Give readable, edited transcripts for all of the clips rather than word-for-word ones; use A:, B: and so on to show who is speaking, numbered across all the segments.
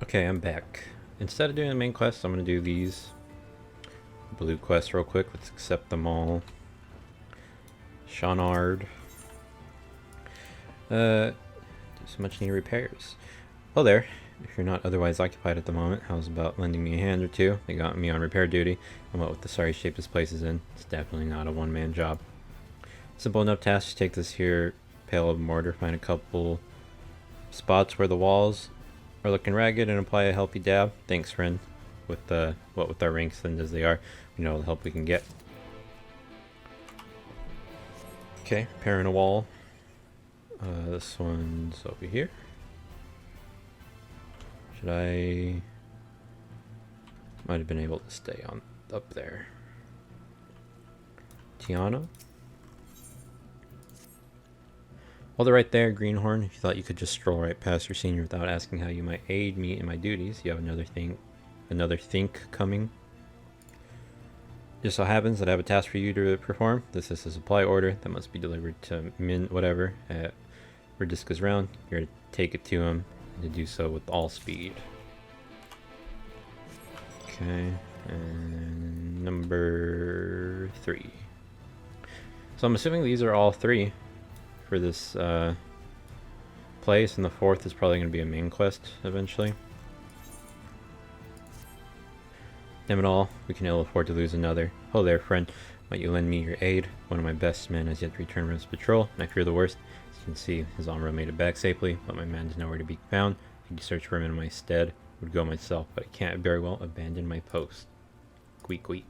A: Okay, I'm back. Instead of doing the main quest, I'm going to do these blue quests real quick. Let's accept them all. Shawnard. Do some much needed repairs. Oh there. If you're not otherwise occupied at the moment, how's about lending me a hand or two? They got me on repair duty, and what with the sorry shape this place is in, it's definitely not a one-man job. Simple enough task to take this here pail of mortar, find a couple spots where the walls are looking ragged, and apply a healthy dab. Thanks, friend. With our ranks thin as they are, we know all the help we can get. Okay, repairing a wall. This one's over here. Should I? Might have been able to stay on up there. Tiana. Hold it right there, Greenhorn. If you thought you could just stroll right past your senior without asking how you might aid me in my duties, you have another think coming. Just so happens that I have a task for you to perform. This is a supply order that must be delivered to Min whatever at Verdiska's round. You're to take it to him and to do so with all speed. Okay, and number 3. So I'm assuming these are all 3 for this place, and the 4th is probably going to be a main quest eventually. Damn it all, we can ill afford to lose another. Oh there, friend, might you lend me your aid? One of my best men has yet to return from his patrol, and I fear the worst. As you can see, his Amuro made it back safely, but my man is nowhere to be found. Could you search for him in my stead? Would go myself, but I can't very well abandon my post. Queek queek.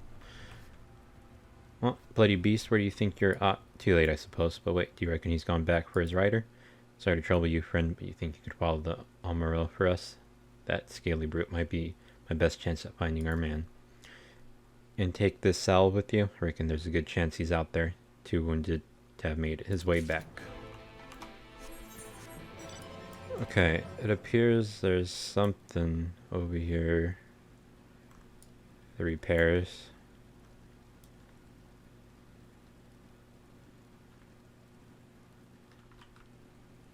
A: Well, bloody beast, where do you think you're at? Too late, I suppose. But wait, do you reckon he's gone back for his rider? Sorry to trouble you, friend, but you think you could follow the Amuro for us? That scaly brute might be my best chance at finding our man. And take this salve with you. I reckon there's a good chance he's out there, too wounded to have made his way back. Okay, it appears there's something over here. The repairs.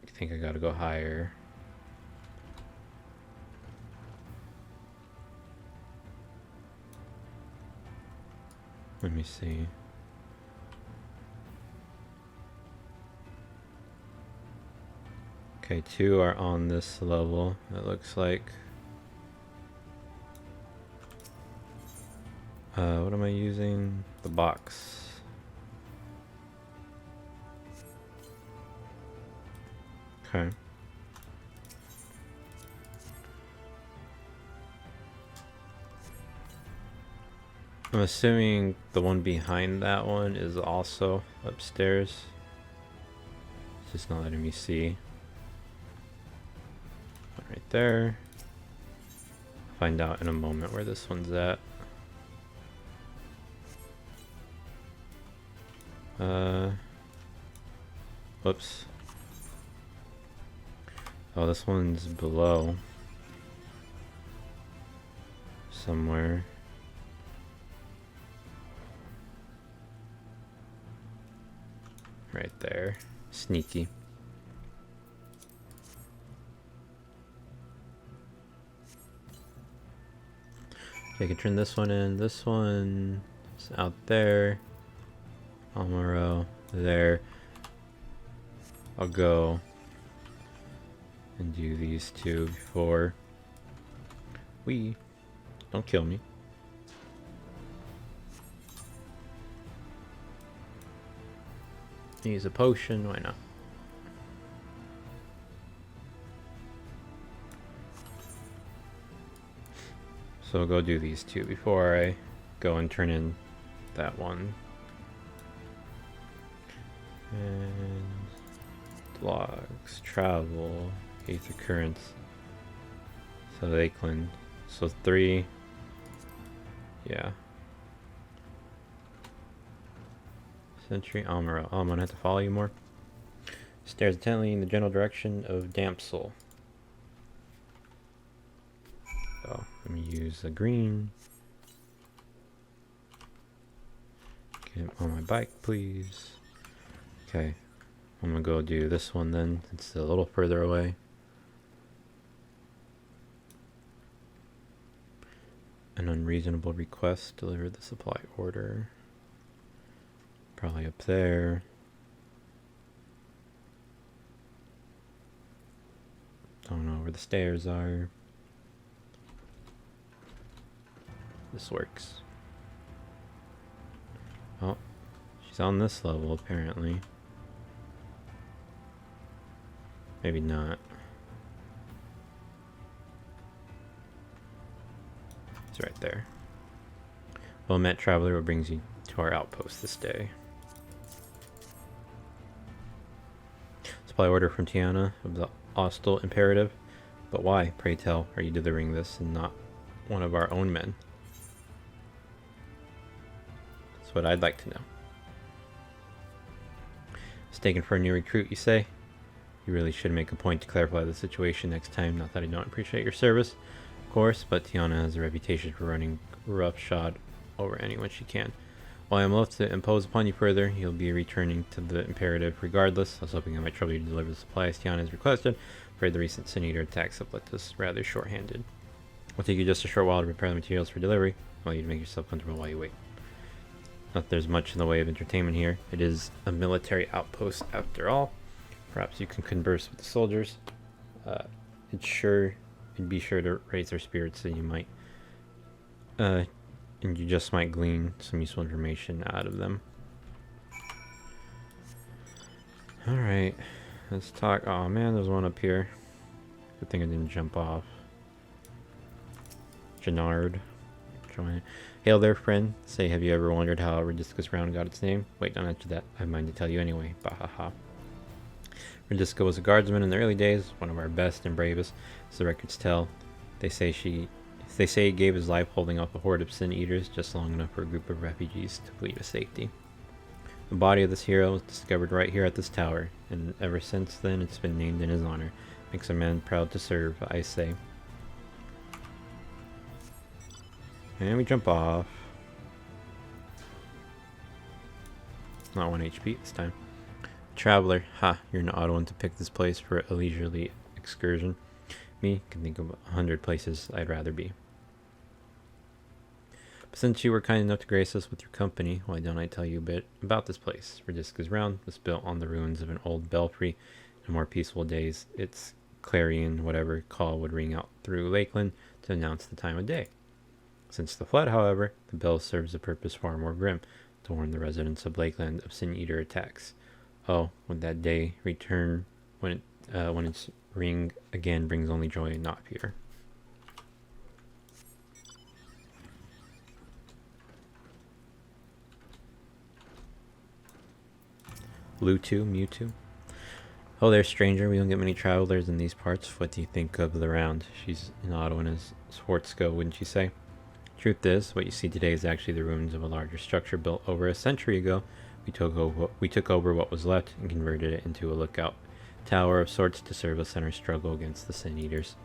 A: I think I gotta go higher. Let me see. Okay, 2 are on this level, it looks like. What am I using? The box. Okay. I'm assuming the one behind that one is also upstairs. It's just not letting me see. Right there. Find out in a moment where this one's at. Whoops. Oh, this one's below. Somewhere. Right there. Sneaky. I can turn this one in. This one is out there. Amuro there. I'll go and do these 2 before we don't kill me. Use a potion, why not? So I'll go do these 2 before I go and turn in that one. And logs, travel, 8th occurrence. So Lakeland. So 3. Yeah. Sentry Amuro. Oh, I'm gonna have to follow you more. Stares intently in the general direction of Damsel. So let me use the green. Get on my bike, please. Okay, I'm gonna go do this one then. It's a little further away. An unreasonable request. Deliver the supply order. Probably up there. Don't know where the stairs are. This works. Oh, she's on this level apparently. Maybe not. It's right there. Well met, traveler. What brings you to our outpost this day? Supply order from Tiana of the hostile imperative. But why, pray tell, are you delivering this and not one of our own men? That's what I'd like to know. Mistaken for a new recruit, you say? You really should make a point to clarify the situation next time. Not that I don't appreciate your service, of course, but Tiana has a reputation for running roughshod over anyone she can. While I am loath to impose upon you further, you'll be returning to the imperative regardless. I was hoping I might trouble you to deliver the supplies Tiana has requested. Afraid the recent Sin Eater attacks have left us rather short-handed. It'll take you just a short while to prepare the materials for delivery. I'll need to make yourself comfortable while you wait. Not that there's much in the way of entertainment here. It is a military outpost after all. Perhaps you can converse with the soldiers. It'd be sure to raise their spirits, so you might, and you just might glean some useful information out of them. All right, let's talk. Oh man, there's one up here. Good thing I didn't jump off. Jannard. Join. Hail there, friend. Say, have you ever wondered how Radiscus Round got its name? Wait, don't answer that. I have mine to tell you anyway. Bahaha. Radisca was a guardsman in the early days, one of our best and bravest, as the records tell. They say he gave his life holding off a horde of Sin Eaters just long enough for a group of refugees to flee to safety. The body of this hero was discovered right here at this tower, and ever since then it's been named in his honor. Makes a man proud to serve, I say. And we jump off. Not 1 HP this time. Traveler, ha, you're not odd one to pick this place for a leisurely excursion. Me can think of 100 places I'd rather be. But since you were kind enough to grace us with your company, why don't I tell you a bit about this place? Radisca's Round was built on the ruins of an old belfry. In more peaceful days, its clarion, whatever call, would ring out through Lakeland to announce the time of day. Since the flood, however, the bell serves a purpose far more grim, to warn the residents of Lakeland of Sin Eater attacks. Oh, would that day return when its ring again brings only joy and not fear. Mewtwo. Oh there, stranger, we don't get many travelers in these parts. What do you think of the round? She's an odd one as sports go, wouldn't you say? Truth is, what you see today is actually the ruins of a larger structure built over a century ago. We took over what was left and converted it into a lookout tower of sorts to serve us in our struggle against the Sin Eaters.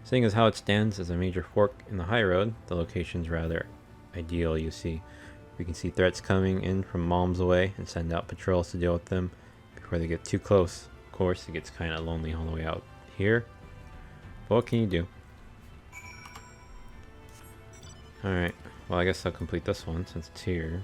A: Seeing as how it stands as a major fork in the high road, the location's rather ideal, you see. We can see threats coming in from miles away and send out patrols to deal with them before they get too close. Of course, it gets kind of lonely all the way out here. But what can you do? Alright, well I guess I'll complete this one since it's here.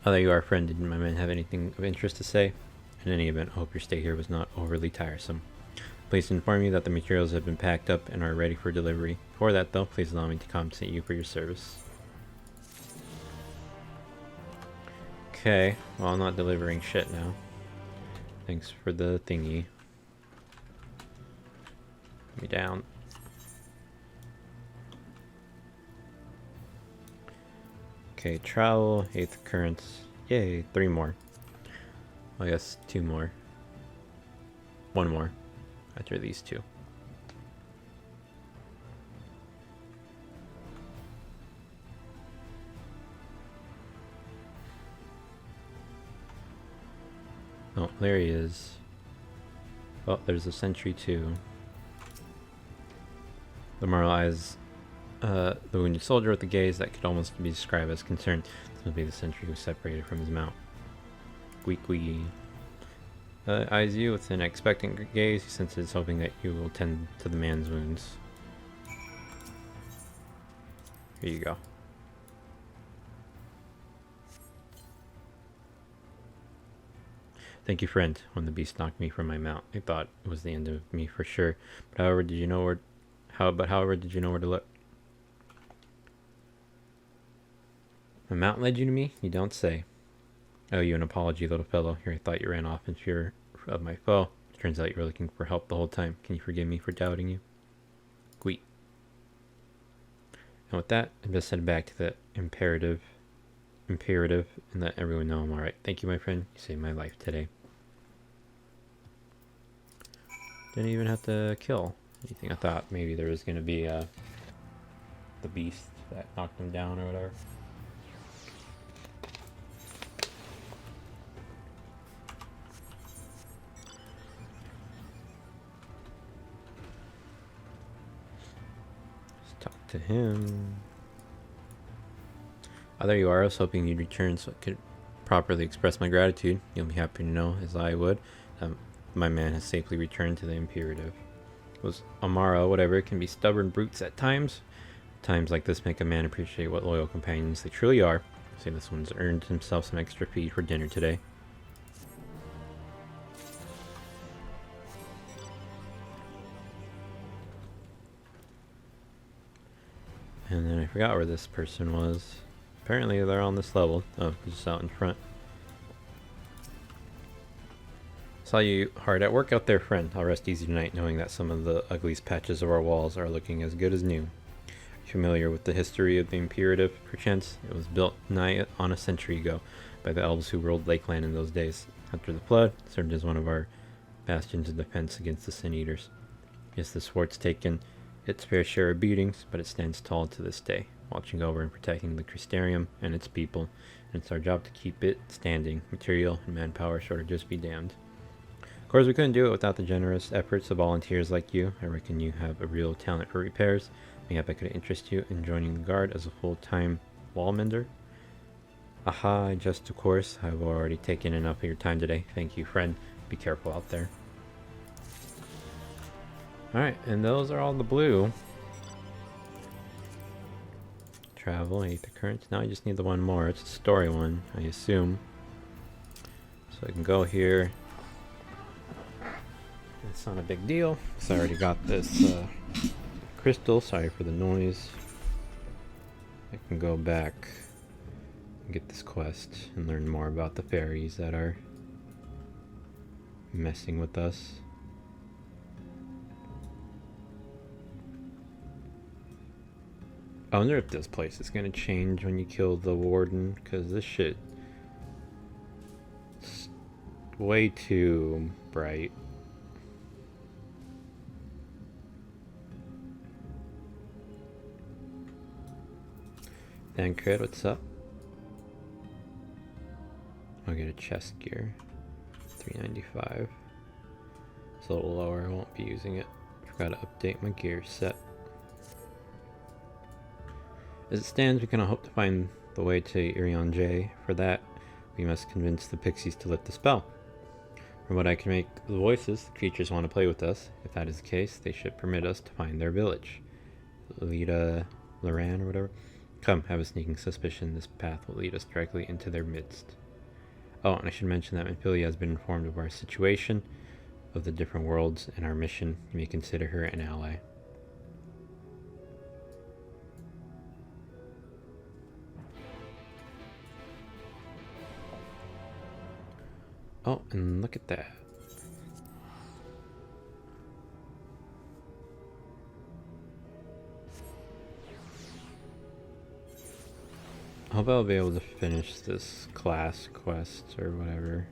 A: Oh, there you are, friend. Didn't my men have anything of interest to say? In any event, I hope your stay here was not overly tiresome. Please inform you that the materials have been packed up and are ready for delivery. Before that, though, please allow me to compensate you for your service. Okay, well, I'm not delivering shit now. Thanks for the thingy. Put me down. Okay, travel, 8th occurrence. Yay, 3 more. Well, I guess 2 more. 1 more after these 2. Oh, there he is. Oh, there's a sentry too. The Marleyes The wounded soldier with the gaze that could almost be described as concerned. This must be the sentry who separated from his mount. Squeaky. Eyes you with an expectant gaze. He senses, hoping that you will tend to the man's wounds. Here you go. Thank you, friend. When the beast knocked me from my mount, I thought it was the end of me for sure. But however, did you know where? However, did you know where to look? My mount led you to me? You don't say. I owe you an apology, little fellow. Here I thought you ran off in fear of my foe. Turns out you were looking for help the whole time. Can you forgive me for doubting you? Gweet. And with that, I'm just headed back to the imperative, and let everyone know I'm alright. Thank you, my friend. You saved my life today. Didn't even have to kill anything. I thought maybe there was going to be the beast that knocked him down or whatever. Let's talk to him. Oh, there you are. I was hoping you'd return so I could properly express my gratitude. You'll be happy to know, as I would, my man has safely returned to the imperative. It was Amara, whatever, can be stubborn brutes at times. Times like this make a man appreciate what loyal companions they truly are. See, this one's earned himself some extra feed for dinner today. And then I forgot where this person was. Apparently they're on this level. Oh, just out in front. Saw you hard at work out there, friend. I'll rest easy tonight knowing that some of the ugliest patches of our walls are looking as good as new. Familiar with the history of the Imperative, perchance? It was built nigh on a century ago by the elves who ruled Lakeland in those days. After the flood, it served as one of our bastions of defense against the Sin Eaters. Yes, this fort's taken its fair share of beatings, but it stands tall to this day, watching over and protecting the Crystarium and its people, and it's our job to keep it standing. Material and manpower sort of just be damned. Of course, we couldn't do it without the generous efforts of volunteers like you. I reckon you have a real talent for repairs. Maybe I could interest you in joining the guard as a full-time wall mender. Aha, just of course. I've already taken enough of your time today. Thank you, friend. Be careful out there. Alright, and those are all the blue. Travel, I need the currents. Now I just need the one more. It's a story one, I assume. So I can go here. It's not a big deal, because I already got this crystal. Sorry for the noise. I can go back and get this quest and learn more about the fairies that are messing with us. I wonder if this place is going to change when you kill the warden, because this shit is way too bright. Thancred, what's up? I'll get a chest gear. 395. It's a little lower, I won't be using it. Forgot to update my gear set. As it stands, we cannot hope to find the way to Irion J. For that, we must convince the pixies to lift the spell. From what I can make the voices, the creatures want to play with us. If that is the case, they should permit us to find their village. Lita Loran or whatever. Come, have a sneaking suspicion this path will lead us directly into their midst. Oh, and I should mention that Menphilia has been informed of our situation, of the different worlds, and our mission. You may consider her an ally. Oh, and look at that. I hope I'll be able to finish this class quest or whatever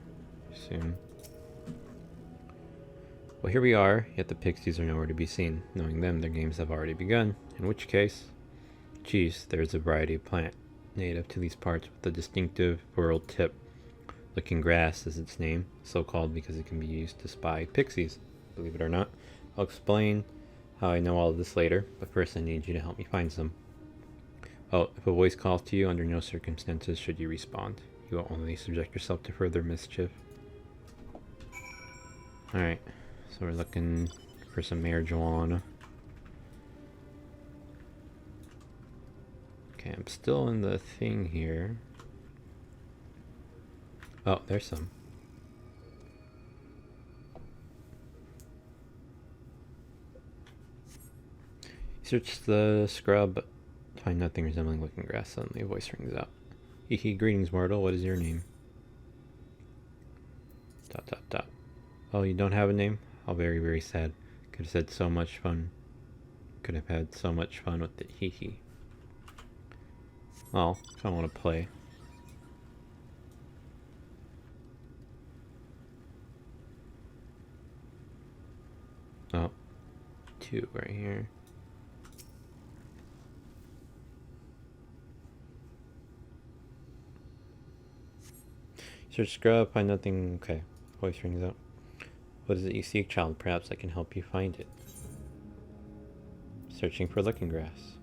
A: soon. Well, here we are, yet the pixies are nowhere to be seen. Knowing them, their games have already begun. In which case, geez, there's a variety of plant native to these parts with a distinctive whorled tip. Looking grass is its name, so called because it can be used to spy pixies, believe it or not. I'll explain how I know all of this later, but first I need you to help me find some. Oh, if a voice calls to you, under no circumstances should you respond. You will only subject yourself to further mischief. Alright, so we're looking for some marijuana. Okay, I'm still in the thing here. Oh, there's some. Search the scrub, find nothing resembling looking grass. Suddenly a voice rings out. Hehe, greetings mortal, what is your name? Dot dot dot. Oh, you don't have a name? How very, very sad. Could have had so much fun with it. Hehe. Well, I want to play. Oh, 2 right here. Search scrub, find nothing. Okay, voice rings out. What is it you seek, child? Perhaps I can help you find it. Searching for looking grass.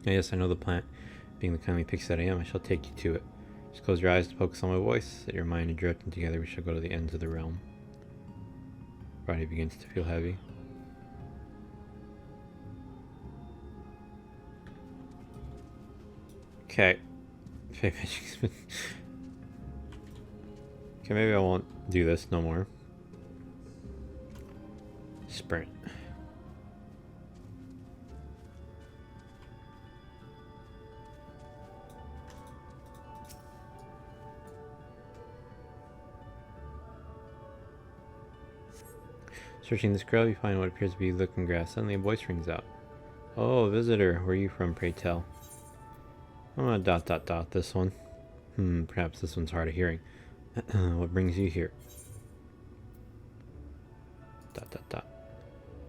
A: Oh, yes, I know the plant. Being the kindly pixie that I am, I shall take you to it. Just close your eyes to focus on my voice. Set your mind adrift, and together we shall go to the ends of the realm. Body begins to feel heavy. Okay. Okay, maybe I won't do this no more. Sprint. Searching this crowd, you find what appears to be looking grass. Suddenly a voice rings out. Oh, visitor, where are you from, pray tell? Dot dot dot, this one. Perhaps this one's hard of hearing. What brings you here? Dot dot dot.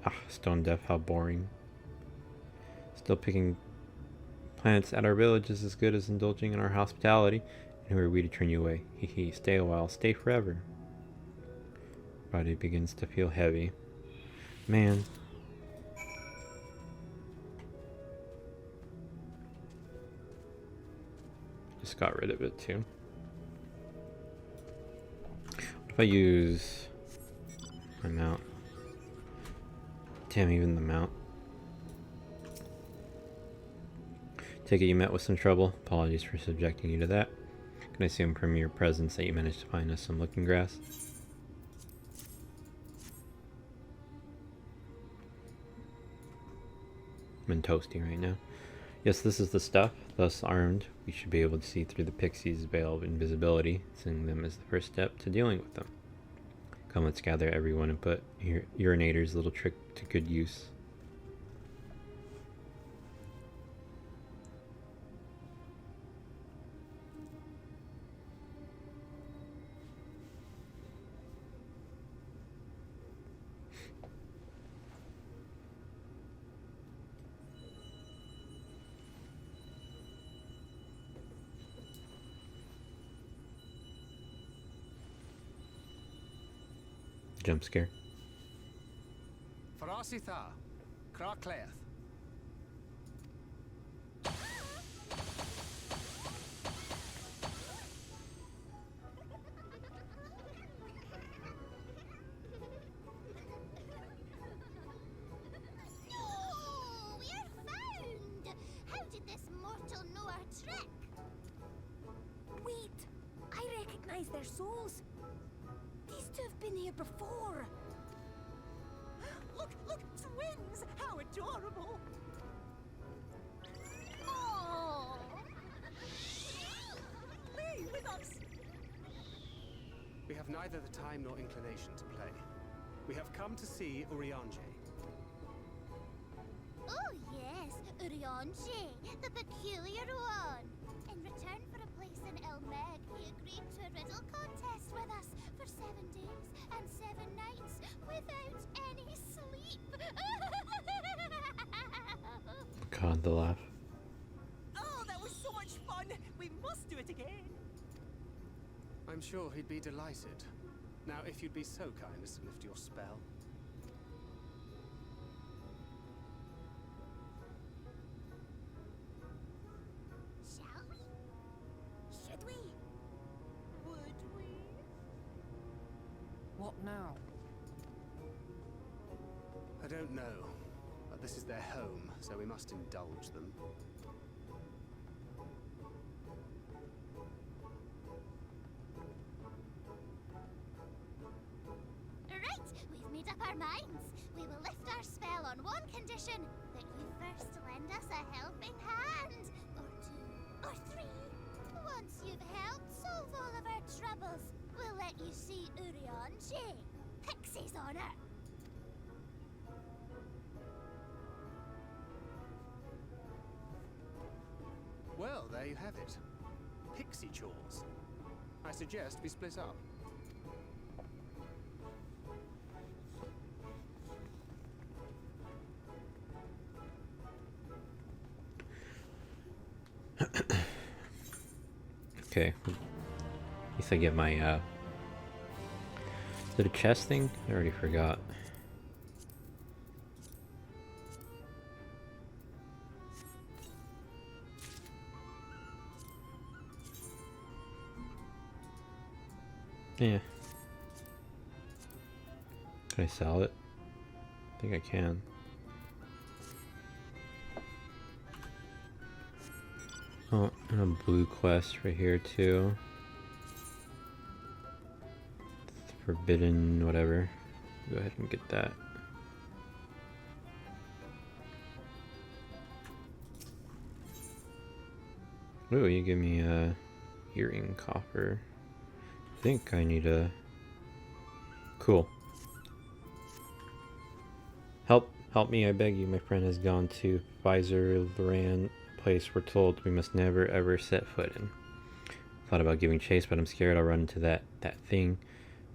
A: Ah, stone deaf, how boring. Still picking plants at our village is as good as indulging in our hospitality. And who are we to turn you away? Hehe, stay a while, stay forever. Body begins to feel heavy. Man. Just got rid of it too. What if I use my mount? Damn, even the mount. Take it you met with some trouble. Apologies for subjecting you to that. Can I assume from your presence that you managed to find us some looking grass? I'm in toasty right now. Yes, this is the stuff. Thus armed, we should be able to see through the pixies' veil of invisibility. Seeing them is the first step to dealing with them. Come, let's gather everyone and put Urinator's little trick to good use. Jump scare.
B: Farasitha, Krakleth.
C: Their souls. These two have been here before.
D: Look, twins! How adorable!
C: Oh.
D: Be with us!
B: We have neither the time nor inclination to play. We have come to see Urianger.
E: Oh yes, Urianger, the peculiar one. In return for a place in El Meg, he agreed to a riddle contest with us for 7 days and 7 nights without any sleep.
A: God, the laugh.
D: Oh, that was so much fun! We must do it again!
B: I'm sure he'd be delighted. Now, if you'd be so kind as to lift your spell.
F: now?
B: I don't know. But this is their home, so we must indulge them.
E: Right, we've made up our minds. We will lift our spell on one condition, that you first lend us a helping hand. Or two, or three. Once you've helped solve all of our troubles, we'll let you see Urionji, Pixie's honor.
B: Well, there you have it. Pixie chores. I suggest we split up.
A: Okay. At least I get my, is it a chest thing? I already forgot. Yeah. Can I sell it? I think I can. Oh, and a blue quest right here too. Forbidden whatever. Go ahead and get that. Ooh, you give me a earring coffer. I think I need a... Cool. Help me, I beg you. My friend has gone to Pfizer Loran, a place we're told we must never ever set foot in. Thought about giving chase, but I'm scared I'll run into that thing.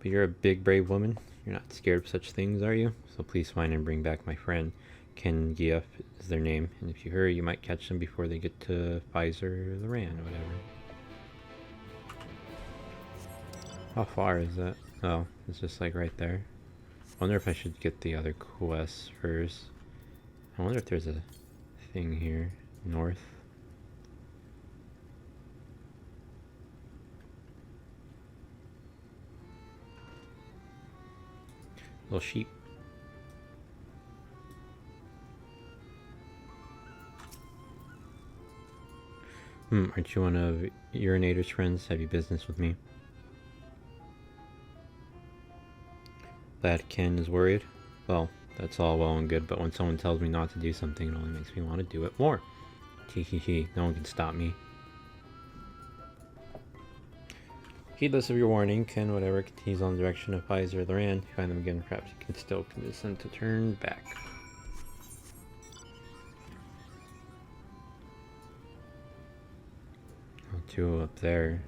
A: But you're a big, brave woman. You're not scared of such things, are you? So please find and bring back my friend. Ken Gief is their name, and if you hurry, you might catch them before they get to Pfizer Loran or whatever. How far is that? Oh, it's just like right there. I wonder if I should get the other quests first. I wonder if there's a thing here north. Little sheep. Aren't you one of Urinator's friends? Have you business with me? That Ken is worried? Well, that's all well and good, but when someone tells me not to do something, it only makes me want to do it more. Hee, no one can stop me. Heedless of your warning, Ken, whatever, continues on the direction of Pfizer Loran. If you find them again, perhaps you can still convince them to turn back. Oh, two up there.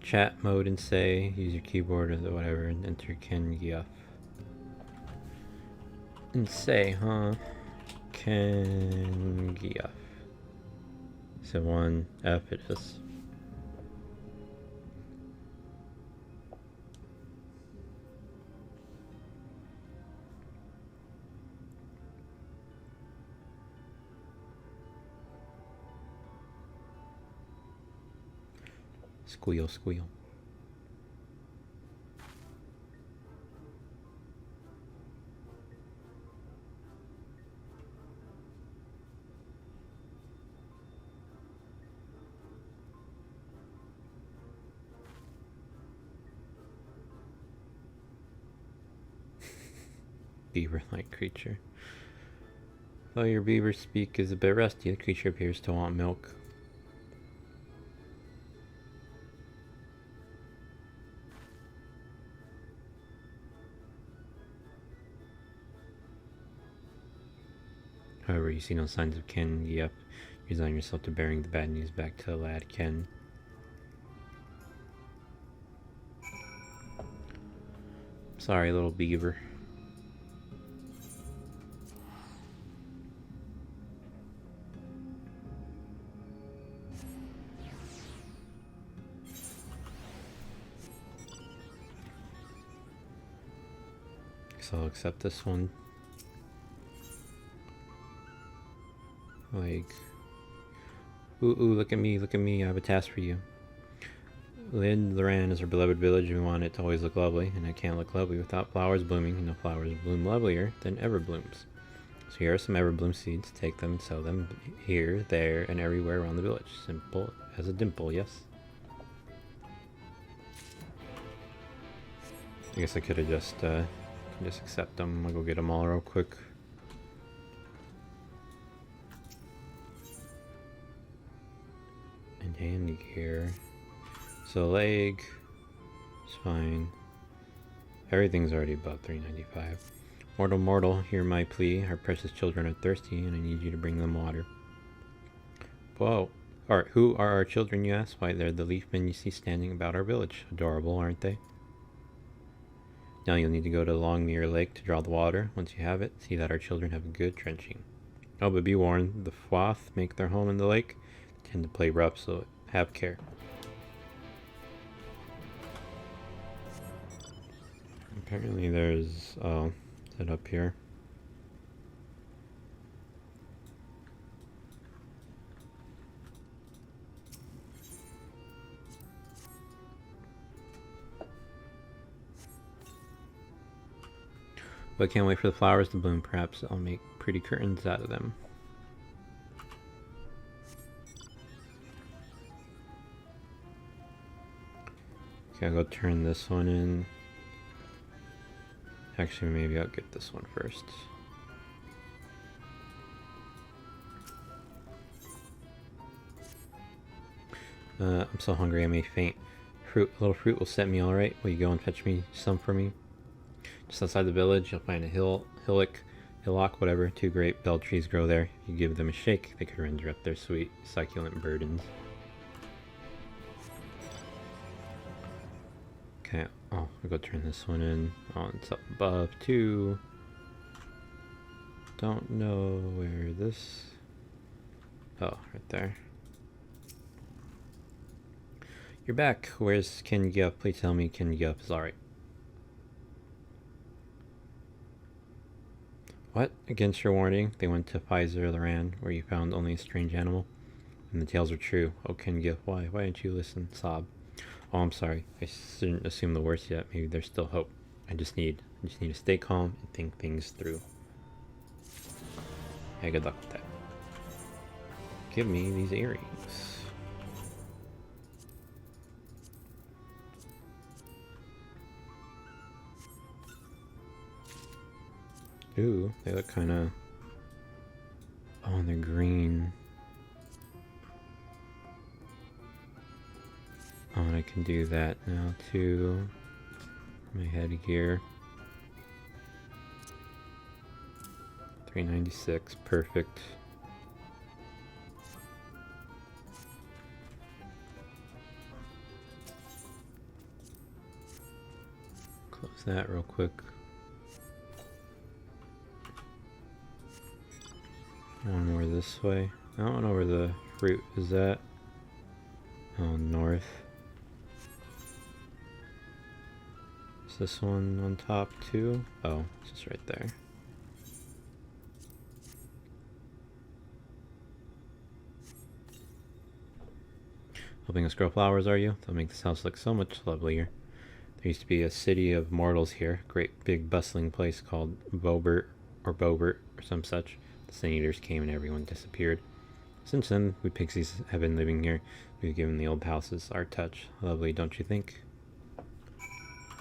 A: Chat mode and say, use your keyboard or whatever, and enter Ken Gief. And say, huh? Ken Gief. So 1F it is. Squeal, squeal. Beaver-like creature. Though your beaver's speak is a bit rusty, the creature appears to want milk. However, you see no signs of Ken Gief. You resign yourself to bearing the bad news back to the lad Ken. Sorry, little beaver. So I'll accept this one. Like, ooh, look at me, I have a task for you. Lid Loran is our beloved village. We want it to always look lovely, and it can't look lovely without flowers blooming, and no flowers bloom lovelier than Everblooms. So here are some Everbloom seeds. Take them and sow them here, there, and everywhere around the village. Simple as a dimple, yes? I guess I could have just accept them. I'll go get them all real quick. And hand gear. So leg is fine. Everything's already above 395. Mortal, hear my plea. Our precious children are thirsty, and I need you to bring them water. Whoa. Alright, who are our children, you ask? Why, they're the leaf men you see standing about our village. Adorable, aren't they? Now you'll need to go to the Longmere Lake to draw the water. Once you have it, see that our children have a good drenching. Oh, but be warned, the Fwath make their home in the lake. They tend to play rough, so have care. Apparently there's... oh, is it up here? But I can't wait for the flowers to bloom. Perhaps I'll make pretty curtains out of them. Okay, I'll go turn this one in. Actually, maybe I'll get this one first. I'm so hungry I may faint. A little fruit will set me alright. Will you go and fetch me some for me? Just outside the village, you'll find a hillock, whatever. 2 great bell trees grow there. If you give them a shake, they could render up their sweet, succulent burdens. Okay, oh, I'll go turn this one in. Oh, it's up above too. Don't know where this... oh, right there. You're back. Where's Ken Yup? Please tell me Ken Yup is alright. What? Against your warning, they went to Pfizer Loran, where you found only a strange animal. And the tales were true. Oh, Ken Yup, why? Why didn't you listen? Sob. Oh, I'm sorry. I shouldn't assume the worst yet. Maybe there's still hope. I just need to stay calm and think things through. Yeah, good luck with that. Give me these earrings. Ooh, they look kind of... oh, and they're green. Oh, and I can do that now too. My headgear. 396, perfect. Close that real quick. One more this way. I don't know where the fruit is at. Oh, north. Is this one on top too? Oh, it's just right there. Helping us grow flowers, are you? They'll make this house look so much lovelier. There used to be a city of mortals here. Great big bustling place called Bobert or some such. The Sin Eaters came and everyone disappeared. Since then, we pixies have been living here. We've given the old houses our touch. Lovely, don't you think?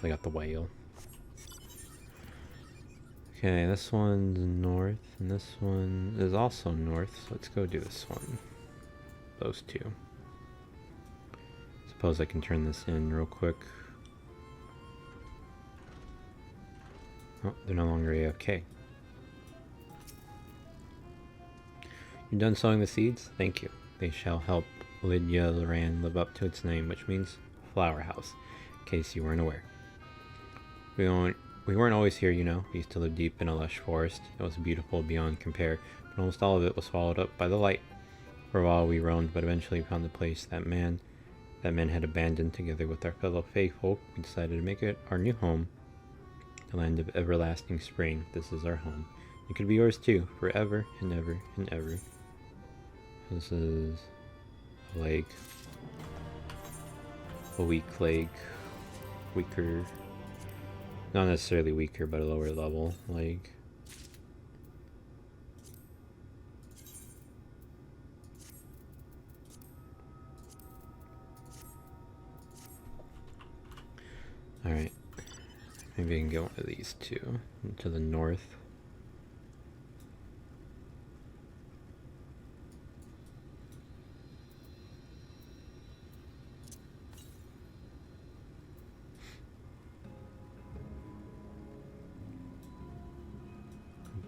A: I got the whale. Okay, this one's north, and this one is also north, so let's go do this one. Those two. Suppose I can turn this in real quick. Oh, they're no longer AFK. You're done sowing the seeds? Thank you. They shall help Lydia Loran live up to its name, which means Flower House, in case you weren't aware. We weren't always here, you know. We used to live deep in a lush forest. It was beautiful beyond compare, but almost all of it was swallowed up by the light. For a while we roamed, but eventually found the place that men had abandoned. Together with our fellow Fae folk, we decided to make it our new home. The land of everlasting spring. This is our home. It could be yours too, forever and ever and ever. This is a lake. A weak lake. Weaker. Not necessarily weaker, but a lower level lake. Alright. Maybe I can get one of these two to the north.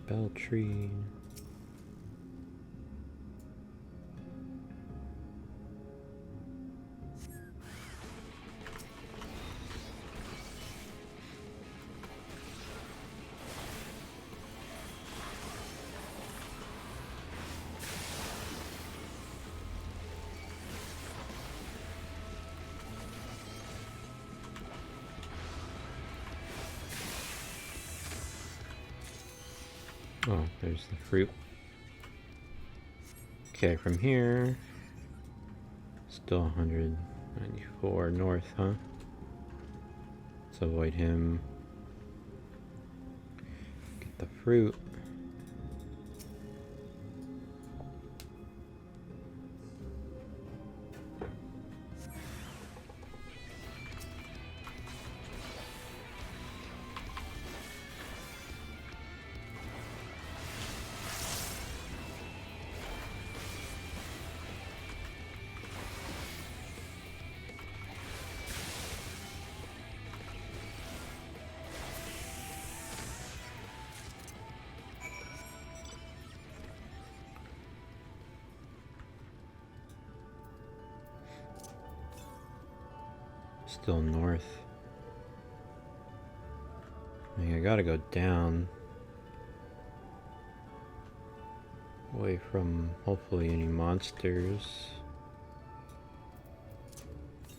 A: Beltree. Oh, there's the fruit. Okay, from here, still 194 north, huh? Let's avoid him. Get the fruit. Still north. I mean, I gotta go down. Away from, hopefully, any monsters.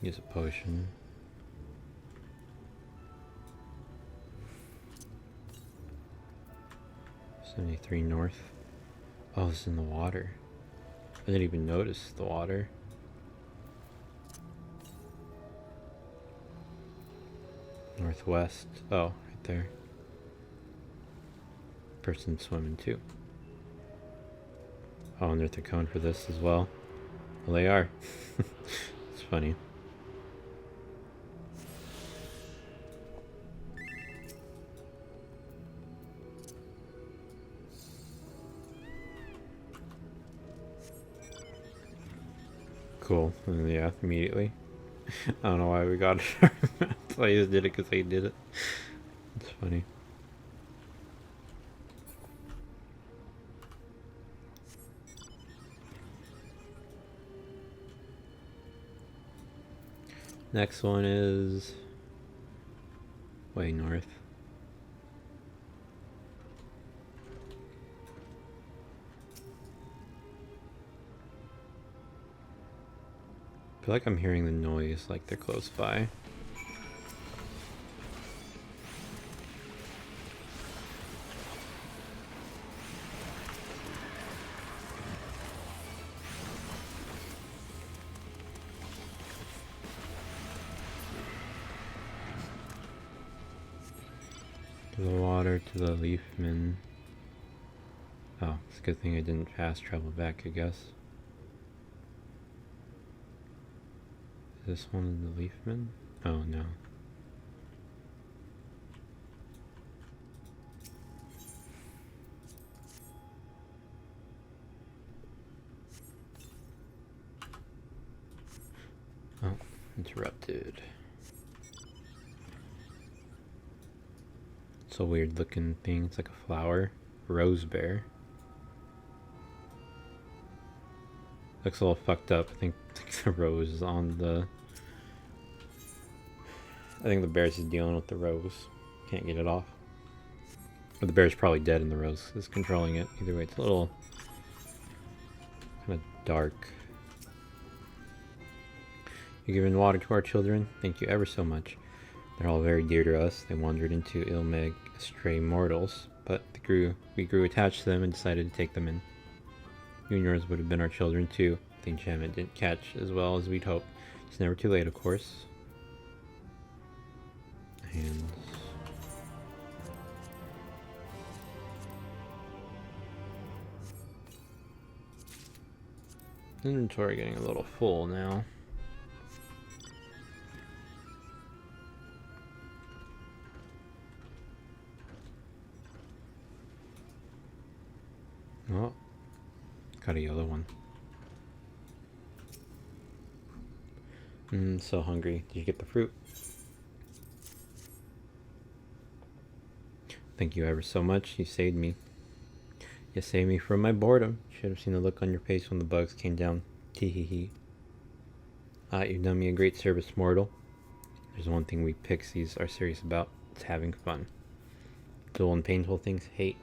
A: Use a potion. $73 north. Oh, it's in the water. I didn't even notice the water. Northwest. Oh, right there. Person swimming too. Oh, and they're going for this as well. Well, they are. It's funny. Cool. And yeah, immediately. I don't know why we got it. I just did it because they did it. It's funny. Next one is way north. I feel like I'm hearing the noise like they're close by. To the water, to the leafman. Oh, it's a good thing I didn't fast travel back, I guess. Is this one of the leafmen? Oh, no. Oh, interrupted. It's a weird looking thing. It's like a flower. Rose bear. Looks a little fucked up. I think the rose is on the... I think the bear's just dealing with the rose. Can't get it off. Or the bear's probably dead and the rose is controlling it. Either way, it's a little... kind of dark. You're giving water to our children? Thank you ever so much. They're all very dear to us. They wandered into Ilmeg as stray mortals, but we grew attached to them and decided to take them in. You and yours would have been our children too. The enchantment didn't catch as well as we'd hoped. It's never too late, of course. And inventory getting a little full now. Oh, got a yellow one. So hungry. Did you get the fruit? Thank you ever so much. You saved me. You saved me from my boredom. Should have seen the look on your face when the bugs came down. Tee hee hee. You've done me a great service, mortal. There's one thing we pixies are serious about. It's having fun. Dull and painful things, hate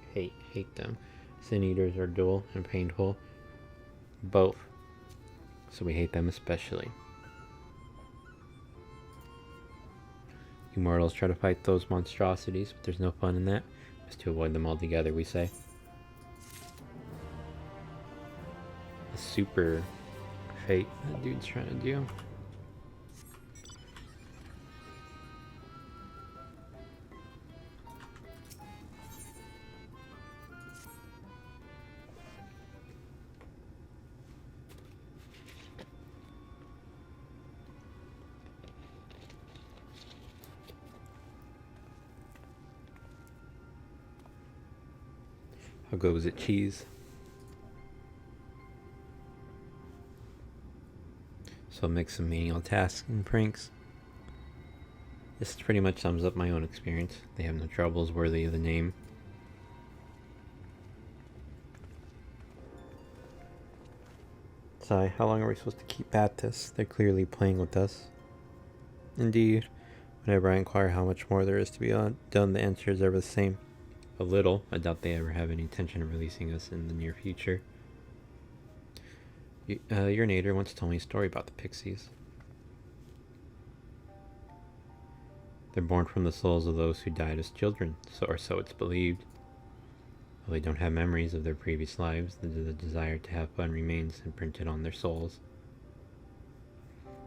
A: them. Sin eaters are dull and painful. Both. So we hate them especially. You mortals try to fight those monstrosities, but there's no fun in that. Just to avoid them altogether, we say. A super fate that dude's trying to do. How good was it, cheese? So mix of menial tasks and pranks. This pretty much sums up my own experience. They have no troubles worthy of the name. Sigh, how long are we supposed to keep at this? They're clearly playing with us. Indeed. Whenever I inquire how much more there is to be done, the answer is ever the same. A little. I doubt they ever have any intention of releasing us in the near future. Your nader once told me a story about the pixies. They're born from the souls of those who died as children, or so it's believed. Though they don't have memories of their previous lives, the desire to have fun remains imprinted on their souls.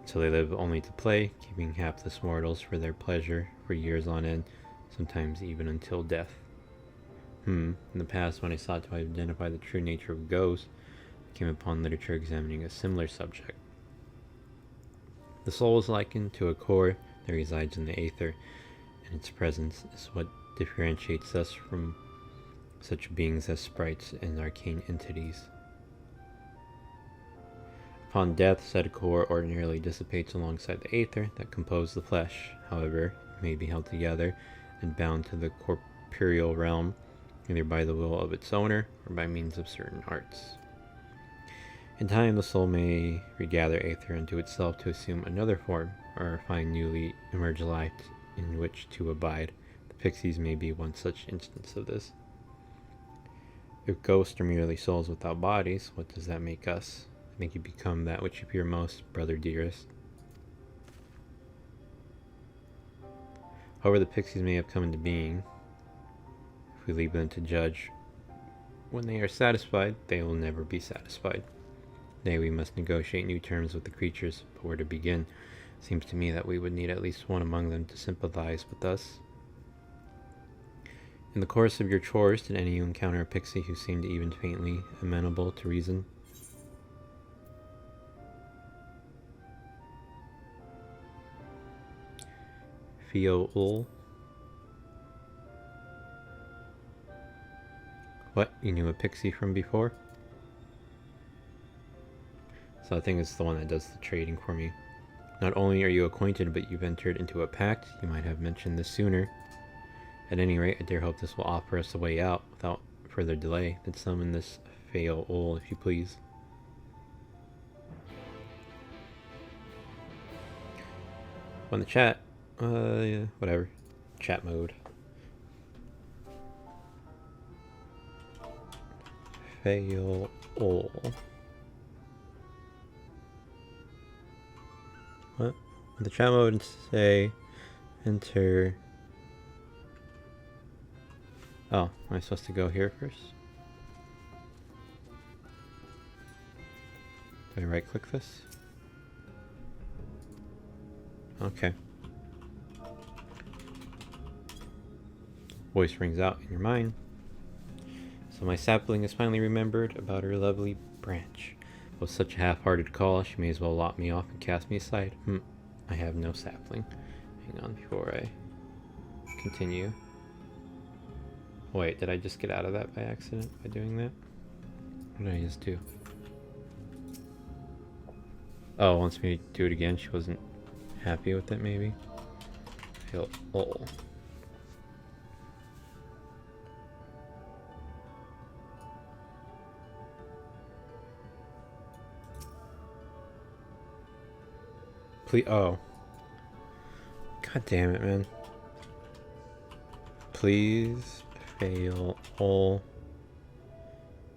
A: So they live only to play, keeping hapless mortals for their pleasure for years on end, sometimes even until death. In the past, when I sought to identify the true nature of ghosts, I came upon literature examining a similar subject. The soul is likened to a core that resides in the aether, and its presence is what differentiates us from such beings as sprites and arcane entities. Upon death, said core ordinarily dissipates alongside the aether that composes the flesh. However, it may be held together and bound to the corporeal realm, either by the will of its owner or by means of certain arts. In time, the soul may regather aether into itself to assume another form, or find newly emerged light in which to abide. The pixies may be one such instance of this. If ghosts are merely souls without bodies, what does that make us? I think you become that which you fear most, brother dearest. However the pixies may have come into being, if we leave them to judge, when they are satisfied, they will never be satisfied. Nay, we must negotiate new terms with the creatures, but where to begin? Seems to me that we would need at least one among them to sympathize with us. In the course of your chores, did any of you encounter a pixie who seemed even faintly amenable to reason? Fiol? What? You knew a pixie from before? So I think it's the one that does the trading for me. Not only are you acquainted, but you've entered into a pact. You might have mentioned this sooner. At any rate, I dare hope this will offer us a way out without further delay. Then summon this Fiol, if you please. On the chat. Yeah, whatever. Chat mode. Fiol. What? The chat mode and say enter. Oh, am I supposed to go here first? Do I right click this? Okay. Voice rings out in your mind. So my sapling has finally remembered about her lovely branch. It was such a half-hearted call, she may as well lock me off and cast me aside. I have no sapling. Hang on before I continue. Wait, did I just get out of that by accident by doing that? What did I just do? Oh, wants me to do it again. She wasn't happy with it, maybe. Oh. Please. Oh. God damn it, man. Please fail all.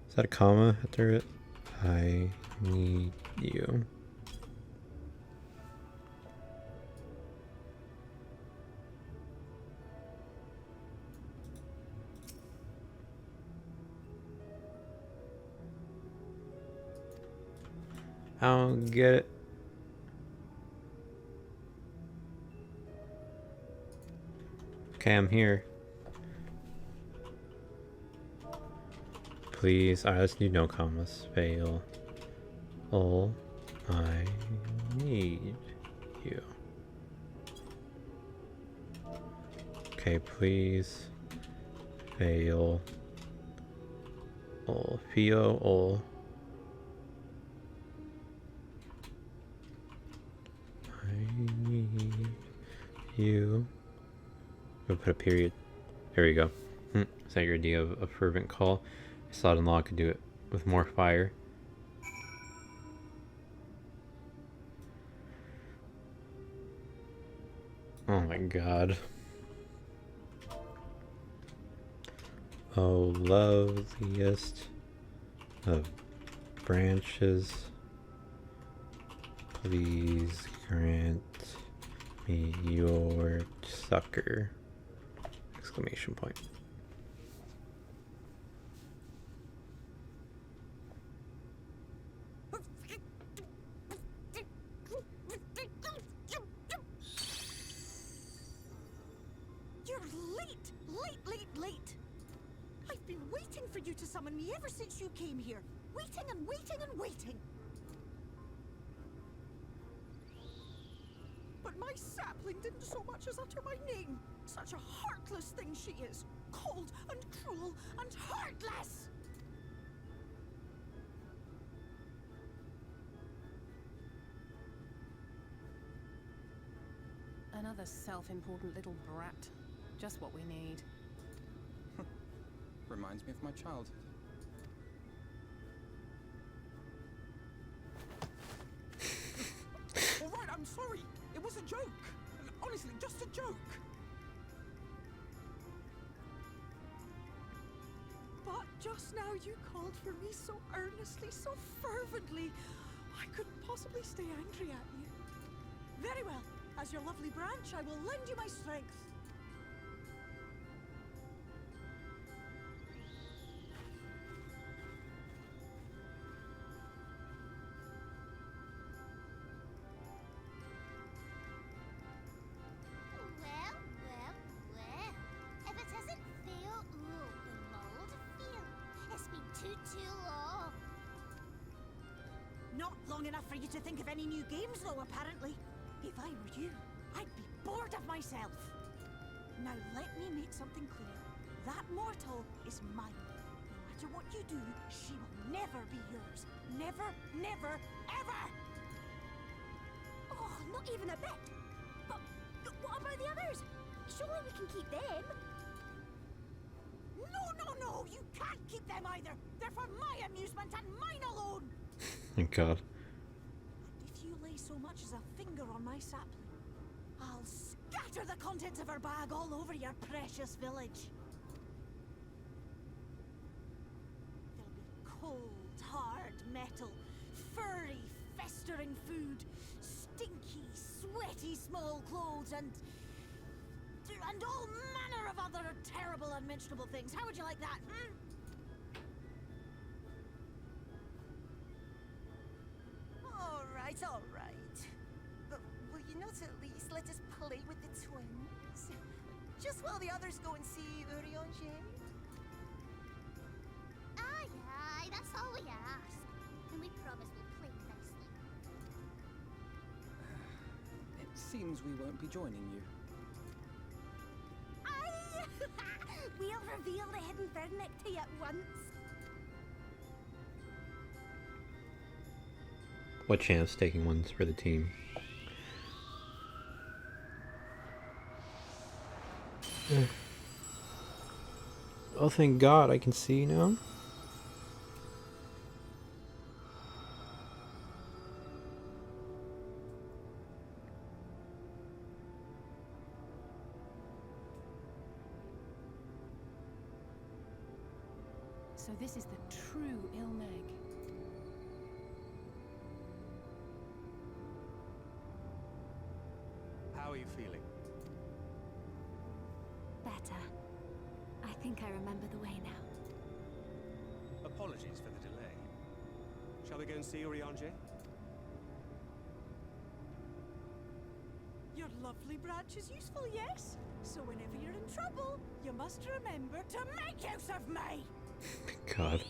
A: Is that a comma after it? I need you. I don't get it. Okay, I'm here. Please. Alright, let's do no commas. Fail. All. I need you. Okay, please. Fail. All. Fio. All. I need you. We'll put a period. There we go. Is that your idea of a fervent call? I saw it in law could do it with more fire. Oh my god. Oh, loveliest of branches, please grant me your succor! Exclamation point.
D: You're late. I've been waiting for you to summon me ever since you came here. Waiting and waiting and waiting. But my sapling didn't so much as utter my name. Such a heartless thing she is. Cold and cruel and heartless.
F: Another self-important little brat. Just what we need.
G: Reminds me of my childhood.
B: All right, I'm sorry. It was a joke. Honestly, just a joke.
D: But just now you called for me so earnestly, so fervently. I couldn't possibly stay angry at you. Very well. As your lovely branch, I will lend you my strength.
E: Well. If it isn't Theo, the mold feel. It's been too long.
D: Not long enough for you to think of any new games, though, apparently. If I were you, I'd be bored of myself. Now let me make something clear. That mortal is mine. No matter what you do, she will never be yours. Never, never, ever!
C: Oh, not even a bit. But what about the others? Surely we can keep them.
D: No, you can't keep them either. They're for my amusement and mine alone.
A: Thank God.
D: And if you lay so much as a finger on my sapling, I'll scatter the contents of her bag all over your precious village. There'll be cold, hard metal, furry, festering food, stinky, sweaty small clothes, and all manner of other terrible, unmentionable things. How would you like that, It's all right. But will you not at least let us play with the twins? Just while the others go and see Urianger?
E: Aye, aye, that's all we ask. And we promise we'll play nicely.
G: It seems we won't be joining you.
C: Aye! We'll reveal the hidden vernick to you at once.
A: What chance taking ones for the team? Oh, thank God, I can see now.
F: So this is the true Ilmeg.
B: How are you feeling?
C: Better. I think I remember the way now.
B: Apologies for the delay. Shall we go and see Urianger?
D: Your lovely branch is useful, yes? So whenever you're in trouble, you must remember to make use of me!
A: God.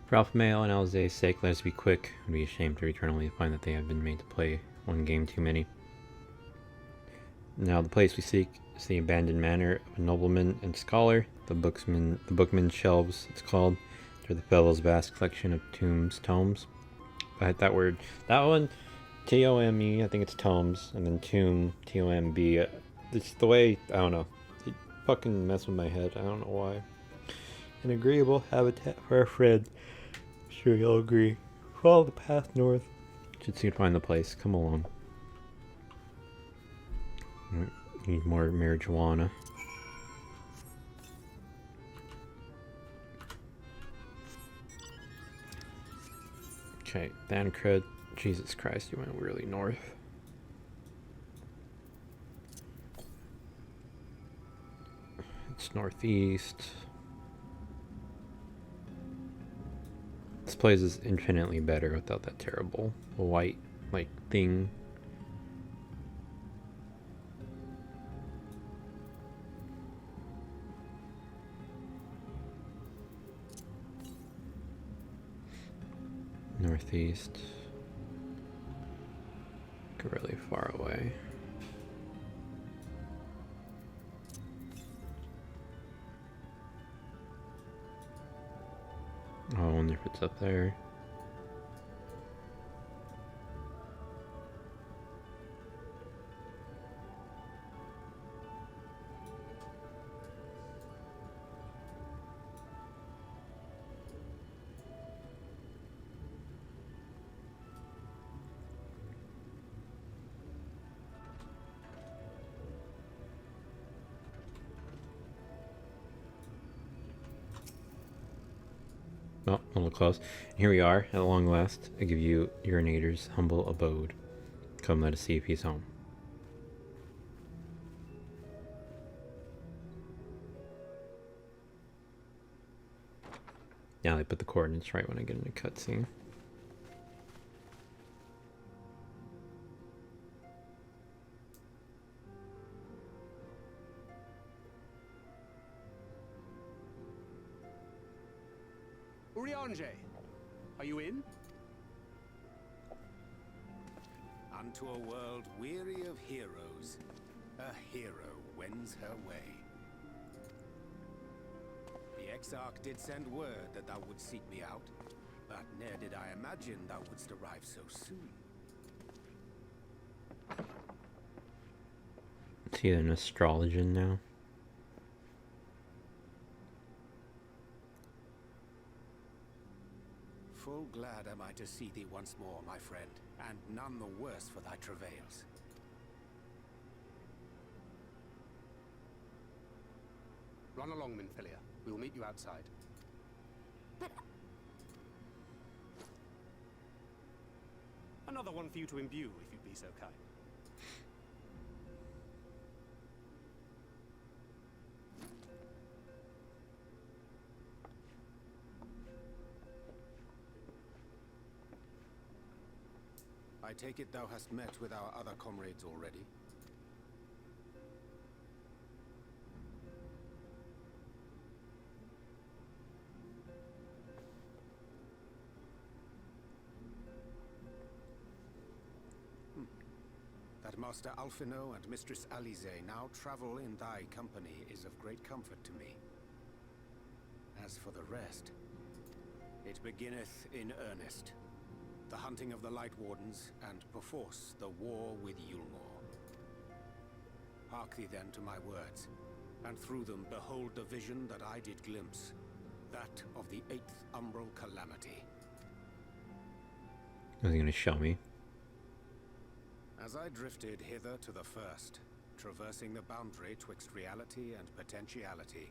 A: For Alpha Male and Alzay's sake, let us be quick. It would be a shame to return only to find that they have been made to play one game too many. Now the place we seek is the abandoned manor of a nobleman and scholar, the bookman's shelves it's called. They're the fellow's vast collection of tomes. I had that word, that one, T-O-M-E, I think it's tomes, and then tomb, T-O-M-B. It's the way, I don't know, it fucking mess with my head, I don't know why. An agreeable habitat for our friend. Sure you'll agree. Follow the path north. Should soon find the place. Come along. Need more marijuana. Okay, Thancred. Jesus Christ, you went really north. It's northeast. This place is infinitely better without that terrible white, like, thing. Northeast. Really far away. Oh, I wonder if it's up there. Oh, a little close. And here we are, at long last. I give you Urinator's humble abode. Come, let us see if he's home. Now they put the coordinates right when I get into cutscene.
B: Urianger, are you in?
H: Unto a world weary of heroes, a hero wends her way. The Exarch did send word that thou wouldst seek me out, but ne'er did I imagine thou wouldst arrive so soon.
A: Is he an astrologian now?
H: Full glad am I to see thee once more, my friend, and none the worse for thy travails.
B: Run along, Minfilia. We will meet you outside.
C: But
B: Enough another one for you to imbue, if you'd be so kind.
H: I take it thou hast met with our other comrades already? That Master Alphino and Mistress Alize now travel in thy company is of great comfort to me. As for the rest, it beginneth in earnest. The hunting of the Light Wardens, and perforce the war with Yulmore. Hark thee then to my words, and through them behold the vision that I did glimpse, that of the 8th Umbral Calamity.
A: Is he gonna show me?
H: As I drifted hither to the first, traversing the boundary twixt reality and potentiality,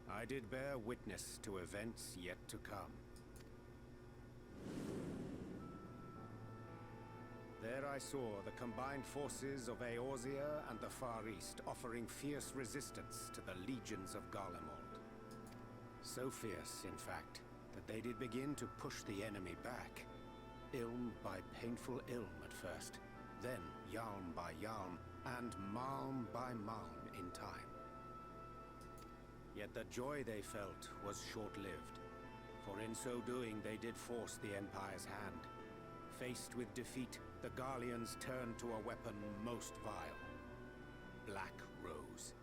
H: I did bear witness to events yet to come. There I saw the combined forces of Eorzea and the Far East offering fierce resistance to the legions of Garlemald. So fierce, in fact, that they did begin to push the enemy back. Ilm by painful ilm at first, then Yalm by Yalm, and Malm by Malm in time. Yet the joy they felt was short-lived, for in so doing they did force the Empire's hand. Faced with defeat, the Garleans turned to a weapon most vile. Black Rose.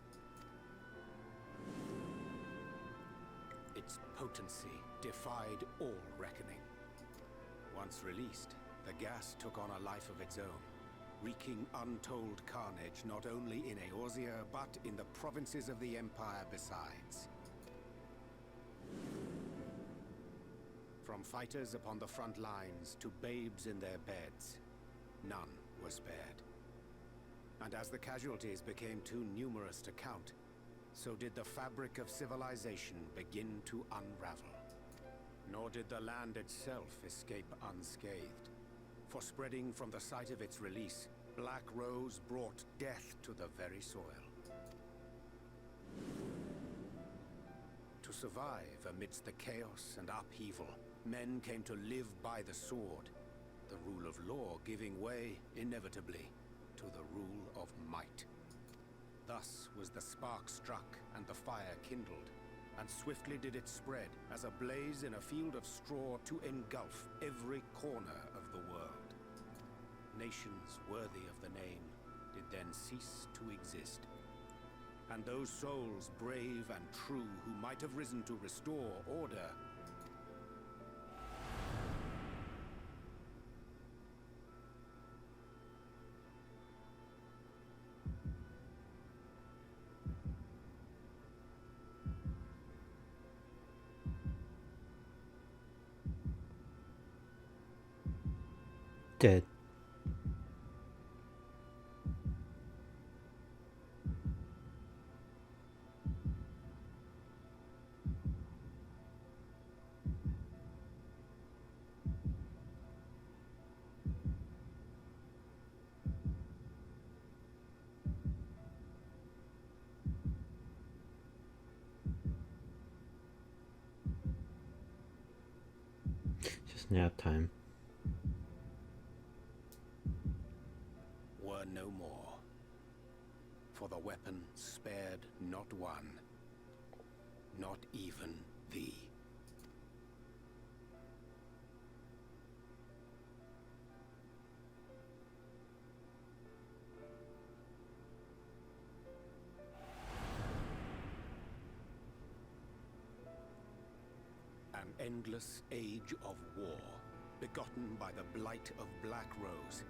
H: Its potency defied all reckoning. Once released, the gas took on a life of its own, wreaking untold carnage not only in Eorzea, but in the provinces of the Empire besides. From fighters upon the front lines to babes in their beds, none were spared. And as the casualties became too numerous to count, so did the fabric of civilization begin to unravel. Nor did the land itself escape unscathed, for spreading from the site of its release, Black Rose brought death to the very soil. To survive amidst the chaos and upheaval, men came to live by the sword, the rule of law giving way, inevitably, to the rule of might. Thus was the spark struck and the fire kindled, and swiftly did it spread as a blaze in a field of straw to engulf every corner of the world. Nations worthy of the name did then cease to exist. And those souls brave and true who might have risen to restore order
A: dead. Just nap time.
H: were no more. For the weapon spared not one, not even thee. An endless age of war, begotten by the blight of Black Rose.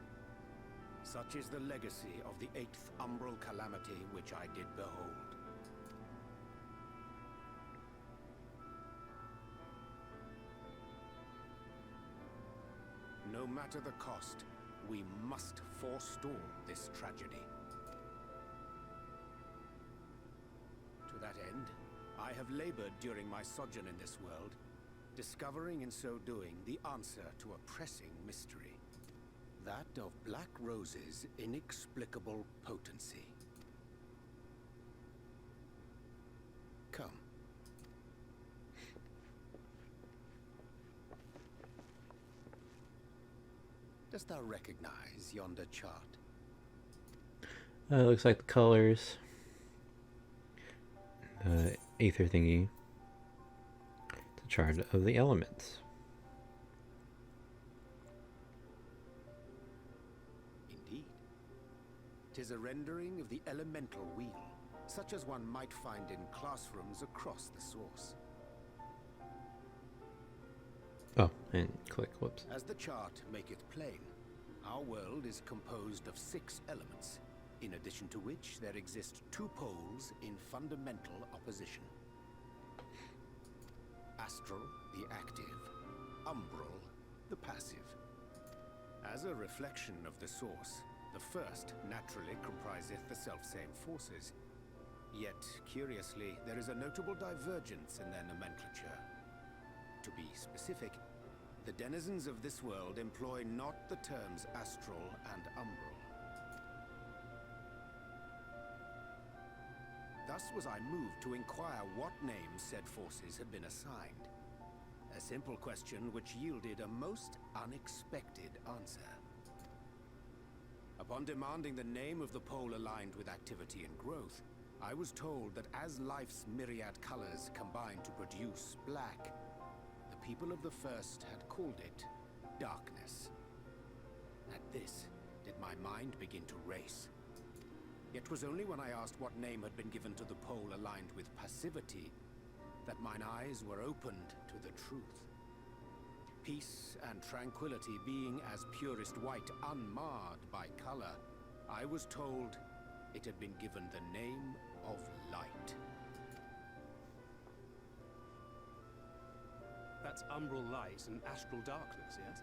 H: Such is the legacy of the 8th Umbral Calamity which I did behold. No matter the cost, we must forestall this tragedy. To that end, I have labored during my sojourn in this world, discovering in so doing the answer to a pressing mystery. That of Black Rose's inexplicable potency. Come. Dost thou recognize yonder chart?
A: Looks like the colors. Aether thingy. It's a chart of the elements.
H: Indeed. 'Tis a rendering of the elemental wheel, such as one might find in classrooms across the source.
A: Oh, and click, whoops.
H: As the chart maketh plain, our world is composed of 6 elements, in addition to which there exist 2 poles in fundamental opposition. Astral, the active; umbral, the passive. As a reflection of the source, the first naturally compriseth the selfsame forces. Yet, curiously, there is a notable divergence in their nomenclature. To be specific, the denizens of this world employ not the terms astral and umbral. Thus was I moved to inquire what names said forces had been assigned. A simple question which yielded a most unexpected answer. Upon demanding the name of the pole aligned with activity and growth, I was told that as life's myriad colors combine to produce black, the people of the first had called it darkness. At this, did my mind begin to race. It was only when I asked what name had been given to the pole aligned with passivity that mine eyes were opened to the truth. Peace and tranquility being as purest white, unmarred by color, I was told it had been given the name of light.
B: That's umbral light and astral darkness, yes?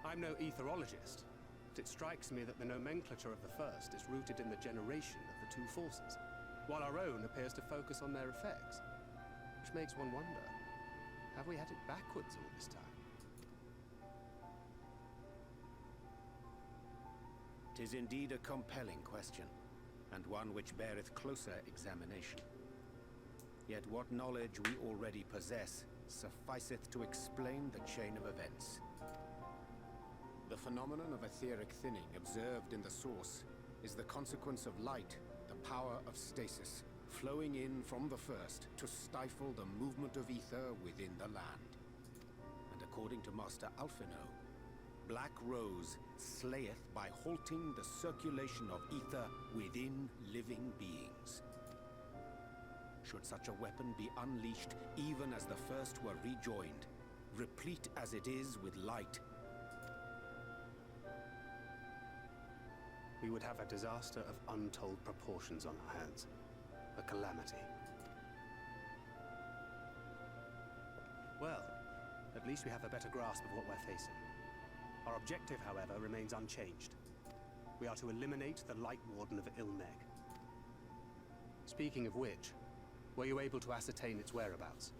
B: I'm no etherologist, but it strikes me that the nomenclature of the first is rooted in the generation of the 2 forces, while our own appears to focus on their effects. Which makes one wonder, have we had it backwards all this time?
H: 'Tis indeed a compelling question, and one which beareth closer examination. Yet what knowledge we already possess sufficeth to explain the chain of events. The phenomenon of etheric thinning observed in the source is the consequence of light, the power of stasis, flowing in from the first to stifle the movement of ether within the land. And according to Master Alphino, Black Rose slayeth by halting the circulation of ether within living beings. Should such a weapon be unleashed even as the first were rejoined, replete as it is with light,
B: We would have a disaster of untold proportions on our hands. A calamity. Well, at least we have a better grasp of what we're facing. Our objective, however, remains unchanged. We are to eliminate the Light Warden of Ilmeg. Speaking of which, were you able to ascertain its whereabouts?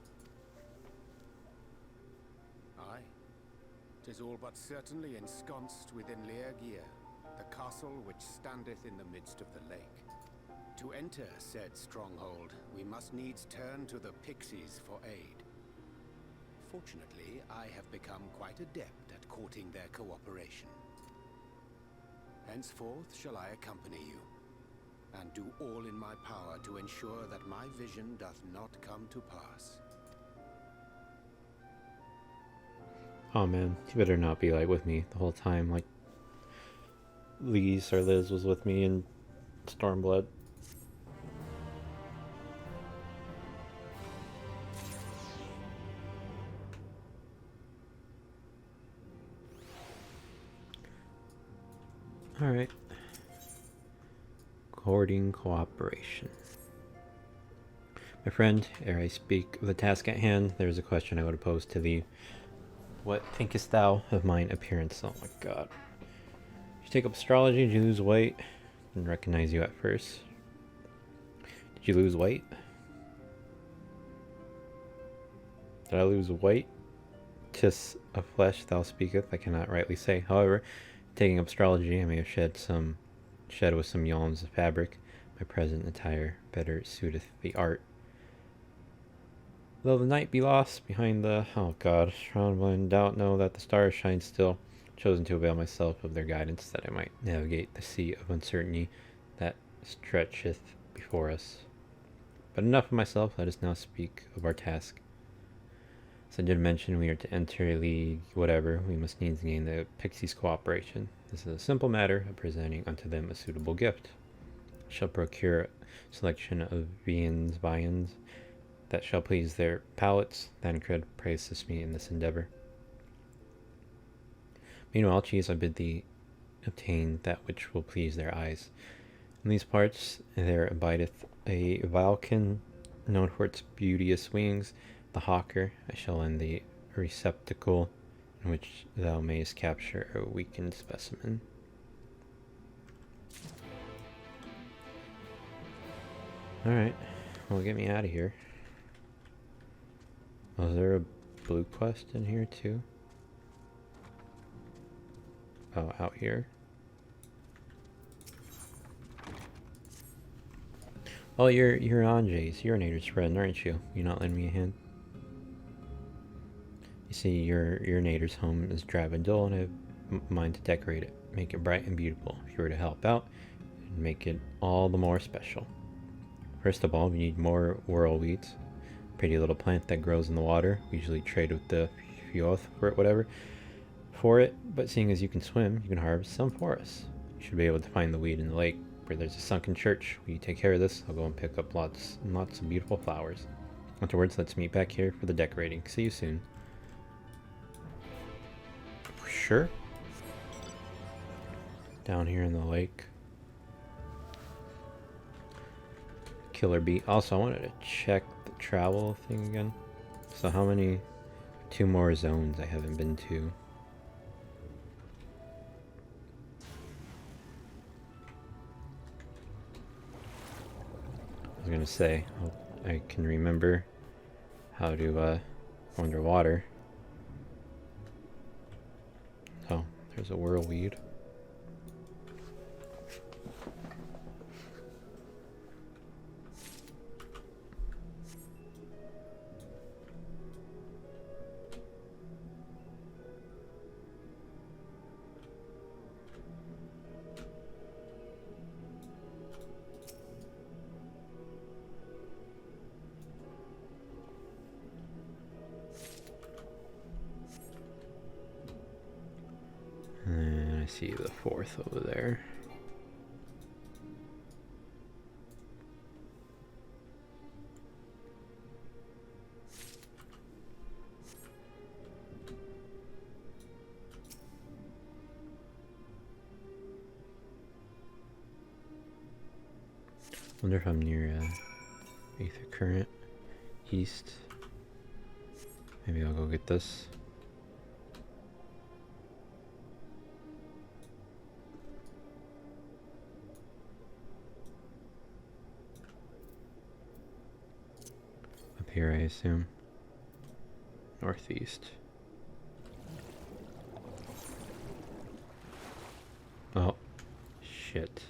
H: Aye. 'Tis all but certainly ensconced within Leargear, the castle which standeth in the midst of the lake. To enter said stronghold, we must needs turn to the pixies for aid. Fortunately, I have become quite adept at courting their cooperation. Henceforth shall I accompany you, and do all in my power to ensure that my vision doth not come to pass.
A: Oh man, you better not be like with me the whole time, like Liz was with me in Stormblood. Alright. Courting cooperation. My friend, ere I speak of the task at hand, there is a question I would pose to thee. What thinkest thou of mine appearance? Oh my god. Did you take up astrology? Did you lose weight? Didn't recognize you at first. Did you lose weight? Did I lose weight? 'Tis of flesh thou speaketh, I cannot rightly say. However, taking up astrology, I may have shed with some yawns of fabric. My present attire better suiteth the art. Though the night be lost behind the, oh god, shroud blind doubt, know that the stars shine still. Chosen to avail myself of their guidance, that I might navigate the sea of uncertainty that stretcheth before us. But enough of myself, let us now speak of our task. As I did mention, we are to enter a league, whatever, we must needs gain the Pixies' cooperation. This is a simple matter of presenting unto them a suitable gift. I shall procure a selection of viands that shall please their palates. Thancred, pray assist me in this endeavor. Meanwhile, Cheese, I bid thee obtain that which will please their eyes. In these parts there abideth a Valken, known for its beauteous wings, the hawker. I shall lend thee a receptacle in which thou mayest capture a weakened specimen. Alright, well, get me out of here. Was there a blue quest in here too? Oh, out here. Oh, you're Anjay's. You're Nader's friend, aren't you? You not lend me a hand? You see, your Nader's home is drab and dull, and I have mind to decorate it, make it bright and beautiful. If you were to help out, it'd make it all the more special. First of all, we need more whirlweeds. Pretty little plant that grows in the water. We usually trade with the Fioth for it, but seeing as you can swim, you can harvest some for us. You should be able to find the weed in the lake where there's a sunken church. Will you take care of this? I'll go and pick up lots and lots of beautiful flowers. Afterwards, let's meet back here for the decorating. See you soon. Sure. Down here in the lake. Killer bee. Also, I wanted to check the travel thing again. So how many? 2 more zones I haven't been to. I was gonna say, hope I can remember how to go underwater. Oh, there's a whirlweed. And I see the 4th over there. Wonder if I'm near Aether Current East. Maybe I'll go get this. Up here, I assume. Northeast. Oh, shit.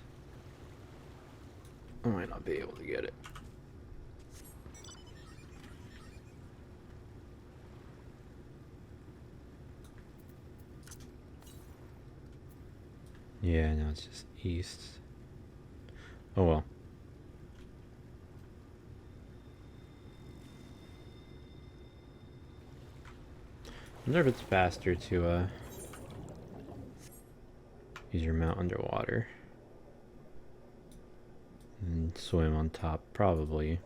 A: I might not be able to get it. Yeah, no, it's just east. Oh well. I wonder if it's faster to use your mount underwater and swim on top, probably.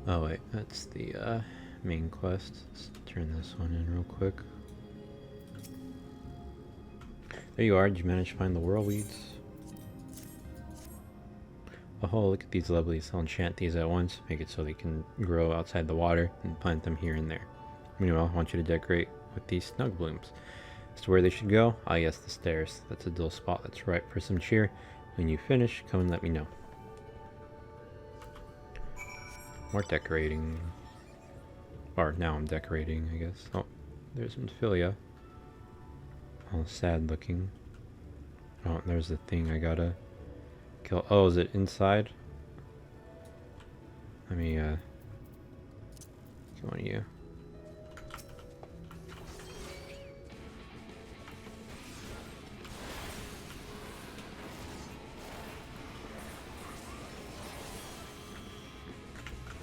A: Oh wait, that's the main quest. Let's turn this one in real quick. There you are. Did you manage to find the whirlweeds? Oh, look at these lovelies. I'll enchant these at once, make it so they can grow outside the water, and plant them here and there. Meanwhile, I want you to decorate with these snug blooms. As to where they should go, ah yes, the stairs. That's a dull spot that's ripe for some cheer. When you finish, come and let me know. More decorating. Or now I'm decorating, I guess. Oh, there's Minfilia. All sad looking. Oh, there's the thing I gotta kill. Oh, is it inside? Let me, kill one of you.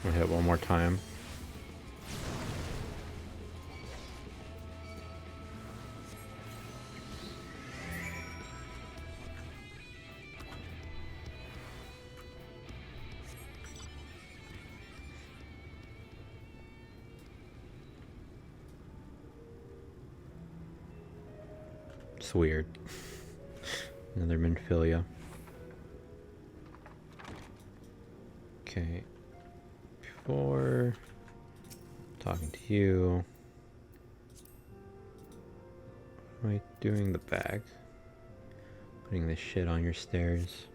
A: I'll hit one more time. It's weird. Another Minfilia. Okay. Before talking to you, what am I doing the bag? Putting this shit on your stairs.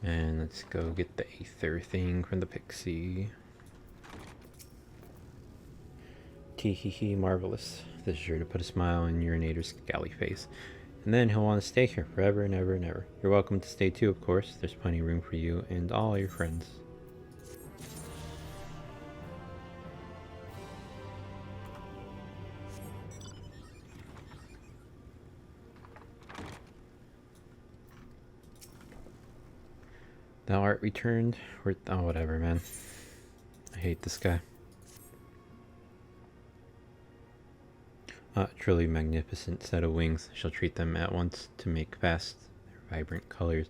A: And let's go get the Aether thing from the Pixie. Teehee, marvelous. This is sure to put a smile on Urinator's scally face. And then he'll want to stay here forever and ever and ever. You're welcome to stay too, of course. There's plenty of room for you and all your friends. Thou art returned. Oh, whatever, man. I hate this guy. Truly magnificent set of wings. Shall treat them at once to make fast their vibrant colors.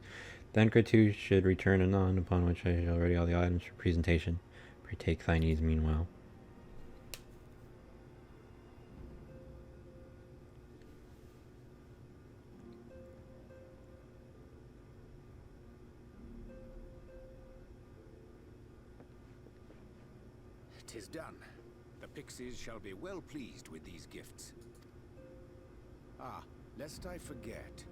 A: Thancred too should return anon, upon which I shall ready all the items for presentation. Pray take thine ease meanwhile.
H: "'Tis done. The pixies shall be well pleased with these gifts. Ah, lest I forget.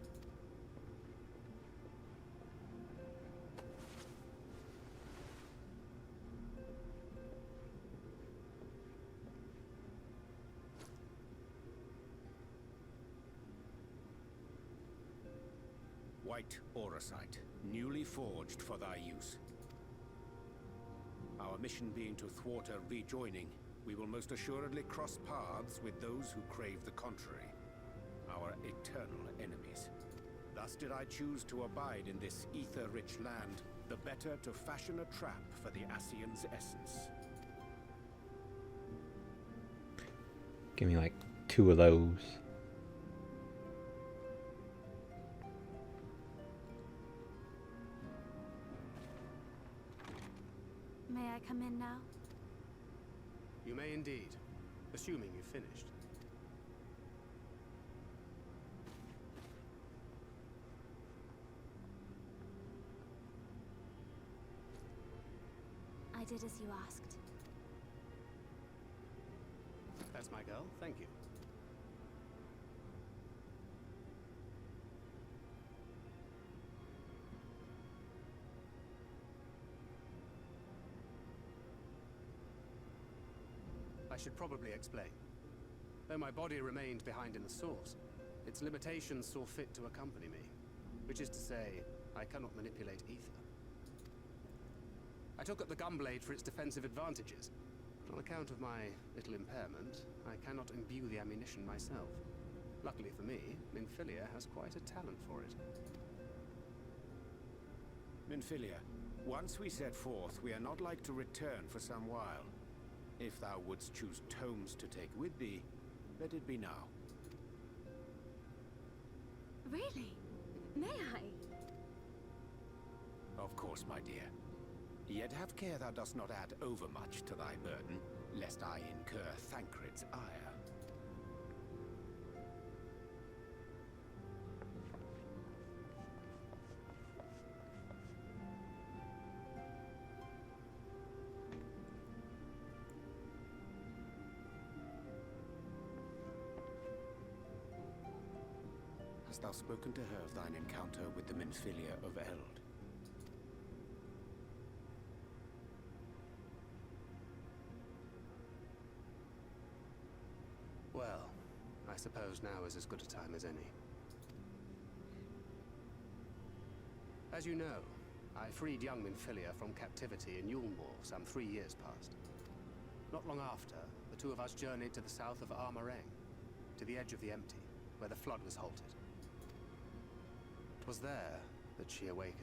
H: White auracite, newly forged for thy use. Our mission being to thwart a rejoining, we will most assuredly cross paths with those who crave the contrary, our eternal enemies. Thus did I choose to abide in this ether-rich land, the better to fashion a trap for the Ascian's essence.
A: Give me like 2 of those.
C: May I come in now?
B: You may indeed, assuming you've finished.
C: I did as you asked.
B: That's my girl, thank you. I should probably explain. Though my body remained behind in the source, its limitations saw fit to accompany me, which is to say, I cannot manipulate ether. I took up the gunblade for its defensive advantages, but on account of my little impairment, I cannot imbue the ammunition myself. Luckily for me, Minfilia has quite a talent for it.
H: Minfilia, once we set forth, we are not like to return for some while. If thou wouldst choose tomes to take with thee, let it be now.
C: Really? May I?
H: Of course, my dear. Yet have care thou dost not add overmuch to thy burden, lest I incur Thancred's ire. Hast thou spoken to her of thine encounter with the Minfilia of Eld?
B: Well, I suppose now is as good a time as any. As you know, I freed young Minfilia from captivity in Yulmore some 3 years past. Not long after, the two of us journeyed to the south of Armareng, to the edge of the Empty, where the flood was halted. It was there that she awakened.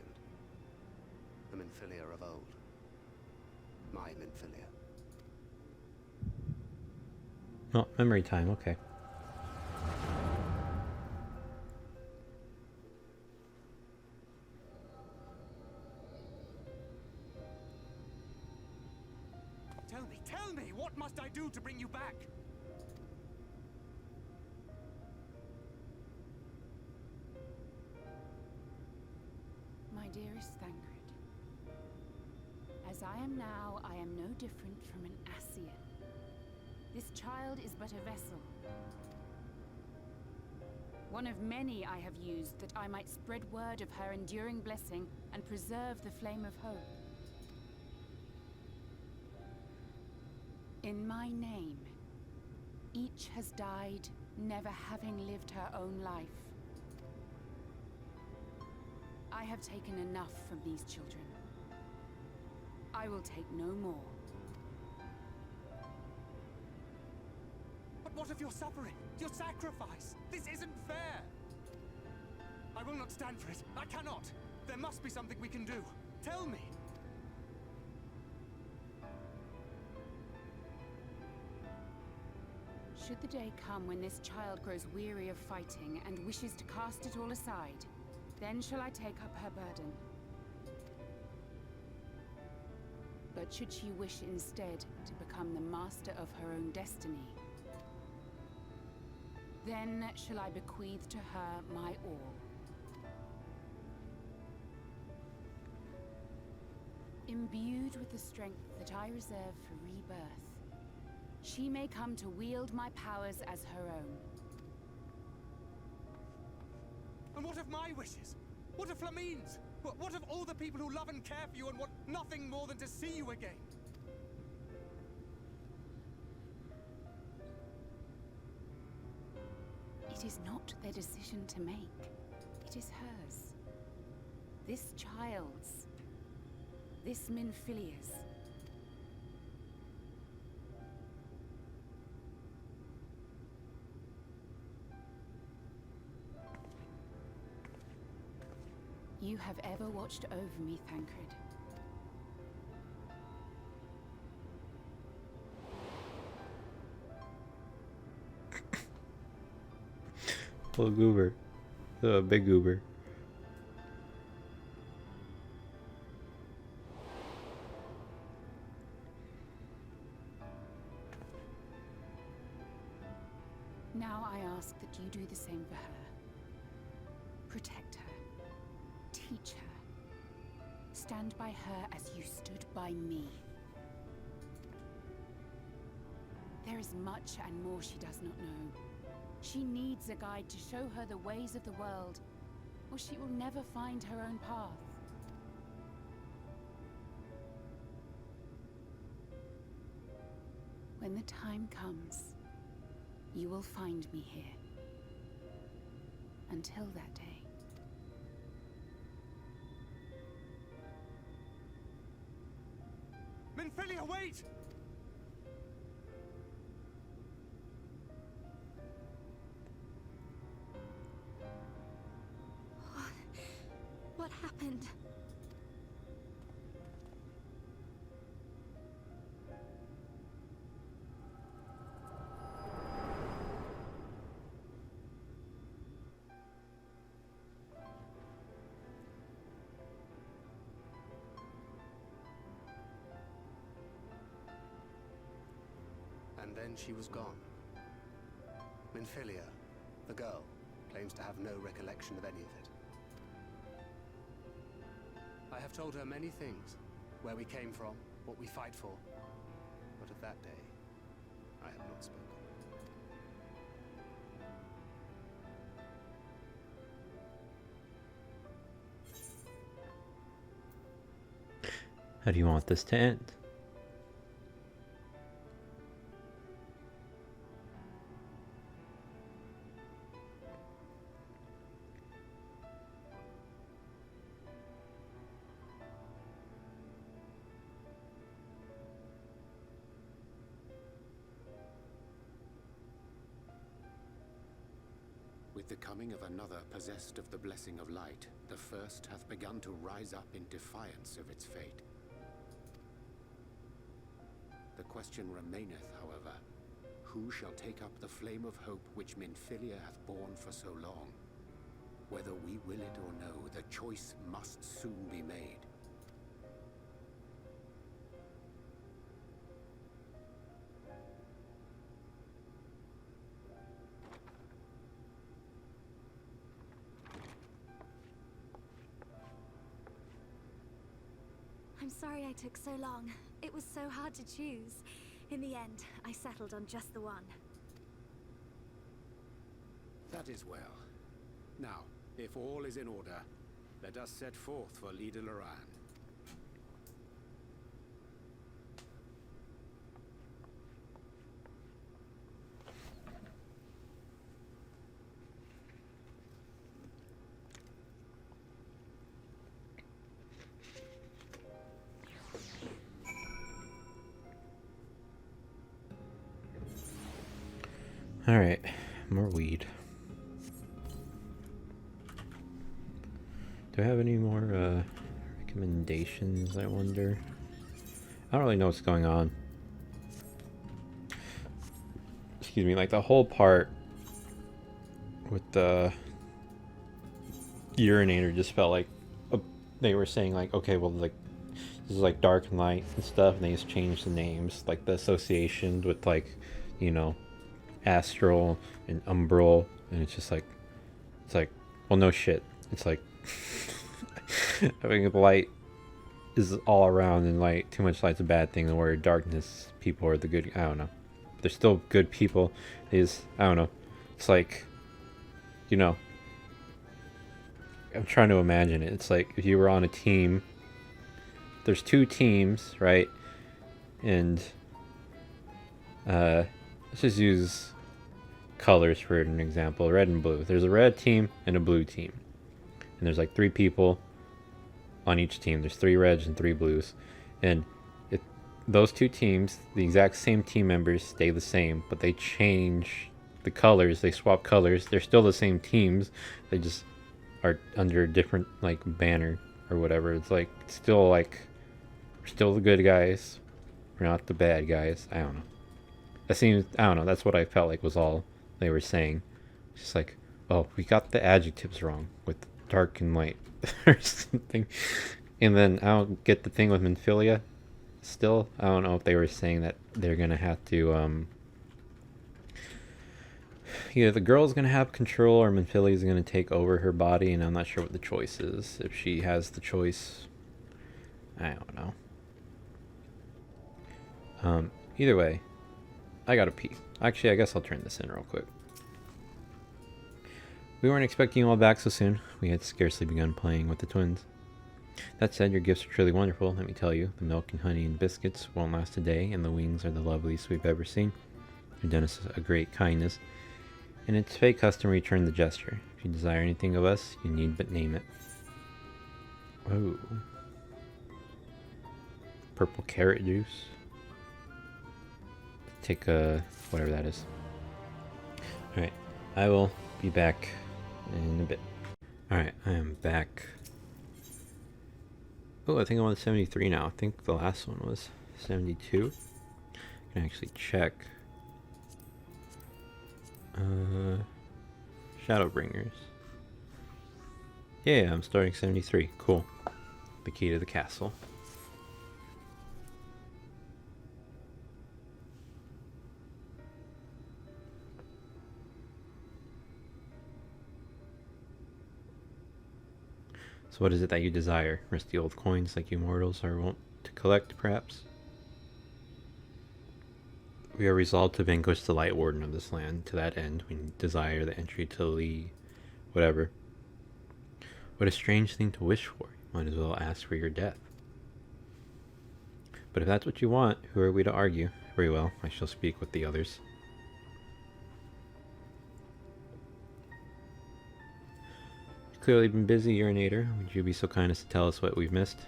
B: The Minfilia of old. My Minfilia.
A: Oh, memory time, okay.
B: Tell me, what must I do to bring you back?
I: My dearest Thancred, as I am now, I am no different from an Ascian. This child is but a vessel. One of many I have used that I might spread word of her enduring blessing and preserve the flame of hope. In my name, each has died, never having lived her own life. I have taken enough from these children. I will take no more.
B: But what of your suffering? Your sacrifice? This isn't fair! I will not stand for it. I cannot! There must be something we can do. Tell me!
I: Should the day come when this child grows weary of fighting and wishes to cast it all aside, then shall I take up her burden. But should she wish instead to become the master of her own destiny, then shall I bequeath to her my all. Imbued with the strength that I reserve for rebirth, she may come to wield my powers as her own.
B: And what of my wishes? What of Flamine's? What of all the people who love and care for you and want nothing more than to see you again?
I: It is not their decision to make. It is hers. This child's. This Minfilia's. You have ever watched over me, Thancred.
A: Little goober. Big goober.
I: Now I ask that you do the same for her. Protect her. Teach her. Stand by her as you stood by me. There is much and more she does not know. She needs a guide to show her the ways of the world, or she will never find her own path. When the time comes, you will find me here. Until that day.
B: Minfilia, wait!
C: What happened?
B: And then she was gone. Minfilia, the girl, claims to have no recollection of any of it. I have told her many things. Where we came from, what we fight for. But of that day, I have not spoken.
A: How do you want this to end?
H: With the coming of another possessed of the blessing of light, the first hath begun to rise up in defiance of its fate. The question remaineth, however, who shall take up the flame of hope which Minfilia hath borne for so long? Whether we will it or no, the choice must soon be made.
C: I'm sorry I took so long. It was so hard to choose. In the end, I settled on just the one.
H: That is well. Now, if all is in order, let us set forth for Leader Loran.
A: Alright, more weed. Do I have any more recommendations, I wonder? I don't really know what's going on. Excuse me, like the whole part with the urinator just felt like they were saying like, okay, well, like this is like dark and light and stuff, and they just changed the names, like the associations with like, you know, astral and umbral, and it's just like, it's like, well, no shit, it's like I think light is all around, and light, too much light's a bad thing, and where darkness people are the good. I don't know, they're still good people. Is, I don't know, it's like, you know, I'm trying to imagine it. It's like if you were on a team, there's two teams, right? And let's just use colors for an example, red and blue. There's a red team and a blue team, and there's like 3 people on each team. There's 3 reds and 3 blues, and if those 2 teams, the exact same team members, stay the same, but they change the colors, they swap colors, they're still the same teams, they just are under a different like banner or whatever. It's like still like we're still the good guys, we're not the bad guys. I don't know, that seems, I don't know, that's what I felt like was all they were saying. It's just like, oh, we got the adjectives wrong with dark and light or something. And then I don't get the thing with Minfilia still. I don't know if they were saying that they're gonna have to either the girl's gonna have control or Minfilia's gonna take over her body, and I'm not sure what the choice is. If she has the choice, I don't know. Either way, I gotta pee. Actually, I guess I'll turn this in real quick. We weren't expecting you all back so soon. We had scarcely begun playing with the twins. That said, your gifts are truly wonderful, let me tell you. The milk and honey and biscuits won't last a day, and the wings are the loveliest we've ever seen. You've done us a great kindness, and it's fate custom to return the gesture. If you desire anything of us, you need but name it. Oh. Purple carrot juice. Take whatever that is. Alright, I will be back in a bit. Alright, I am back. Oh, I think I'm on 73 now. I think the last one was 72. I can actually check. Shadowbringers. Yeah, I'm starting 73. Cool. The key to the castle. So what is it that you desire? Rusty old coins like you mortals are wont to collect, perhaps? We are resolved to vanquish the Light Warden of this land. To that end, we desire the entry to Lee... whatever. What a strange thing to wish for. Might as well ask for your death. But if that's what you want, who are we to argue? Very well, I shall speak with the others. You've clearly been busy, Urinator. Would you be so kind as to tell us what we've missed?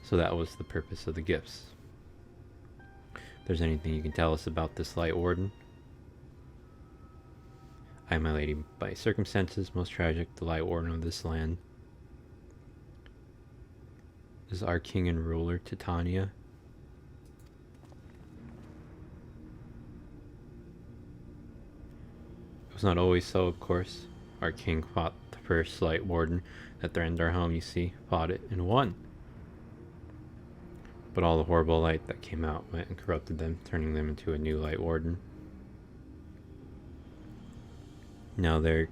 A: So that was the purpose of the gifts. If there's anything you can tell us about this Light Warden? I, my lady, by circumstances most tragic, the Light Warden of this land is our king and ruler, Titania. It was not always so, of course. Our king fought the first Light Warden that threatened our home, you see. Fought it and won. But all the horrible light that came out went and corrupted them, turning them into a new Light Warden. Now they're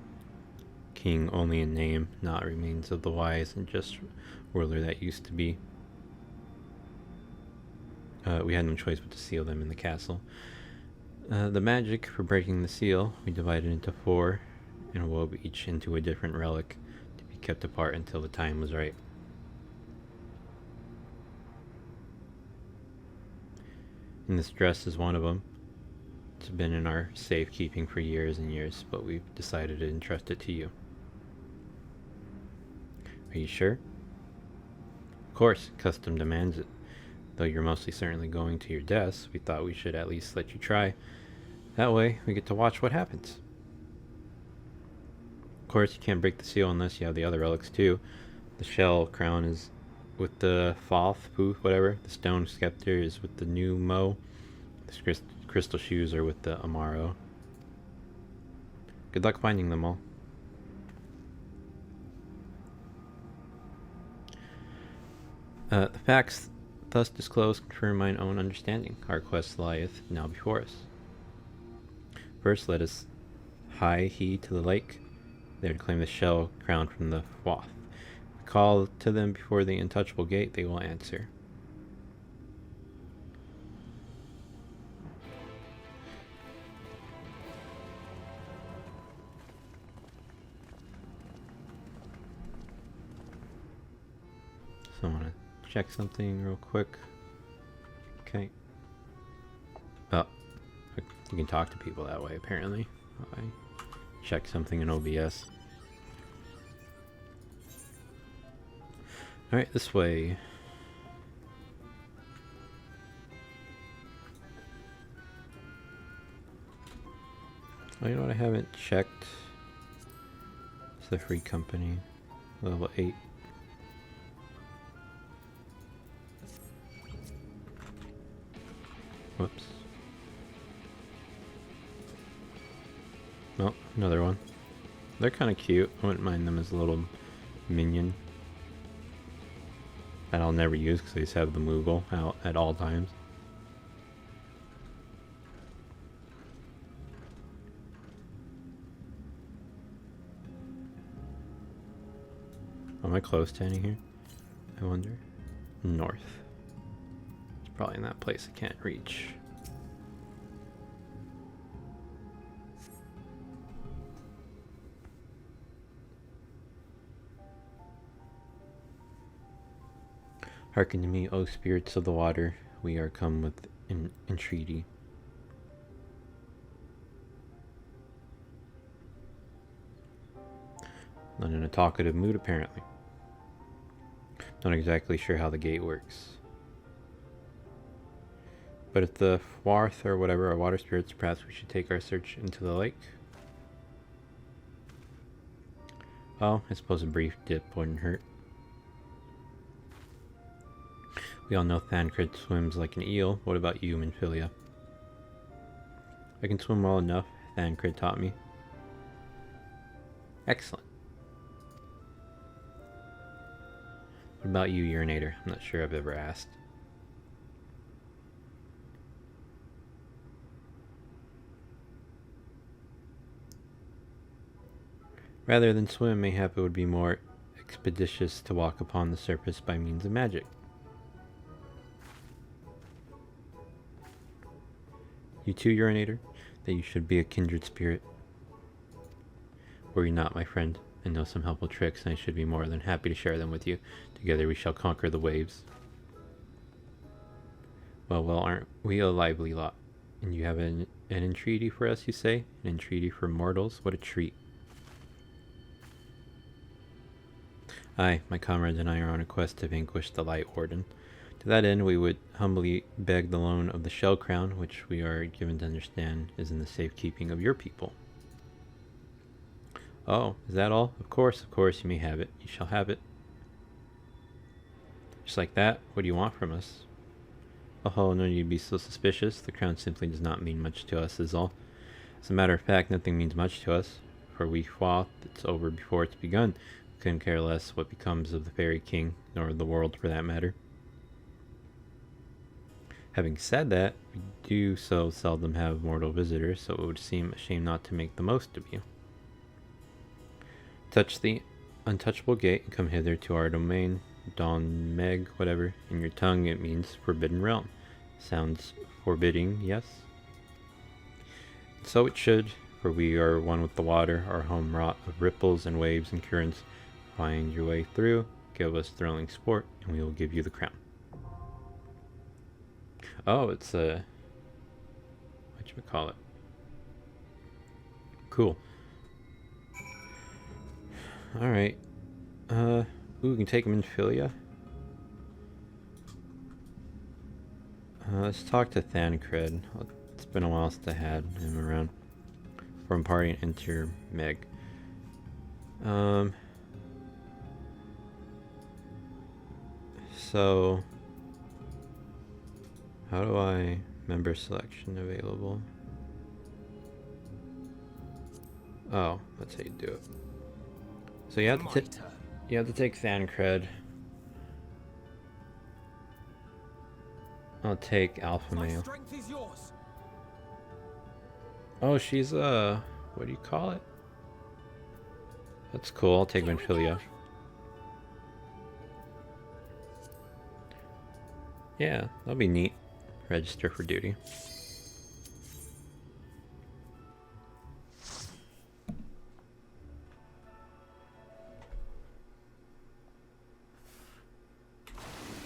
A: king only in name, not remains of the wise and just ruler that used to be. We had no choice but to seal them in the castle. The magic for breaking the seal, we divided into 4 and wove each into a different relic to be kept apart until the time was right. And this dress is one of them. It's been in our safekeeping for years and years, but we've decided to entrust it to you. Are you sure? Of course, custom demands it. Though you're mostly certainly going to your deaths, we thought we should at least let you try. That way, we get to watch what happens. Of course, you can't break the seal unless you have the other relics too. The shell crown is with the Foth, Pooth, whatever. The stone scepter is with the new Mo. The crystal shoes are with the Amaro. Good luck finding them all. The facts thus disclosed confirm mine own understanding. Our quest lieth now before us. First, let us hie he to the lake, there to claim the shell crown from the Foth. Call to them before the untouchable gate, they will answer. So I want to check something real quick. Okay. Oh, you can talk to people that way apparently. I check something in OBS. Alright, this way. Oh, you know what I haven't checked? It's the free company. Level 8. Whoops. Oh, another one. They're kind of cute. I wouldn't mind them as a little minion. That I'll never use because I just have the Moogle out at all times. Am I close to any here? I wonder. North. It's probably in that place I can't reach. Hearken to me, O spirits of the water, we are come with entreaty. Not in a talkative mood, apparently. Not exactly sure how the gate works. But if the Fwarth or whatever are water spirits, perhaps we should take our search into the lake. Oh, I suppose a brief dip wouldn't hurt. We all know Thancred swims like an eel. What about you, Minfilia? I can swim well enough, Thancred taught me. Excellent. What about you, Urinator? I'm not sure I've ever asked. Rather than swim, mayhap it would be more expeditious to walk upon the surface by means of magic. You too, Urinator, that you should be a kindred spirit. Were you not, my friend, and know some helpful tricks, and I should be more than happy to share them with you. Together we shall conquer the waves. Well, aren't we a lively lot? And you have an entreaty for us, you say? An entreaty for mortals? What a treat. Aye, my comrades and I are on a quest to vanquish the Light Warden. To that end, we would humbly beg the loan of the Shell Crown, which we are given to understand is in the safekeeping of your people. Oh, is that all? Of course, you may have it. You shall have it. Just like that? What do you want from us? Oh, no need to be so suspicious. The crown simply does not mean much to us, is all. As a matter of fact, nothing means much to us, for we fought, it's over before it's begun. We couldn't care less what becomes of the Fairy King, nor of the world for that matter. Having said that, we do so seldom have mortal visitors, so it would seem a shame not to make the most of you. Touch the untouchable gate and come hither to our domain, Don Meg, whatever. In your tongue it means forbidden realm. Sounds forbidding, yes? So it should, for we are one with the water, our home wrought of ripples and waves and currents. Find your way through, give us thrilling sport, and we will give you the crown. Oh, it's a... whatchamacallit. Cool. Alright. Ooh, we can take him in Philia. Let's talk to Thancred. It's been a while since I had him around. From party and enter Meg. So... how do I... member selection available? Oh, that's how you do it. So you have to take Thancred. I'll take Alpha Male. Oh, she's what do you call it? That's cool. I'll take Venfilia. Yeah, that'll be neat. Register for duty.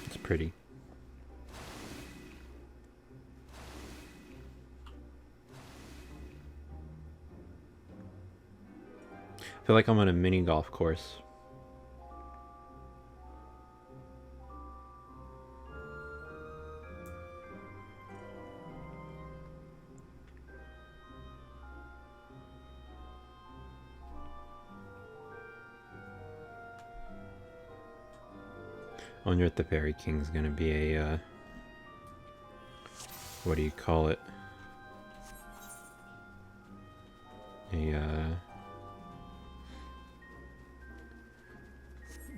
A: It's pretty. I feel like I'm on a mini golf course. I wonder if the Fairy King's gonna be a, what do you call it?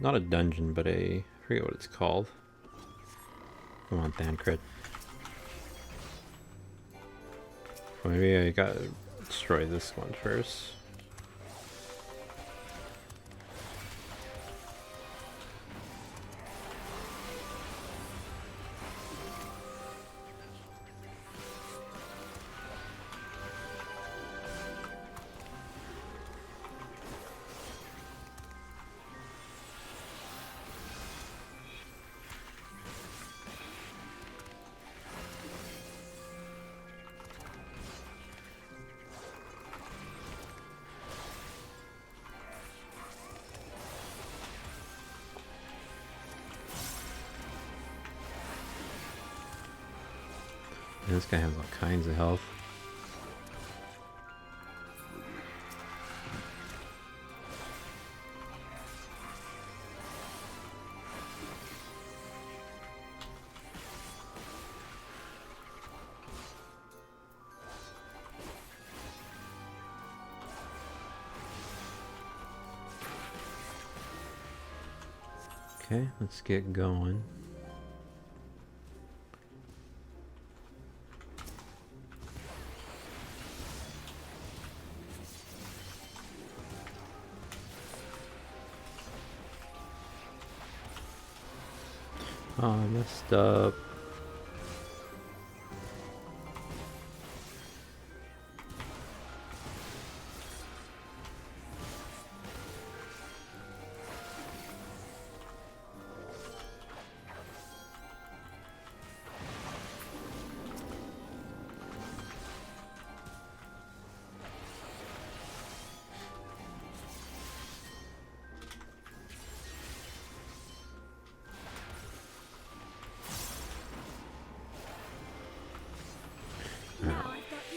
A: Not a dungeon, but I forget what it's called. Come on, Thancred. Maybe I gotta destroy this one first. This guy has all kinds of health. Okay, let's get going. Oh, I messed up.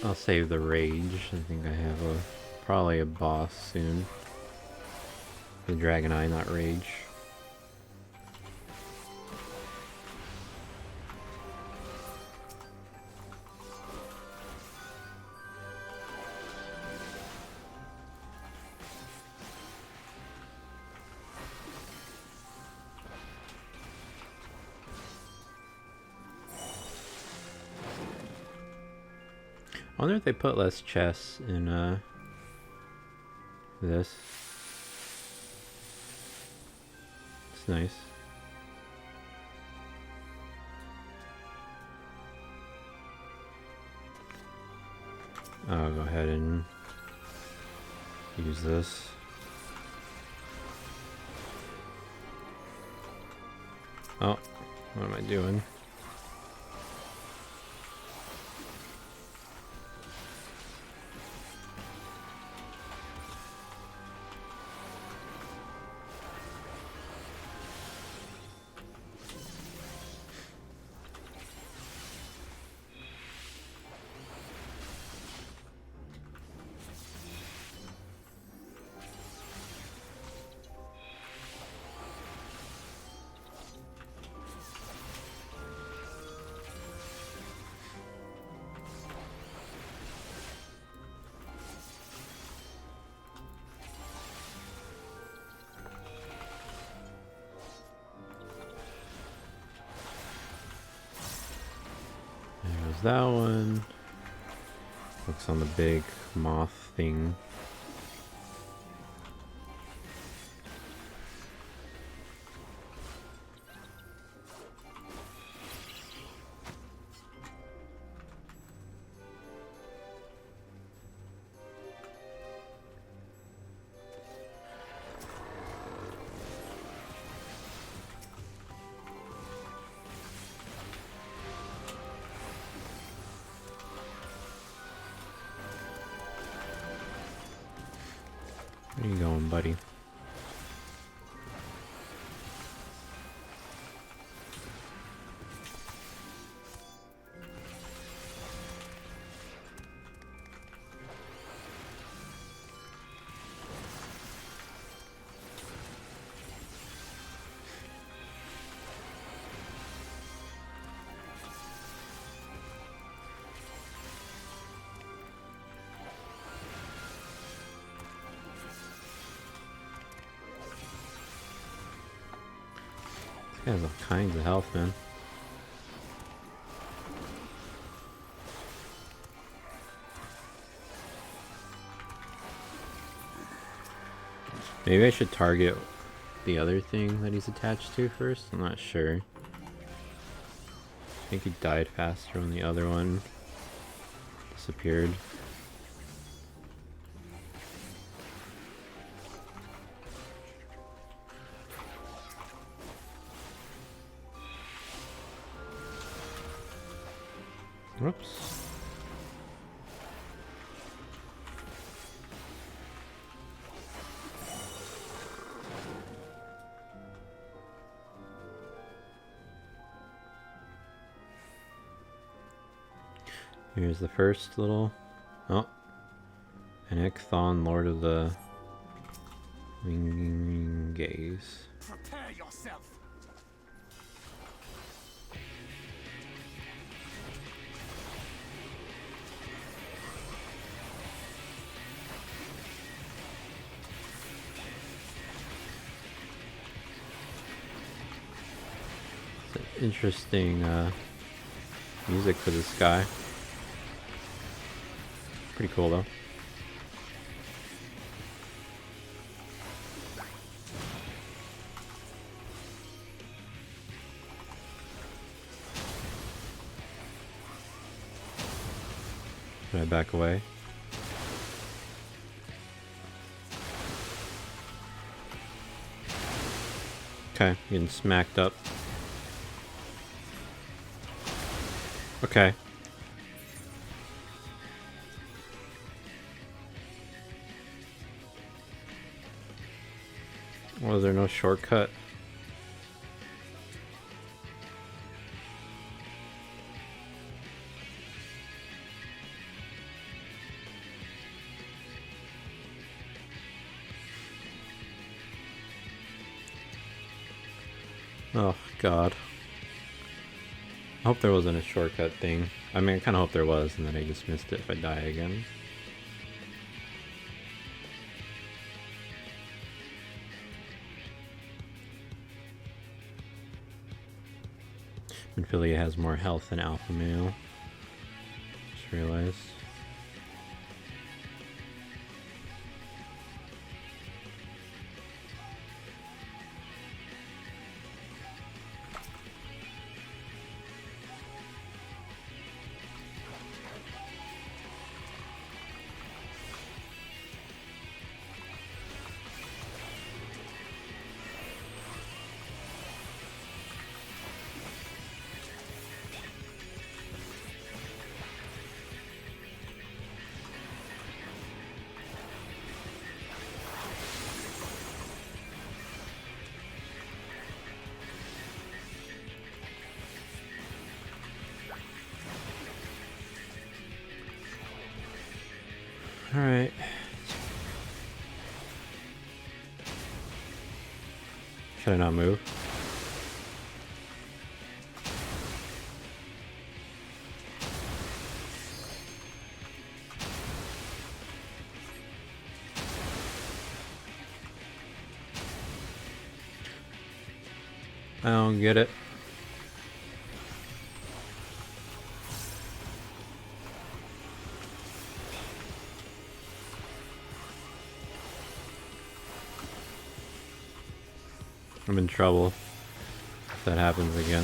A: I'll save the rage. I think I have probably a boss soon. The Dragon Eye, not rage. I wonder if they put less chests in this. It's nice. I'll go ahead and use this. Oh, what am I doing? There's that one. Looks on the big moth thing. Where you going, buddy? He has all kinds of health, man. Maybe I should target the other thing that he's attached to first. I'm not sure. I think he died faster when the other one disappeared. Whoops. Here's the first little... Oh. An Ekthon, Lord of the Winging Gaze.
H: Prepare yourself!
A: Interesting music for this guy. Pretty cool though. Should I back away? Okay, getting smacked up. Okay. Was there no shortcut? Oh, God. I hope there wasn't a shortcut thing. I mean, I kind of hope there was, and then I just missed it if I die again. Ophelia has more health than Alpha Male. Just realized. Alright. Should I not move? I don't get it. I'm in trouble if that happens again.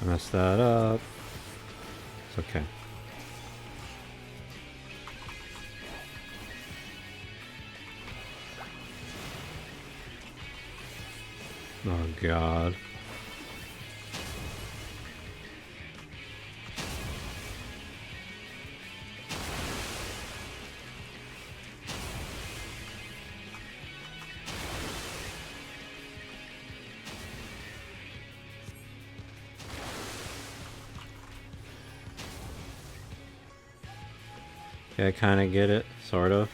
A: I messed that up. It's okay. Oh God. Yeah, I kind of get it, sort of.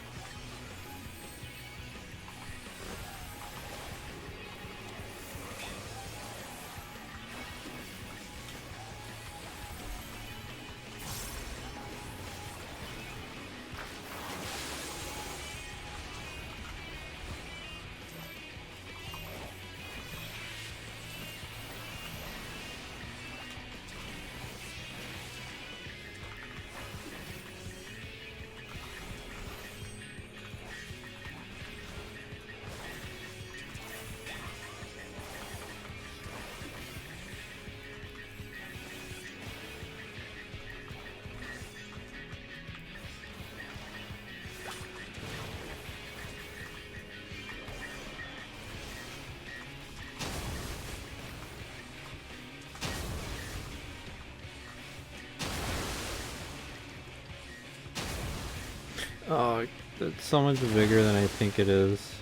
A: Oh, it's so much bigger than I think it is.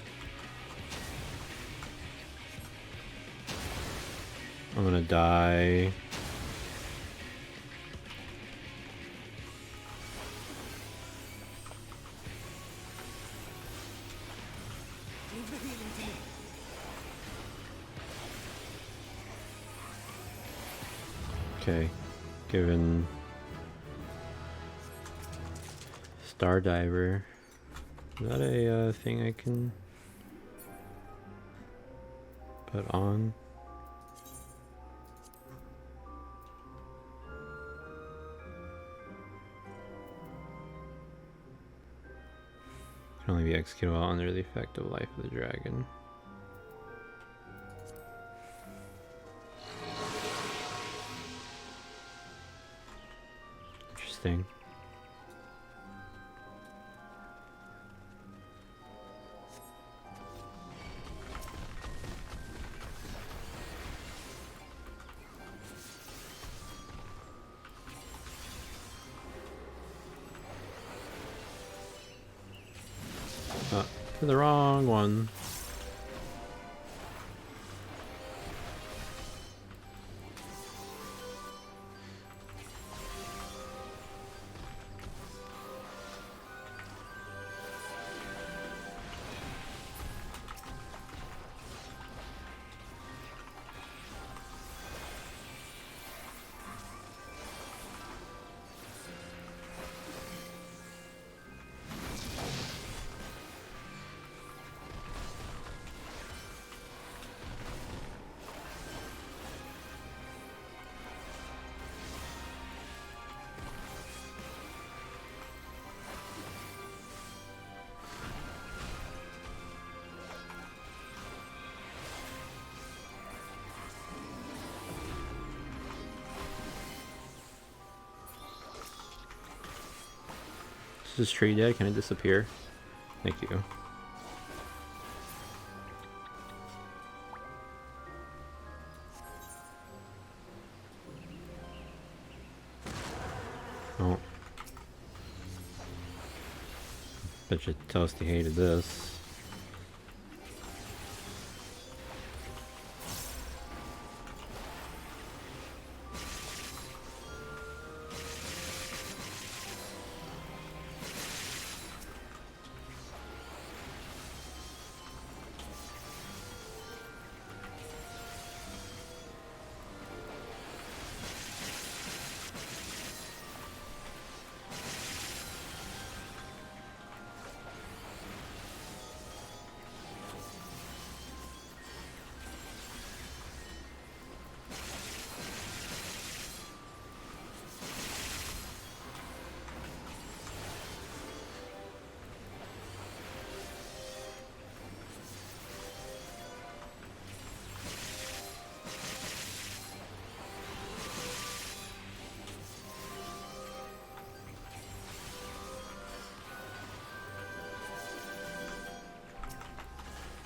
A: I'm gonna die.
G: the healing to me.
A: Okay, given Star Diver. Is that a thing I can put on? Can only be executed while under the effect of Life of the Dragon. Interesting. The wrong one. Is this tree dead? Can it disappear? Thank you. Oh. Bet you Toasty hated this.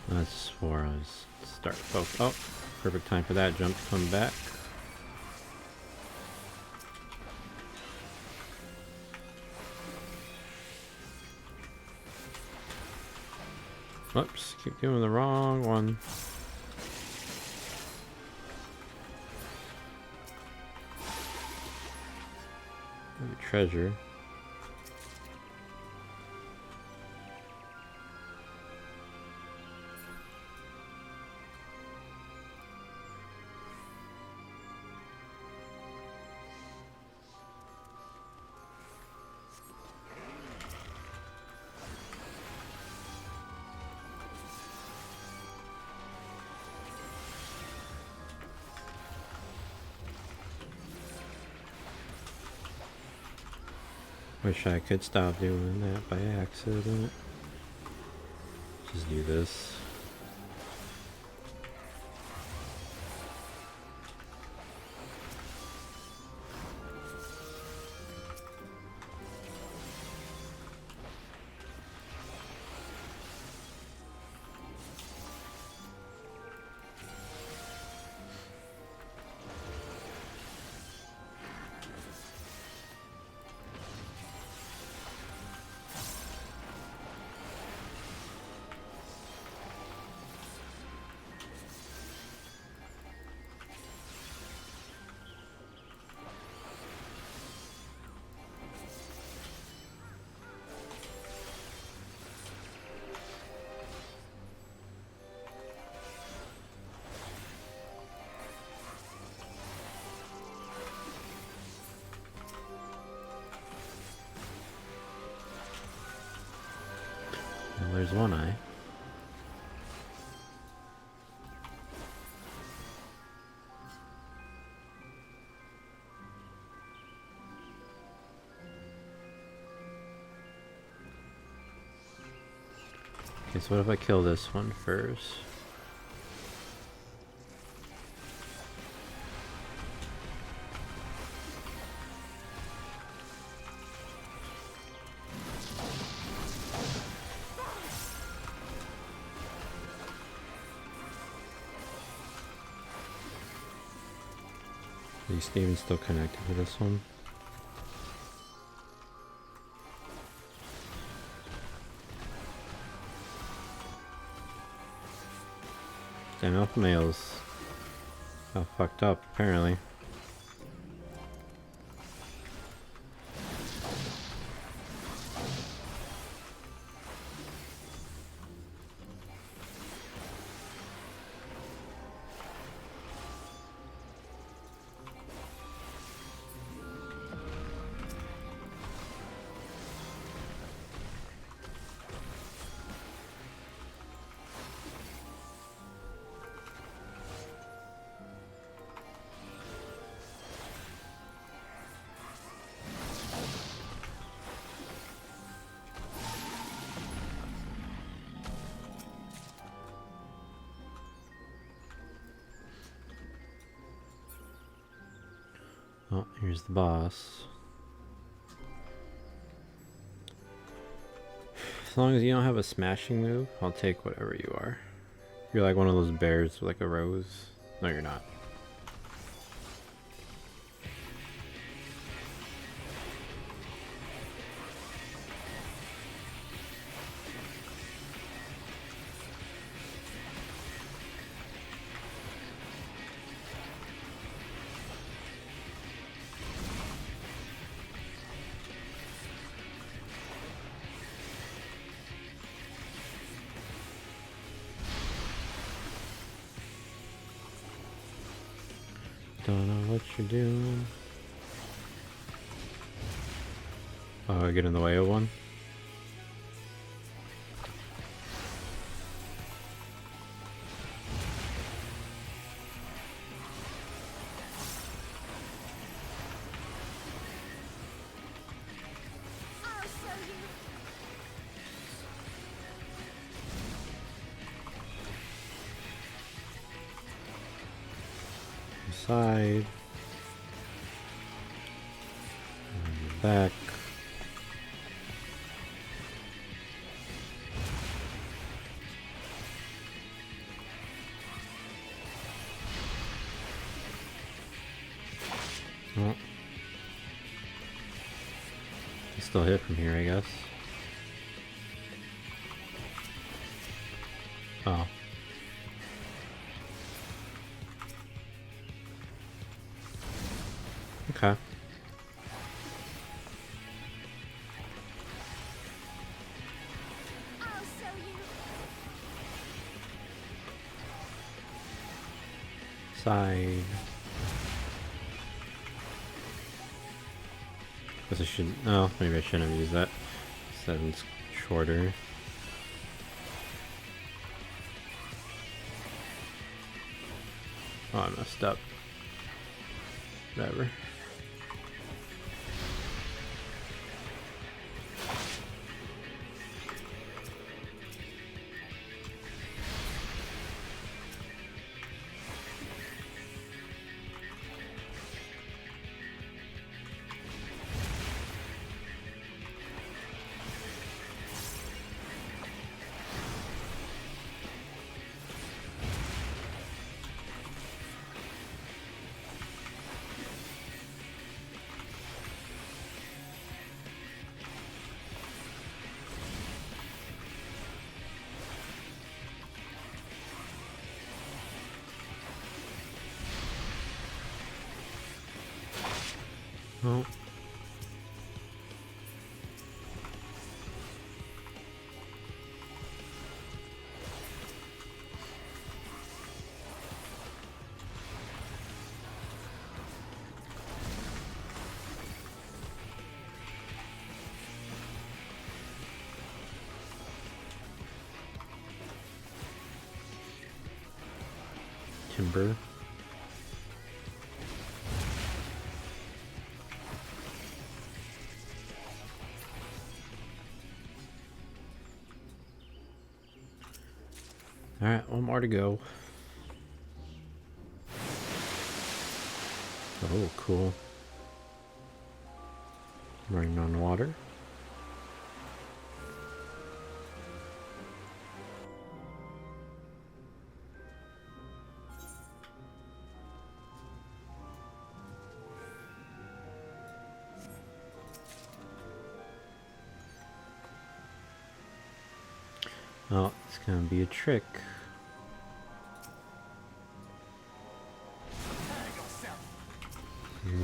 A: That's where I was start focus. Oh, perfect time for that jump to come back. Oops, keep doing the wrong one. Treasure. Wish I could stop doing that by accident. Just do this. one eye. Okay, so what if I kill this one first? Is Steven still connected to this one? Damn, alpha males got fucked up apparently. Oh, here's the boss. As long as you don't have a smashing move, I'll take whatever you are. You're like one of those bears with like a rose. No, you're not. Don't know what you're doing. Oh, I get in the way of one. Side. And back. Well, can still hit from here, I guess. Oh. Okay. Side. Guess I should. Oh, maybe I shouldn't have used that. That one's shorter. Oh, I messed up. Whatever. Oh. timber. Alright, one more to go. Oh, cool. Running on water. Oh, it's gonna be a trick.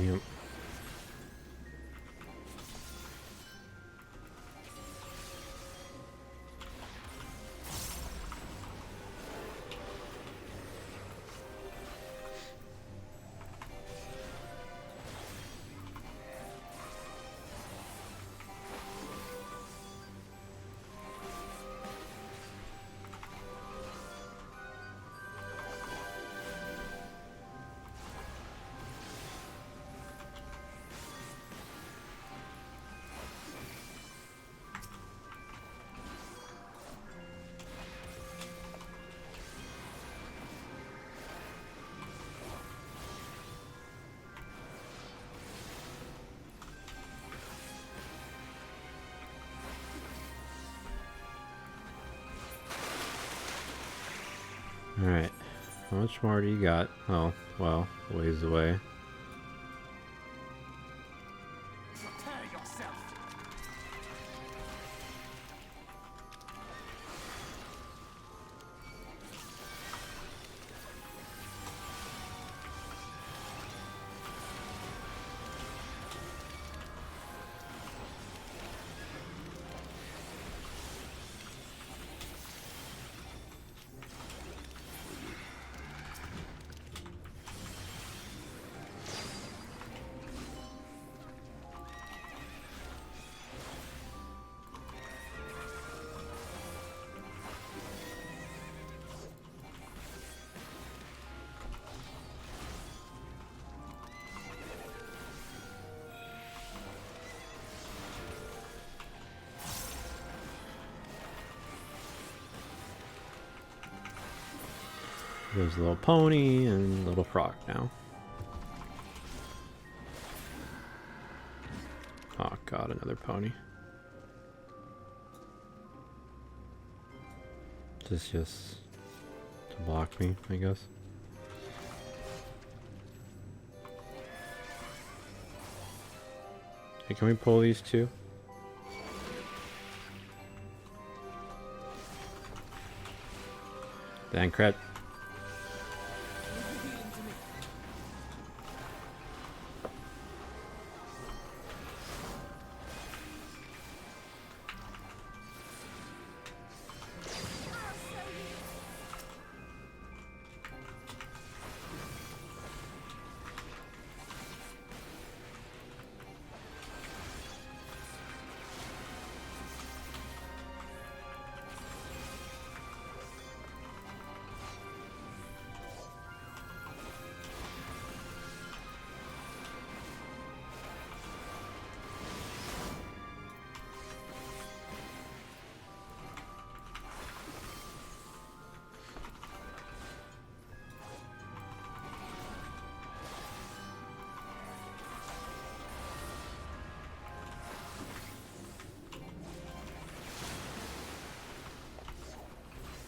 A: Yep. Alright, how much more do you got? Oh, well, a ways away. There's a little pony and a little frog now. Oh god, another pony. This just to block me, I guess. Hey, can we pull these two? Dankrat.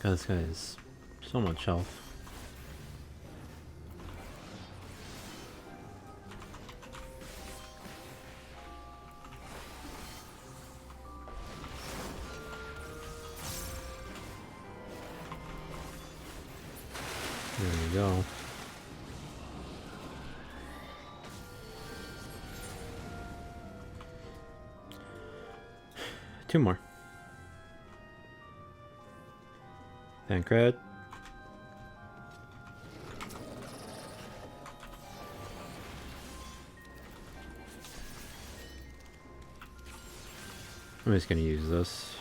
A: God, this guy has so much health. There we go. Two more. Pancred. I'm just gonna use this.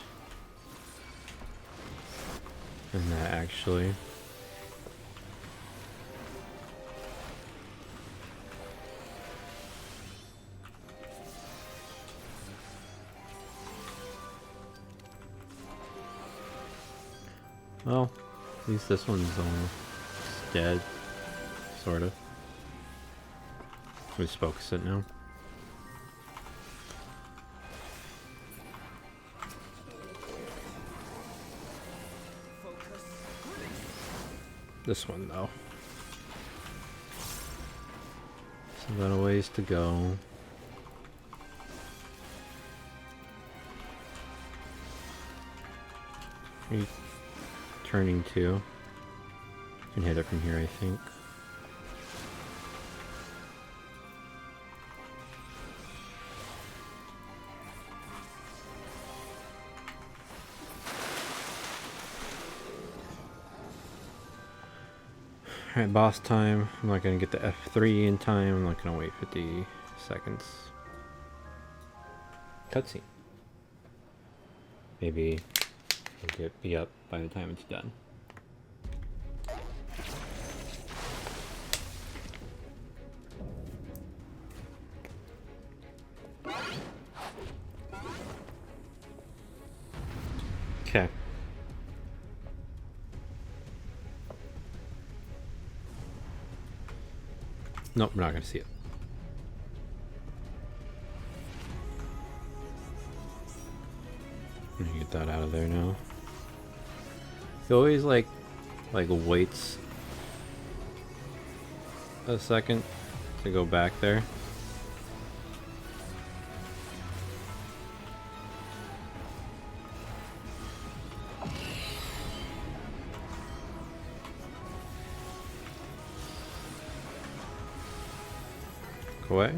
A: And that actually. Well, at least this one's almost dead. Sort of. Let's focus it now. This one, though. Still got a ways to go. Turning to. You can hit it from here, I think. Alright, boss time. I'm not gonna get the F3 in time. I'm not gonna wait 50 seconds. Cutscene. Maybe it'll be up by the time it's done. Okay. Nope, we're not gonna see it. I'm gonna get that out of there now. He always like waits a second to go back there. Go away.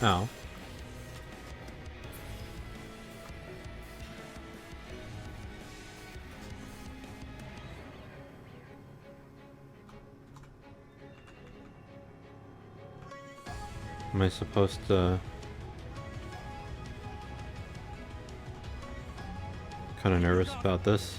A: Ow. Am I supposed to kind of nervous about this?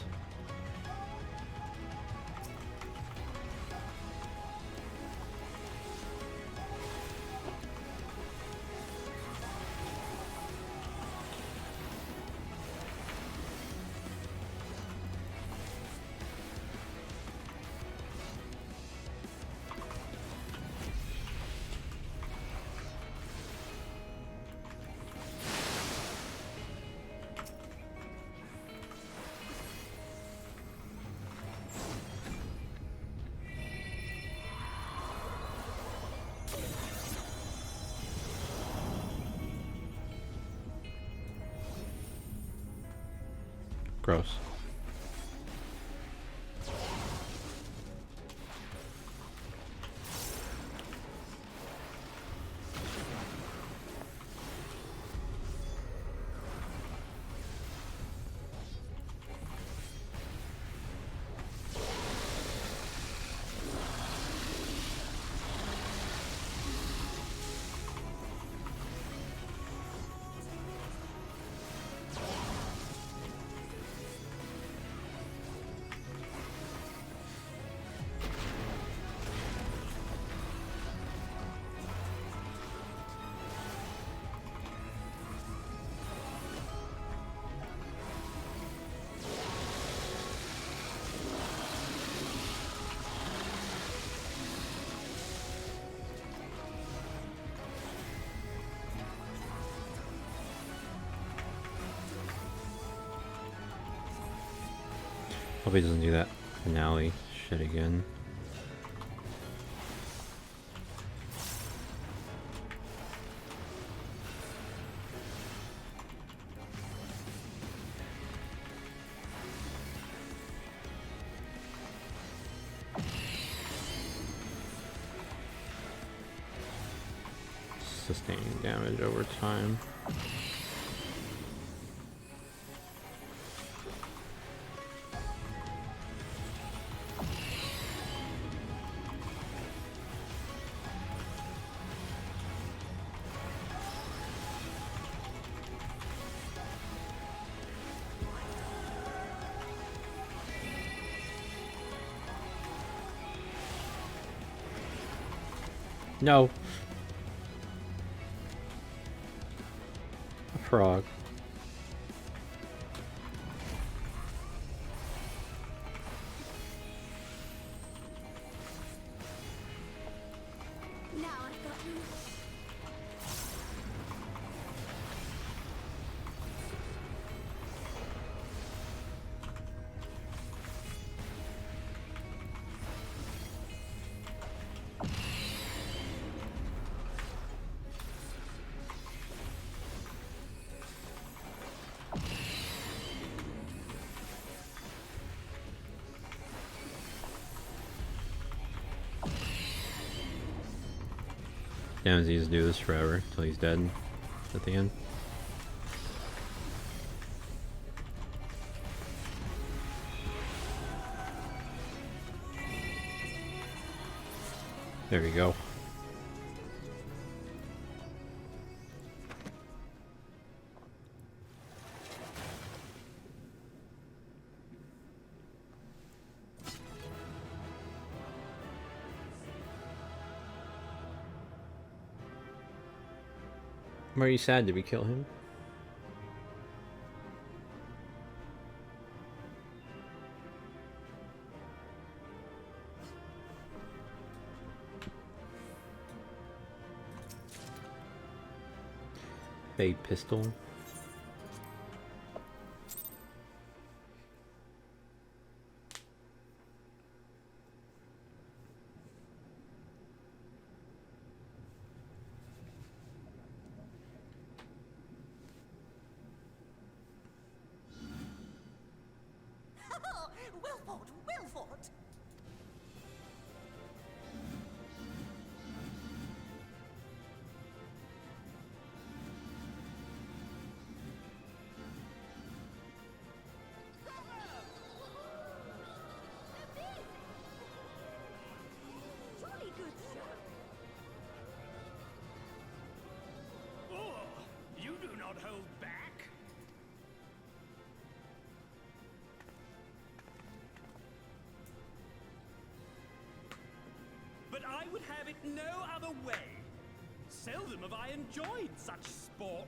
A: Gross. Hope he doesn't do that finale shit again. Sustaining damage over time. No. A frog.
C: Now I've got you.
A: Damn, he's to do this forever till he's dead at the end. There we go. Why are you sad? Did we kill him? Fade pistol.
D: Well fought, well fought.
C: Jolly good show.
B: Oh, you do not hold back. But I would have it no other way. Seldom have I enjoyed such sport.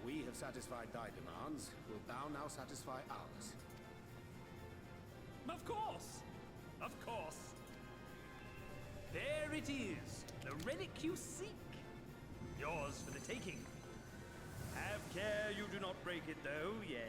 H: We have satisfied thy demands. Wilt thou now satisfy ours?
B: Of course. Of course. There it is, the relic you seek. Yours for the taking. Have care you do not break it, though, yes.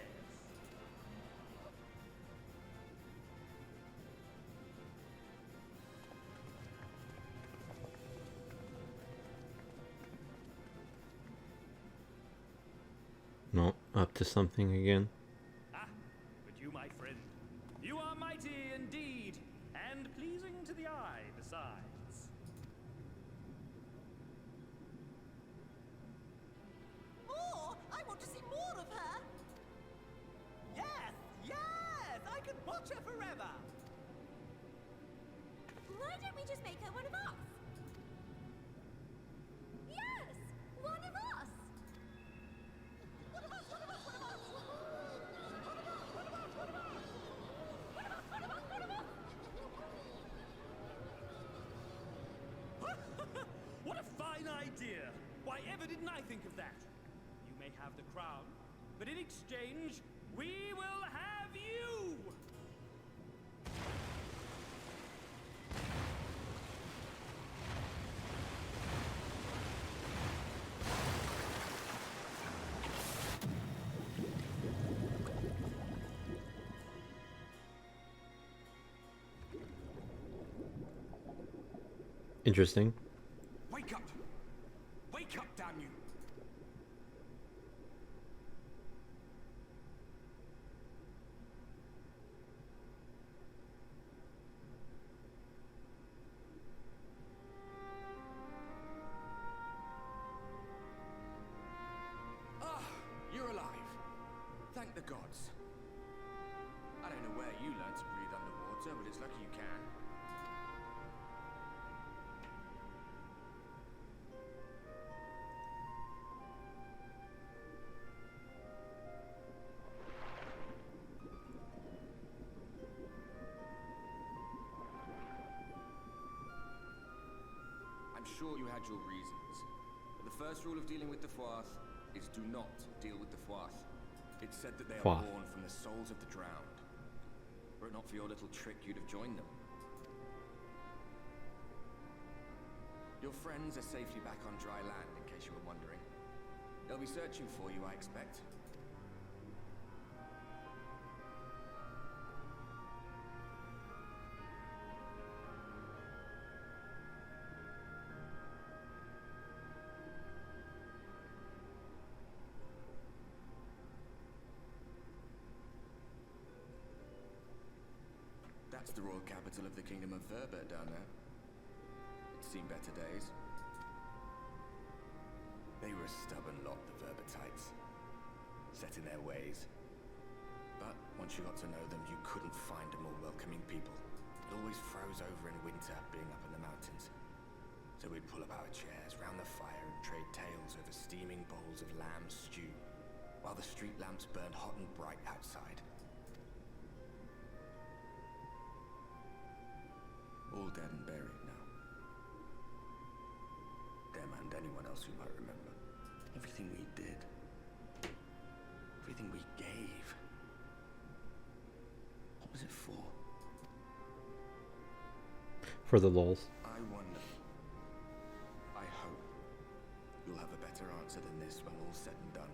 A: No, up to something again.
B: Ah, but you, my friend, you are mighty indeed, and pleasing to the eye besides.
D: More? I want to see more of her.
B: Yes, yes, I could watch her forever.
C: Why don't we just make her one of us? Yes! One of us!
B: What a fine idea! Why ever didn't I think of that? You may have the crown, but in exchange, we will have you!
A: Interesting.
B: Wake up! Wake up, damn you!
J: Ah, you're alive. Thank the gods. I don't know where you learned to breathe underwater, but it's lucky you can. sure you had your reasons. But the first rule of dealing with the Froth is do not deal with the Froth. It's said that they are
A: Froth.
J: born from the souls of the drowned. Were it not for your little trick, you'd have joined them. Your friends are safely back on dry land, in case you were wondering. They'll be searching for you, I expect. That's the royal capital of the Kingdom of Verber down there. It's seen better days. They were a stubborn lot, the Verbertites. Set in their ways. But once you got to know them, you couldn't find a more welcoming people. It always froze over in winter, being up in the mountains. So we'd pull up our chairs round the fire and trade tales over steaming bowls of lamb stew, while the street lamps burned hot and bright outside. All dead and buried now. Them and anyone else who might remember. Everything we did. Everything we gave. What was it for?
A: For the lulz.
J: I wonder. I hope you'll have a better answer than this when all's said and done.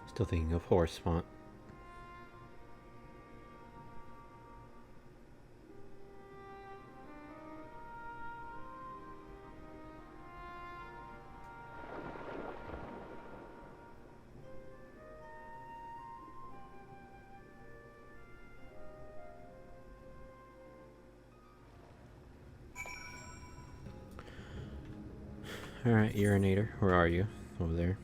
A: Still thinking of horse font. Alright, urinator, where are you? Over there.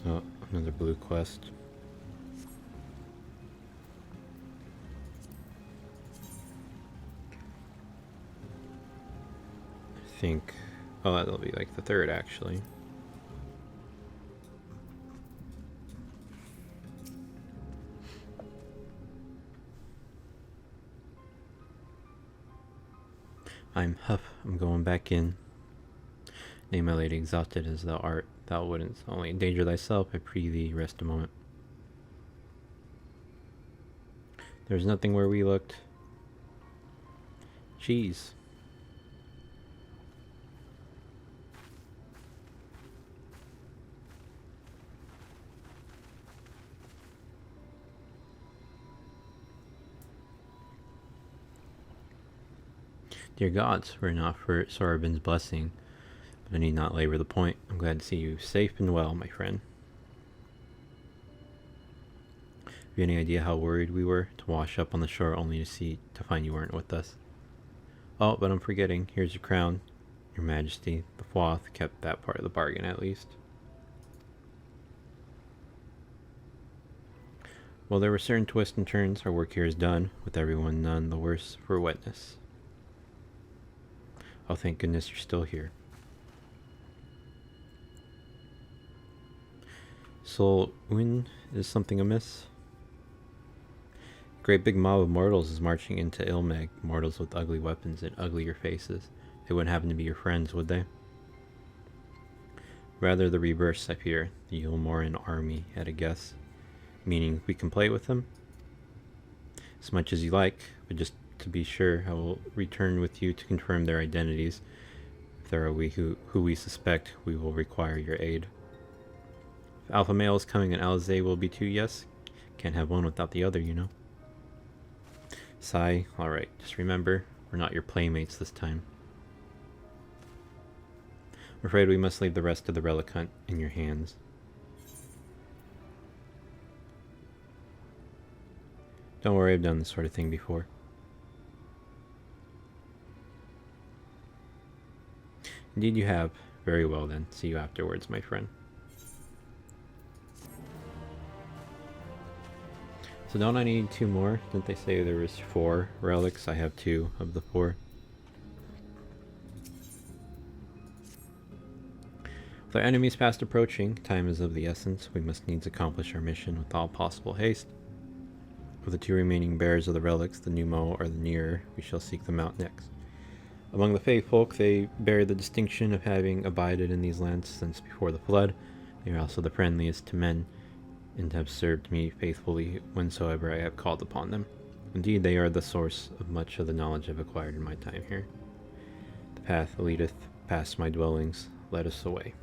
A: Oh, another blue quest. I think... oh, that'll be like the third, actually. I'm going back in. Nay, my lady, exhausted as thou art, thou wouldn't only endanger thyself, I pray thee rest a moment. There's nothing where we looked. Jeez. Dear gods, were it not for Sorabin's blessing, but I need not labor the point. I'm glad to see you safe and well, my friend. Have you any idea how worried we were to wash up on the shore only to find you weren't with us? Oh, but I'm forgetting. Here's your crown, your majesty. The Froth kept that part of the bargain, at least. Well, there were certain twists and turns. Our work here is done, with everyone none the worse for wetness. Oh, thank goodness you're still here. So, when is something amiss? A great big mob of mortals is marching into Ilmeg. Mortals with ugly weapons and uglier faces. They wouldn't happen to be your friends, would they? Rather the reverse, I fear. The Yulmoran army, at a guess. Meaning we can play with them? As much as you like, but just to be sure, I will return with you to confirm their identities. If there are who we suspect, we will require your aid. If Alpha Male is coming and Alizé will be too, yes? Can't have one without the other, you know. Sigh, alright, just remember, we're not your playmates this time. I'm afraid we must leave the rest of the relic hunt in your hands. Don't worry, I've done this sort of thing before. Indeed you have. Very well then. See you afterwards, my friend. So don't I need 2 more? Didn't they say there was 4 relics? I have 2 of the 4. With our enemies fast approaching, time is of the essence. We must needs accomplish our mission with all possible haste. Of the 2 remaining bearers of the relics, the Numo or the nearer, we shall seek them out next. Among the Fae folk, they bear the distinction of having abided in these lands since before the flood. They are also the friendliest to men, and have served me faithfully whensoever I have called upon them. Indeed, they are the source of much of the knowledge I've acquired in my time here. The path leadeth past my dwellings. Let us away.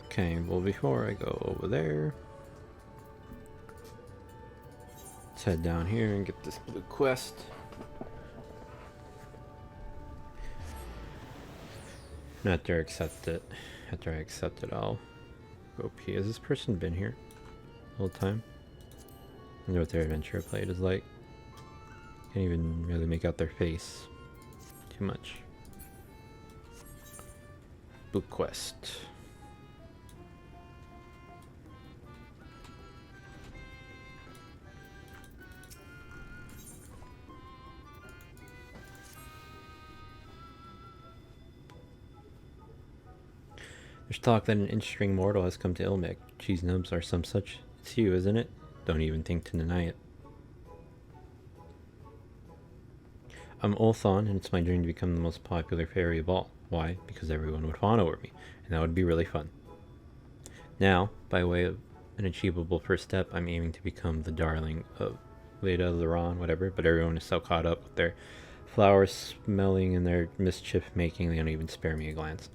A: Okay, well, before I go over there, let's head down here and get this blue quest. After I accept it, I'll go pee. Has this person been here the whole time? I wonder what their adventure I played is like. Can't even really make out their face too much. Blue quest. There's talk that an inch-string mortal has come to Ilmec. Cheese nubs are some such. It's you, isn't it? Don't even think to deny it. I'm Ulthon, and it's my dream to become the most popular fairy of all. Why? Because everyone would fawn over me, and that would be really fun. Now, by way of an achievable first step, I'm aiming to become the darling of Leda, Laron, whatever, but everyone is so caught up with their flowers smelling and their mischief making, they don't even spare me a glance.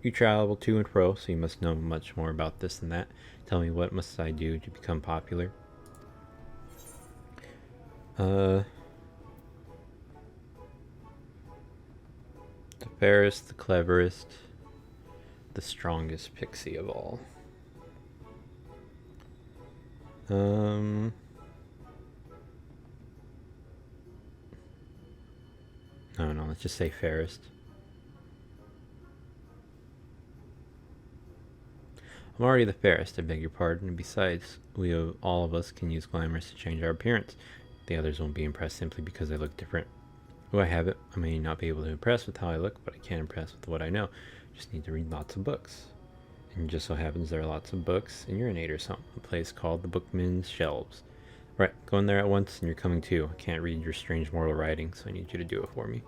A: You travel to and fro, so you must know much more about this than that. Tell me, what must I do to become popular? The fairest, the cleverest, the strongest pixie of all. I don't know, let's just say fairest. I'm already the fairest, I beg your pardon, and besides, all of us can use glamours to change our appearance. The others won't be impressed simply because I look different. Oh, I have it. I may not be able to impress with how I look, but I can impress with what I know. Just need to read lots of books. And it just so happens there are lots of books in Urinate or something, a place called the Bookman's Shelves. Right, go in there at once and you're coming too. I can't read your strange mortal writing, so I need you to do it for me.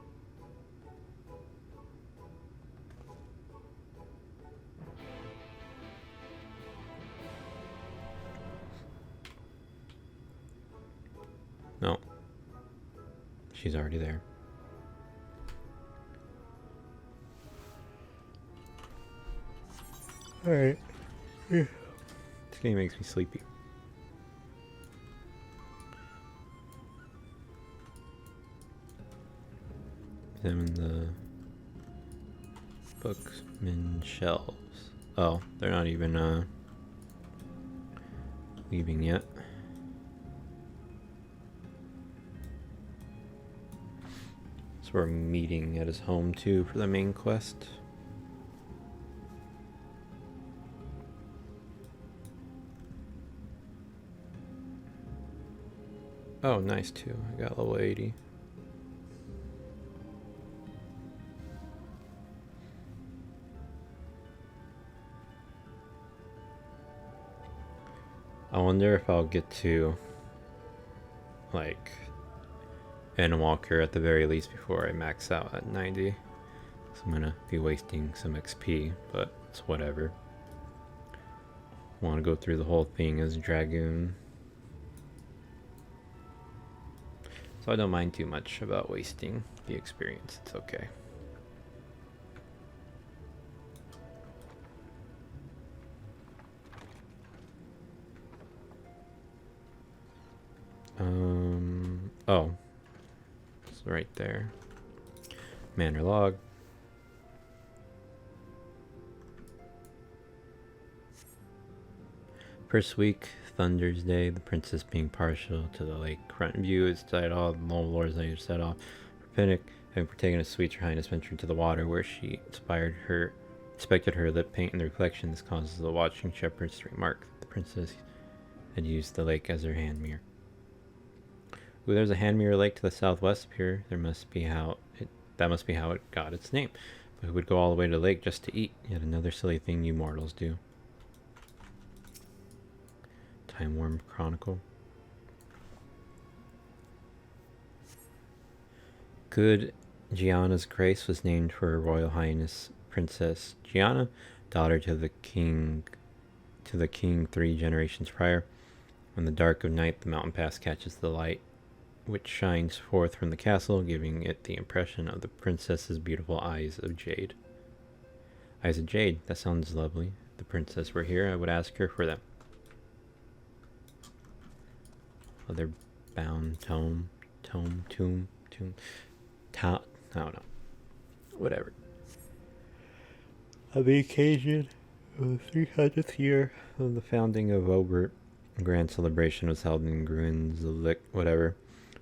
A: No. She's already there. Alright. This game makes me sleepy. Examine the bookman shelves. Oh, they're not even leaving yet. So we're meeting at his home too for the main quest. Oh, nice too. I got level 80. I wonder if I'll get to, like, Endwalker at the very least before I max out at 90. So I'm gonna be wasting some XP, but it's whatever. Want to go through the whole thing as Dragoon. So I don't mind too much about wasting the experience. It's okay. Oh. It's right there. Manor log. First week, Thunder's Day, the princess being partial to the lake front view is set off, the noble lords later set off for picnic, having partaken of sweets, her highness ventured to the water where she inspected her lip paint and the reflection. This causes the watching shepherds to remark that the princess had used the lake as her hand mirror. Ooh, there's a hand mirror lake to the southwest here. That must be how it got its name. But who would go all the way to the lake just to eat? Yet another silly thing you mortals do. Time Worm Chronicle. Good Gianna's Grace was named for Her Royal Highness Princess Gianna, daughter to the king 3 generations prior. In the dark of night, the mountain pass catches the light, which shines forth from the castle, giving it the impression of the princess's beautiful eyes of jade. Eyes of jade, that sounds lovely. If the princess were here, I would ask her for them. Other bound tomb, I don't know. Whatever. On the occasion of the 300th year of the founding of Obert, a grand celebration was held in Gruen's whatever.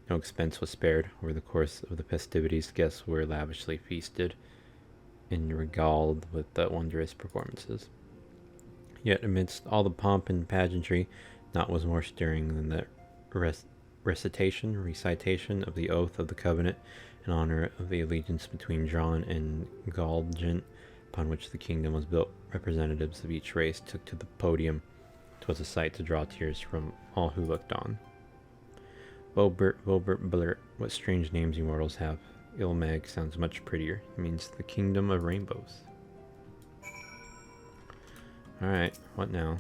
A: No expense was spared. Over the course of the festivities, guests were lavishly feasted and regaled with wondrous performances. Yet amidst all the pomp and pageantry, naught was more stirring than the recitation of the oath of the covenant in honor of the allegiance between John and Galgant, upon which the kingdom was built. Representatives of each race took to the podium. 'Twas a sight to draw tears from all who looked on. Vobert, Blurt, what strange names you mortals have. Ilmag sounds much prettier. It means the kingdom of rainbows. Alright, what now?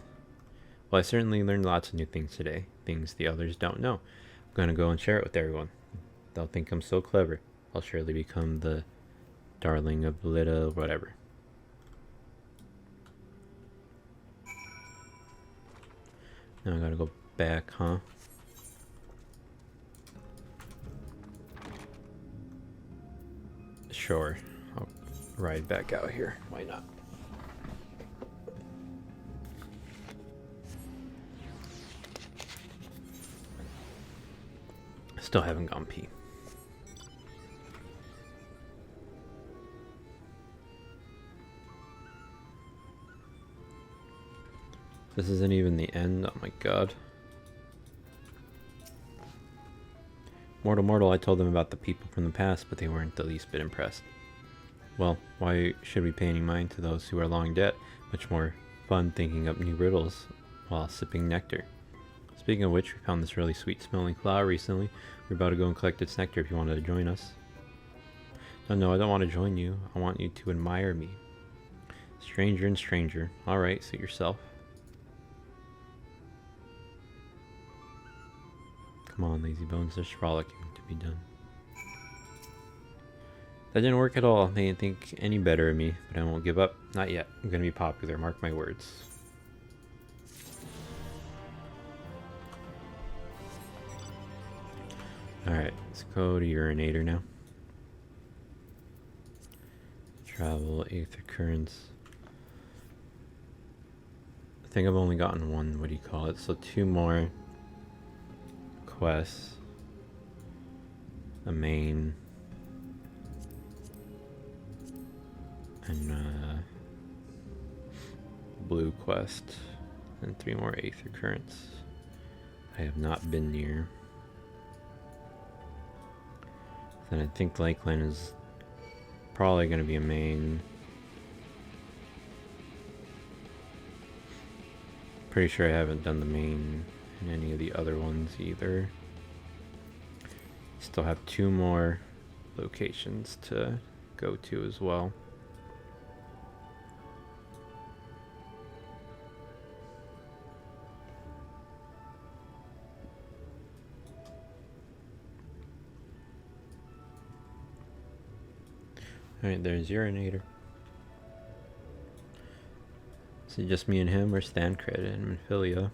A: Well, I certainly learned lots of new things today. Things the others don't know. I'm gonna go and share it with everyone. They'll think I'm so clever. I'll surely become the darling of little whatever. Now I gotta go back, huh? Sure, I'll ride back out here. Why not? Still haven't gone pee. This isn't even the end. Oh my god. Mortal, I told them about the people from the past, but they weren't the least bit impressed. Well, why should we pay any mind to those who are long dead? Much more fun thinking up new riddles while sipping nectar. Speaking of which, we found this really sweet smelling flower recently. We're about to go and collect its nectar if you wanted to join us. No, I don't want to join you. I want you to admire me. Stranger and stranger. Alright, suit yourself. Come on, lazy bones, there's frolicking to be done. That didn't work at all. They didn't think any better of me, but I won't give up. Not yet. I'm gonna be popular, mark my words. Alright, let's go to Urinator now. Travel, Aether Currents. I think I've only gotten one, what do you call it? So 2 more quests. A main. And blue quest. And 3 more Aether Currents. I have not been near. Then I think Lakeland is probably going to be a main. Pretty sure I haven't done the main in any of the other ones either. Still have 2 more locations to go to as well. Alright, there's Urinator. Is it just me and him, or Stancred and Minfilia?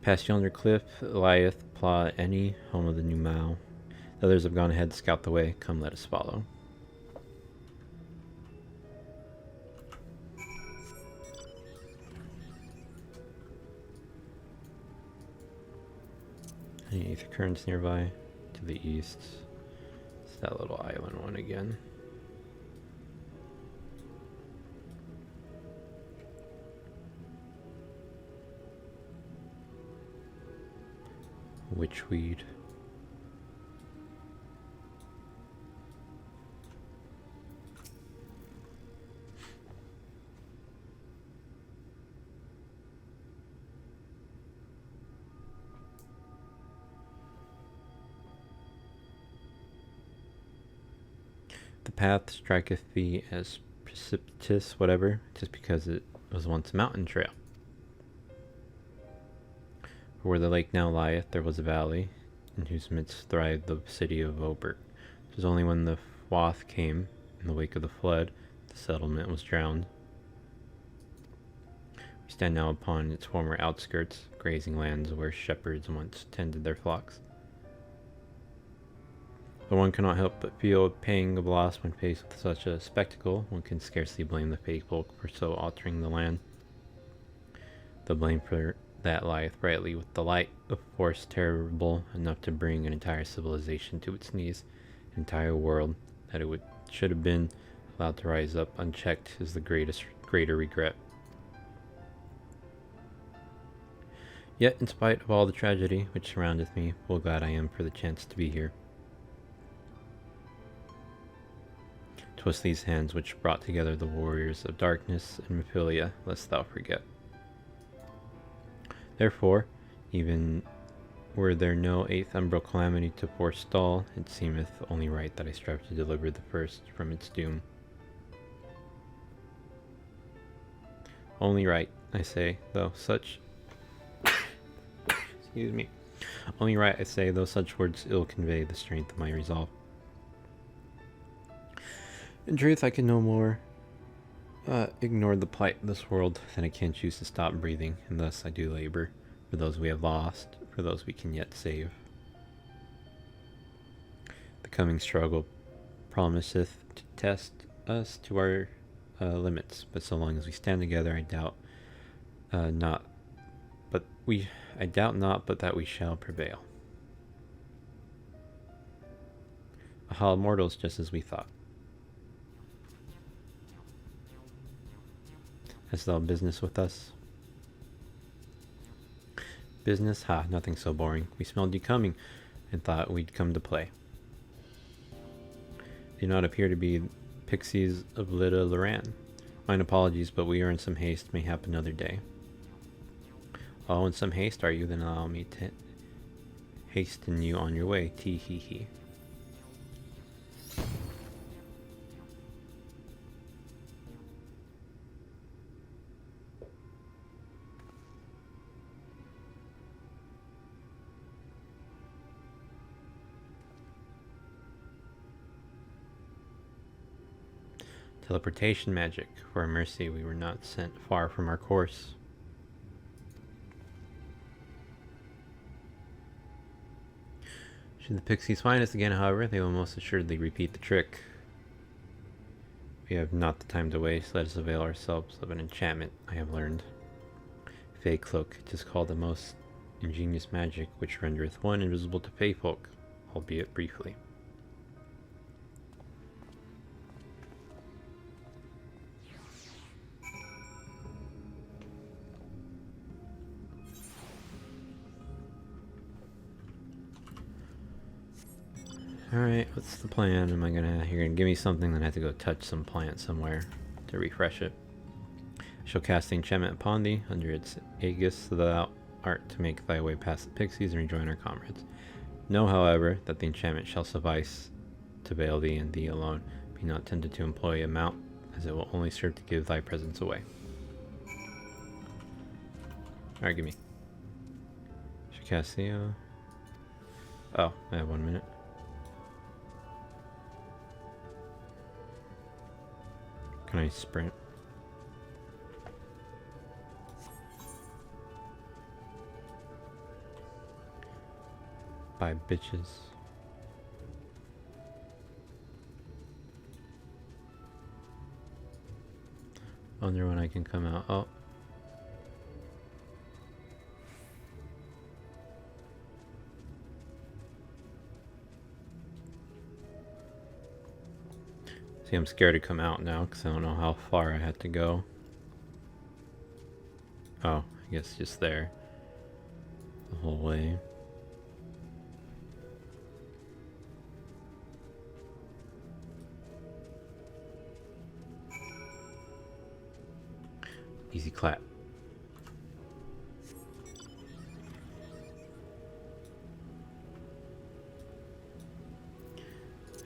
A: Past yonder cliff lieth Pla Any, home of the new Mao. The others have gone ahead to scout the way. Come, let us follow. Any ether currents nearby? To the east. It's that little island one again. Witchweed. The path striketh thee as precipitous, whatever, just because it was once a mountain trail. For where the lake now lieth, there was a valley, in whose midst thrived the city of Oberg. 'Twas only when the Wath came, in the wake of the flood, the settlement was drowned. We stand now upon its former outskirts, grazing lands where shepherds once tended their flocks. But one cannot help but feel a pang of loss when faced with such a spectacle. One can scarcely blame the fake folk for so altering the land. The blame for that lieth rightly with the light of force terrible enough to bring an entire civilization to its knees. An entire world that it should have been allowed to rise up unchecked is the greater regret. Yet, in spite of all the tragedy which surroundeth me, full glad I am for the chance to be here. 'Twas these hands which brought together the warriors of darkness and Mephilia, lest thou forget. Therefore, even were there no eighth umbral calamity to forestall, it seemeth only right that I strive to deliver the first from its doom. Only right, I say, though such... Excuse me. Only right, I say, though such words ill convey the strength of my resolve. In truth, I can no more ignore the plight of this world than I can choose to stop breathing, and thus I do labor for those we have lost, for those we can yet save. The coming struggle promiseth to test us to our limits, but so long as we stand together, I doubt not that we shall prevail. Aha, mortals, just as we thought. Hast thou business with us? Business? Ha, nothing so boring. We smelled you coming, and thought we'd come to play. Do not appear to be pixies of Lida Loran. Mine apologies, but we are in some haste, mayhap another day. Oh, in some haste are you? Then allow me to hasten you on your way. Tee hee hee. Teleportation magic. For our mercy, we were not sent far from our course. Should the pixies find us again, however, they will most assuredly repeat the trick. We have not the time to waste. Let us avail ourselves of an enchantment I have learned. Fey Cloak. It is called the most ingenious magic, which rendereth one invisible to fey folk, albeit briefly. Alright, what's the plan? You're gonna give me something, then I have to go touch some plant somewhere to refresh it. I shall cast the enchantment upon thee, under its aegis thou art to make thy way past the pixies and rejoin our comrades. Know, however, that the enchantment shall suffice to veil thee and thee alone. Be not tempted to employ a mount, as it will only serve to give thy presence away. Alright, give me. Should cast the, Oh, I have 1 minute. Can I sprint? Bye, bitches. Wonder when I can come out. Oh. See, I'm scared to come out now because I don't know how far I had to go. Oh, I guess just there. The whole way. Easy clap.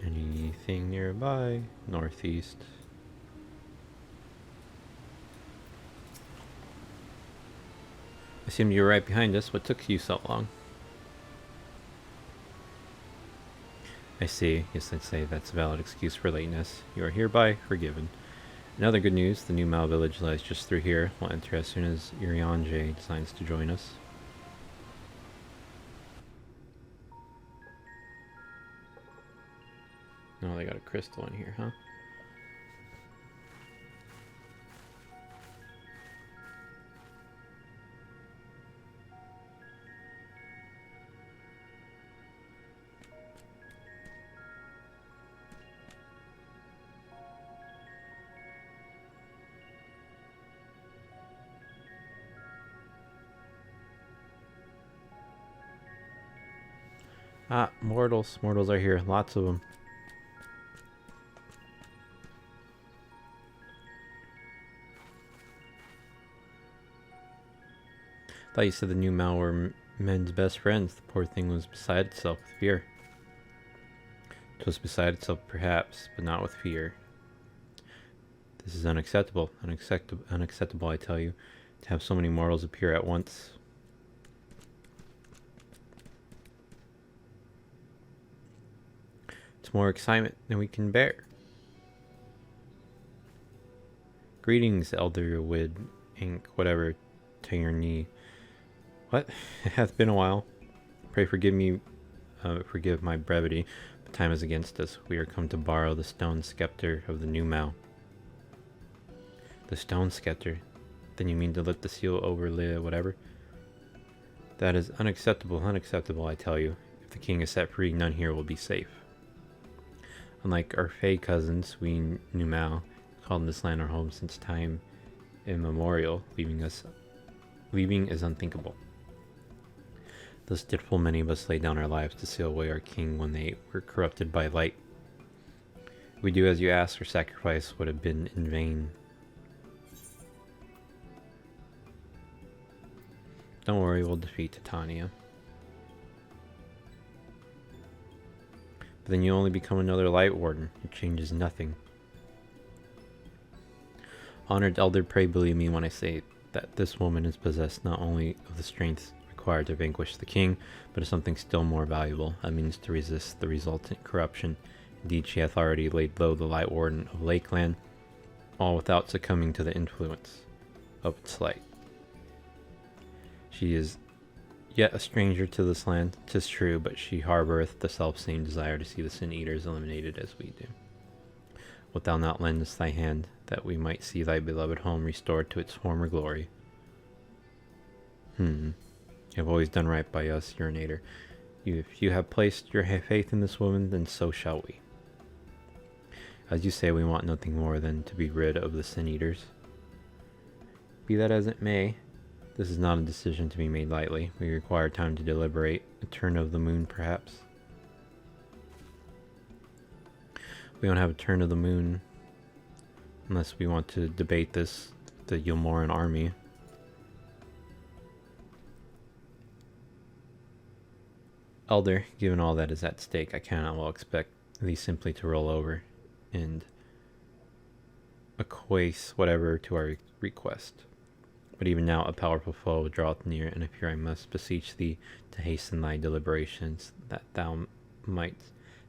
A: Anything nearby? Northeast. I assumed you were right behind us. What took you so long? I see. Yes, I'd say that's a valid excuse for lateness. You are hereby forgiven. In other good news, the new Mal village lies just through here. We'll enter as soon as Urianger decides to join us. Oh, they got a crystal in here, huh? Ah, mortals. Mortals are here. Lots of them. Thought you said the new Mal were men's best friends. The poor thing was beside itself with fear. It was beside itself perhaps, but not with fear. This is unacceptable. Unacceptable, I tell you. To have so many mortals appear at once. It's more excitement than we can bear. Greetings, Elder Wid, Ink, whatever, to your knee. What? It hath been a while. Pray forgive my brevity, but time is against us. We are come to borrow the stone scepter of the new Mal. The stone scepter? Then you mean to lift the seal over whatever? That is unacceptable, unacceptable, I tell you. If the king is set free, none here will be safe. Unlike our Fey cousins, we new Mal called this land our home since time immemorial. Leaving is unthinkable. Thus did full many of us lay down our lives to seal away our king when they were corrupted by light. If we do as you ask, our sacrifice would have been in vain. Don't worry, we'll defeat Titania. But then you only become another Light Warden. It changes nothing. Honored Elder, pray believe me when I say that this woman is possessed not only of the strength required to vanquish the king, but of something still more valuable, a means to resist the resultant corruption. Indeed, she hath already laid low the Light Warden of Lakeland, all without succumbing to the influence of its light. She is yet a stranger to this land, 'tis true, but she harboureth the self-same desire to see the Sin-Eaters eliminated as we do. Wilt thou not lend us thy hand, that we might see thy beloved home restored to its former glory? You have always done right by us, Urinator. If you have placed your faith in this woman, then so shall we. As you say, we want nothing more than to be rid of the Sin-Eaters. Be that as it may, this is not a decision to be made lightly. We require time to deliberate, a turn of the moon perhaps. We don't have a turn of the moon unless we want to debate this, the Yulmoran army. Elder, given all that is at stake, I cannot well expect thee simply to roll over and acquiesce whatever to our request. But even now a powerful foe draweth near, and if here I must beseech thee to hasten thy deliberations, that thou might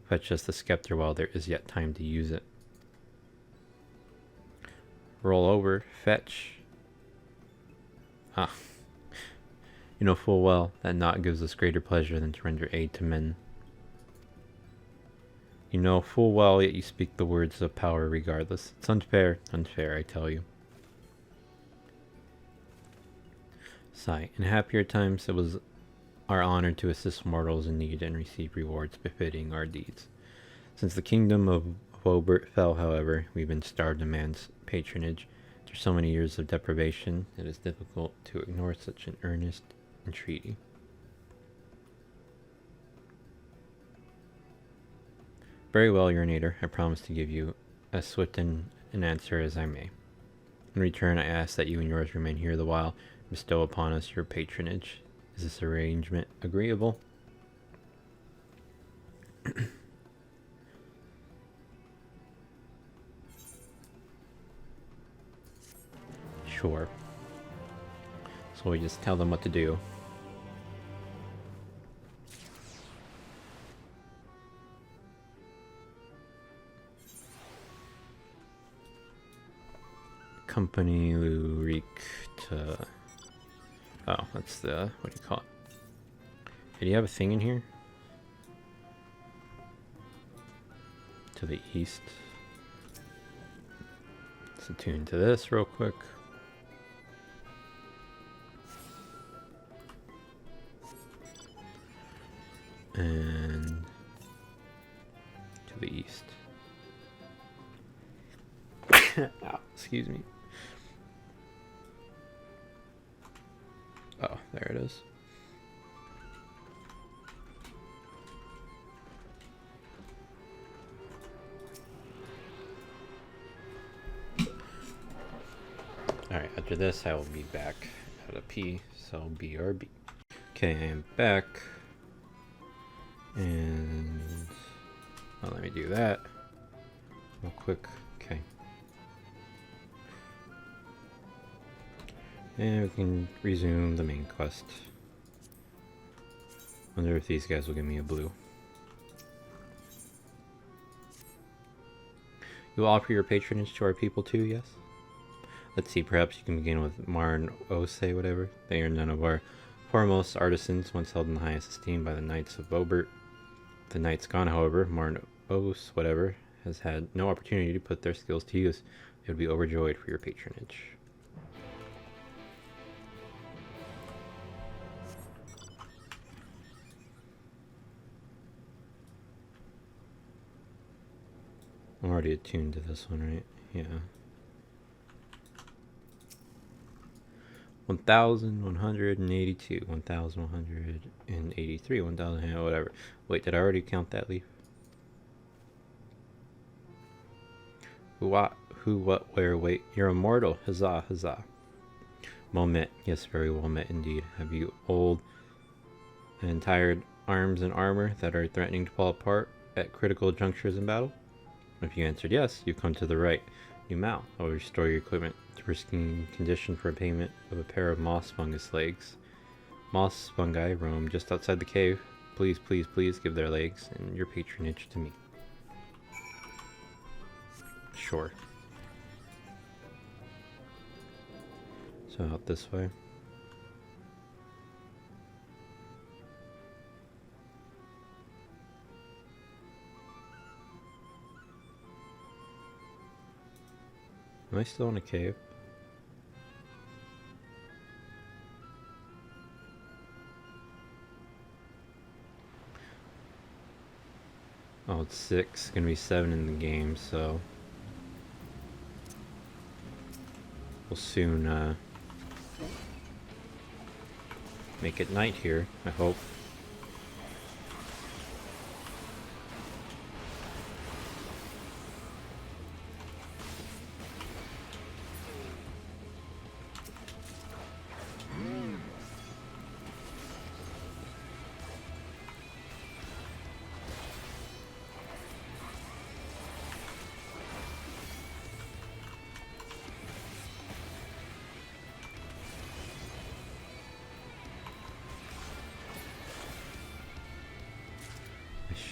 A: fetch us the scepter while there is yet time to use it. Roll over, fetch. Ah. You know full well that naught gives us greater pleasure than to render aid to men. You know full well, yet you speak the words of power regardless. It's unfair, unfair, I tell you. Sigh. In happier times, it was our honor to assist mortals in need and receive rewards befitting our deeds. Since the kingdom of Wobert fell, however, we've been starved of man's patronage. After so many years of deprivation, it is difficult to ignore such an earnest entreaty. Very well, Urinator. I promise to give you as swift an answer as I may. In return, I ask that you and yours remain here the while, bestow upon us your patronage. Is this arrangement agreeable? Sure. So we just tell them what to do. Company Lurik to... Oh, that's the... What do you call it? Did you have a thing in here? To the east. Let's attune to this real quick. And to the east. Ow, excuse me. Oh, there it is. Alright, after this I will be back at a P, so BRB. Okay, I am back. And well, let me do that real quick. Okay. And we can resume the main quest. Wonder if these guys will give me a blue. You will offer your patronage to our people too, yes? Let's see, perhaps you can begin with Marn Ose, whatever. They are none of our foremost artisans, once held in the highest esteem by the Knights of Bobert. The Knights gone, however, Marn Ose, whatever, has had no opportunity to put their skills to use. They would be overjoyed for your patronage. I'm already attuned to this one, right? Yeah. 1,182, 1,183, 1,000, whatever. Wait, did I already count that leaf? Who, what, where, wait. You're immortal. Huzzah, huzzah. Well met. Yes, very well met indeed. Have you old and tired arms and armor that are threatening to fall apart at critical junctures in battle? If you answered yes, you've come to the right. You Mal, I will restore your equipment to pristine condition for payment of a pair of moss fungus legs. Moss fungi roam just outside the cave. Please, please, please give their legs and your patronage to me. Sure. So out this way. Am I still in a cave? Oh, it's 6. It's gonna be 7 in the game, so we'll soon make it night here, I hope.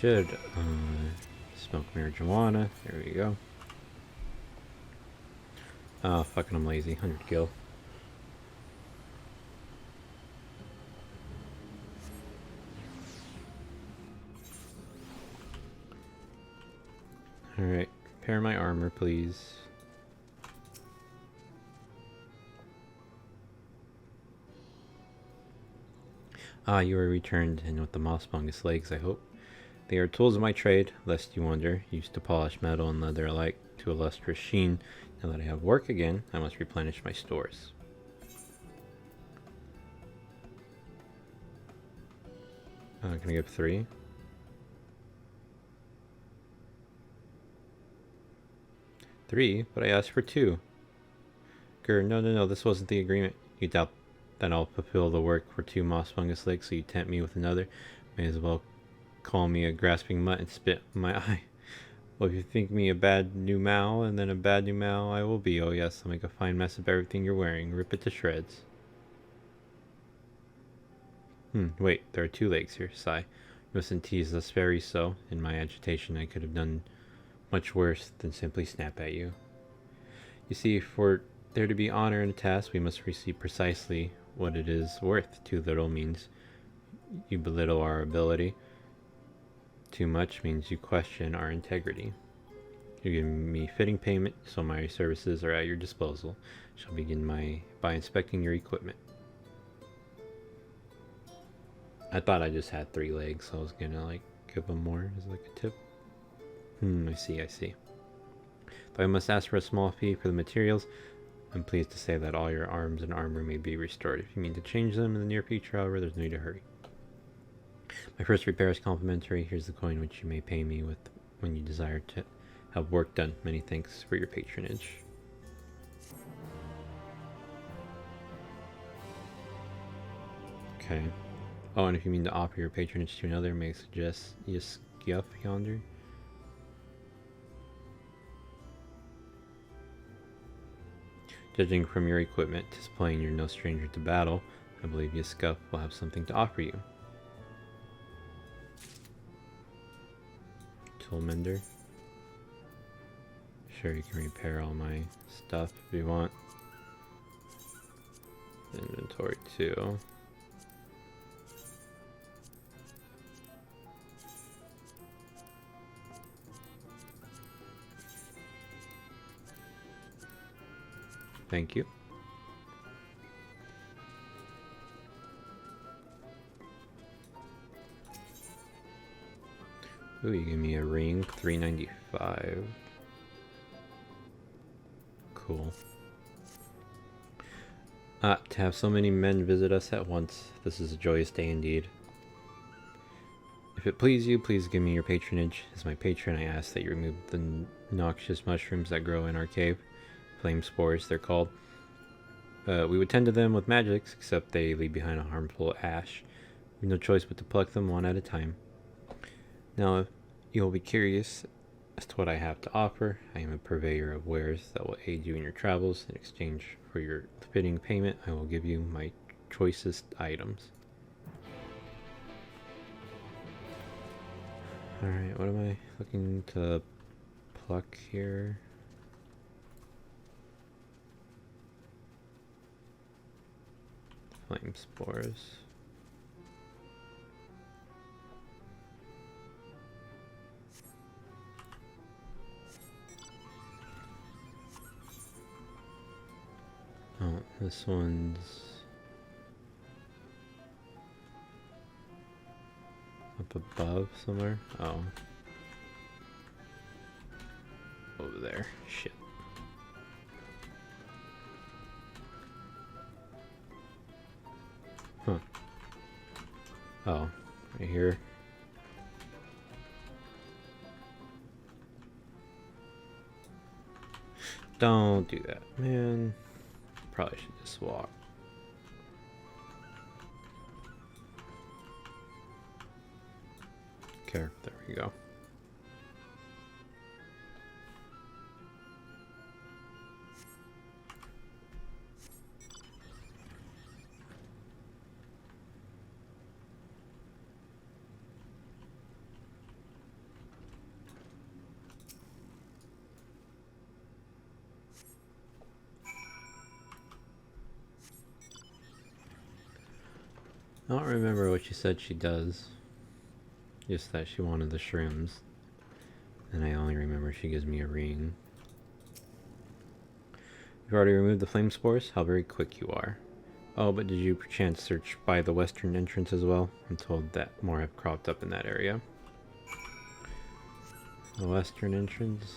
A: Should smoke marijuana. There we go. Oh, fucking I'm lazy. 100 gil. Alright, repair my armor, please. Ah, you are returned and with the moss fungus legs, I hope. They are tools of my trade, lest you wonder, used to polish metal and leather alike to a lustrous sheen. Now that I have work again, I must replenish my stores. Can I give 3? Three, but I asked for 2. Grr, no, this wasn't the agreement. You doubt that I'll fulfill the work for 2 moss fungus legs, so you tempt me with another. May as well call me a grasping mutt and spit in my eye. Well, if you think me a bad new Mao, and then a bad new Mao I will be. Oh yes, I'll make a fine mess of everything you're wearing. Rip it to shreds. Wait, there are 2 legs here. Sigh. You mustn't tease us very so. In my agitation, I could have done much worse than simply snap at you. You see, for there to be honor in a task, we must receive precisely what it is worth. Too little means you belittle our ability. Too much means you question our integrity. You give me fitting payment, so my services are at your disposal. Shall begin by inspecting your equipment. I thought I just had 3 legs, so I was gonna like give them more as like a tip. I see. Though I must ask for a small fee for the materials, I'm pleased to say that all your arms and armor may be restored. If you mean to change them in the near future, however, there's no need to hurry. My first repair is complimentary. Here's the coin which you may pay me with when you desire to have work done. Many thanks for your patronage. Okay. Oh, and if you mean to offer your patronage to another, may I suggest Yiskuf yonder? Judging from your equipment, displaying you're no stranger to battle, I believe Yiskuf will have something to offer you. Tool mender. Sure, you can repair all my stuff if you want. Inventory too. Thank you. Ooh, you give me a ring, $3.95. Cool. To have so many men visit us at once, this is a joyous day indeed. If it please you, please give me your patronage. As my patron, I ask that you remove the noxious mushrooms that grow in our cave. Flame spores, they're called. We would tend to them with magics, except they leave behind a harmful ash. We have no choice but to pluck them one at a time. Now, you'll be curious as to what I have to offer. I am a purveyor of wares that will aid you in your travels. In exchange for your fitting payment, I will give you my choicest items. Alright, what am I looking to pluck here? Flame spores. Oh, this one's up above somewhere. Oh. Over there. Shit. Huh. Oh, right here. Don't do that, man. Probably should just walk. Okay, there we go. I don't remember what she said she does. Just that she wanted the shrooms. And I only remember she gives me a ring. You've already removed the flame spores? How very quick you are. Oh, but did you perchance search by the western entrance as well? I'm told that more have cropped up in that area. The western entrance.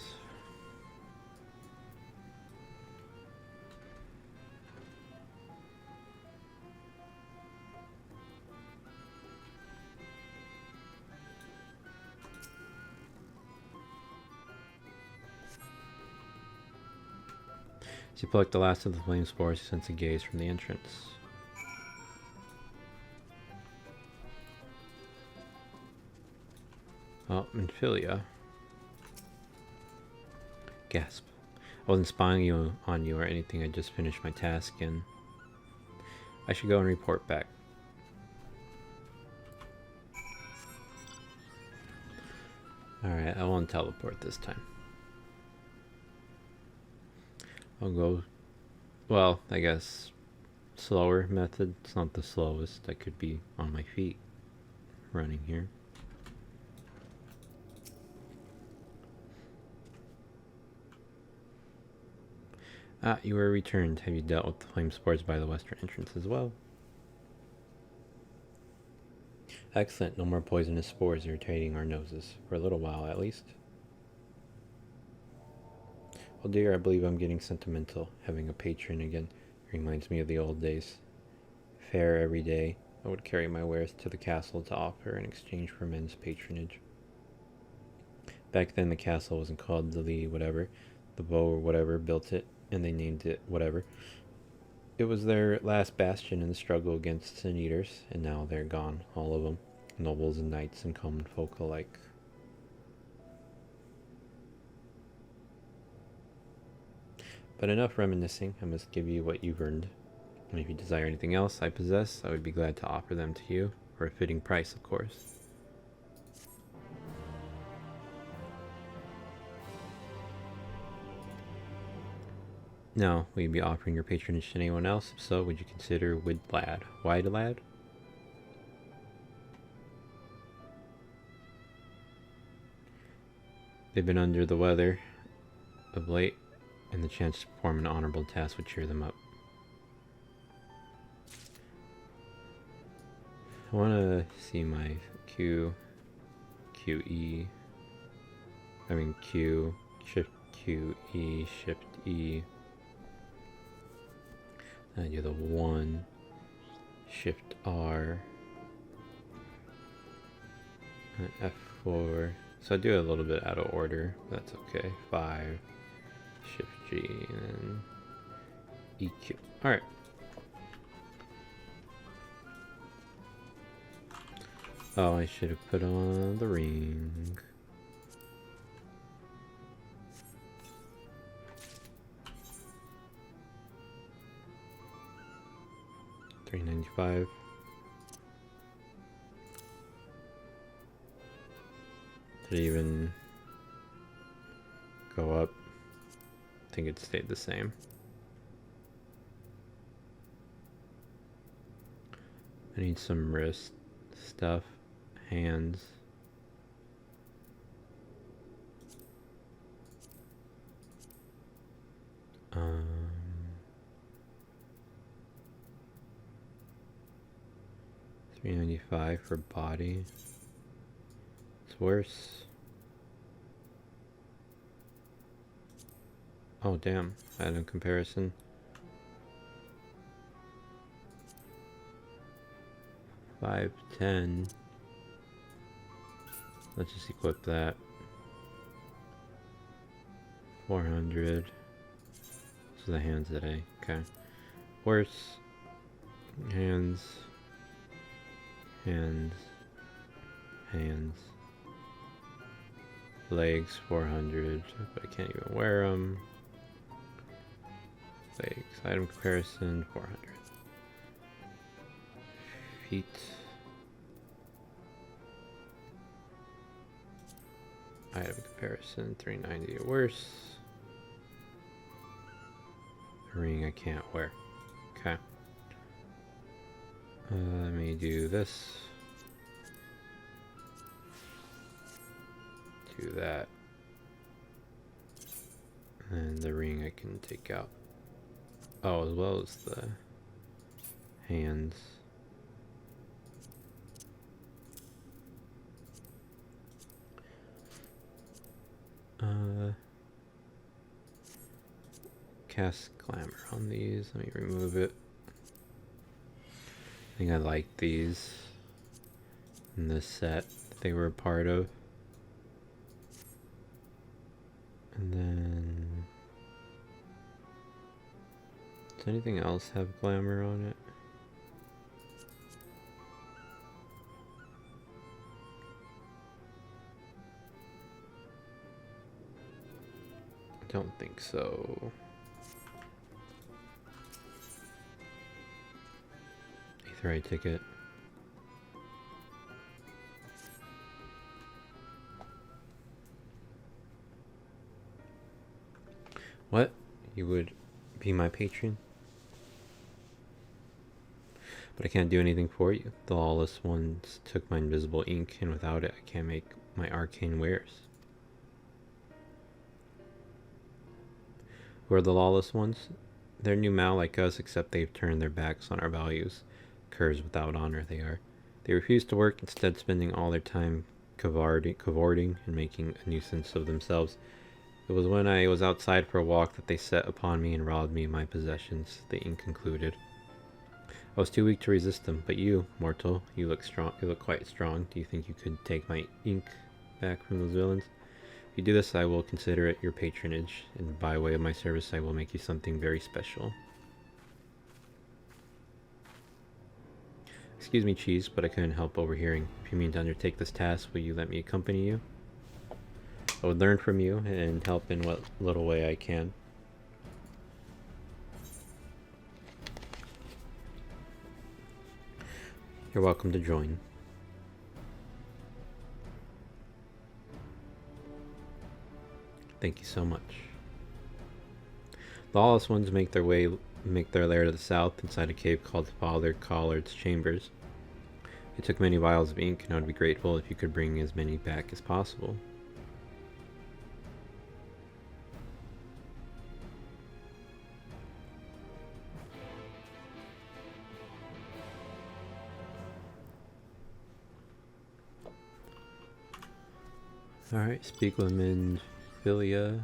A: As you pluck the last of the flame spores, you sense a gaze from the entrance. Oh, Minfilia. Gasp. I wasn't spying on you or anything, I just finished my task and I should go and report back. Alright, I won't teleport this time. I'll go, well, I guess slower method. It's not the slowest. I could be on my feet running here. Ah, you were returned. Have you dealt with the flame spores by the western entrance as well? Excellent. No more poisonous spores irritating our noses. For a little while, at least. Well, dear, I believe I'm getting sentimental. Having a patron again reminds me of the old days. Fair every day, I would carry my wares to the castle to offer in exchange for men's patronage. Back then, the castle wasn't called the Lee whatever. The Bow or whatever built it, and they named it whatever. It was their last bastion in the struggle against sin eaters, and now they're gone, all of them, nobles and knights and common folk alike. But enough reminiscing. I must give you what you've earned. And if you desire anything else I possess, I would be glad to offer them to you, for a fitting price, of course. Now, will you be offering your patronage to anyone else? If so, would you consider Widlad? Widlad? They've been under the weather of late, and the chance to perform an honorable task would cheer them up. I want to see my Q, QE, I mean Q, Shift QE, Shift E. I do the 1, Shift R, and F4. So I do it a little bit out of order, but that's okay. 5, Shift G, and then EQ. Alright. Oh, I should have put on the ring. $395. Did it even go up? I think it stayed the same. I need some wrist stuff, hands. $395 for body. It's worse. Oh damn, I had a comparison. $510. Let's just equip that. 400. So the hands today. Okay. Worse. Hands. Hands. Hands. Legs 400, but I can't even wear them. Legs. Item comparison 400. Feet. Item comparison 390 or worse. Ring I can't wear. Okay. Let me do this. Do that. And the ring I can take out. Oh, as well as the hands. Cast glamour on these. Let me remove it. I think I like these in this set they were a part of. And then does anything else have glamour on it? I don't think so. Aetherite ticket. What? You would be my patron? But I can't do anything for you. The lawless ones took my invisible ink, and without it I can't make my arcane wares. Who are the lawless ones? They're new Mal like us, except they've turned their backs on our values. Curs without honor they are. They refuse to work, instead spending all their time cavorting and making a nuisance of themselves. It was when I was outside for a walk that they set upon me and robbed me of my possessions, the ink concluded. I was too weak to resist them, but you, mortal, you look strong. You look quite strong. Do you think you could take my ink back from those villains? If you do this, I will consider it your patronage, and by way of my service, I will make you something very special. Excuse me, Cheese, but I couldn't help overhearing. If you mean to undertake this task, will you let me accompany you? I would learn from you and help in what little way I can. You're welcome to join. Thank you so much. The lawless ones make their lair to the south inside a cave called Father Collard's Chambers. It took many vials of ink, and I would be grateful if you could bring as many back as possible. Alright, speak with Minfilia.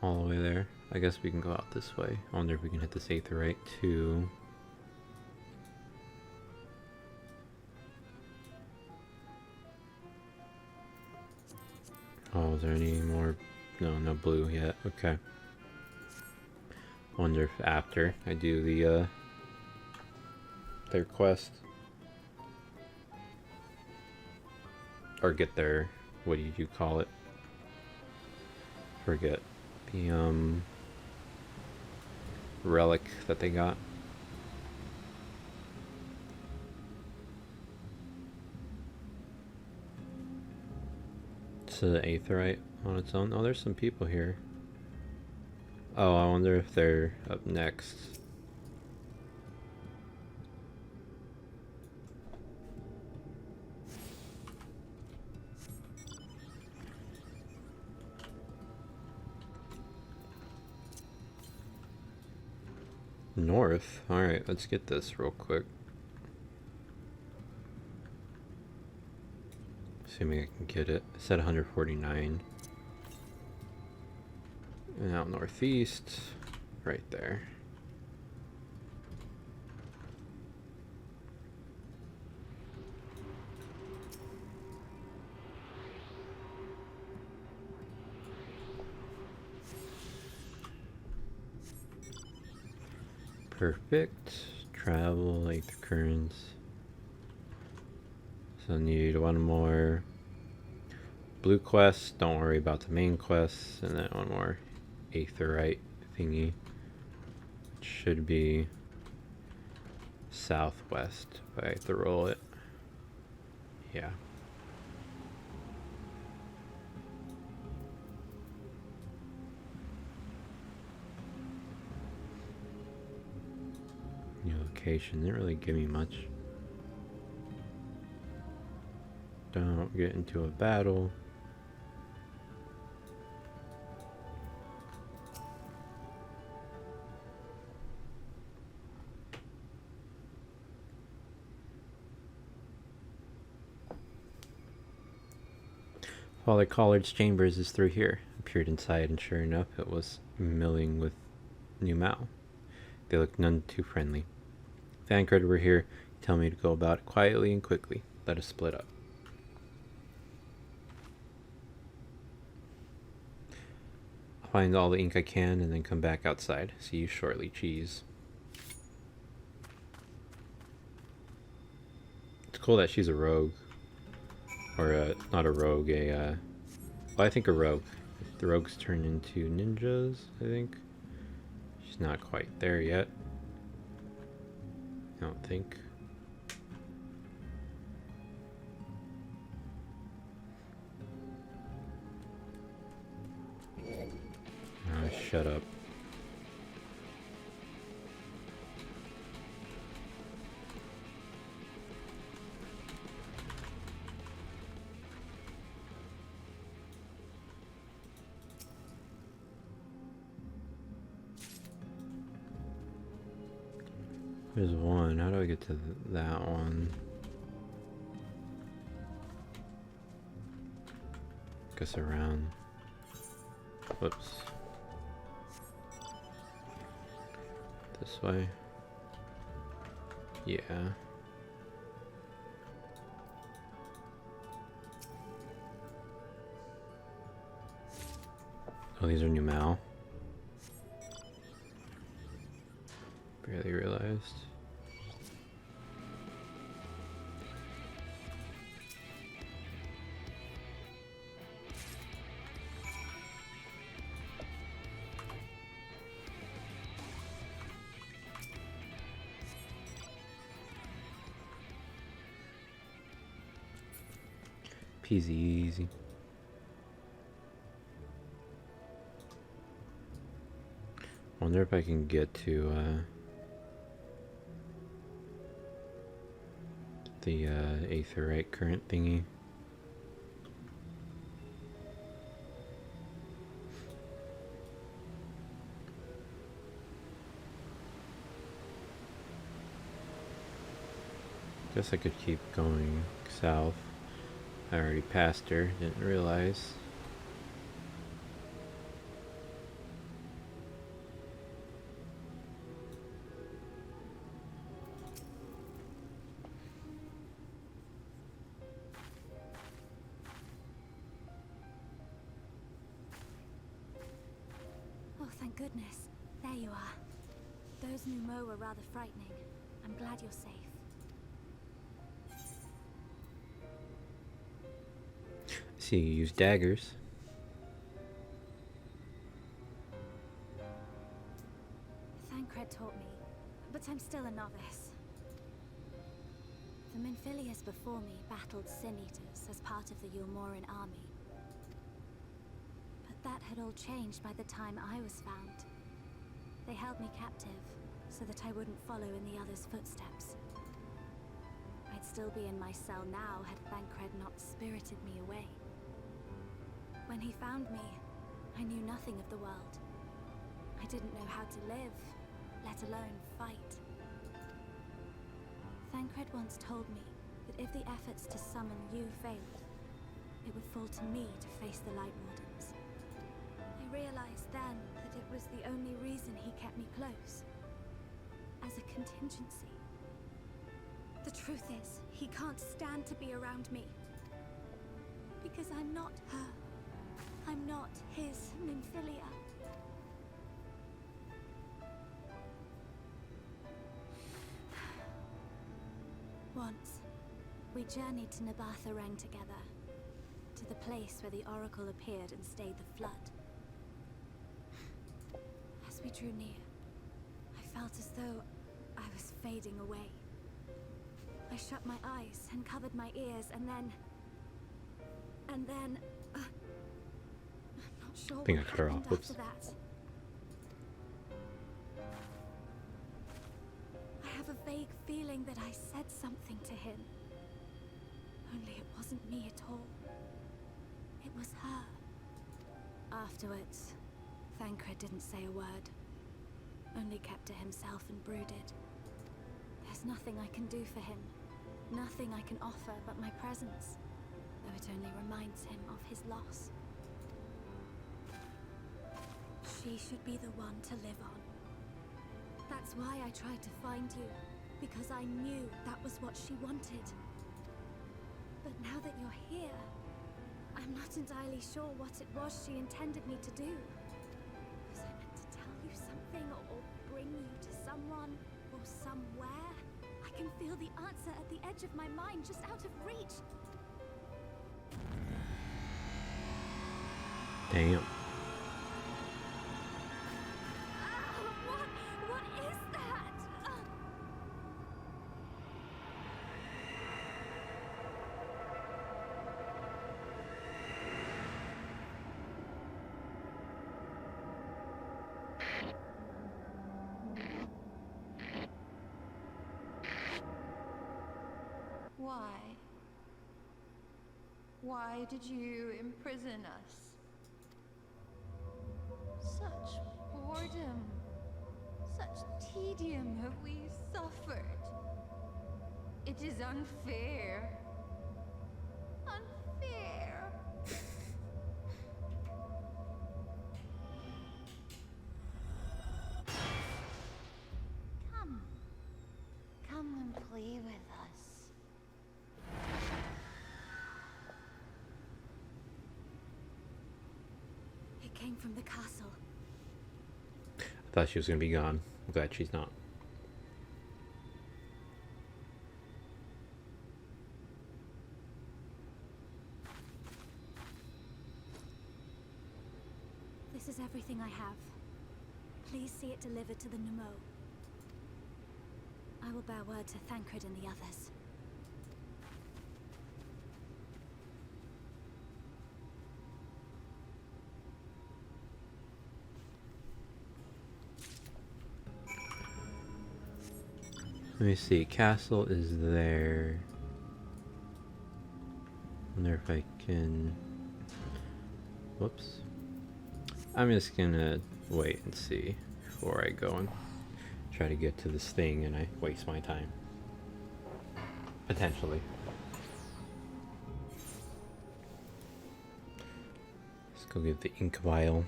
A: All the way there. I guess we can go out this way. I wonder if we can hit this Aetherite too. Oh, is there any more? No, no blue yet. Okay. Wonder if after I do the their quest, or get their, what do you call it? Forget the relic that they got. It's an Aetherite on its own. Oh, there's some people here. Oh, I wonder if they're up next. North? Alright, let's get this real quick. Assuming I can get it. I said 149. And out northeast, right there. Perfect. Travel, Aether Currents. So need one more blue quest. Don't worry about the main quest. And then one more Aetherite thingy. It should be southwest if I have to roll it. Yeah. New location didn't really give me much. Don't get into a battle. Father Collard's chambers is through here. I peered inside, and sure enough, it was milling with new Mao. They looked none too friendly. Thancred were here. Tell me to go about it quietly and quickly. Let us split up. I'll find all the ink I can and then come back outside. See you shortly, cheese. It's cool that she's a rogue. Or, not a rogue, well, I think a rogue. The rogues turn into ninjas, I think. She's not quite there yet. I don't think. Shut up. There's one. How do I get to that one? Guess around. Whoops. This way. Yeah. Oh, these are new Mao. Barely realized. Peasy easy. Wonder if I can get to the aetherite current thingy. Guess I could keep going south. I already passed her, didn't realize.
C: Oh, thank goodness. There you are. Those Numo were rather frightening. I'm glad you're safe.
A: See, you use daggers.
C: Thancred taught me, but I'm still a novice. The Minfilius before me battled Sin-Eaters as part of the Yulmoran army. But that had all changed by the time I was found. They held me captive, so that I wouldn't follow in the others' footsteps. I'd still be in my cell now had Thancred not spirited me away. When he found me, I knew nothing of the world. I didn't know how to live, let alone fight. Thancred once told me that if the efforts to summon you failed, it would fall to me to face the Light Wardens. I realized then that it was the only reason he kept me close. As a contingency. The truth is, he can't stand to be around me. Because I'm not her. I'm not his Minfilia. Once, we journeyed to Nabatha-Reng together. To the place where the Oracle appeared and stayed the flood. As we drew near, I felt as though I was fading away. I shut my eyes and covered my ears, and then... I'm not sure
A: I think I
C: what
A: cut her
C: happened
A: off. Whoops.
C: after that. I have a vague feeling that I said something to him. Only it wasn't me at all. It was her. Afterwards, Thancred didn't say a word. Only kept to himself and brooded. There's nothing I can do for him. Nothing I can offer but my presence. though it only reminds him of his loss. She should be the one to live on. That's why I tried to find you, because I knew that was what she wanted. But now that you're here, I'm not entirely sure what it was she intended me to do. Was I meant to tell you something, or bring you to someone, or somewhere? I can feel the answer at the edge of my mind, just out of reach.
A: Damn.
C: What is that?
K: Why? Why did you imprison us? Such boredom, such tedium have we suffered. It is unfair. Unfair. Come. Come and play with us.
C: It came from the castle.
A: I thought she was gonna be gone. I'm glad she's not.
C: This is everything I have. Please see it delivered to the Nemo. I will bear word to Thancred and the others.
A: Let me see. Castle is there. Wonder if I can. Whoops. I'm just gonna wait and see before I go and try to get to this thing and I waste my time. Potentially. Let's go get the ink vial.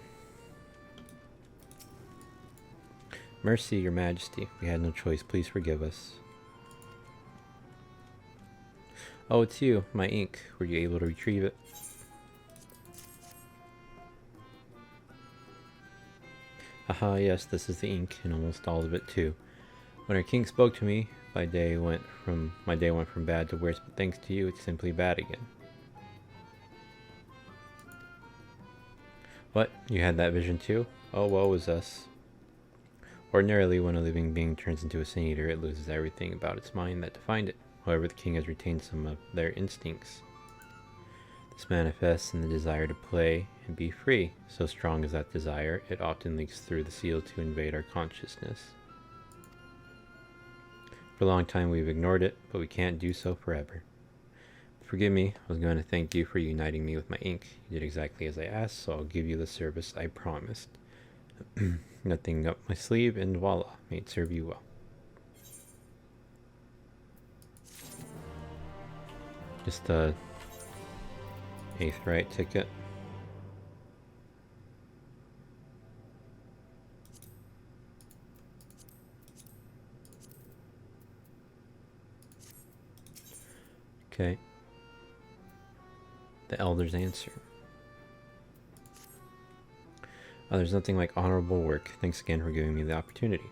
A: Mercy, Your Majesty. We had no choice. Please forgive us. Oh, it's you. My ink. Were you able to retrieve it? Haha, yes, this is the ink, and almost all of it too. When our king spoke to me, my day went from bad to worse, but thanks to you, it's simply bad again. What? You had that vision too? Oh, woe is us. Ordinarily, when a living being turns into a Sin Eater, it loses everything about its mind that defined it. However, the king has retained some of their instincts. This manifests in the desire to play and be free. So strong is that desire, it often leaks through the seal to invade our consciousness. For a long time we've ignored it, but we can't do so forever. Forgive me, I was going to thank you for uniting me with my ink. You did exactly as I asked, so I'll give you the service I promised. Nothing up my sleeve, and voila, may it serve you well. Just a 8th right ticket. Okay. The Elder's answer. Oh, there's nothing like honorable work. Thanks again for giving me the opportunity.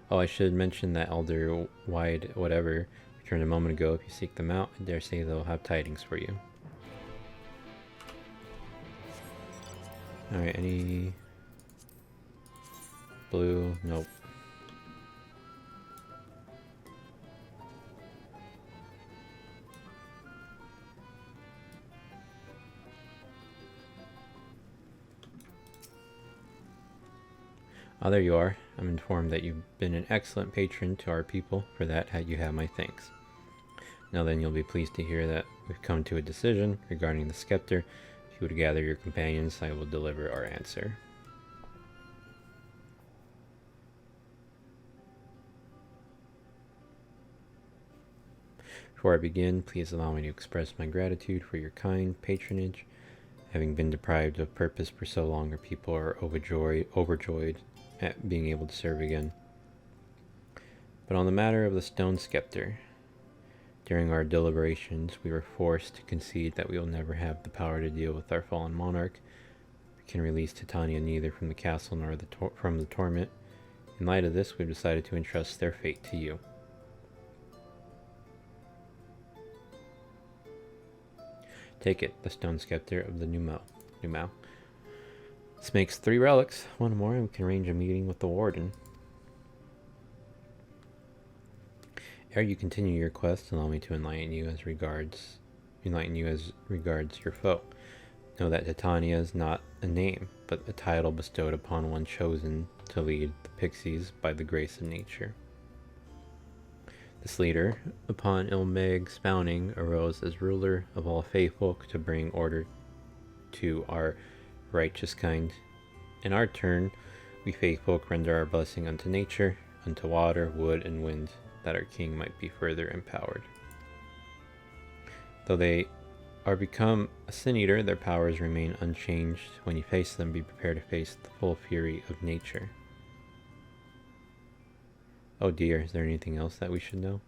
A: Oh, I should mention that Elder Wide whatever returned a moment ago. If you seek them out, I dare say they'll have tidings for you. Alright, any blue? Nope. Oh, there you are. I'm informed that you've been an excellent patron to our people. For that, you have my thanks. Now then, you'll be pleased to hear that we've come to a decision regarding the scepter. If you would gather your companions, I will deliver our answer. Before I begin, please allow me to express my gratitude for your kind patronage. Having been deprived of purpose for so long, our people are overjoyed at being able to serve again. But on the matter of the Stone Scepter, during our deliberations, we were forced to concede that we will never have the power to deal with our fallen monarch. We can release Titania neither from the castle nor from the torment. In light of this, we've decided to entrust their fate to you. Take it, the Stone Scepter of the Numau. This makes 3 relics. One more, and we can arrange a meeting with the Warden. Ere you continue your quest, allow me to enlighten you as regards your foe. Know that Titania is not a name, but a title bestowed upon one chosen to lead the pixies by the grace of nature. This leader, upon Ilmeg's founding, arose as ruler of all faithfolk to bring order to our righteous kind. In our turn, we faithfolk render our blessing unto nature, unto water, wood, and wind, that our king might be further empowered. Though they are become a sin eater, their powers remain unchanged. When you face them, be prepared to face the full fury of nature. Oh dear, is there anything else that we should know?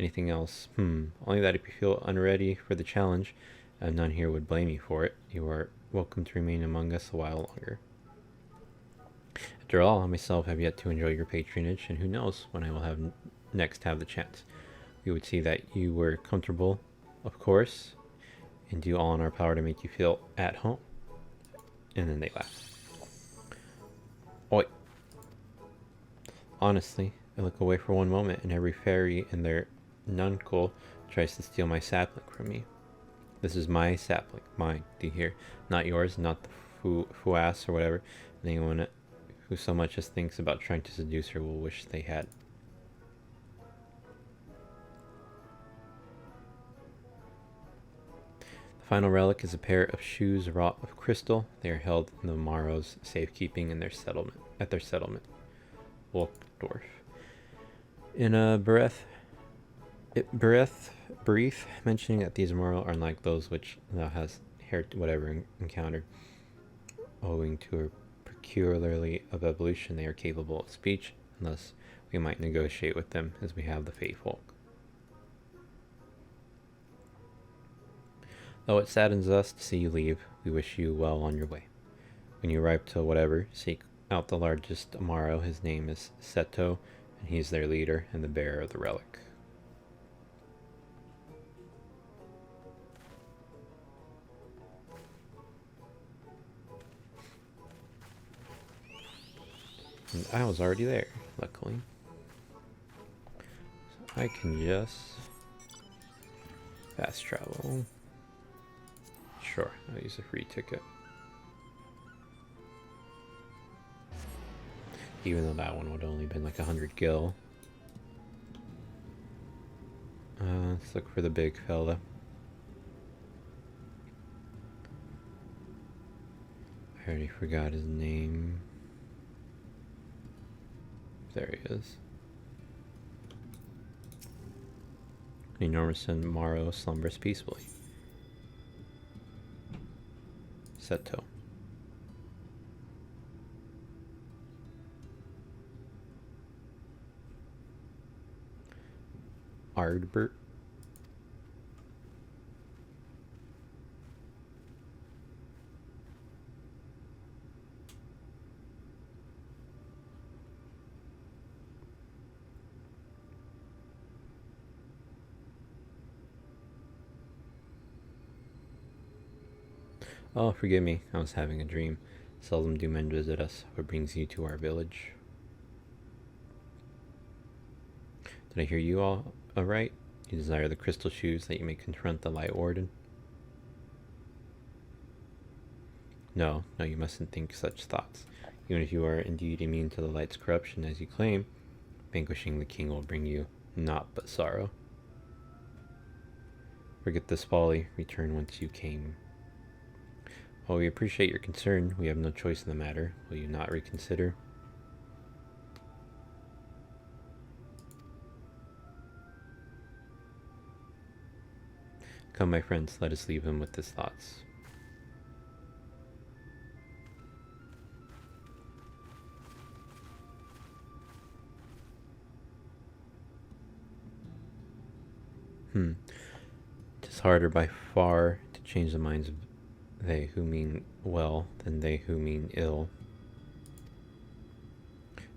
A: Anything else? Only that if you feel unready for the challenge, none here would blame you for it. You are welcome to remain among us a while longer. After all, I myself have yet to enjoy your patronage, and who knows when I will have next have the chance. We would see that you were comfortable, of course, and do all in our power to make you feel at home. And then they laugh. Oi. Honestly, I look away for one moment, and every fairy and their nuncle tries to steal my sapling from me. This is my sapling, mine, do you hear? Not yours, not the fouasse or whatever. Anyone who so much as thinks about trying to seduce her will wish they had. The final relic is a pair of shoes wrought of crystal. They are held in the Morrow's safekeeping in their settlement. Wolkdorf. In a brief mentioning that these Morrow are unlike those which thou hast encountered. Owing to a peculiarly of evolution, they are capable of speech, and thus we might negotiate with them as we have the faithfolk. Though it saddens us to see you leave, we wish you well on your way. When you arrive to whatever, seek out the largest Amaro. His name is Seto, and he is their leader and the bearer of the relic. And I was already there, luckily. So I can just fast travel. Sure, I'll use a free ticket. Even though that one would only been like 100 gil. Let's look for the big fella. I already forgot his name. There he is. Enormous and Morrow slumbers peacefully. Seto. Ardbert. Oh, forgive me, I was having a dream. Seldom do men visit us. What brings you to our village? Did I hear you all right? You desire the crystal shoes that you may confront the Light Warden? No, you mustn't think such thoughts. Even if you are indeed immune to the light's corruption as you claim, vanquishing the king will bring you naught but sorrow. Forget this folly, return whence you came. While we appreciate your concern, we have no choice in the matter. Will you not reconsider? Come, my friends, let us leave him with his thoughts. Tis harder by far to change the minds of they who mean well than they who mean ill.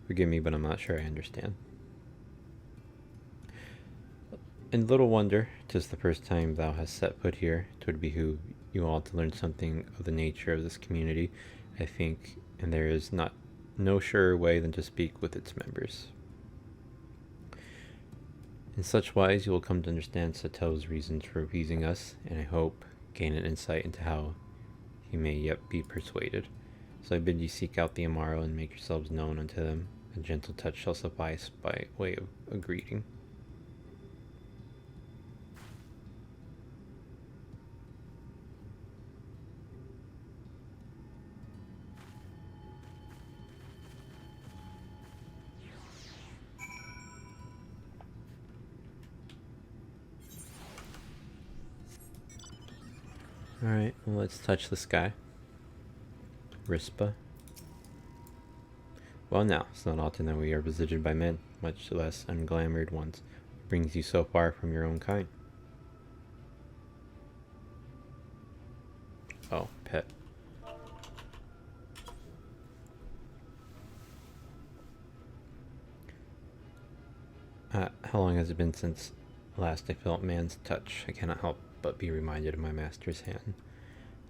A: Forgive me, but I'm not sure I understand. And little wonder, 'tis the first time thou hast set foot here. 'Twould behoove you all to learn something of the nature of this community, I think, and there is no surer way than to speak with its members. In such wise you will come to understand Sato's reasons for appeasing us, and I hope gain an insight into how he may yet be persuaded. So I bid you seek out the Amaro and make yourselves known unto them. A gentle touch shall suffice by way of a greeting. Alright, well, let's touch the sky. Rispa. Well now, it's not often that we are visited by men, much less unglamoured ones. What brings you so far from your own kind? Oh, pet. How long has it been since last I felt man's touch? I cannot help but be reminded of my master's hand.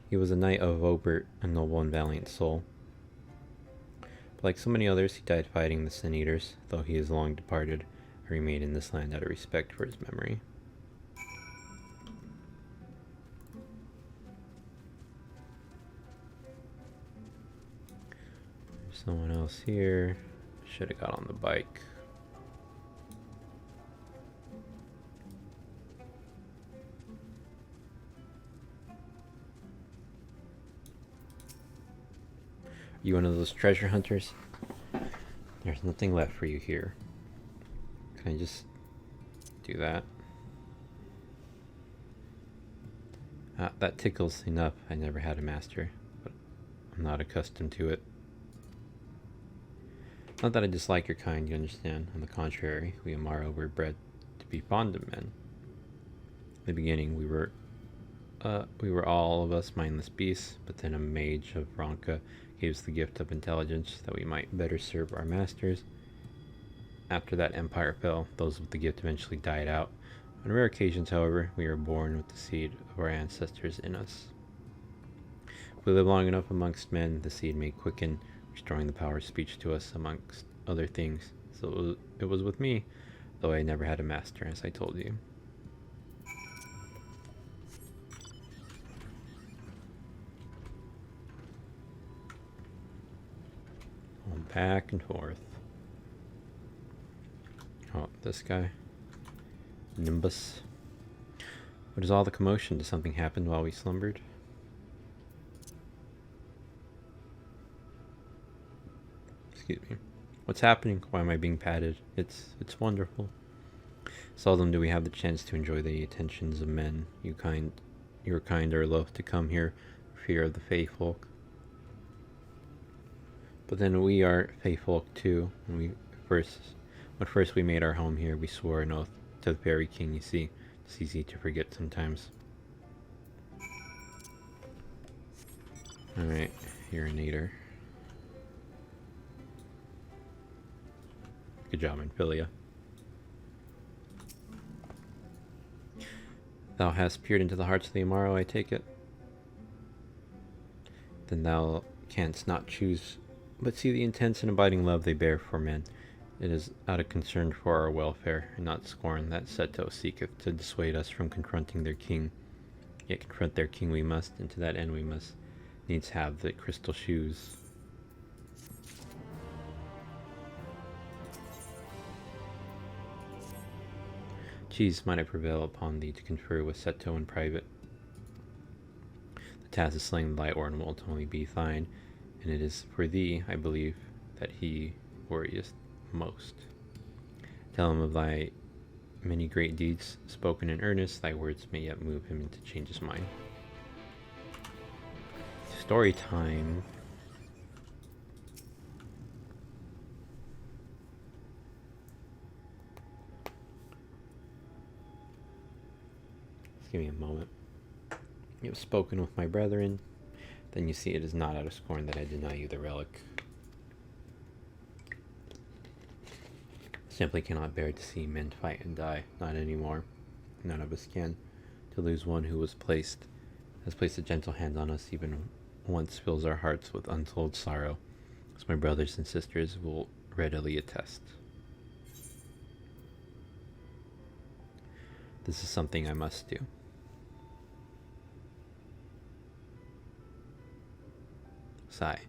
A: He was a knight of Obert, a noble and valiant soul. But like so many others, he died fighting the Sin Eaters. Though he is long departed, I remain in this land out of respect for his memory. There's someone else here. Should have got on the bike. You one of those treasure hunters? There's nothing left for you here. Can I just do that? That tickles enough. I never had a master, but I'm not accustomed to it. Not that I dislike your kind, you understand. On the contrary, we Amaro were bred to be fond of men. In the beginning, we were all of us mindless beasts, but then a mage of Ronka gave us the gift of intelligence that we might better serve our masters. After that empire fell, those with the gift eventually died out. On rare occasions, however, we are born with the seed of our ancestors in us. If we live long enough amongst men, the seed may quicken, restoring the power of speech to us, amongst other things. So it was with me, though I never had a master, as I told you. Back and forth. Oh, this guy. Nimbus. What is all the commotion? Did something happen while we slumbered? Excuse me. What's happening? Why am I being patted? It's wonderful. Seldom do we have the chance to enjoy the attentions of men. Your kind are loath to come here for fear of the Fey folk. But then we are Fey folk too. When first we made our home here, we swore an oath to the Fairy King, you see. It's easy to forget sometimes. Alright, urinator. Good job, Infilia. Thou hast peered into the hearts of the Amaro, I take it. Then thou canst not choose but see the intense and abiding love they bear for men. It is out of concern for our welfare, and not scorn, that Seto seeketh to dissuade us from confronting their king. Yet confront their king we must, and to that end we must needs have the crystal shoes. Cheese, might I prevail upon thee to confer with Seto in private? The task of slaying the light orn will ultimately be thine, and it is for thee, I believe, that he worrieth most. Tell him of thy many great deeds spoken in earnest, thy words may yet move him to change his mind. Story time. Just give me a moment. You have spoken with my brethren, then you see it is not out of scorn that I deny you the relic. Simply cannot bear to see men fight and die, not anymore. None of us can. To lose one who has placed a gentle hand on us even once fills our hearts with untold sorrow, as my brothers and sisters will readily attest. This is something I must do. Sigh.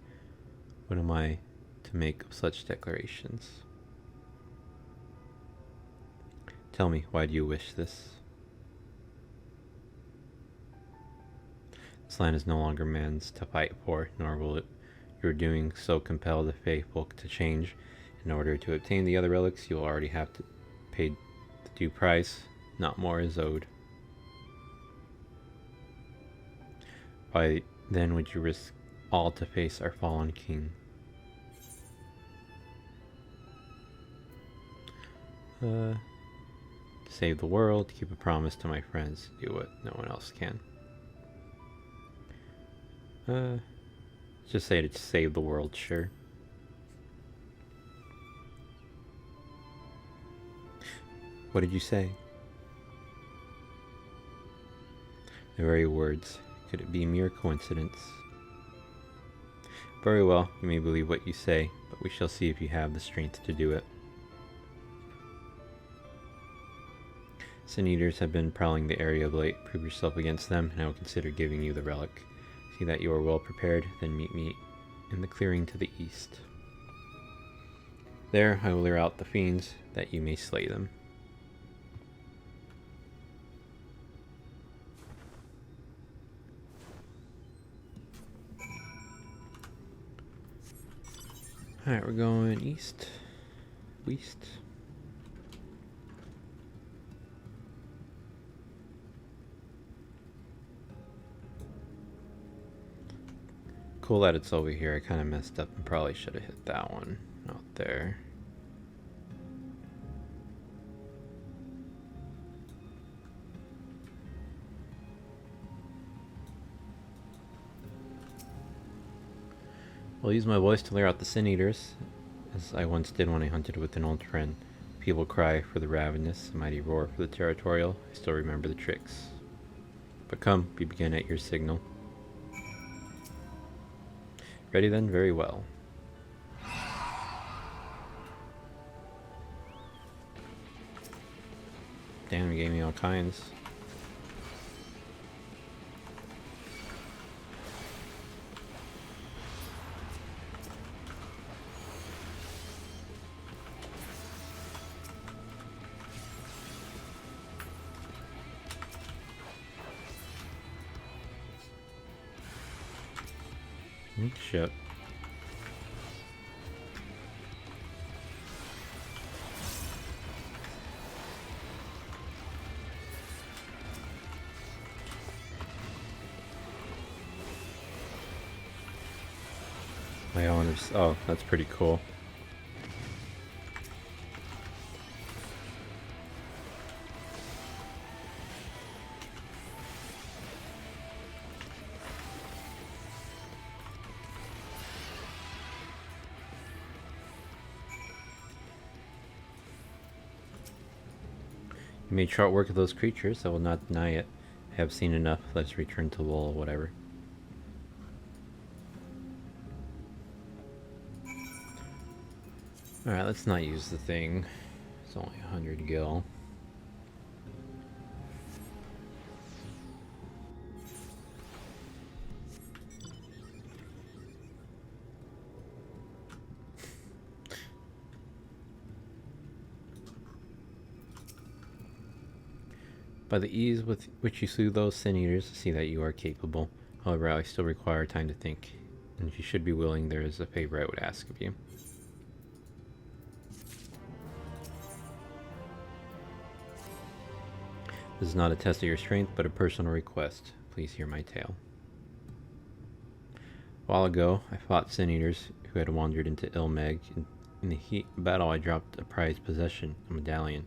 A: What am I to make of such declarations? Tell me, why do you wish this? This land is no longer man's to fight for, nor will your doing so compel the faithful to change. In order to obtain the other relics, you will already have to pay the due price. Not more is owed. Why then would you risk all to face our fallen king? To save the world, keep a promise to my friends, do what no one else can. Just say to save the world, sure. What did you say? The very words. Could it be mere coincidence? Very well, you may believe what you say, but we shall see if you have the strength to do it. Sin Eaters have been prowling the area of late. Prove yourself against them, and I will consider giving you the relic. See that you are well prepared, then meet me in the clearing to the east. There I will lure out the fiends, that you may slay them. Alright, we're going east. West. Cool that it's over here. I kind of messed up and probably should have hit that one out there. I'll use my voice to lure out the Sin Eaters, as I once did when I hunted with an old friend. People cry for the ravenous, a mighty roar for the territorial. I still remember the tricks. But come, we begin at your signal. Ready then? Very well. Damn, you gave me all kinds. Shit. My honors. Oh, that's pretty cool. You made short work of those creatures. I will not deny it. I have seen enough. Let's return to Lowell, whatever. Alright, let's not use the thing. It's only 100 gil. By the ease with which you slew those Sin Eaters, see that you are capable. However, I still require time to think, and if you should be willing, there is a favor I would ask of you. This is not a test of your strength, but a personal request. Please hear my tale. A while ago, I fought Sin Eaters who had wandered into Ilmeg. In the heat of battle, I dropped a prized possession, a medallion.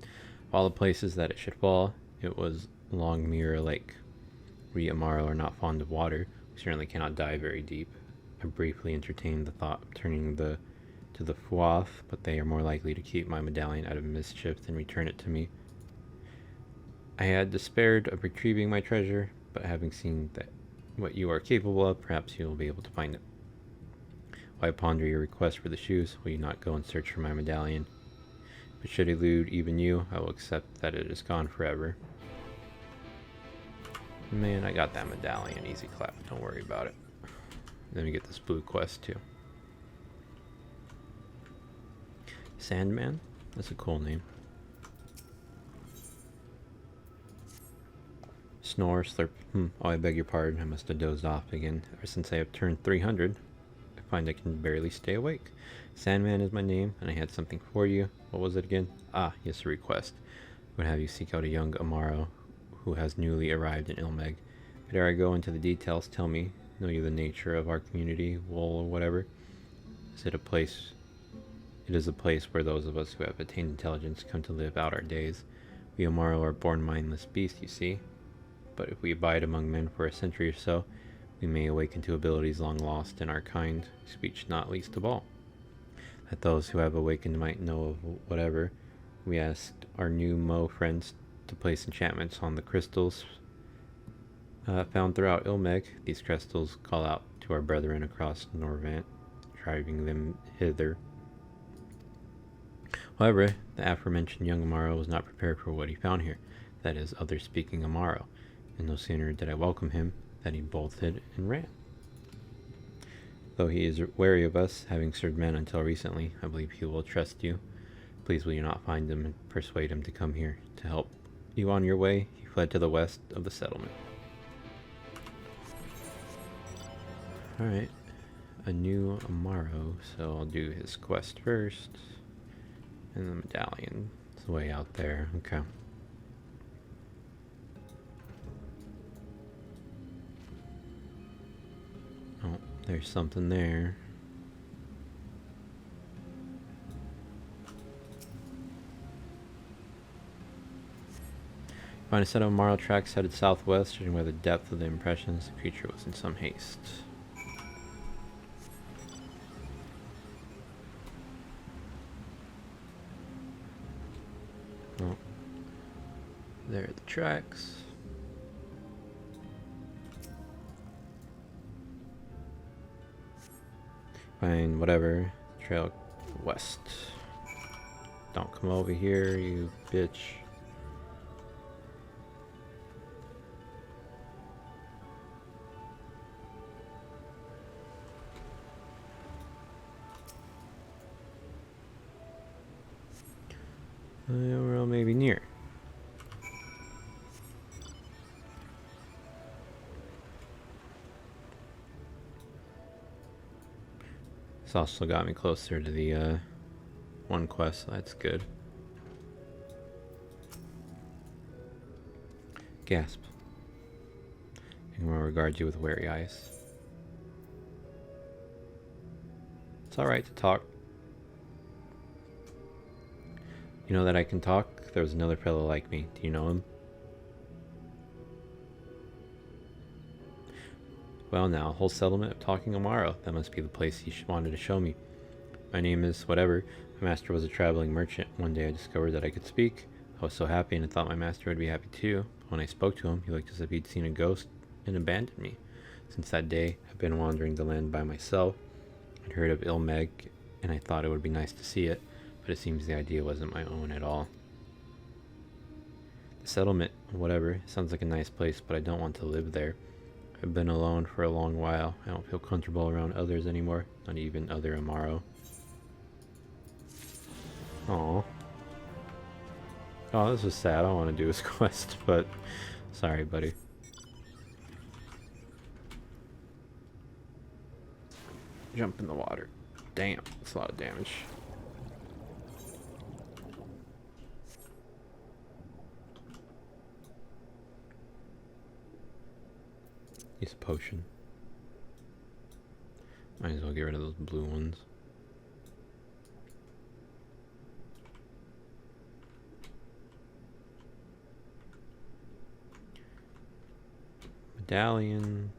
A: Of all the places that it should fall, it was along Mirror Lake. We Amaro are not fond of water. We certainly cannot dive very deep. I briefly entertained the thought of turning to the Fuath, but they are more likely to keep my medallion out of mischief than return it to me. I had despaired of retrieving my treasure, but having seen that what you are capable of, perhaps you will be able to find it. While I ponder your request for the shoes, will you not go and search for my medallion? If it should elude even you, I will accept that it is gone forever. Man, I got that medallion. Easy clap. Don't worry about it. Let me get this blue quest too. Sandman? That's a cool name. Snore, slurp. Oh, I beg your pardon. I must have dozed off again. Ever since I have turned 300, I find I can barely stay awake. Sandman is my name, and I had something for you. What was it again? Ah, yes, a request. I would have you seek out a young Amaro who has newly arrived in Ilmeg. But ere I go into the details, tell me, know you the nature of our community, wool or whatever? Is it a place? It is a place where those of us who have attained intelligence come to live out our days. We Amaro are born mindless beasts, you see. But if we abide among men for a century or so, we may awaken to abilities long lost in our kind, speech not least of all. That those who have awakened might know of whatever, we asked our new Mo friends to place enchantments on the crystals found throughout Ilmeg. These crystals call out to our brethren across Norvant, driving them hither. However, the aforementioned young Amaro was not prepared for what he found here, that is, other-speaking Amaro, and no sooner did I welcome him than he bolted and ran. Though he is wary of us, having served men until recently, I believe he will trust you. Please will you not find him and persuade him to come here to help you on your way. He fled to the west of the settlement. Alright, a new Amaro, so I'll do his quest first. And the medallion is way out there. Okay. Oh, there's something there. Find a set of Amaro tracks headed southwest. Judging by the depth of the impressions, the creature was in some haste. Oh, there are the tracks. Find whatever. Trail west. Don't come over here, you bitch. We're all maybe near. This also got me closer to the one quest, so that's good. Gasp. And will regard you with wary eyes. It's alright to talk. You know that I can talk? There was another fellow like me. Do you know him? Well now, a whole settlement of talking Amaro. That must be the place he wanted to show me. My name is whatever. My master was a traveling merchant. One day I discovered that I could speak. I was so happy and I thought my master would be happy too. When I spoke to him, he looked as if he'd seen a ghost and abandoned me. Since that day, I've been wandering the land by myself. I'd heard of Ilmeg, and I thought it would be nice to see it. But it seems the idea wasn't my own at all. The settlement, whatever, sounds like a nice place, but I don't want to live there. I've been alone for a long while. I don't feel comfortable around others anymore, not even other Amaro. Aww. Oh, this is sad. I don't want to do this quest, but sorry, buddy. Jump in the water. Damn, that's a lot of damage. Use a potion. Might as well get rid of those blue ones. Medallion.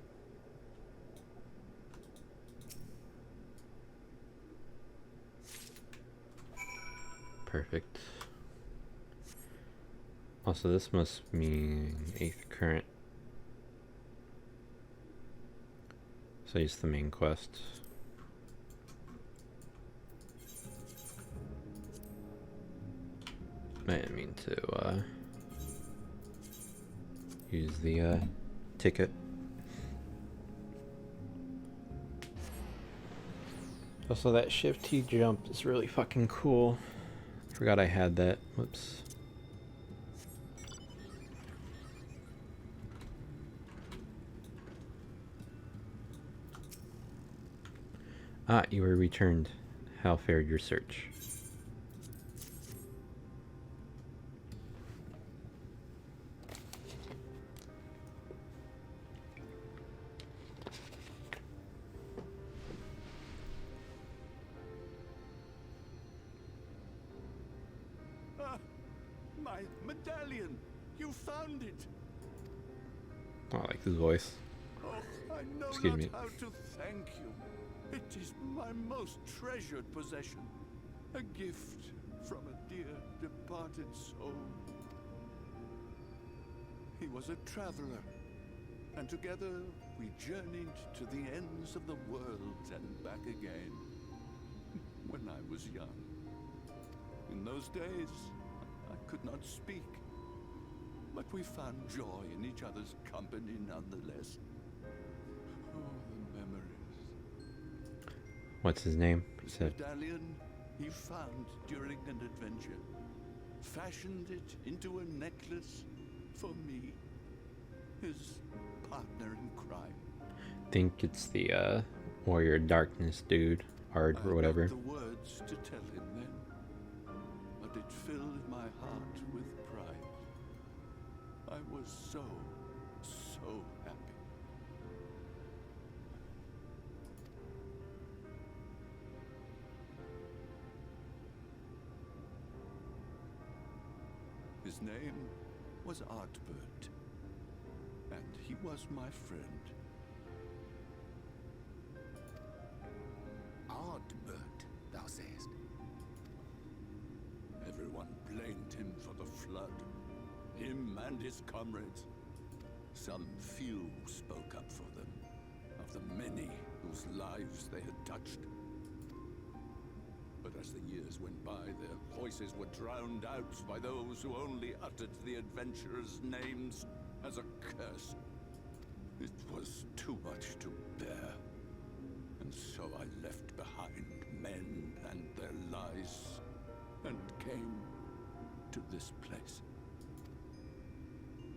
A: Perfect. Also, this must mean 8th current. So use the main quest. I didn't mean to use the ticket. Also, that shift T jump is really fucking cool. Forgot I had that. Whoops. Ah, you were returned. How fared your search?
L: My medallion! You found it!
A: Oh, I like his voice.
L: Oh, I know
A: Excuse
L: not
A: me.
L: how to thank you. It is my most treasured possession. A gift from a dear departed soul. He was a traveler, and together we journeyed to the ends of the world and back again. When I was young. In those days, I could not speak. But we found joy in each other's company nonetheless. Oh, the memories.
A: What's his name? He
L: His
A: said.
L: medallion he found during an adventure. Fashioned it into a necklace for me. His partner in crime.
A: Think it's the Warrior Darkness dude, Ard or whatever.
L: I lacked the words to tell him then, but it filled my heart with pride. I was so happy. His name was Artbert, and he was my friend.
H: Ardbert, thou sayest.
L: Everyone blamed him for the flood. Him and his comrades. Some few spoke up for them, of the many whose lives they had touched. But as the years went by, their voices were drowned out by those who only uttered the adventurers' names as a curse. It was too much to bear. And so I left behind men and their lies, and came to this place.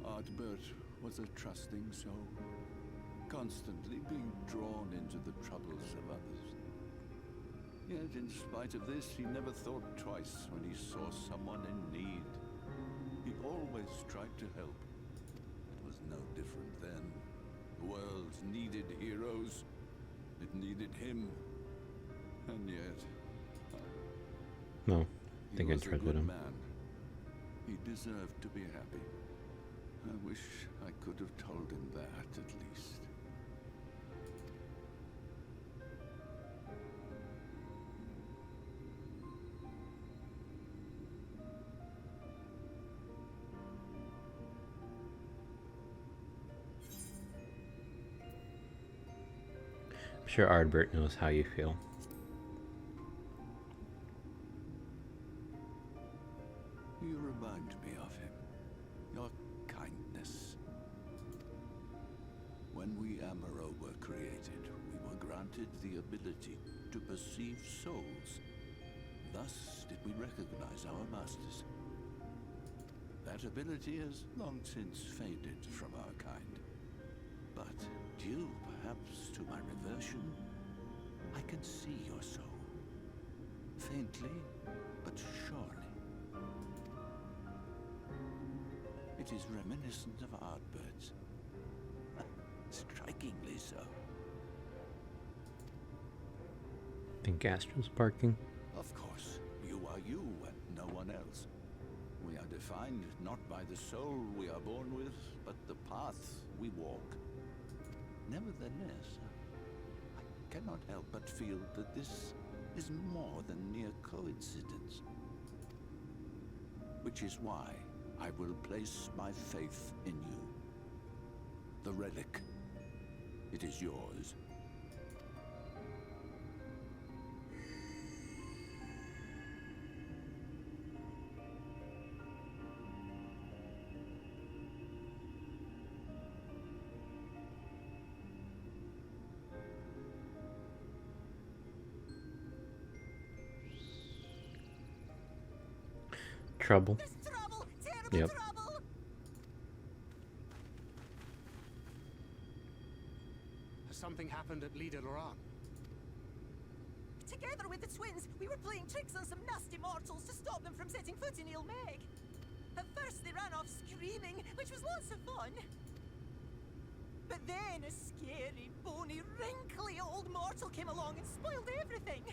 L: Ardbert was a trusting soul, constantly being drawn into the troubles of others. Yet in spite of this, he never thought twice when he saw someone in need. He always tried to help. It was no different then. The world needed heroes. It needed him. And yet...
A: No, I think I
L: was a
A: tried with
L: good
A: him.
L: man. He deserved to be happy. I wish I could have told him that, at least.
A: I'm sure Ardbert knows how you feel.
L: You remind me of him. Your kindness. When we Amaro were created, we were granted the ability to perceive souls. Thus did we recognize our masters. That ability has long since faded from our kind. But due perhaps to my reversion, I can see your soul. Faintly, but surely. It is reminiscent of Ardbert's. Strikingly so.
A: Think Astro's barking.
L: Of course, you are you and no one else. We are defined not by the soul we are born with, but the path we walk. Nevertheless, I cannot help but feel that this is more than mere coincidence. Which is why I will place my faith in you. The relic. It is yours.
A: Trouble.
D: There's trouble! Terrible
A: Yep.
D: trouble!
B: Has something happened at Leader Loran?
D: Together with the twins, we were playing tricks on some nasty mortals to stop them from setting foot in Ilmeg. At first they ran off screaming, which was lots of fun. But then a scary, bony, wrinkly old mortal came along and spoiled everything.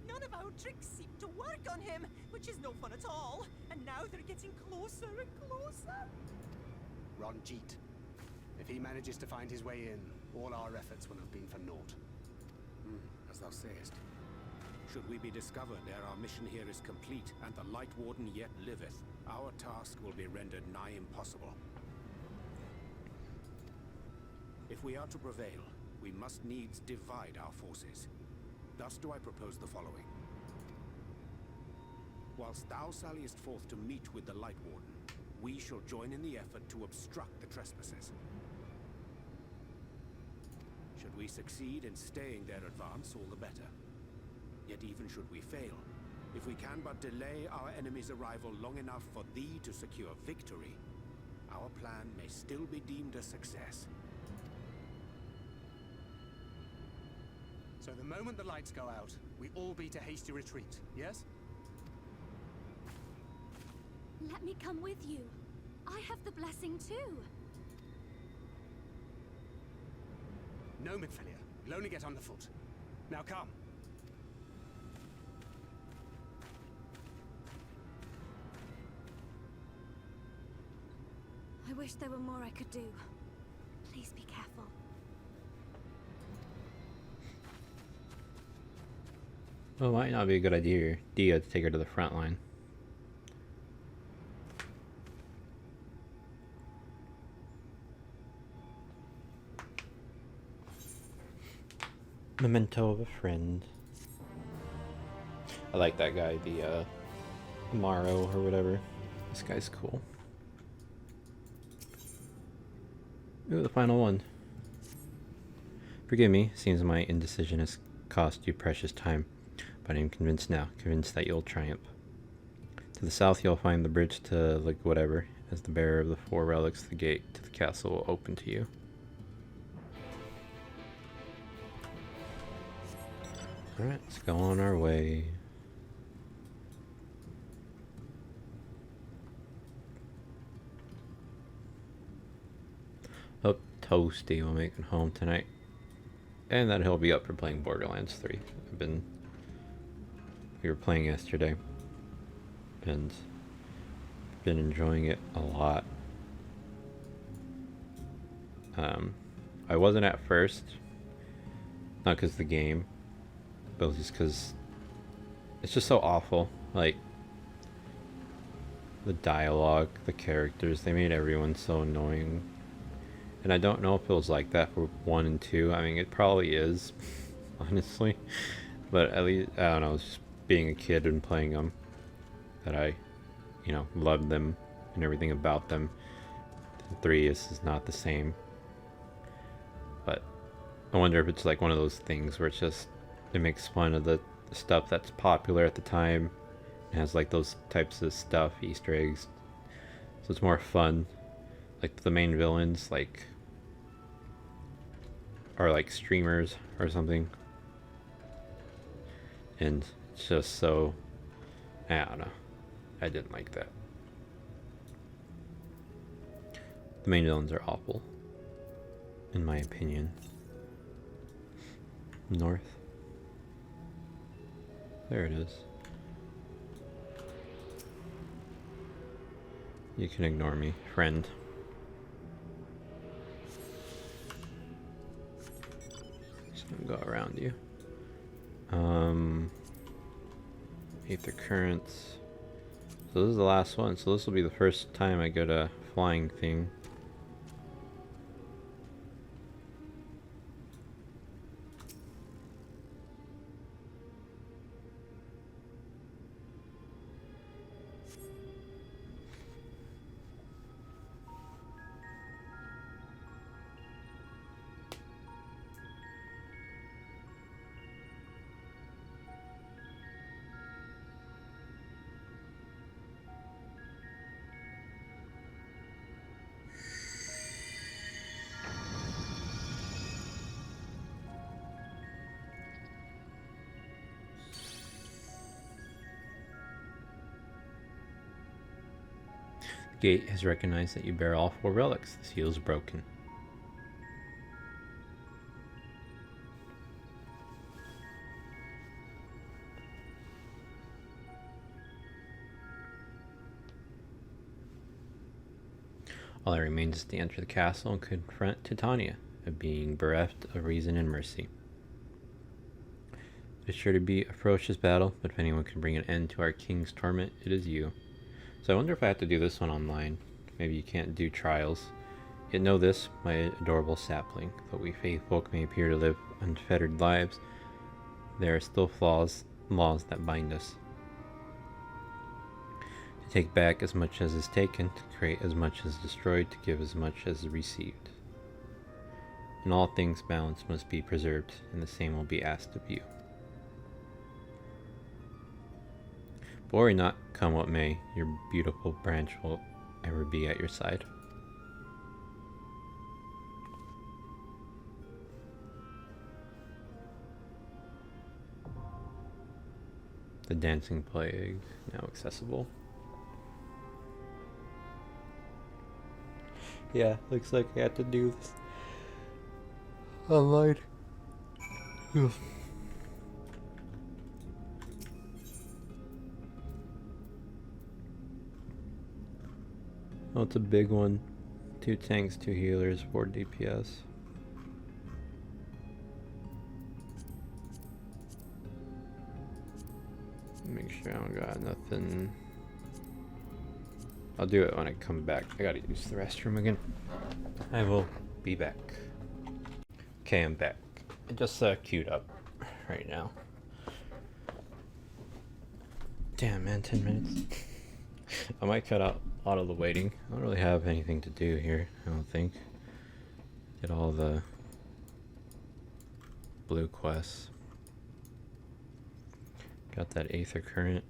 D: None of our tricks seemed to work on him, which is no fun at all. And now they're getting closer and closer.
B: Ronjeet. If he manages to find his way in, all our efforts will have been for naught.
H: As thou sayest. Should we be discovered ere our mission here is complete, and the Light Warden yet liveth, our task will be rendered nigh impossible. If we are to prevail, we must needs divide our forces. Thus do I propose the following. Whilst thou salliest forth to meet with the Light Warden, we shall join in the effort to obstruct the trespassers. Should we succeed in staying their advance, all the better. Yet even should we fail, if we can but delay our enemy's arrival long enough for thee to secure victory, our plan may still be deemed a success.
B: So the moment the lights go out, we all beat a hasty retreat, yes?
C: Let me come with you. I have the blessing too.
B: No, Midfilia. We'll only get on the foot. Now come.
C: I wish there were more I could do. Please be careful.
A: Well, it might not be a good idea to take her to the front line. Memento of a friend. I like that guy, the Morrow or whatever. This guy's cool. Ooh, the final one. Forgive me, seems my indecision has cost you precious time, but I am convinced now, convinced that you'll triumph. To the south you'll find the bridge to like whatever. As the bearer of the 4 relics, the gate to the castle will open to you. Alright, let's go on our way. Hope Toasty will make it home tonight. And that he'll be up for playing Borderlands 3. We were playing yesterday. And been enjoying it a lot. I wasn't at first. Not because of the game. But just because it's just so awful. Like, the dialogue, the characters, they made everyone so annoying. And I don't know if it was like that for 1 and 2. I mean, it probably is, honestly. But at least, I don't know, it's just being a kid and playing them that I, loved them and everything about them. 3 is not the same. But I wonder if it's like one of those things where it's just, it makes fun of the stuff that's popular at the time. It has like those types of stuff, Easter eggs. So it's more fun. Like the main villains, are like streamers or something. And it's just so, I don't know. I didn't like that. The main villains are awful. in my opinion. North. There it is. You can ignore me, friend. Just gonna go around you. Aether currents. So this is the last one, so this will be the first time I get a flying thing. The gate has recognized that you bear all 4 relics. The seal is broken. All that remains is to enter the castle and confront Titania, a being bereft of reason and mercy. It's sure to be a ferocious battle, but if anyone can bring an end to our king's torment, it is you. So I wonder if I have to do this one online. Maybe you can't do trials. Yet know this, my adorable sapling. Though we faithfolk may appear to live unfettered lives, there are still laws that bind us. To take back as much as is taken, to create as much as destroyed, to give as much as is received. In all things balance must be preserved, and the same will be asked of you. But worry not, come what may, your beautiful branch will ever be at your side. The dancing plague, now accessible. Yeah, looks like I have to do this online. Oof. Oh, it's a big one. 2 tanks, 2 healers, 4 DPS. Make sure I don't got nothing. I'll do it when I come back. I gotta use the restroom again. I will be back. Okay, I'm back. I just queued up right now. Damn, man, 10 minutes. I might cut out a lot of the waiting. I don't really have anything to do here, I don't think. Did all the blue quests. Got that Aether current.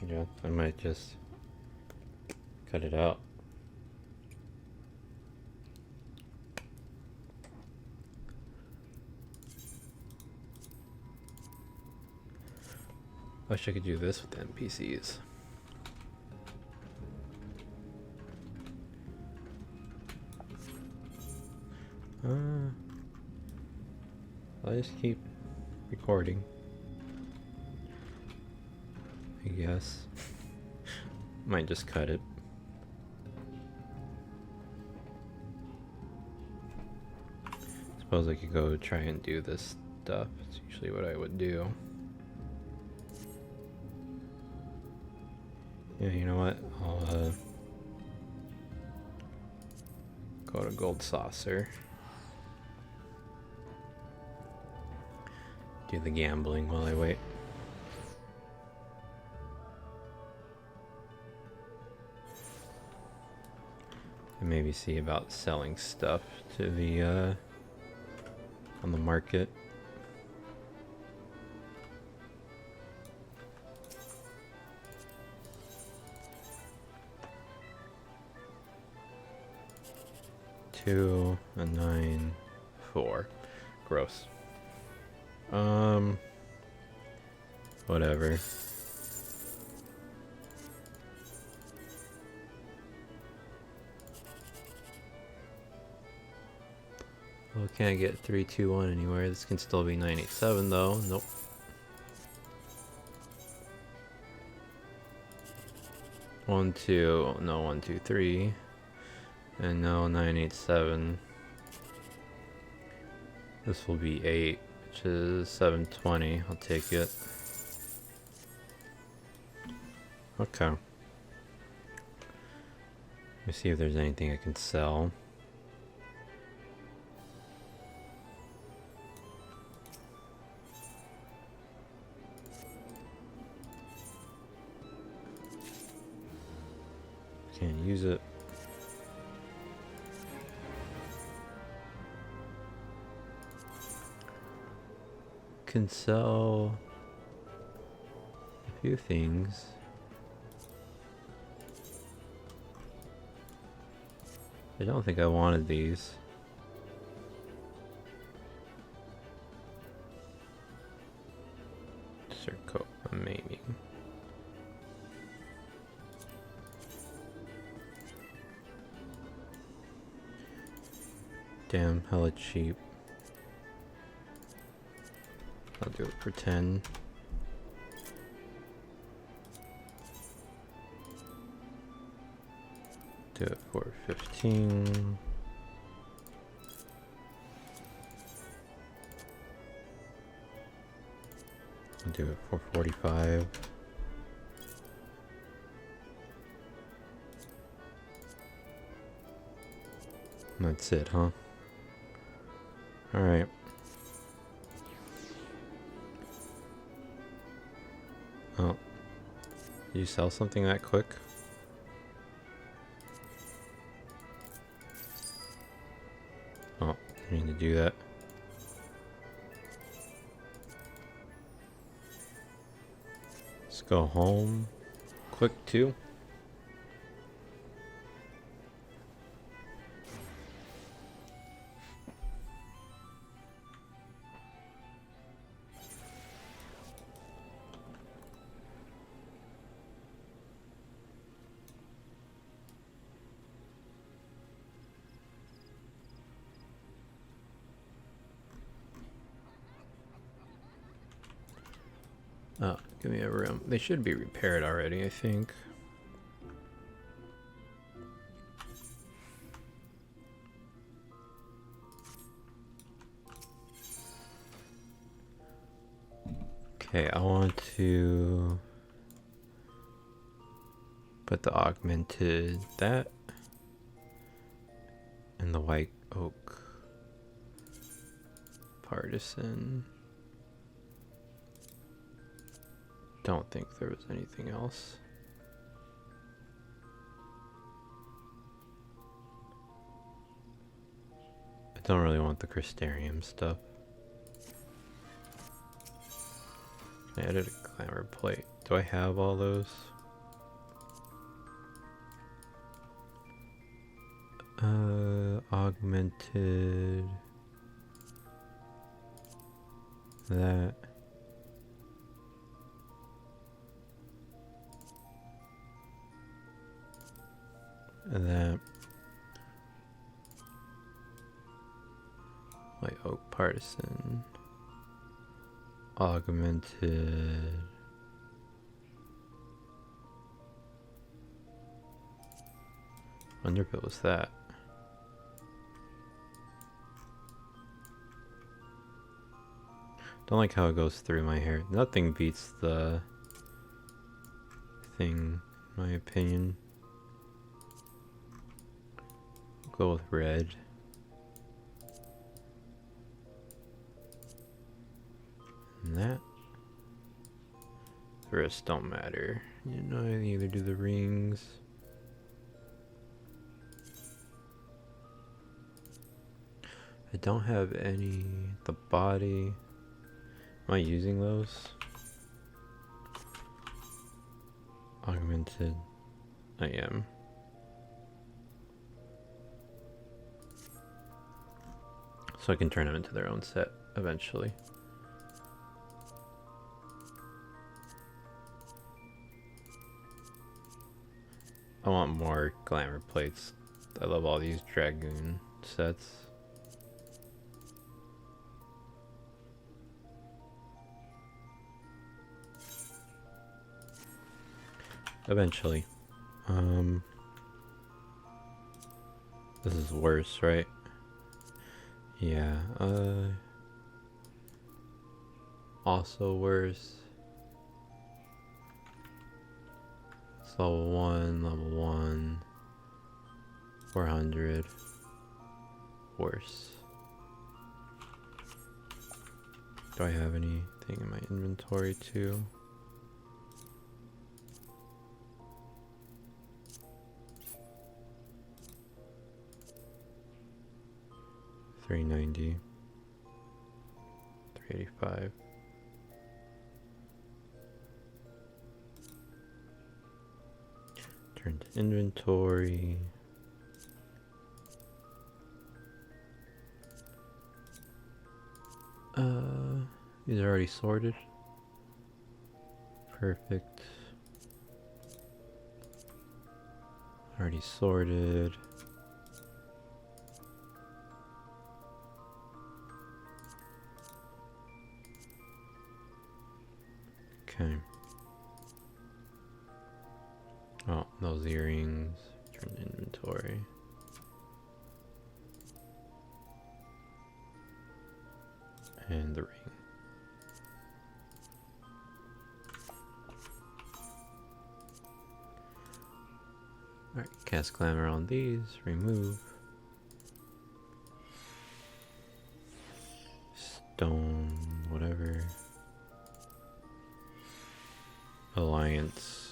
A: Yeah, I might just cut it out. Wish I could do this with the NPCs. I'll just keep recording, I guess. Might just cut it. Suppose I could go try and do this stuff. It's usually what I would do. Yeah, you know what? I'll go to Gold Saucer. Do the gambling while I wait. And maybe see about selling stuff to the on the market. Two, a 9, 4. Gross. Whatever. Well, can't get 321 anywhere. This can still be 987 though. Nope. One, two, no, 123. And no, 987. This will be 8, which is 720. I'll take it. Okay. Let me see if there's anything I can sell. Can't use it. Can sell a few things. I don't think I wanted these. Circle, maybe. Damn, hella cheap. I'll do it for 10. Do it for 15. I'll do it for 45. That's it, huh? Alright. Oh. Did you sell something that quick? Oh, I need to do that. Let's go home. Quick too. Oh, give me a room. They should be repaired already, I think. Okay, I want to put the augmented that and the white oak partisan. Don't think there was anything else. I don't really want the Crystarium stuff. I added a glamour plate. Do I have all those? Augmented that. And that white oak partisan augmented wonder if it was that. Don't like how it goes through my hair. Nothing beats the thing, in my opinion. Go with red. And that. The rest don't matter. You know, I either do the rings. I don't have any. The body. Am I using those? Augmented. I am. So I can turn them into their own set eventually. I want more glamour plates. I love all these dragoon sets. Eventually. This is worse, right? Yeah, also worse. It's level 1, 400. Worse. Do I have anything in my inventory too? $390, $385. Turn to inventory. These are already sorted. Perfect. Already sorted. Okay. Oh, those earrings. Turn to inventory. And the ring. Alright, cast glamour on these, remove. Stone, whatever. Alliance.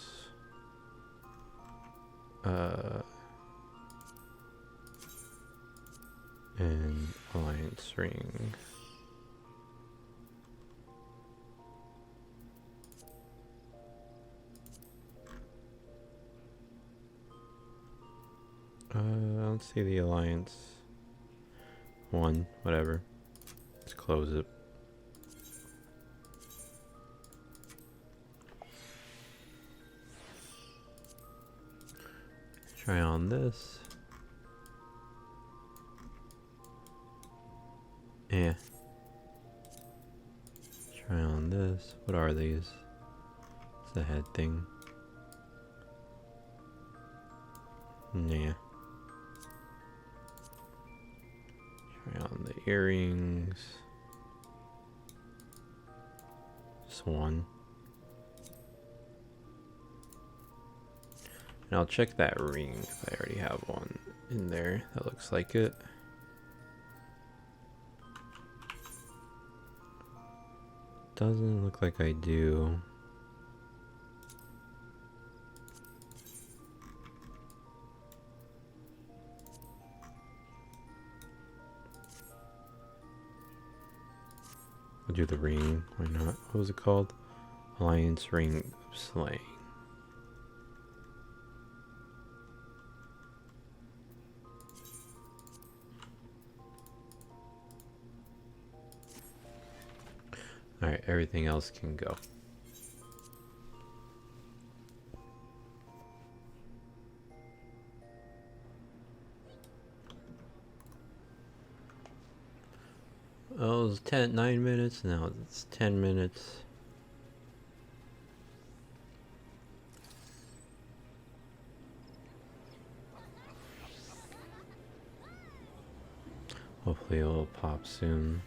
A: And alliance ring. I don't see the alliance one, whatever. Let's close it. Try on this. Yeah. Try on this. What are these? It's a head thing. Yeah. Try on the earrings. Just one. And I'll check that ring if I already have one in there. That looks like it. Doesn't look like I do. I'll do the ring. Why not? What was it called? Alliance Ring of Slaying. Alright, everything else can go. Oh, it was 9 minutes, now it's 10 minutes. Hopefully it will pop soon.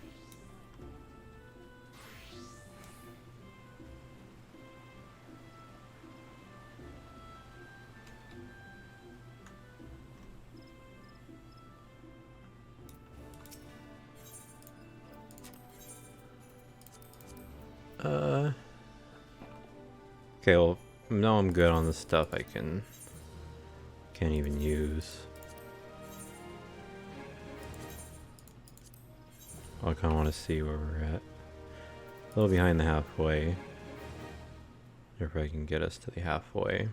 A: Okay, well, now I'm good on the stuff I can't even use. I kind of want to see where we're at. A little behind the halfway. If I can get us to the halfway.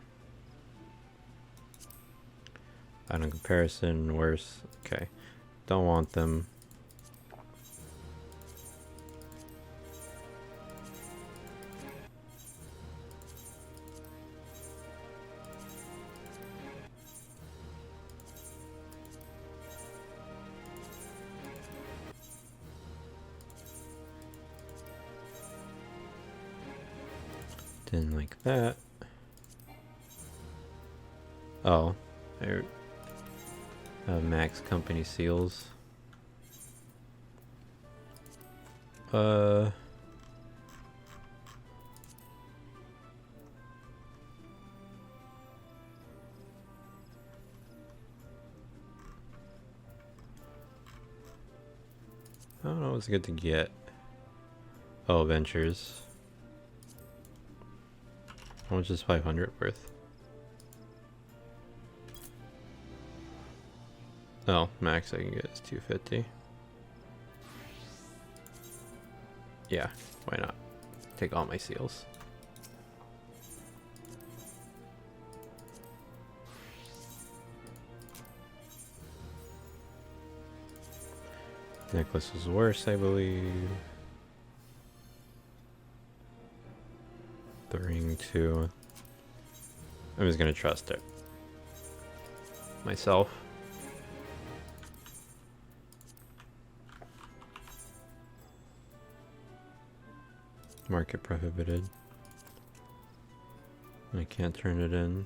A: Item comparison, worse. Okay. Don't want them. Didn't like that. Oh, I have max company seals. I don't know what's good to get. Oh, ventures. How much is 500 worth? Oh, max I can get is 250. Yeah, why not? Take all my seals. Necklace was worse, I believe. The ring too. I'm just gonna trust it. Myself. Market prohibited. I can't turn it in.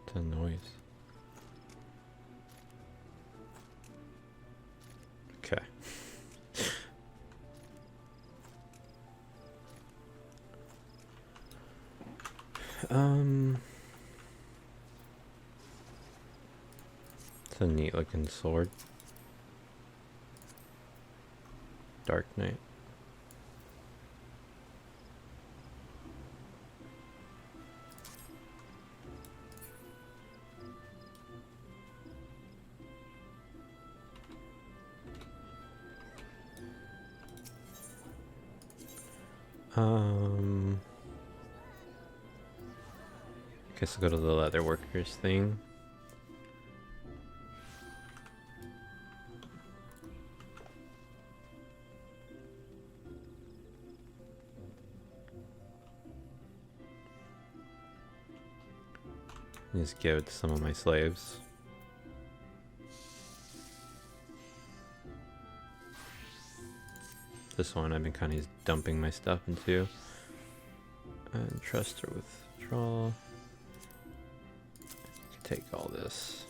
A: It's a noise. Okay. It's a neat looking sword. Dark Knight. Guess I'll go to the leather workers thing. Just give it to some of my slaves. This one I've been kind of dumping my stuff into. And trust her withdrawal. Take all this.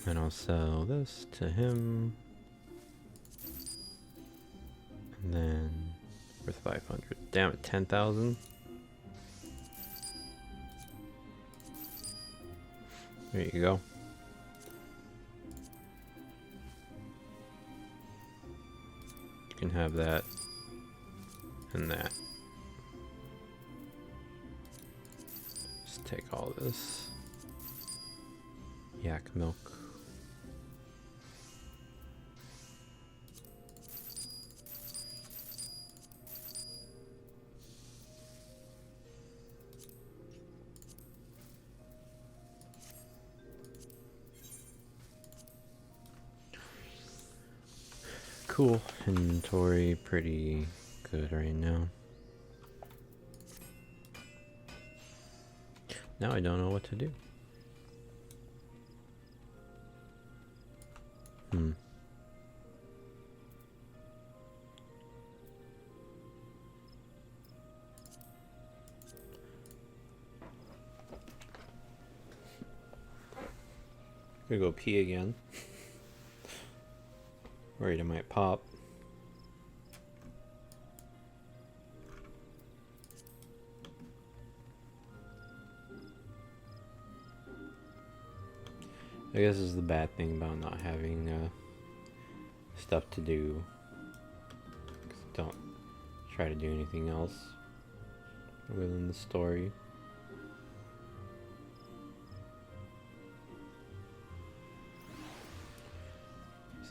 A: And I'll sell this to him. And then worth 500. Damn it, 10,000. There you go. You can have that and that. Just take all this. Yak milk. Cool. Inventory pretty good right now. Now I don't know what to do. Gonna go pee again. Worried it might pop. I guess this is the bad thing about not having stuff to do. Don't try to do anything else within the story.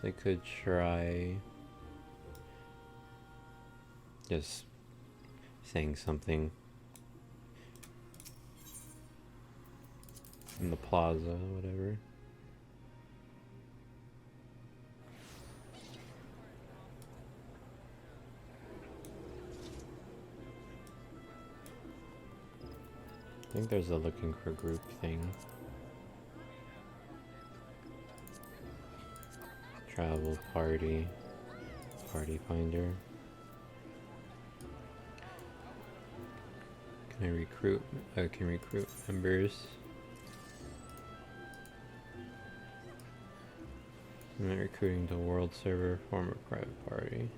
A: So I could try just saying something in the plaza, whatever. think there's a looking for group thing. Travel party. Party finder. Can I recruit? I can recruit members. I'm not recruiting the world server. Form a private party.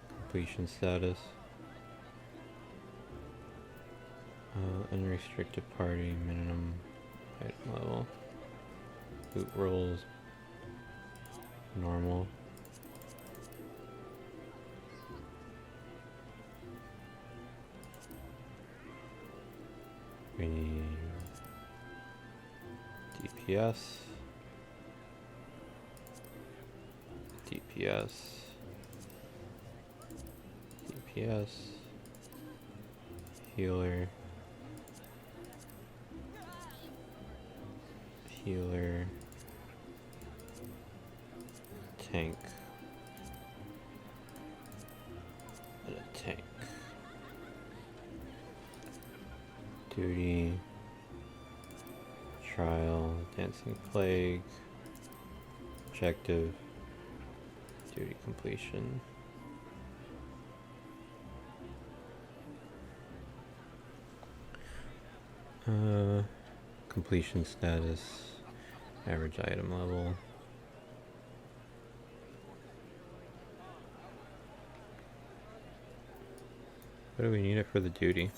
A: Completion status. Unrestricted party. Minimum item level. Loot rolls. Normal. We need DPS. DPS. DPS. Healer. Healer. Tank. And a tank. Duty. Trial. Dancing Plague. Objective. Duty completion. Completion status. Average item level. What do we need it for the duty?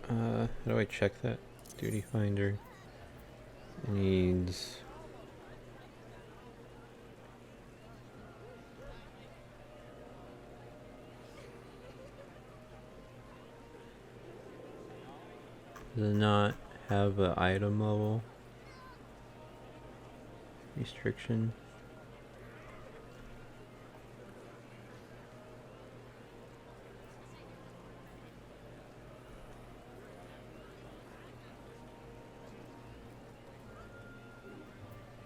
A: How do I check that? Duty finder needs does it not have an item level restriction?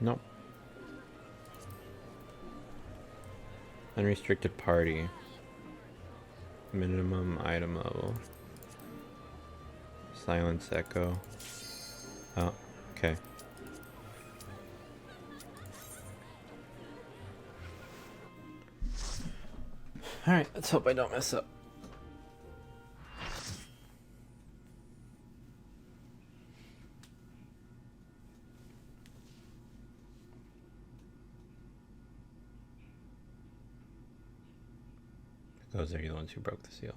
A: Nope. Unrestricted party. Minimum item level. Silence echo. Oh, okay. Alright, let's hope I don't mess up. Those are the ones who broke the seal.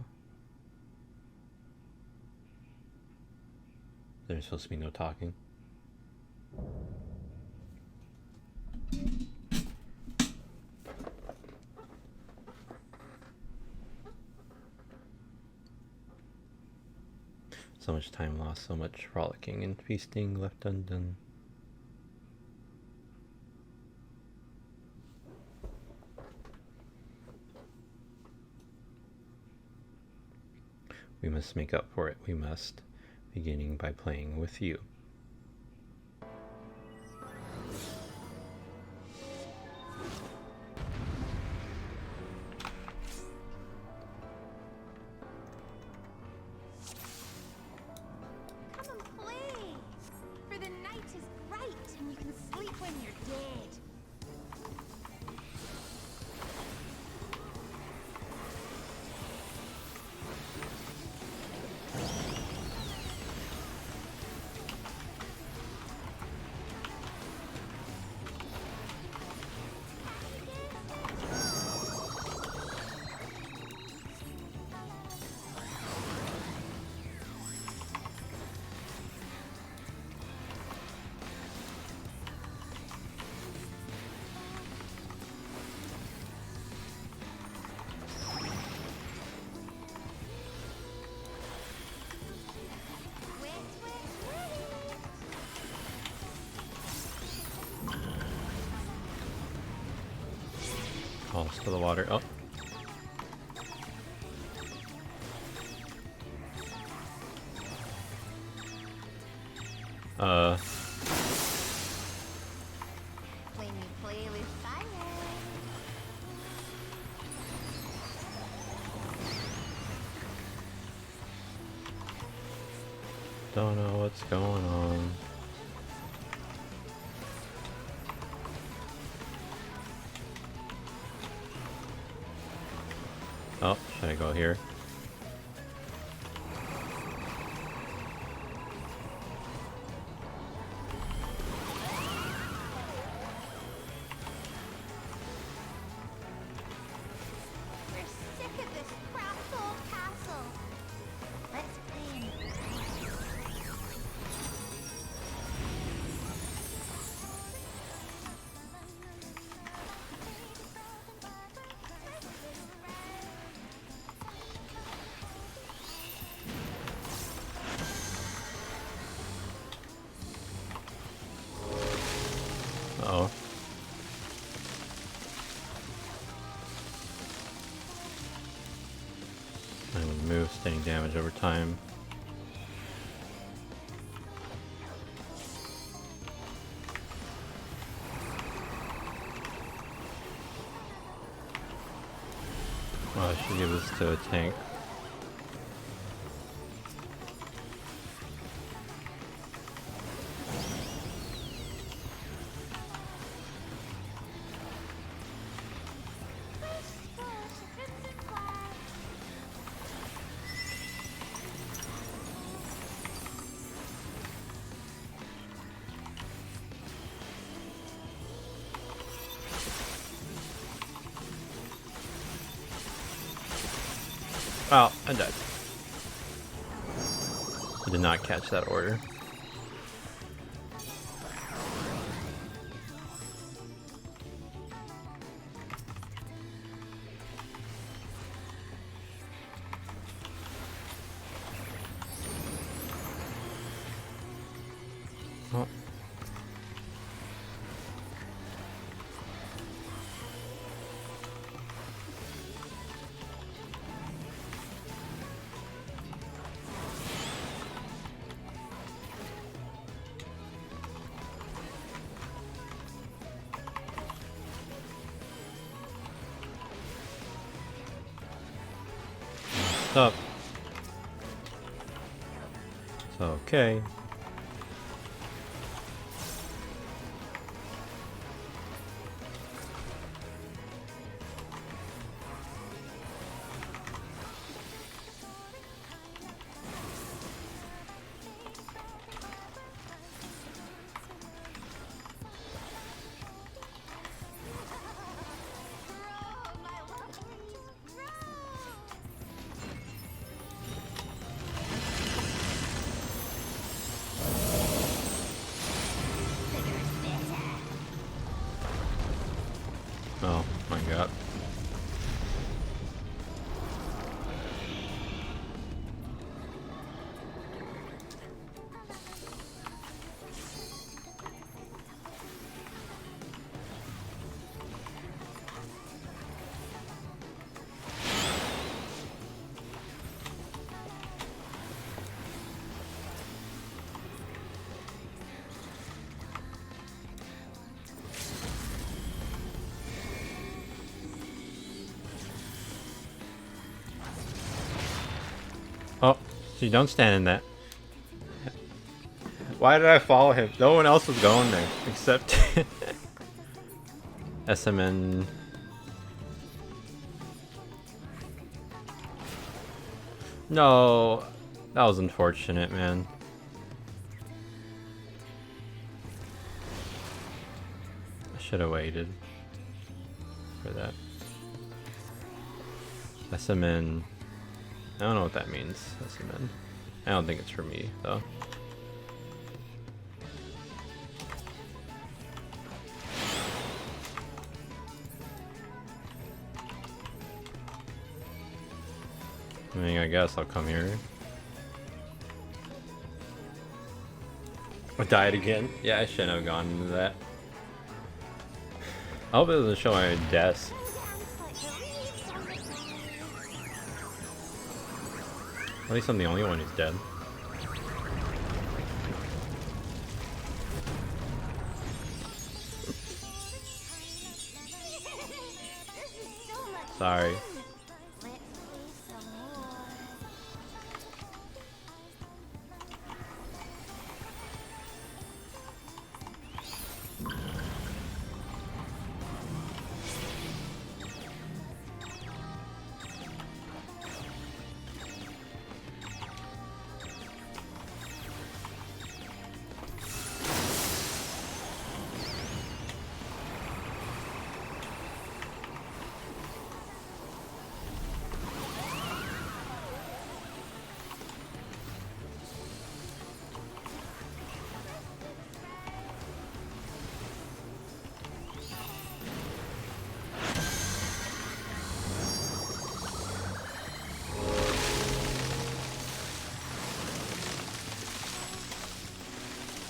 A: There's supposed to be no talking. So much time lost, so much frolicking and feasting left undone. We must make up for it. We must, beginning by playing with you.
E: Come and play! For the night is bright and you can sleep when you're dead.
A: Calls to the water. Oh.
E: When you play with fire.
A: Don't know what's going on. Oh, should I go here?
E: We're sick of this cramped old castle. Let's clean.
A: Uh-oh. I will move, staying damage over time. Well, I should give this to a tank. Oh, I died. I did not catch that order. Oh. Up. It's okay. Oh my god. Oh, see, don't stand in that. Why did I follow him? No one else was going there except SMN. No, that was unfortunate, man. I should have waited for that. SMN. I don't know what that means. SMN. I don't think it's for me, though. I mean, I guess I'll come here. I died again. Yeah, I shouldn't have gone into that. I hope it doesn't show my deaths. At least I'm the only one who's dead. Sorry.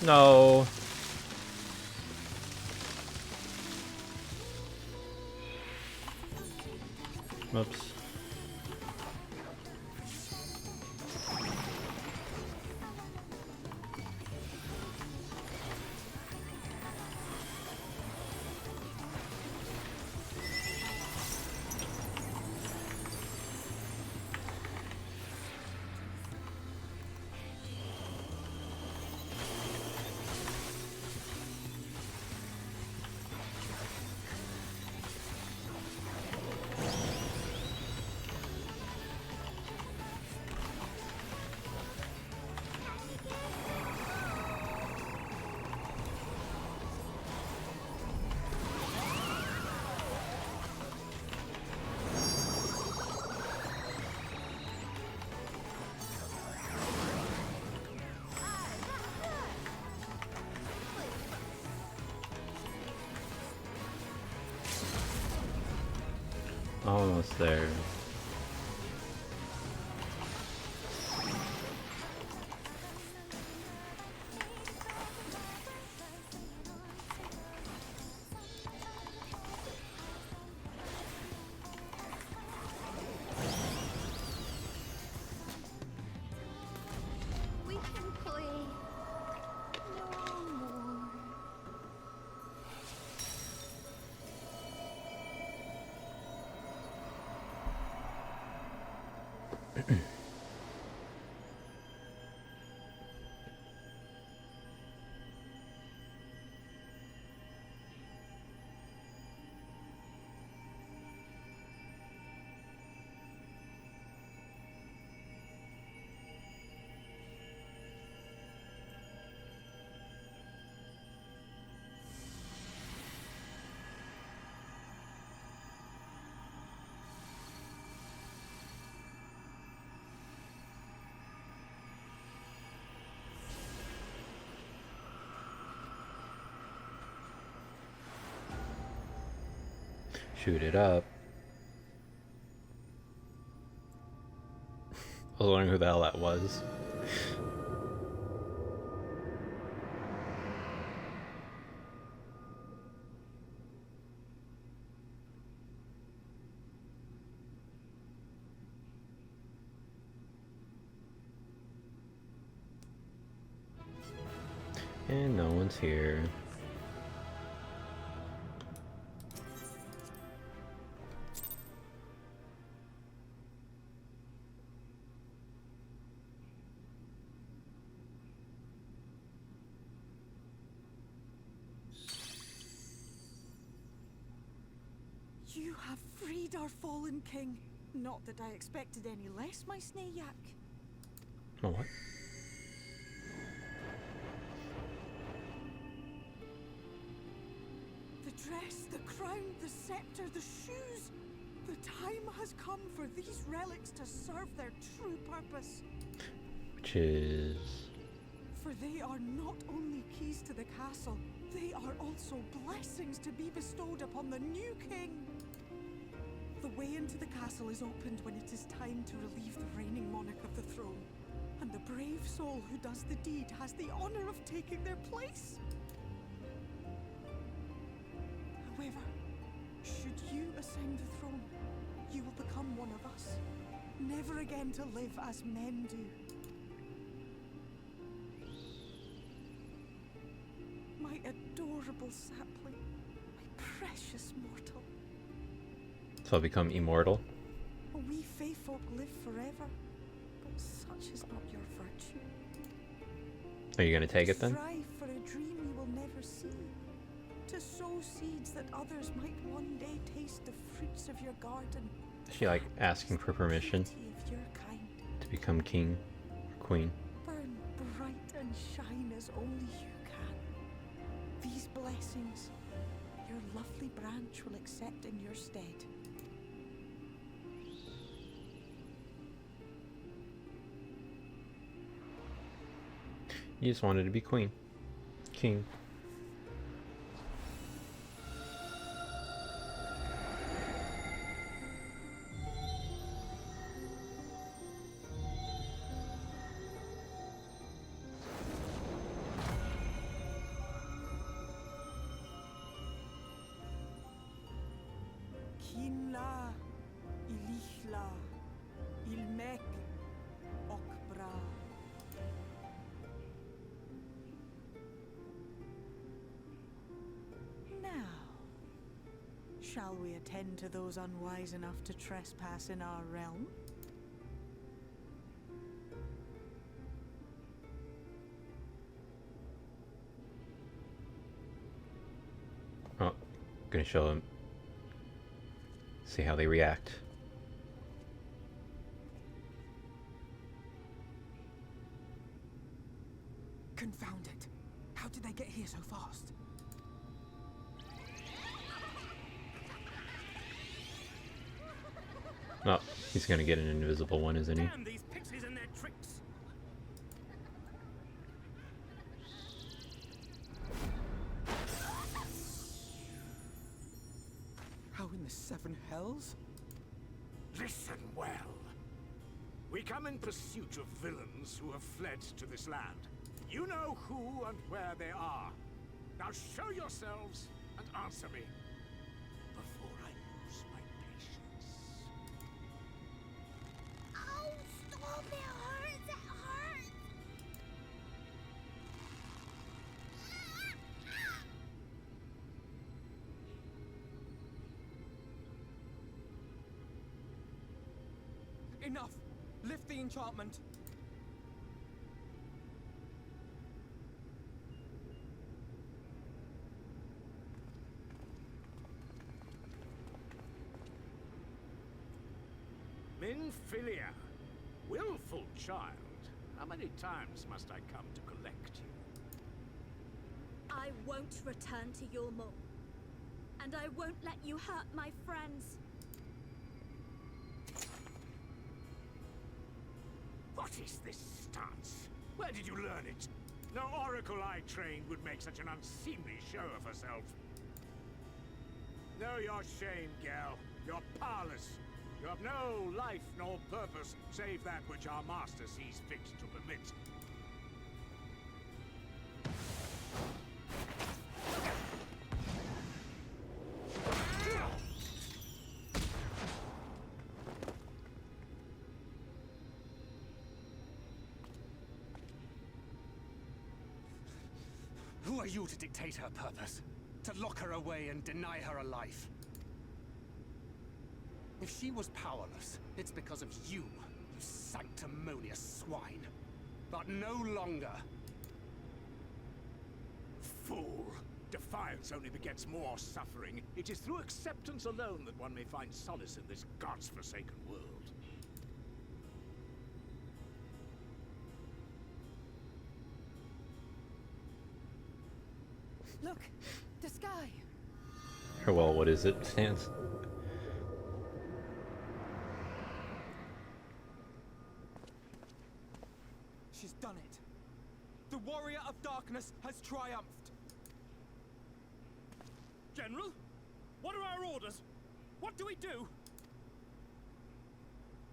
A: No. Oops. Almost there.
E: We can play no more.
A: Shoot it up. I was wondering who the hell that was. And no one's here.
D: You have freed our fallen king. Not that I expected any less, my Snayak.
A: Oh, what?
D: The dress, the crown, the scepter, the shoes. The time has come for these relics to serve their true purpose.
A: Which is...
D: For they are not only keys to the castle, they are also blessings to be bestowed upon the new king. The way into the castle is opened when it is time to relieve the reigning monarch of the throne. And the brave soul who does the deed has the honor of taking their place. However, should you ascend the throne, you will become one of us, never again to live as men do. My adorable sapling, my precious mortal.
A: So I'll become immortal?
D: We Fae folk live forever, but such is not your virtue.
A: Are you gonna take it then?
D: Strive for a dream you will never see, to sow seeds that others might one day taste the fruits of your garden.
A: Is she like asking for permission
D: Of your kind.
A: to become king or queen?
D: Burn bright and shine as only you can. These blessings, your lovely branch will accept in your stead.
A: You just wanted to be queen. King.
D: Shall we attend to those unwise enough to trespass in our realm?
A: Oh, gonna show them. See how they react.
G: Confound it. How did they get here so fast?
A: Oh, he's gonna get an invisible one, isn't he?
B: Damn these pixies and their tricks.
G: How in the seven hells?
H: Listen well. We come in pursuit of villains who have fled to this land. You know who and where they are. Now show yourselves and answer me before I lose my patience.
E: Oh, stop! It hurts! It hurts!
G: Enough! Lift the enchantment!
H: Minfilia, willful child. How many times must I come to collect you?
C: I won't return to Yulmul. And I won't let you hurt my friends.
H: What is this stance? Where did you learn it? No oracle I trained would make such an unseemly show of herself. Know your shame, gal. You're powerless. You have no life nor purpose, save that which our master sees fit to permit.
B: Who are you to dictate her purpose? To lock her away and deny her a life? If she was powerless, it's because of you, you sanctimonious swine. But no longer.
H: Fool! Defiance only begets more suffering. It is through acceptance alone that one may find solace in this god's-forsaken world.
F: Look, the sky.
A: Or well, what is it? Stands.
G: She's done it. The warrior of darkness has triumphed.
B: General? What are our orders? What do we do?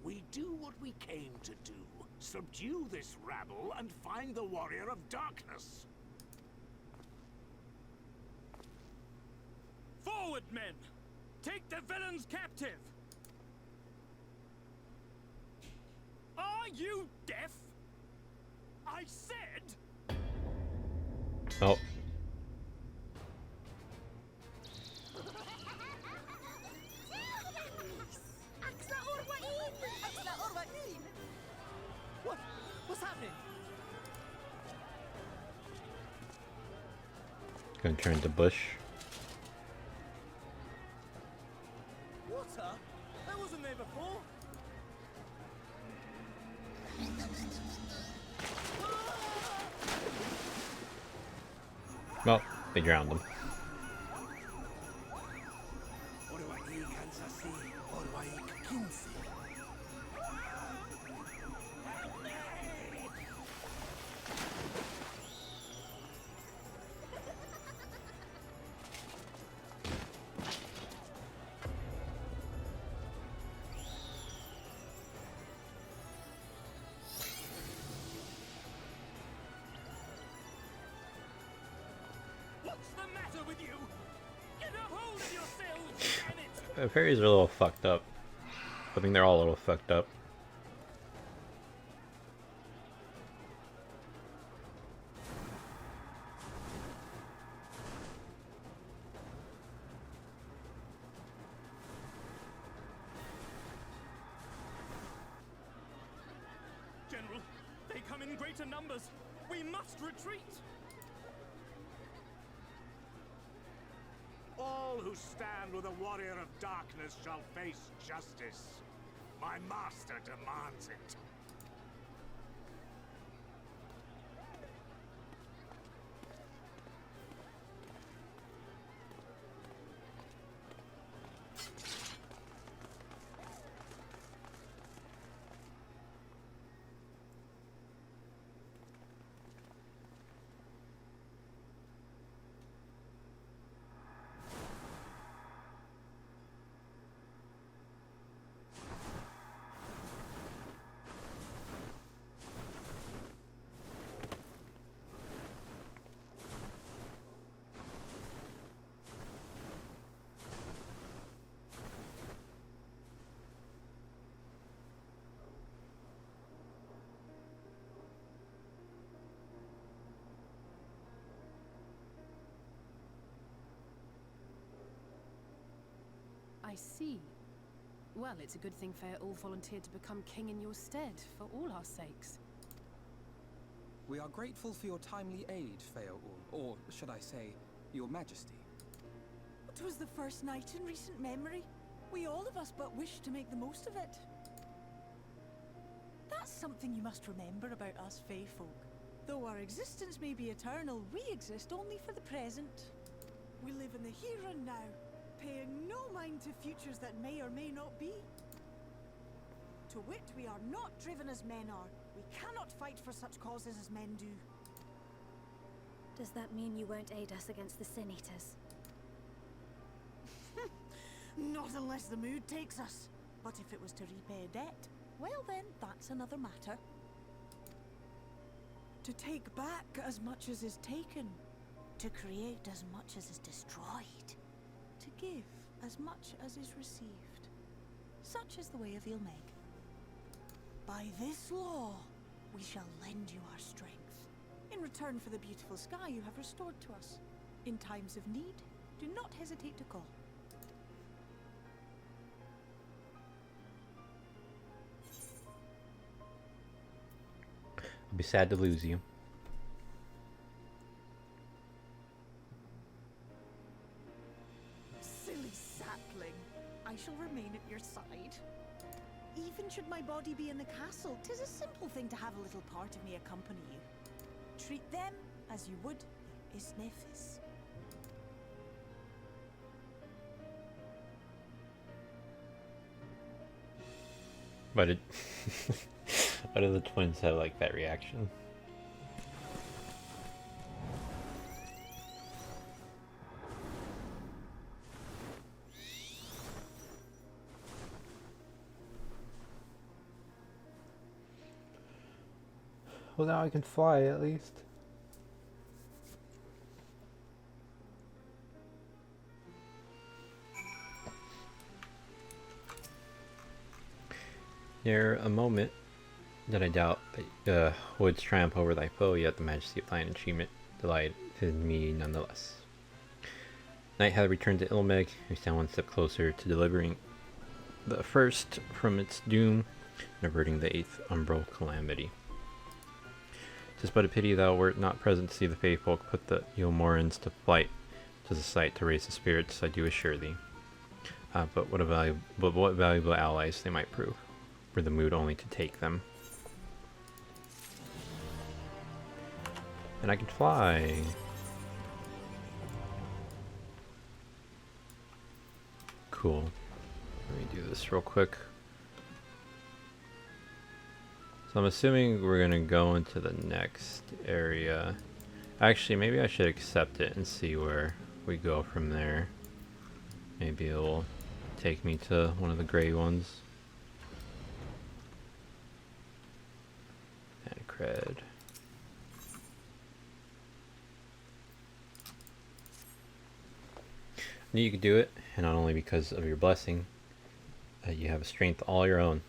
H: We do what we came to do. Subdue this rabble and find the warrior of darkness.
B: Forward, men! Take the villains captive! Are you deaf? I said...
A: Oh.
G: What's happening?
A: Gonna turn to bush.
G: Water? That wasn't there before.
A: Well, they drowned him.
B: What's the matter with you? Get a hold of yourselves, damn it!
A: The fairies are a little fucked up. I think they're all a little fucked up.
G: in greater numbers. We must retreat.
M: All who stand with a warrior of darkness shall face justice. My master demands it.
F: I see. Well, it's a good thing Fair all volunteered to become king in your stead, for all our sakes.
G: We are grateful for your timely aid, Feoul, or should I say, your majesty.
D: It was the first night in recent memory. We all of us but wished to make the most of it. That's something you must remember about us Fey folk. Though our existence may be eternal, we exist only for the present. We live in the here and now, paying no mind to futures that may or may not be. To wit, we are not driven as men are. We cannot fight for such causes as men do.
C: Does that mean you won't aid us against the Sin Eaters?
D: Not unless the mood takes us. But if it was to repay a debt, well then, that's another matter. To take back as much as is taken. To create as much as is destroyed. To give as much as is received. Such is the way of Ilmeg. By this law, we shall lend you our strength, in return for the beautiful sky you have restored to us. In times of need, do not hesitate to call.
A: I'll be sad to lose you.
D: Silly sapling. I shall remain at your side. Even should my body be in the castle, 'tis a simple thing to have a little part of me accompany you. Treat them as you would Isnefis.
A: Why did why do the twins have like that reaction? Well, now I can fly at least. Near a moment that I doubt wouldst triumph over thy foe, yet the majesty of thine achievement delighted me nonetheless. Night had returned to Ilmeg, we stand one step closer to delivering the first from its doom and averting the eighth umbral calamity. 'Tis but a pity thou wert not present to see the Fey folk put the Eomorans to flight. 'Tis a sight to raise the spirits, I do assure thee. But what valuable allies they might prove, were the mood only to take them. And I can fly. Cool. Let me do this real quick. So I'm assuming we're gonna go into the next area. Actually, maybe I should accept it and see where we go from there. Maybe it'll take me to one of the gray ones. And cred. I knew you could do it, and not only because of your blessing. You have a strength all your own,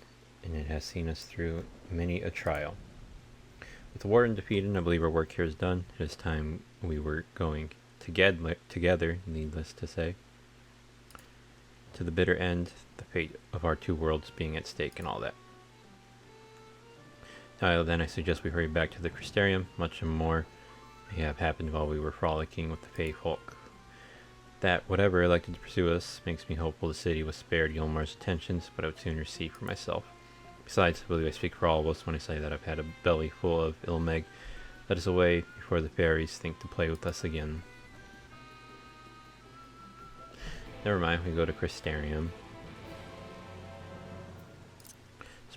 A: and it has seen us through many a trial. With the warden defeated, I believe our work here is done. It is time we were going together, needless to say, to the bitter end, the fate of our two worlds being at stake and all that. Then I suggest we hurry back to the Crystarium. Much more may have happened while we were frolicking with the Fey folk. That whatever elected to pursue us makes me hopeful the city was spared Gilmore's attentions, but I would sooner see for myself. Besides, I believe I speak for all of us when I say that I've had a belly full of Ilmeg. Let us away before the fairies think to play with us again. Never mind, we go to Crystarium.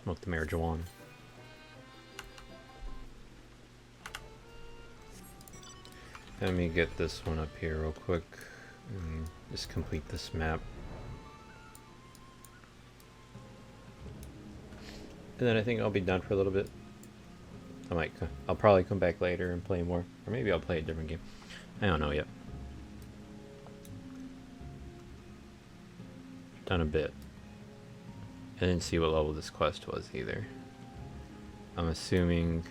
A: Smoke the marijuana. Let me get this one up here real quick and just complete this map. And then I think I'll be done for a little bit. I'll probably come back later and play more. Or maybe I'll play a different game. I don't know yet. Done a bit. I didn't see what level this quest was either. I'm assuming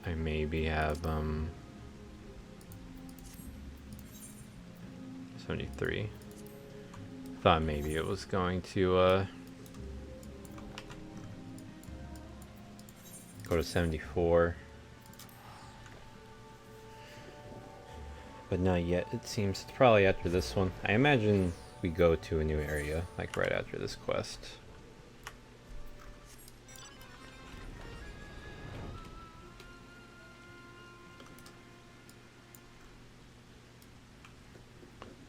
A: I maybe have 73. Thought maybe it was going to go to 74. But not yet. It seems it's probably after this one. I imagine we go to a new area, like right after this quest.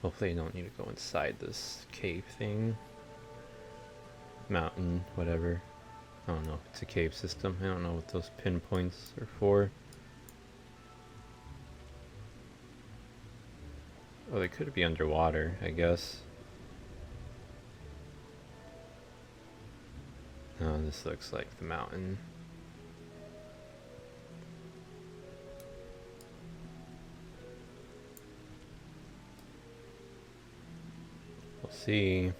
A: Hopefully I don't need to go inside this cave thing. Mountain, whatever. I don't know if it's a cave system. I don't know what those pinpoints are for. Oh, they could be underwater, I guess. Oh, this looks like the mountain. We'll see.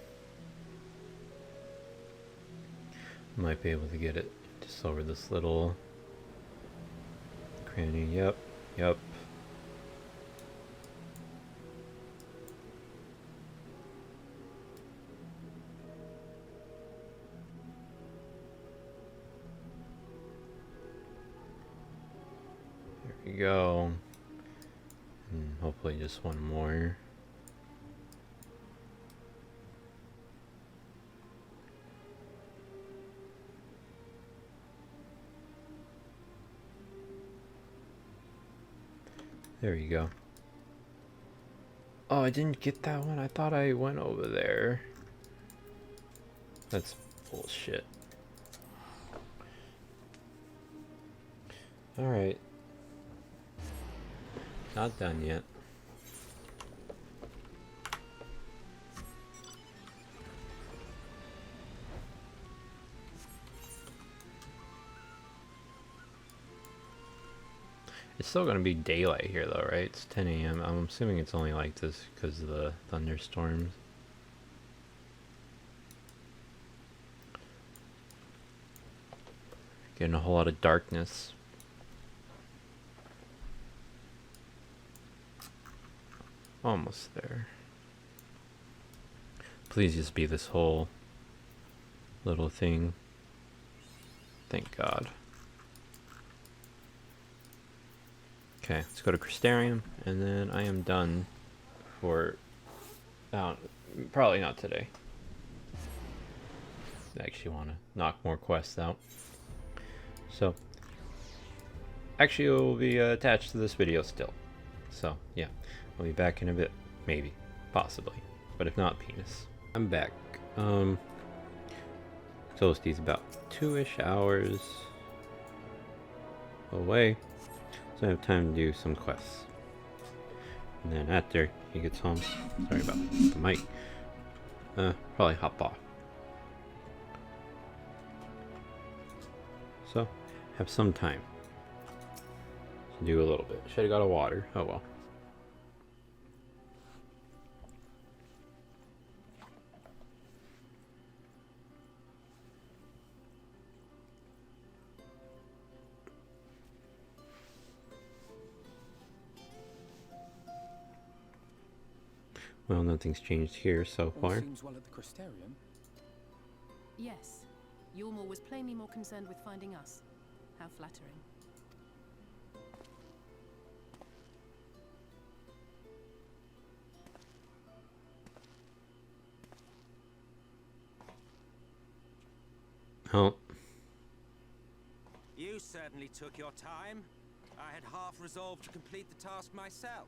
A: Might be able to get it just over this little cranny. Yep, yep. There we go. And hopefully just one more. There you go. Oh, I didn't get that one. I thought I went over there. That's bullshit. Alright. Not done yet. It's still going to be daylight here though, right? It's 10 a.m. I'm assuming it's only like this because of the thunderstorms. Getting a whole lot of darkness. Almost there. Please just be this whole little thing. Thank God. Okay, let's go to Crystarium, and then I am done for... probably not today. I actually want to knock more quests out. So, actually it will be attached to this video still. So, yeah, I'll be back in a bit. Maybe. Possibly. But if not, penis. I'm back. Toasty's about 2-ish hours away. So I have time to do some quests. And then after he gets home, sorry about the mic, probably hop off. So, have some time to do a little bit. Should have got a water. Oh well. Well, nothing's changed here so far.
G: Seems well at the Crystarium.
F: Yes. Yulmore was plainly more concerned with finding us. How flattering.
A: Oh.
N: You certainly took your time. I had half resolved to complete the task myself.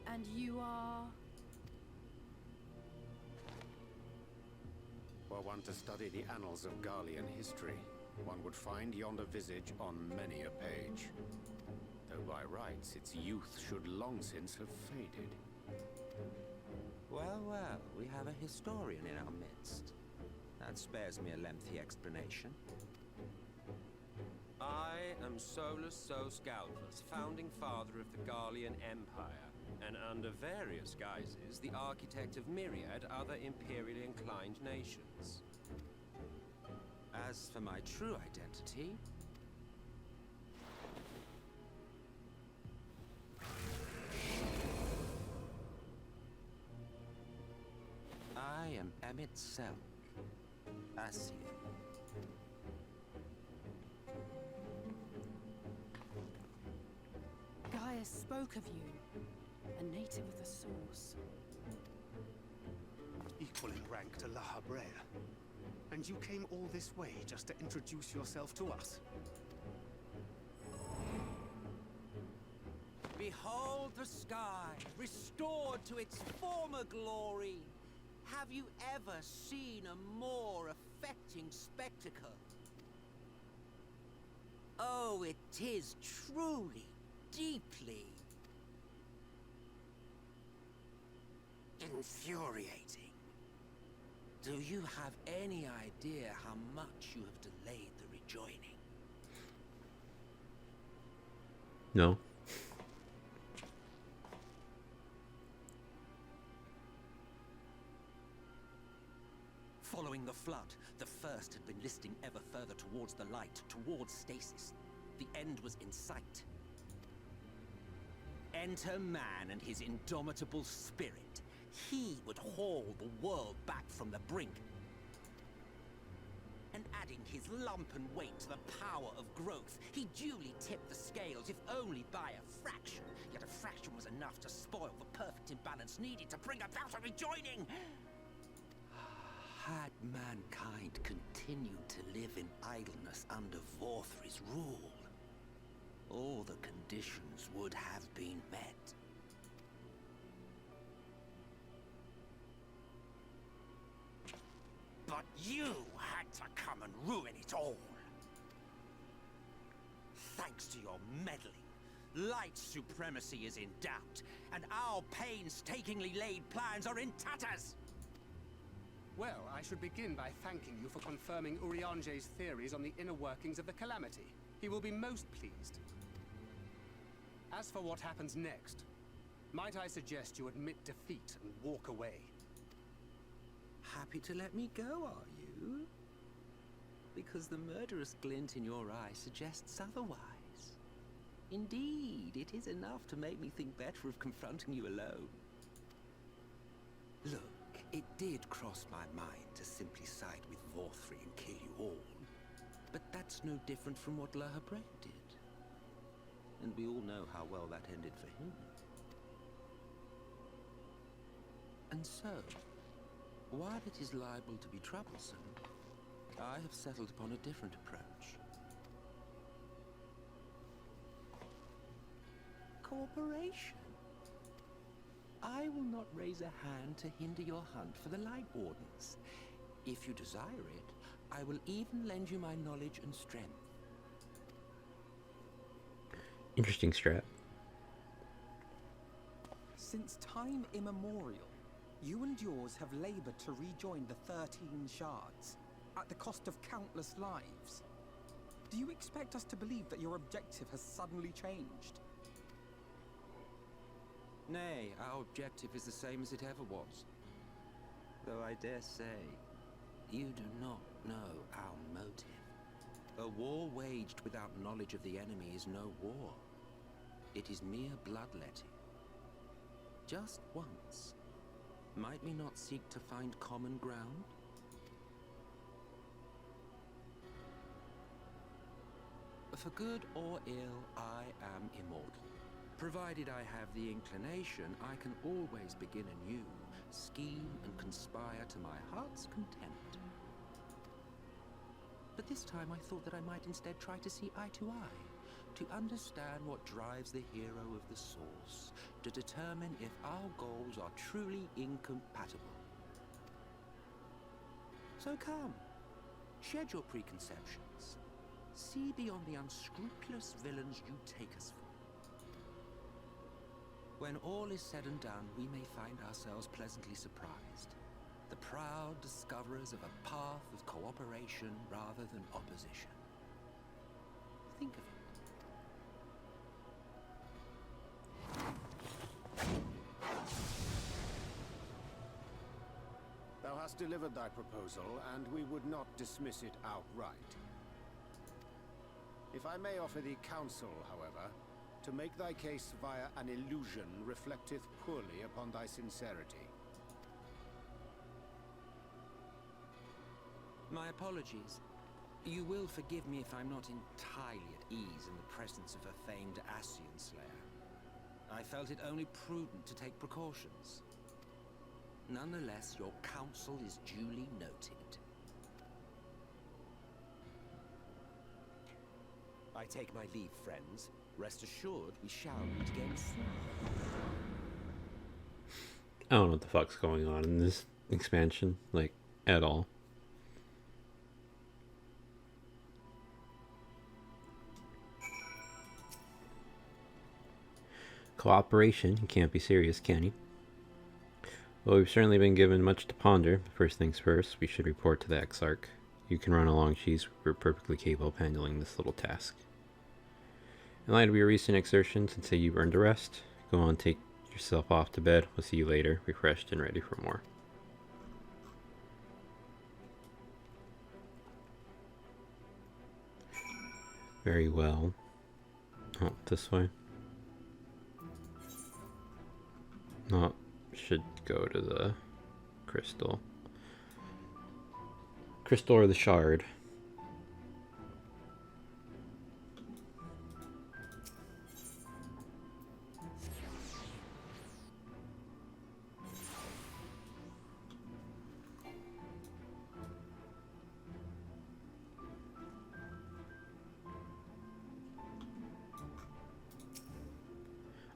F: And you are...
H: Were one to study the annals of Garlean history, one would find yonder visage on many a page. Though by rights its youth should long since have faded.
N: Well, well, we have a historian in our midst. That spares me a lengthy explanation. I am Solus Sos Galvus, founding father of the Garlean Empire, and under various guises, the architect of myriad other imperially inclined nations. As for my true identity, I am Emmett Selk, Asir.
F: Gaius spoke of you, a native of the Source.
B: Equal in rank to La Habrea. And you came all this way just to introduce yourself to us?
N: Behold the sky, restored to its former glory. Have you ever seen a more affecting spectacle? Oh, it is truly, deeply infuriating. Do you have any idea how much you have delayed the rejoining?
A: No.
N: Following the flood, the First had been listing ever further towards the light, towards stasis. The end was in sight. Enter man and his indomitable spirit. He would haul the world back from the brink. And adding his lumpen weight to the power of growth, he duly tipped the scales, if only by a fraction. Yet a fraction was enough to spoil the perfect imbalance needed to bring about a rejoining. Had mankind continued to live in idleness under Vorthry's rule, all the conditions would have been met. But you had to come and ruin it all. Thanks to your meddling, light supremacy is in doubt, and our painstakingly laid plans are in tatters.
B: Well, I should begin by thanking you for confirming Urianger's theories on the inner workings of the Calamity. He will be most pleased. As for what happens next, might I suggest you admit defeat and walk away?
N: Happy to let me go, are you? Because the murderous glint in your eye suggests otherwise. Indeed, it is enough to make me think better of confronting you alone. Look, it did cross my mind to simply side with Vorthry and kill you all. But that's no different from what La Habrea did. And we all know how well that ended for him. And so, while it is liable to be troublesome, I have settled upon a different approach. Cooperation. I will not raise a hand to hinder your hunt for the Light Wardens. If you desire it, I will even lend you my knowledge and strength.
A: Interesting strat.
G: Since time immemorial, you and yours have labored to rejoin the 13 shards, at the cost of countless lives. Do you expect us to believe that your objective has suddenly changed?
N: Nay, our objective is the same as it ever was. Though I dare say, you do not know our motive. A war waged without knowledge of the enemy is no war. It is mere bloodletting. Just once. Might we not seek to find common ground? For good or ill, I am immortal. Provided I have the inclination, I can always begin anew, scheme and conspire to my heart's content. But this time I thought that I might instead try to see eye to eye, to understand what drives the hero of the Source, to determine if our goals are truly incompatible. So come, shed your preconceptions. See beyond the unscrupulous villains you take us for. When all is said and done, we may find ourselves pleasantly surprised. The proud discoverers of a path of cooperation rather than opposition. Think of it.
H: Thou hast delivered thy proposal, and we would not dismiss it outright. If I may offer thee counsel, however, to make thy case via an illusion reflecteth poorly upon thy sincerity.
N: My apologies. You will forgive me if I'm not entirely at ease in the presence of a famed Ascian Slayer. I felt it only prudent to take precautions. Nonetheless, your counsel is duly noted. I take my leave, friends. Rest assured, we shall meet again soon.
A: I don't know what the fuck's going on in this expansion, like, at all. Cooperation? You can't be serious, can you? Well, we've certainly been given much to ponder. First things first, we should report to the Exarch. You can run along, Cheese. We're perfectly capable of handling this little task. In light of your recent exertions, and say you've earned a rest, go on, take yourself off to bed. We'll see you later, refreshed and ready for more. Very well. Oh, this way. No, should go to the crystal. Crystal or the shard.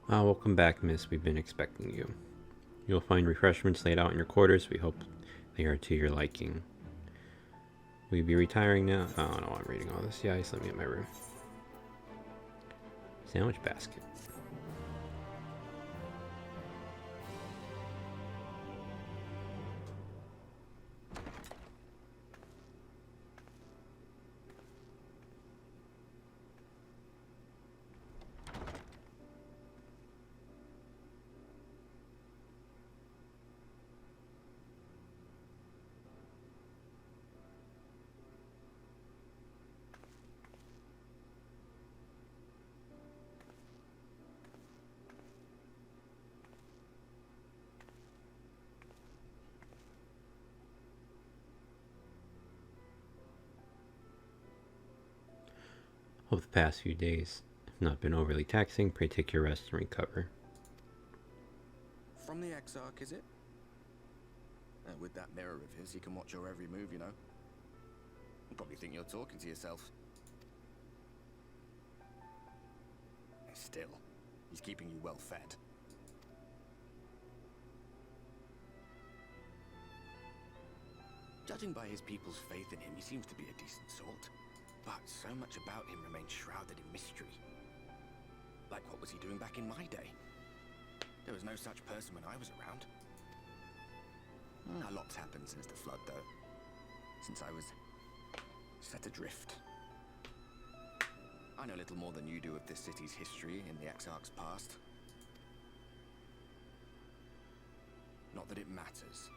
A: Welcome back, miss. We've been expecting you. You'll find refreshments laid out in your quarters. We hope they are to your liking. Will you be retiring now? Oh no, I'm reading all this. Yeah, just let me in my room. Sandwich basket. Hope the past few days have not been overly taxing. Pray take your rest and recover.
J: From the Exarch, is it? With that mirror of his, he can watch your every move, you know. You probably think you're talking to yourself. Still, he's keeping you well fed. Judging by his people's faith in him, he seems to be a decent sort. But so much about him remains shrouded in mystery. Like, what was he doing back in my day? There was no such person when I was around. A lot's happened since the flood, though. Since I was set adrift. I know little more than you do of this city's history in the Exarch's past. Not that it matters.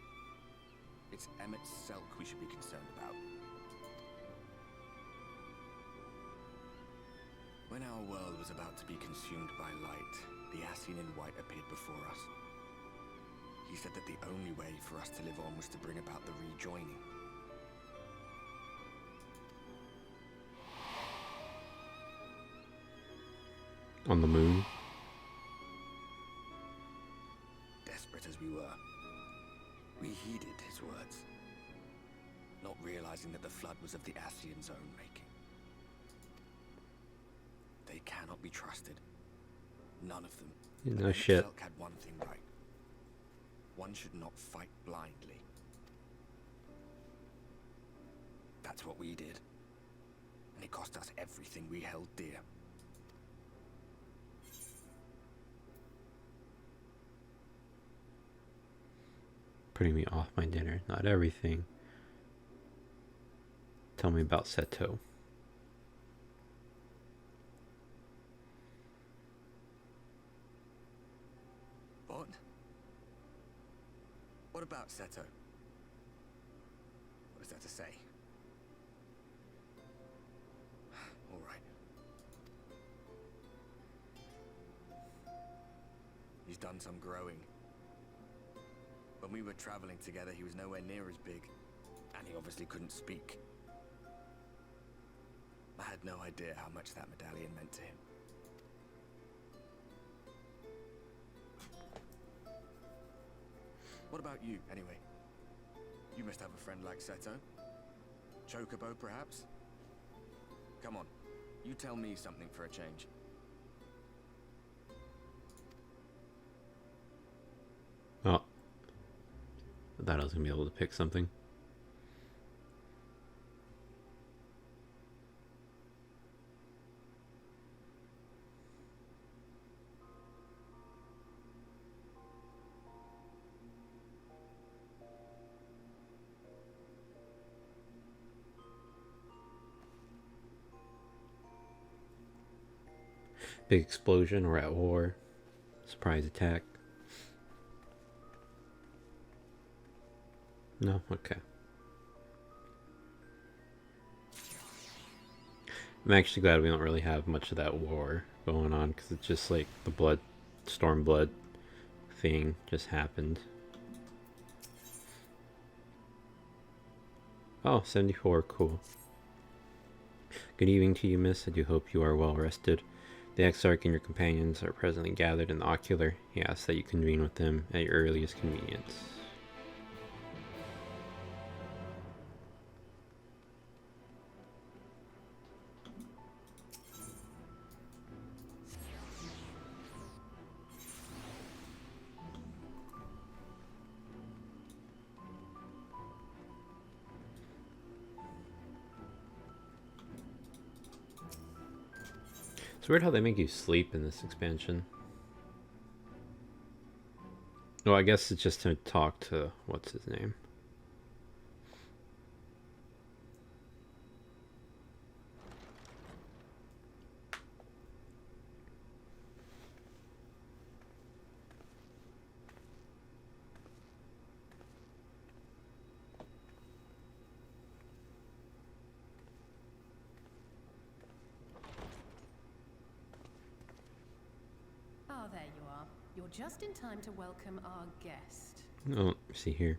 J: It's Emmett Selk we should be concerned about. When our world was about to be consumed by light, the Ascian in White appeared before us. He said that the only way for us to live on was to bring about the rejoining.
A: On the moon?
J: Desperate as we were, we heeded his words, not realizing that the flood was of the Ascians' own making. They cannot be trusted. None of them.
A: No shit.
J: Selk had one thing right. One should not fight blindly. That's what we did. And it cost us everything we held dear.
A: Putting me off my dinner, not everything. Tell me about Seto.
J: What? What about Seto? What is there to say? All right. He's done some growing. When we were traveling together, he was nowhere near as big, and he obviously couldn't speak. I had no idea how much that medallion meant to him. What about you, anyway? You must have a friend like Seto. Chocobo, perhaps? Come on, you tell me something for a change.
A: Oh. I thought I was going to be able to pick something. Big explosion, we're at war. Surprise attack. No? Okay. I'm actually glad we don't really have much of that war going on, because it's just like the Stormblood thing just happened. Oh, 74, cool. Good evening to you, miss. I do hope you are well rested. The Exarch and your companions are presently gathered in the Ocular. He asks that you convene with them at your earliest convenience. It's weird how they make you sleep in this expansion. Well, I guess it's just to talk to, what's his name?
F: Ah, there you are. You're just in time to welcome our guest.
A: Oh, see here.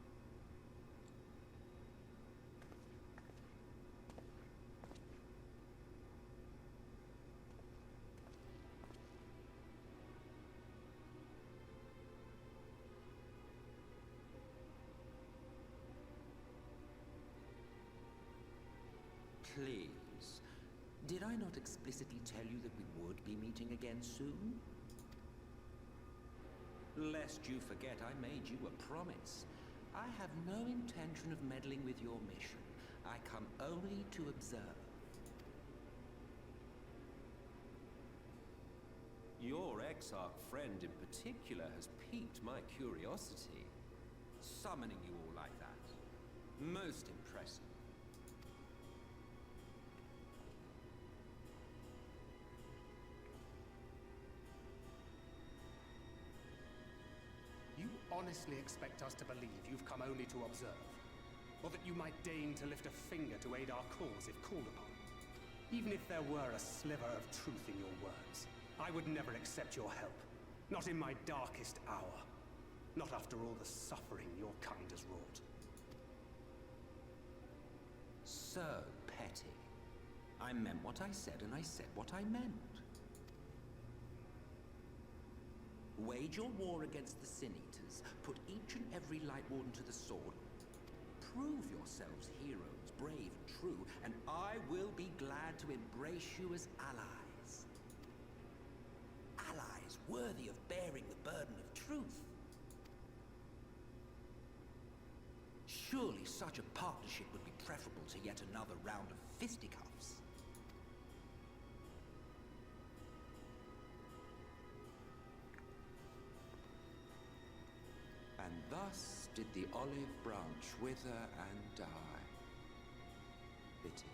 N: Please. Did I not explicitly tell you that we would be meeting again soon? Lest you forget, I made you a promise. I have no intention of meddling with your mission. I come only to observe. Your Exarch friend in particular has piqued my curiosity. Summoning you all like that. Most impressive.
B: You honestly expect us to believe you've come only to observe? Or that you might deign to lift a finger to aid our cause if called upon? Even if there were a sliver of truth in your words, I would never accept your help. Not in my darkest hour. Not after all the suffering your kind has wrought.
N: So petty. I meant what I said, and I said what I meant. Wage your war against the Sin Eaters, put each and every Light Warden to the sword, prove yourselves heroes, brave and true, and I will be glad to embrace you as allies. Allies worthy of bearing the burden of truth. Surely such a partnership would be preferable to yet another round of fisticuffs. And thus did the olive branch wither and die. Pity.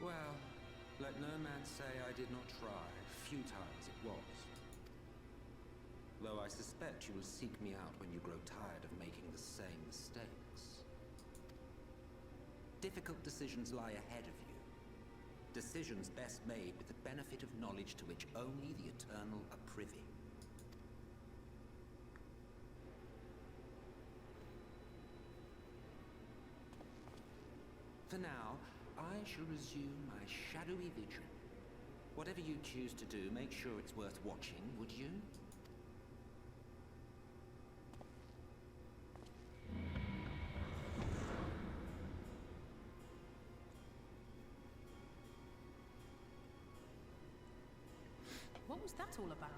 N: Well, let no man say I did not try, futile as it was. Though I suspect you will seek me out when you grow tired of making the same mistakes. Difficult decisions lie ahead of you. Decisions best made with the benefit of knowledge to which only the eternal are privy. For now, I shall resume my shadowy vigil. Whatever you choose to do, make sure it's worth watching, would you?
F: What was that all about?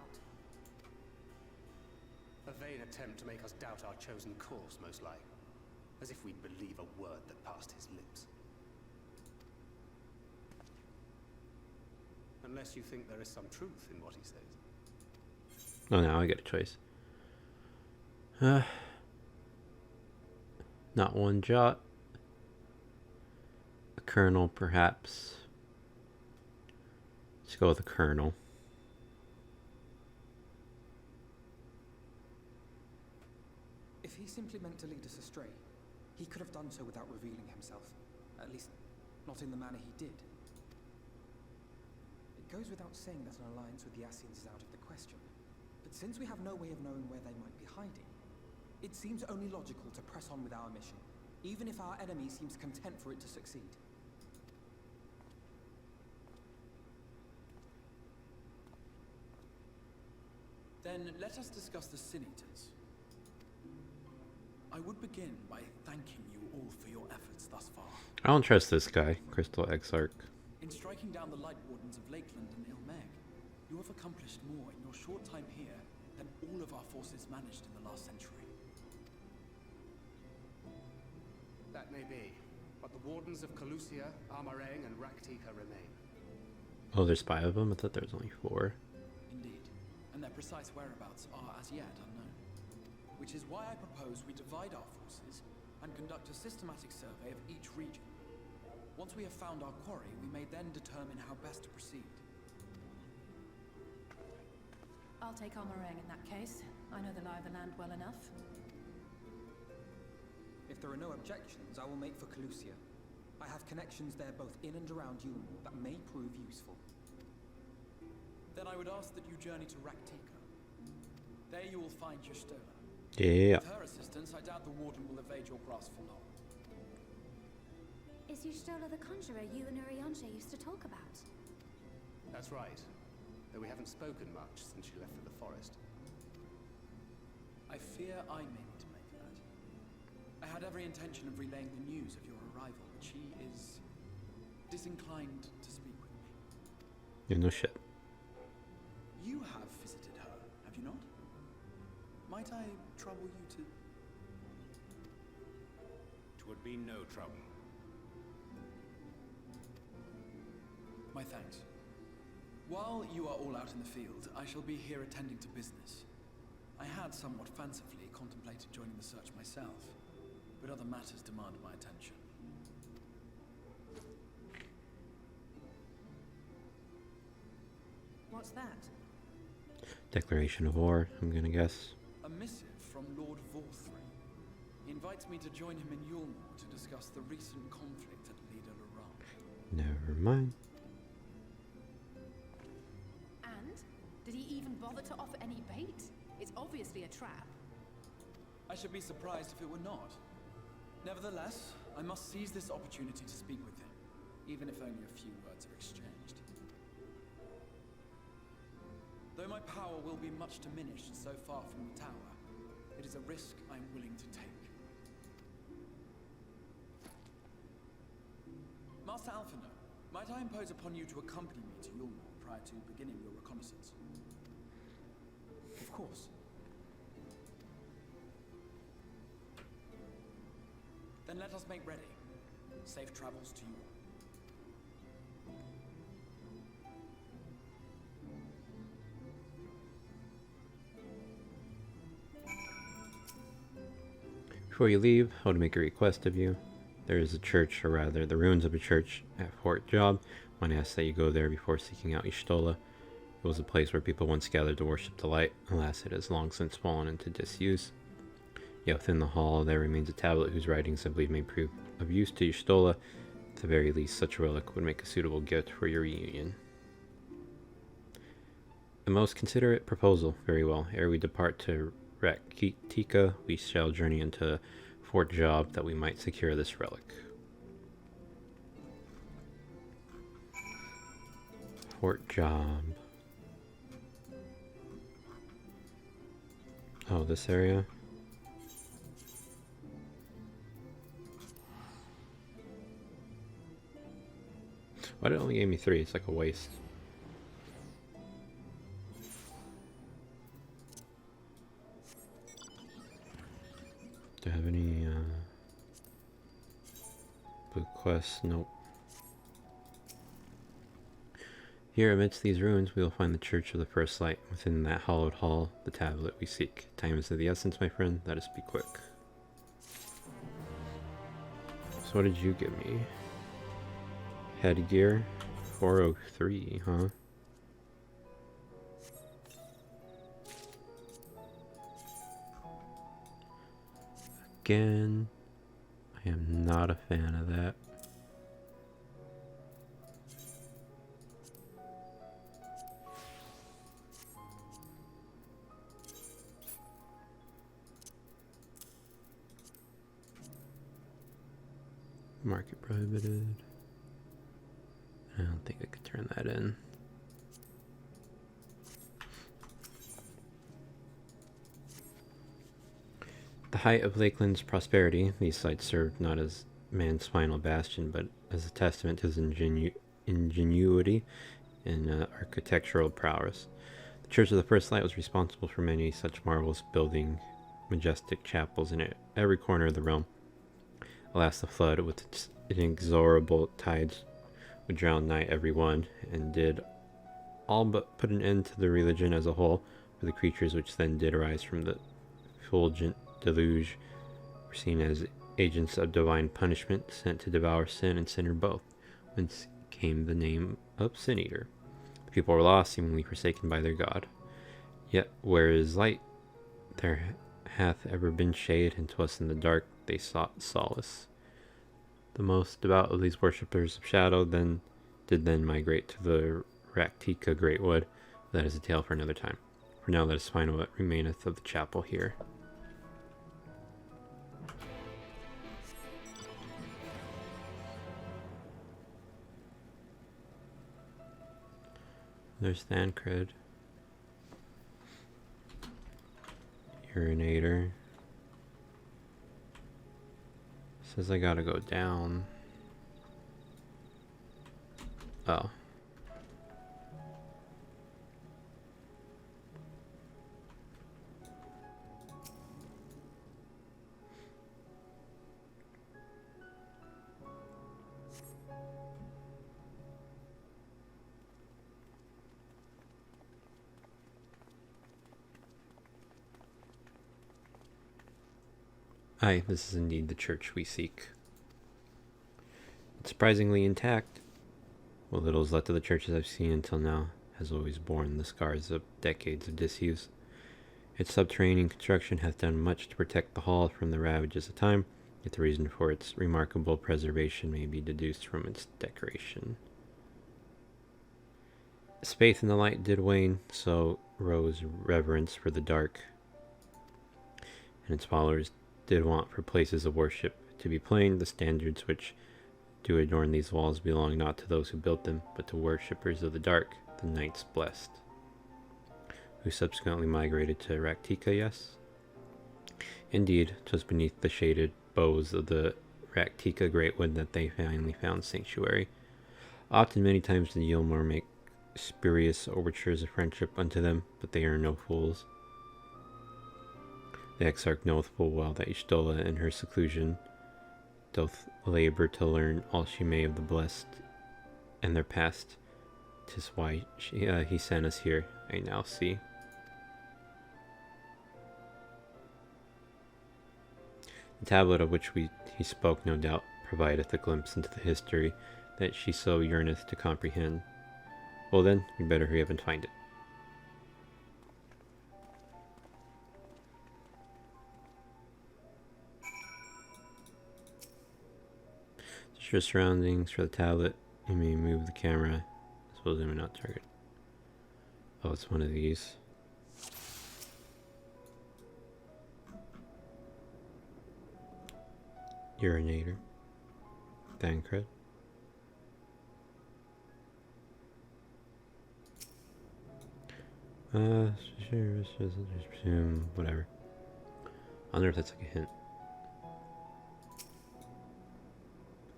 B: A vain attempt to make us doubt our chosen course, most like. As if we'd believe a word that passed his lips. Unless you think there is some truth in what he says.
A: Oh, now I get a choice. Not one jot. A kernel, perhaps. Let's go with a kernel.
G: If he simply meant to lead us astray, he could have done so without revealing himself. At least, not in the manner he did. It goes without saying that an alliance with the Ascians is out of the question. But since we have no way of knowing where they might be hiding, it seems only logical to press on with our mission, even if our enemy seems content for it to succeed.
O: Then let us discuss the Sin Eaters. I would begin by thanking you all for your efforts thus far.
A: I don't trust this guy, Crystal Exarch.
O: In striking down the Light Wardens of Lakeland and Ilmeg, you have accomplished more in your short time here than all of our forces managed in the last century.
B: That may be, but the Wardens of Calusia, Amarang, and Raktika remain.
A: Oh, there's 5 of them? I thought there was only 4.
O: Indeed, and their precise whereabouts are as yet unknown. Which is why I propose we divide our forces and conduct a systematic survey of each region. Once we have found our quarry, we may then determine how best to proceed.
F: I'll take Amarang in that case. I know the lie of the land well enough.
G: If there are no objections, I will make for Calusia. I have connections there both in and around Yulmore that may prove useful.
O: Then I would ask that you journey to Raktika. There you will find Y'shtola.
A: Yeah.
O: With her assistance, I doubt the Warden will evade your grasp for long.
C: Is Y'shtola the conjurer you and Urianger used to talk about?
B: That's right. Though we haven't spoken much since she left for the forest.
O: I fear I may not make that. I had every intention of relaying the news of your arrival, but she is disinclined to speak with me.
A: Yeah, no shit.
O: You have visited her, have you not? Might I trouble you to...
H: Twould be no trouble.
O: My thanks. While you are all out in the field, I shall be here attending to business. I had somewhat fancifully contemplated joining the search myself, but other matters demand my attention.
F: What's that?
A: Declaration of war, I'm gonna guess.
O: A missive from Lord Vorthry. He invites me to join him in Yulmore to discuss the recent conflict at Lida Laurent.
A: Never mind.
F: And? Did he even bother to offer any bait? It's obviously a trap.
O: I should be surprised if it were not. Nevertheless, I must seize this opportunity to speak with him, even if only a few words are exchanged. Though my power will be much diminished so far from the tower, it is a risk I am willing to take. Master Alphino, might I impose upon you to accompany me to Yulmore prior to beginning your reconnaissance? Of course. Then let us make ready. Safe travels to you all.
A: Before you leave, I want to make a request of you. There is a church, or rather, the ruins of a church at Fort Job. I want to ask that you go there before seeking out Y'shtola. It was a place where people once gathered to worship the light. Alas, it has long since fallen into disuse. Yet within the hall there remains a tablet whose writings I believe may prove of use to Y'shtola. At the very least, such a relic would make a suitable gift for your reunion. A most considerate proposal. Very well. Ere we depart to Raktika, we shall journey into Fort Job that we might secure this relic. Fort Job. Oh, this area? Why did it only give me 3? It's like a waste. Do I have any blue quests? Nope. Here amidst these ruins we will find the Church of the First Light. Within that hallowed hall, the tablet we seek. Time is of the essence, my friend. Let us be quick. So what did you give me? Headgear? 403, huh? Again, I am not a fan of that. Market prohibited. I don't think I could turn that in. The height of Lakeland's prosperity, these sites served not as man's final bastion, but as a testament to his ingenuity and architectural prowess. The Church of the First Light was responsible for many such marvels, building majestic chapels in every corner of the realm. Alas, the flood, with its inexorable tides, would drown nigh every one, and did all but put an end to the religion as a whole, for the creatures which then did arise from the fulgent deluge were seen as agents of divine punishment, sent to devour sin and sinner both, whence came the name of Sin Eater. The people were lost, seemingly forsaken by their god. Yet where is light, there hath ever been shade, and to us in the dark they sought solace. The most devout of these worshippers of shadow did then migrate to the Raktika Great Wood. That is a tale for another time. For now, let us find what remaineth of the chapel here. There's Thancred. Urinator. Says I gotta go down. Oh. Aye, this is indeed the church we seek. It's surprisingly intact. What little is left of the churches I've seen until now has always borne the scars of decades of disuse. Its subterranean construction hath done much to protect the hall from the ravages of time, yet the reason for its remarkable preservation may be deduced from its decoration. As faith in the light did wane, so rose reverence for the dark. and its followers did want for places of worship to be plain, the standards which do adorn these walls belong not to those who built them, but to worshippers of the dark, the Knights Blessed, who subsequently migrated to Raktika, yes? Indeed, 'twas beneath the shaded boughs of the Raktika Greatwood that they finally found sanctuary. Often, many times, the Yilmor make spurious overtures of friendship unto them, but they are no fools. The Exarch knoweth full well that Y'shtola in her seclusion doth labor to learn all she may of the blessed and their past. 'Tis why he sent us here, I now see. The tablet of which he spoke no doubt provideth a glimpse into the history that she so yearneth to comprehend. Well then, we'd better hurry up and find it. Search your surroundings for the tablet. You may move the camera. I suppose I may not target. Oh, it's one of these. Urinator. Thancred. Whatever. I wonder if that's like a hint.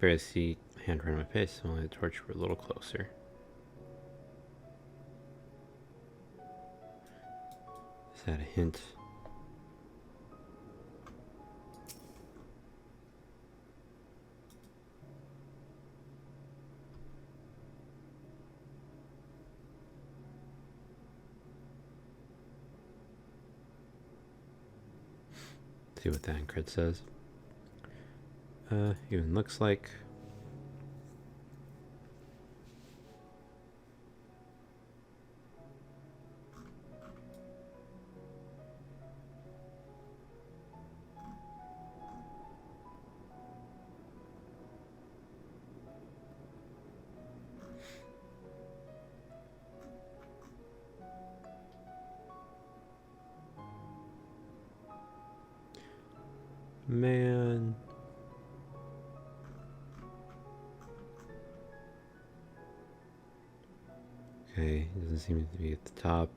A: Barely see my hand right on my face, only the torch were a little closer. Is that a hint? See what that cred says. Even looks like. Man. Okay, it doesn't seem to be at the top.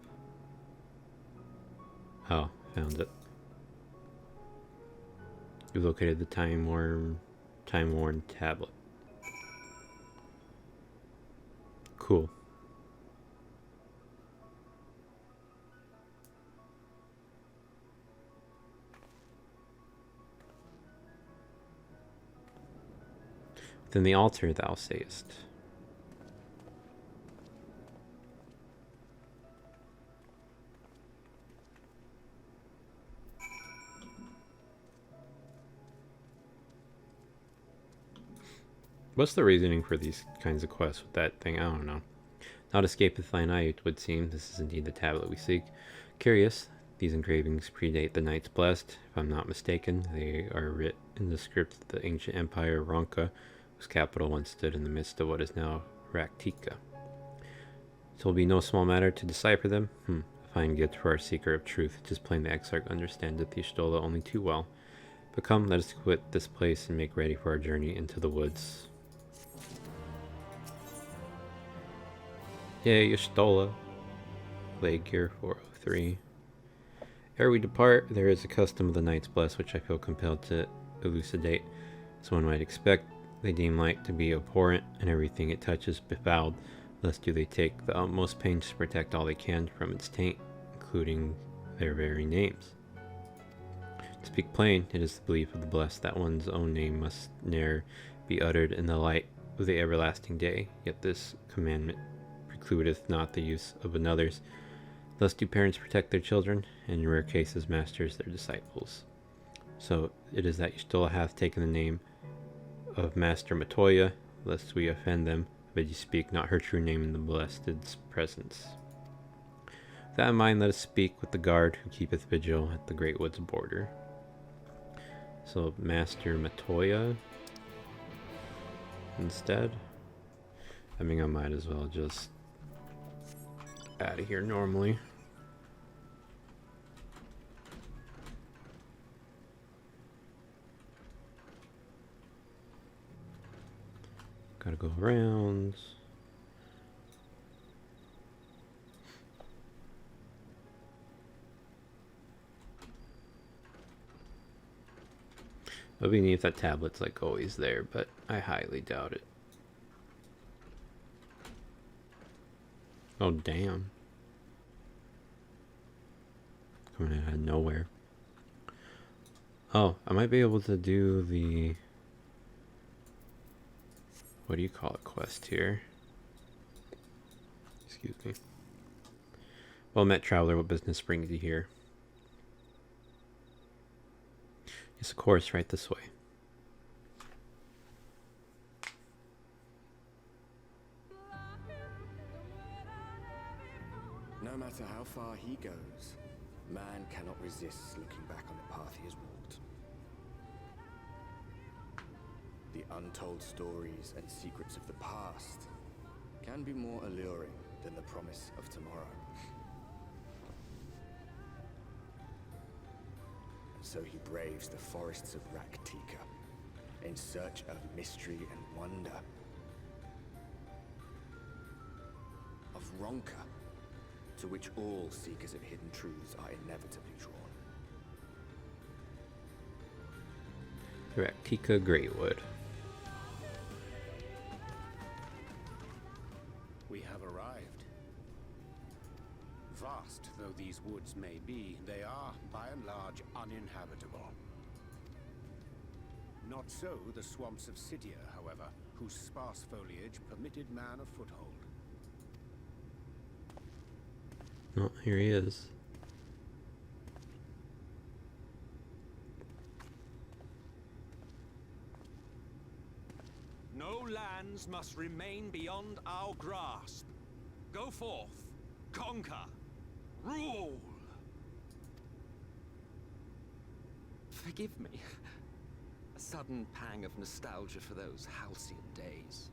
A: Oh, found it. You located the time-worn tablet. Cool. Within the altar thou sayest. What's the reasoning for these kinds of quests with that thing? I don't know. Not escapeth thine eye, it would seem. This is indeed the tablet we seek. Curious, these engravings predate the Knights Blessed. If I'm not mistaken, they are writ in the script of the ancient empire Ronka, whose capital once stood in the midst of what is now Raktika. It will be no small matter to decipher them. A fine gift for our seeker of truth. 'Tis plain the Exarch understandeth the Y'shtola only too well. But come, let us quit this place and make ready for our journey into the woods. Yay, Y'shtola. Leg gear 403. Ere we depart, there is a custom of the Knights Blessed which I feel compelled to elucidate. As one might expect, they deem light to be abhorrent, and everything it touches befouled. Thus do they take the utmost pains to protect all they can from its taint, including their very names. To speak plain, it is the belief of the blessed that one's own name must ne'er be uttered in the light of the everlasting day, yet this commandment precludeth not the use of another's. Thus do parents protect their children, and in rare cases masters their disciples. So it is that Y'shtola hath taken the name of Master Matoya, lest we offend them, but ye speak not her true name in the blessed's presence. With that in mind, let us speak with the guard who keepeth vigil at the great wood's border. So Master Matoya instead. I mean, I might as well just out of here normally. Gotta go around. It would be neat if that tablet's like always there, but I highly doubt it. Oh damn. Coming out of nowhere. Oh, I might be able to do the... what do you call it, quest here? Excuse me. Well met, traveler, what business brings you here? Yes, of course, right this way.
J: No matter how far he goes, man cannot resist looking back on the path he has walked. The untold stories and secrets of the past can be more alluring than the promise of tomorrow. And so he braves the forests of Raktika in search of mystery and wonder. Of Ronka, to which all seekers of hidden truths are inevitably drawn.
A: Raktika Greatwood.
H: We have arrived. Vast though these woods may be, they are, by and large, uninhabitable. Not so the swamps of Cydia, however, whose sparse foliage permitted man a foothold.
A: Oh, here he is.
M: No lands must remain beyond our grasp. Go forth, conquer, rule!
N: Forgive me. A sudden pang of nostalgia for those halcyon days.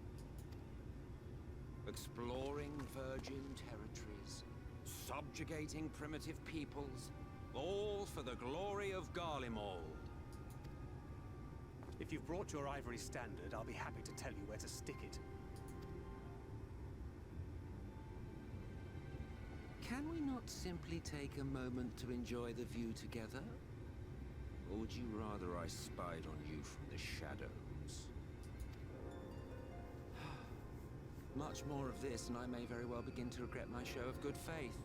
M: Exploring virgin territories, subjugating primitive peoples, all for the glory of Garlemald.
B: If you've brought your ivory standard, I'll be happy to tell you where to stick it.
N: Can we not simply take a moment to enjoy the view together? Or would you rather I spied on you from the shadows? Much more of this, and I may very well begin to regret my show of good faith.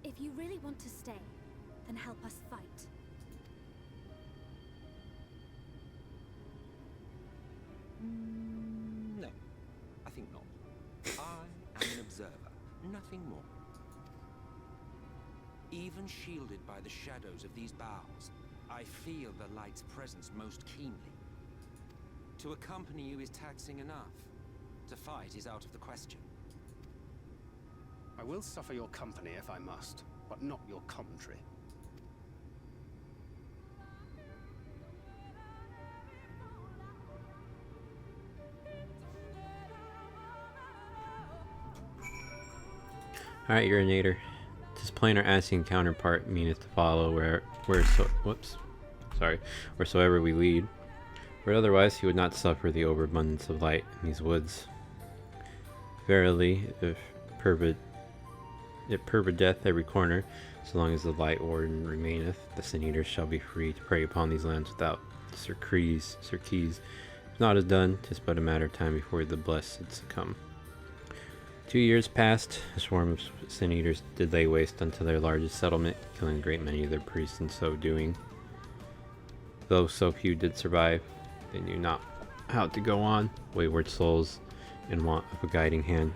C: If you really want to stay, then help us fight.
N: No, I think not. I am an observer, nothing more. Even shielded by the shadows of these boughs, I feel the light's presence most keenly. To accompany you is taxing enough. To fight is out of the question.
B: I will suffer your company if I must, but not your commentary.
A: Alright, Urinator. Tis plain our asking counterpart meaneth to follow wheresoever we lead. For otherwise he would not suffer the overabundance of light in these woods. Verily, if it pervadeth every corner, so long as the light warden remaineth, the Sin Eaters shall be free to prey upon these lands without surcease. If naught is done, 'tis but a matter of time before the blessed succumb. 2 years passed, a swarm of Sin Eaters did lay waste unto their largest settlement, killing a great many of their priests in so doing. Though so few did survive, they knew not how to go on, wayward souls in want of a guiding hand.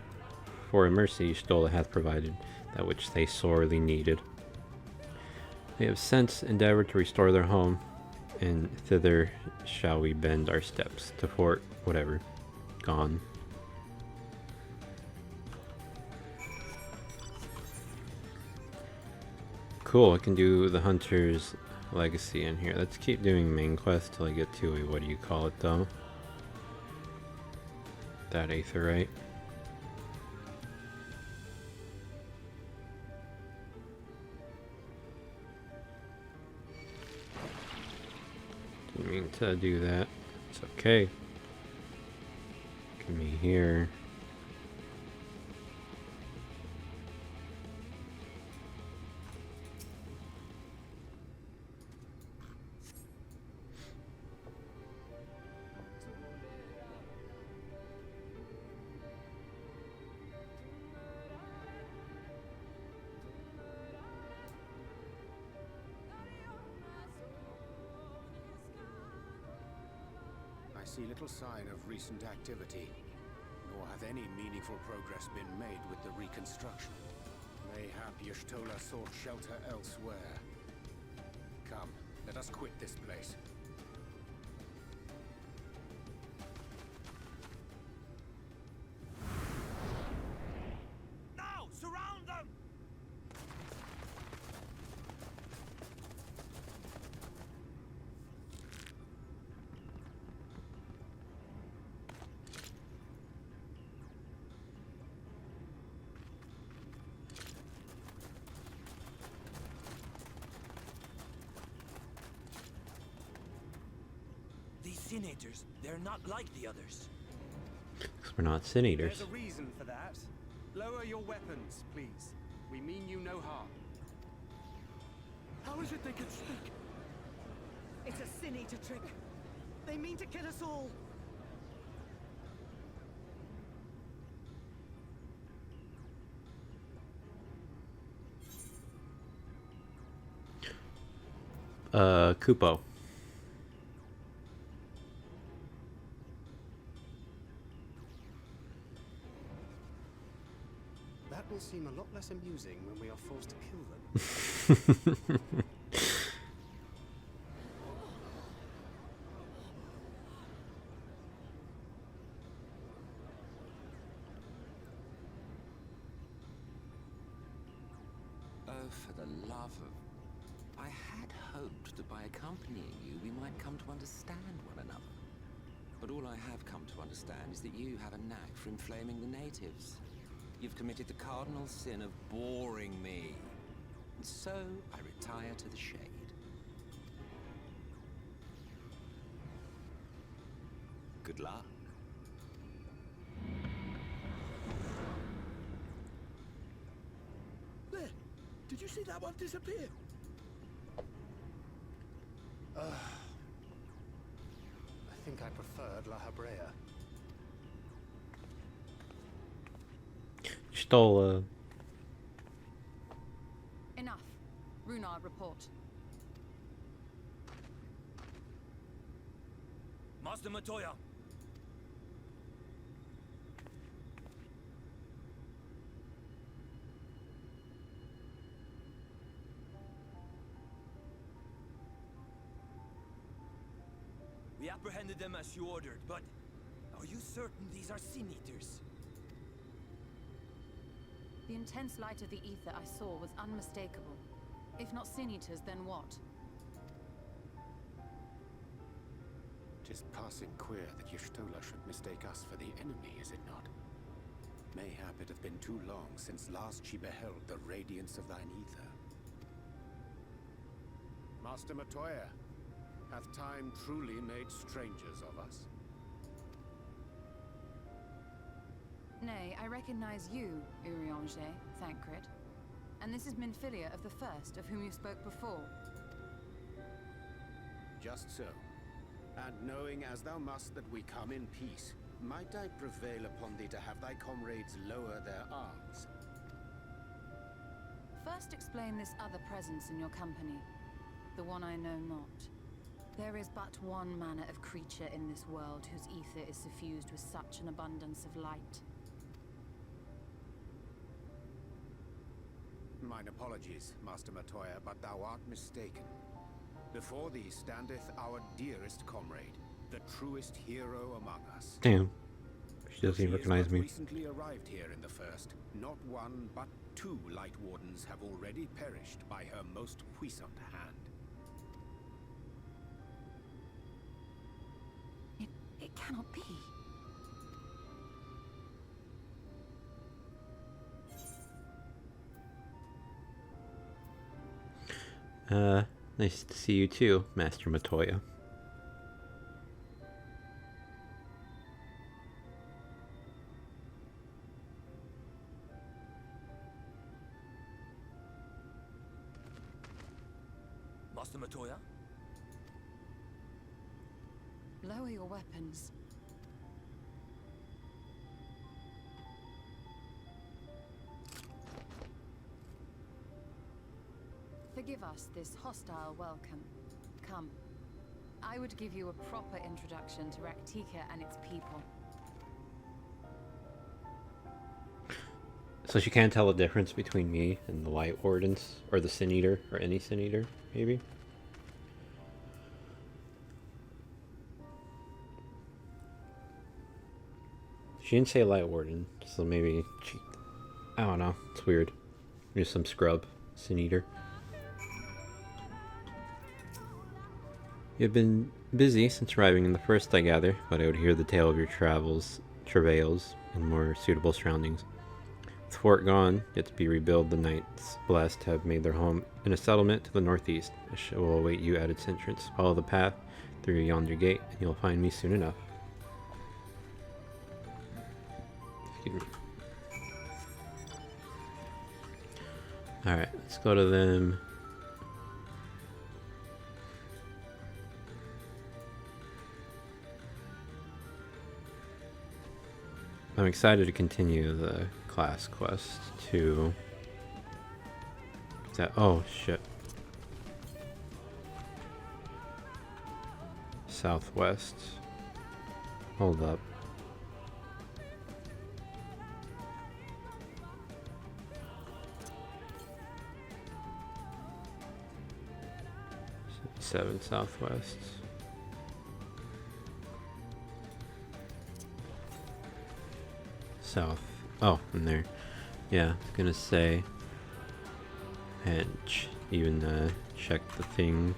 A: For in mercy Stola hath provided that which they sorely needed. They have since endeavored to restore their home, and thither shall we bend our steps, to fort whatever gone. Cool, I can do the Hunter's Legacy in here. Let's keep doing main quest till I get to a, what do you call it though? That Aetherite. mean to do that. It's okay. Get me here.
H: I see little sign of recent activity, nor hath any meaningful progress been made with the reconstruction. Mayhap Y'shtola sought shelter elsewhere. Come, let us quit this place.
M: Now! Surround them!
N: These Senators, they're not like the others.
A: Because we're not Sin Eaters.
B: There's a reason for that. Lower your weapons, please. We mean you no harm.
D: How is it they can speak? It's a Sin Eater trick. They mean to kill us all.
A: Kupo.
B: That will seem a lot less amusing when we are forced to kill them.
N: Oh, for the love of... I had hoped that by accompanying you, we might come to understand one another. But all I have come to understand is that you have a knack for inflaming the natives. You've committed the cardinal sin of boring me. And so, I retire to the shade. Good luck.
D: There! Did you see that one disappear?
B: I think I preferred La Habrea.
A: Stole
F: Enough. Runard, report.
N: Master Matoya! We apprehended them as you ordered, but are you certain these are Sin Eaters?
F: The intense light of the ether I saw was unmistakable. If not Sin Eaters, then what?
H: Tis passing queer that Y'shtola should mistake us for the enemy, is it not? Mayhap it hath been too long since last she beheld the radiance of thine ether. Master Matoya, hath time truly made strangers of us?
F: Nay, I recognize you, Urianger, Thancred. And this is Minfilia of the First, of whom you spoke before.
H: Just so. And knowing as thou must that we come in peace, might I prevail upon thee to have thy comrades lower their arms?
F: First explain this other presence in your company, the one I know not. There is but one manner of creature in this world whose ether is suffused with such an abundance of light.
H: Mine apologies, Master Matoya, but thou art mistaken. Before thee standeth our dearest comrade, the truest hero among us.
A: Damn. She doesn't even recognize me.
H: Recently arrived here in the First. Not one, but two Light Wardens have already perished by her most puissant hand.
F: It cannot be.
A: Nice to see you too, Master Matoya.
P: Master Matoya?
F: Lower your weapons. Forgive us this hostile welcome. Come. I would give you a proper introduction to Raktika and its people.
A: So she can't tell the difference between me and the Light Wardens, or the Sin Eater, or any Sin Eater, maybe? She didn't say Light Warden, so maybe she... I don't know, it's weird. Maybe some scrub, Sin Eater. You've been busy since arriving in the first, I gather, but I would hear the tale of your travails, in more suitable surroundings. With fort gone, yet to be rebuilt, the knights blessed have made their home in a settlement to the northeast. I will await you at its entrance. Follow the path through yonder gate, and you'll find me soon enough. Excuse me. Alright, let's go to them. I'm excited to continue the class quest to... oh shit. Southwest. Hold up. Seven Southwest. South. Oh, in there. Yeah, I was gonna say. And even check the thing.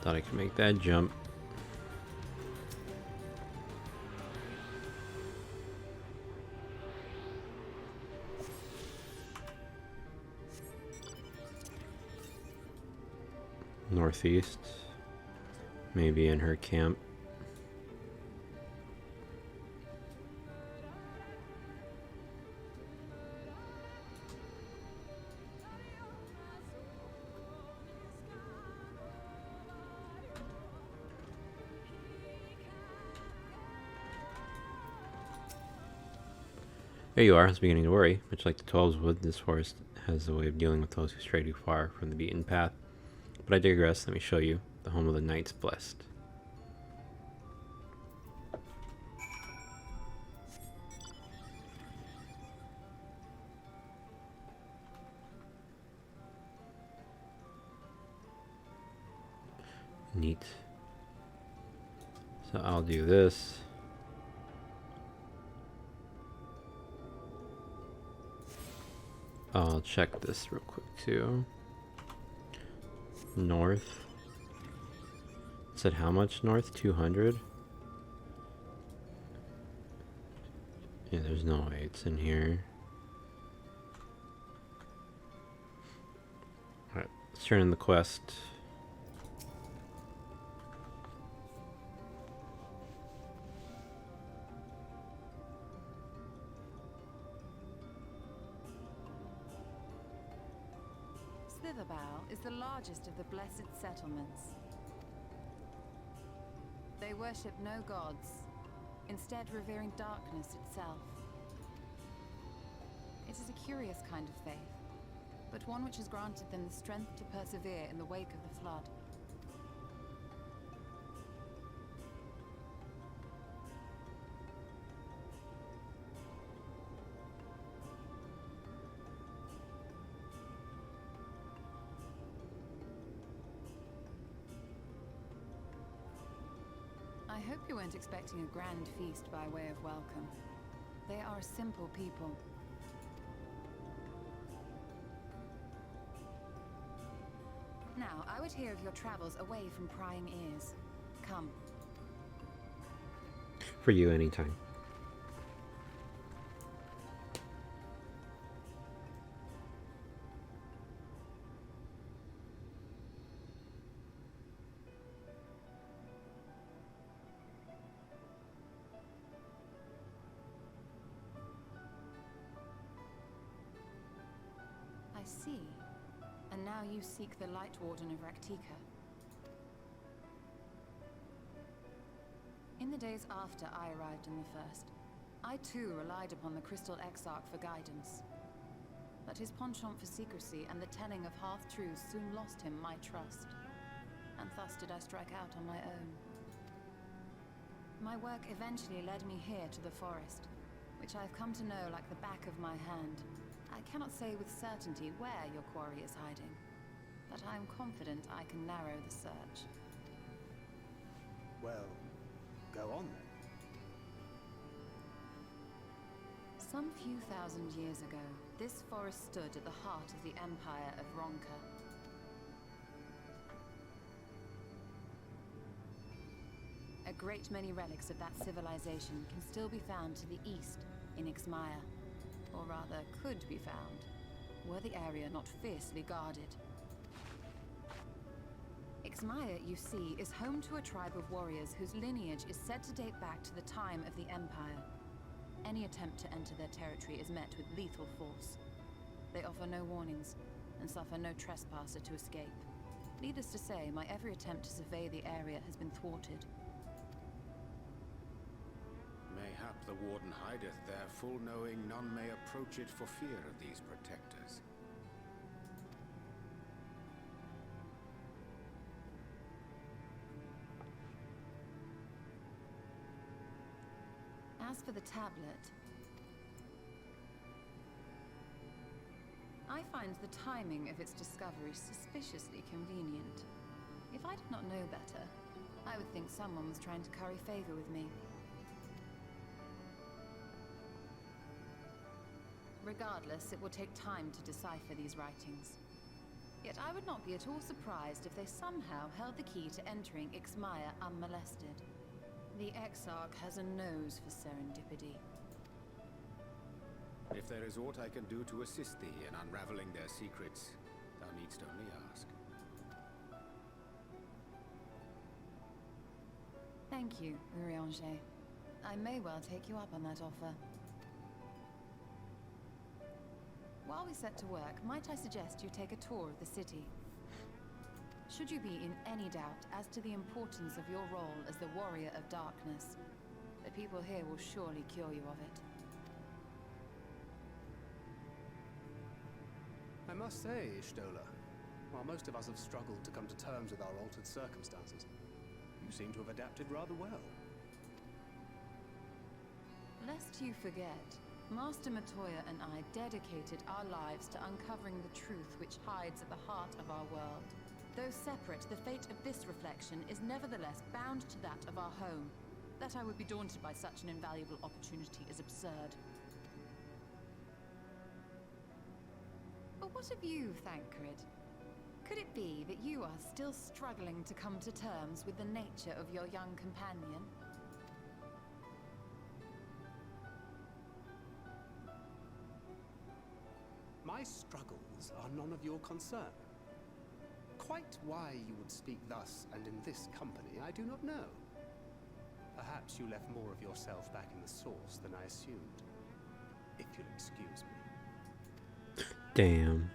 A: Thought I could make that jump. Northeast. Maybe in her camp. There you are. I was beginning to worry. Much like the 12s would, this forest has a way of dealing with those who stray too far from the beaten path. But I digress. Let me show you the home of the Knights Blessed. Neat. So I'll do this. I'll check this real quick too. North. It said how much north? 200? Yeah, there's no way it's in here. Alright, let's turn in the quest.
F: Is the largest of the blessed settlements. They worship no gods, instead revering darkness itself. It is a curious kind of faith, but one which has granted them the strength to persevere in the wake of the flood. I hope you weren't expecting a grand feast by way of welcome. They are a simple people. Now, I would hear of your travels away from prying ears. Come.
A: For you, anytime.
F: I see. And now how you seek the Light Warden of Raktika? In the days after I arrived in the First, I too relied upon the Crystal Exarch for guidance. But his penchant for secrecy and the telling of half-truths soon lost him my trust, and thus did I strike out on my own. My work eventually led me here to the forest, which I've come to know like the back of my hand. I cannot say with certainty where your quarry is hiding, but I am confident I can narrow the search.
B: Well, go on then.
F: Some few thousand years ago, this forest stood at the heart of the Empire of Ronka. A great many relics of that civilization can still be found to the east in Ixmaya, or rather could be found, were the area not fiercely guarded. Ixmaya, you see, is home to a tribe of warriors whose lineage is said to date back to the time of the Empire. Any attempt to enter their territory is met with lethal force. They offer no warnings, and suffer no trespasser to escape. Needless to say, my every attempt to survey the area has been thwarted.
H: Mayhap the Warden hideth there, full knowing none may approach it for fear of these protectors.
F: As for the tablet, I find the timing of its discovery suspiciously convenient. If I did not know better, I would think someone was trying to curry favor with me. Regardless, it will take time to decipher these writings. Yet I would not be at all surprised if they somehow held the key to entering Ixmaya unmolested. The Exarch has a nose for serendipity.
H: If there is aught I can do to assist thee in unraveling their secrets, thou needst only ask.
F: Thank you, Urianger. I may well take you up on that offer. While we set to work, might I suggest you take a tour of the city? Should you be in any doubt as to the importance of your role as the Warrior of Darkness, the people here will surely cure you of it.
B: I must say, Stola, while most of us have struggled to come to terms with our altered circumstances, you seem to have adapted rather well.
F: Lest you forget, Master Matoya and I dedicated our lives to uncovering the truth which hides at the heart of our world. Though separate, the fate of this reflection is nevertheless bound to that of our home. That I would be daunted by such an invaluable opportunity is absurd. But what of you, Thancred? Could it be that you are still struggling to come to terms with the nature of your young companion?
B: My struggles are none of your concern. Quite why you would speak thus and in this company, I do not know. Perhaps you left more of yourself back in the source than I assumed. If you'll excuse me.
A: Damn.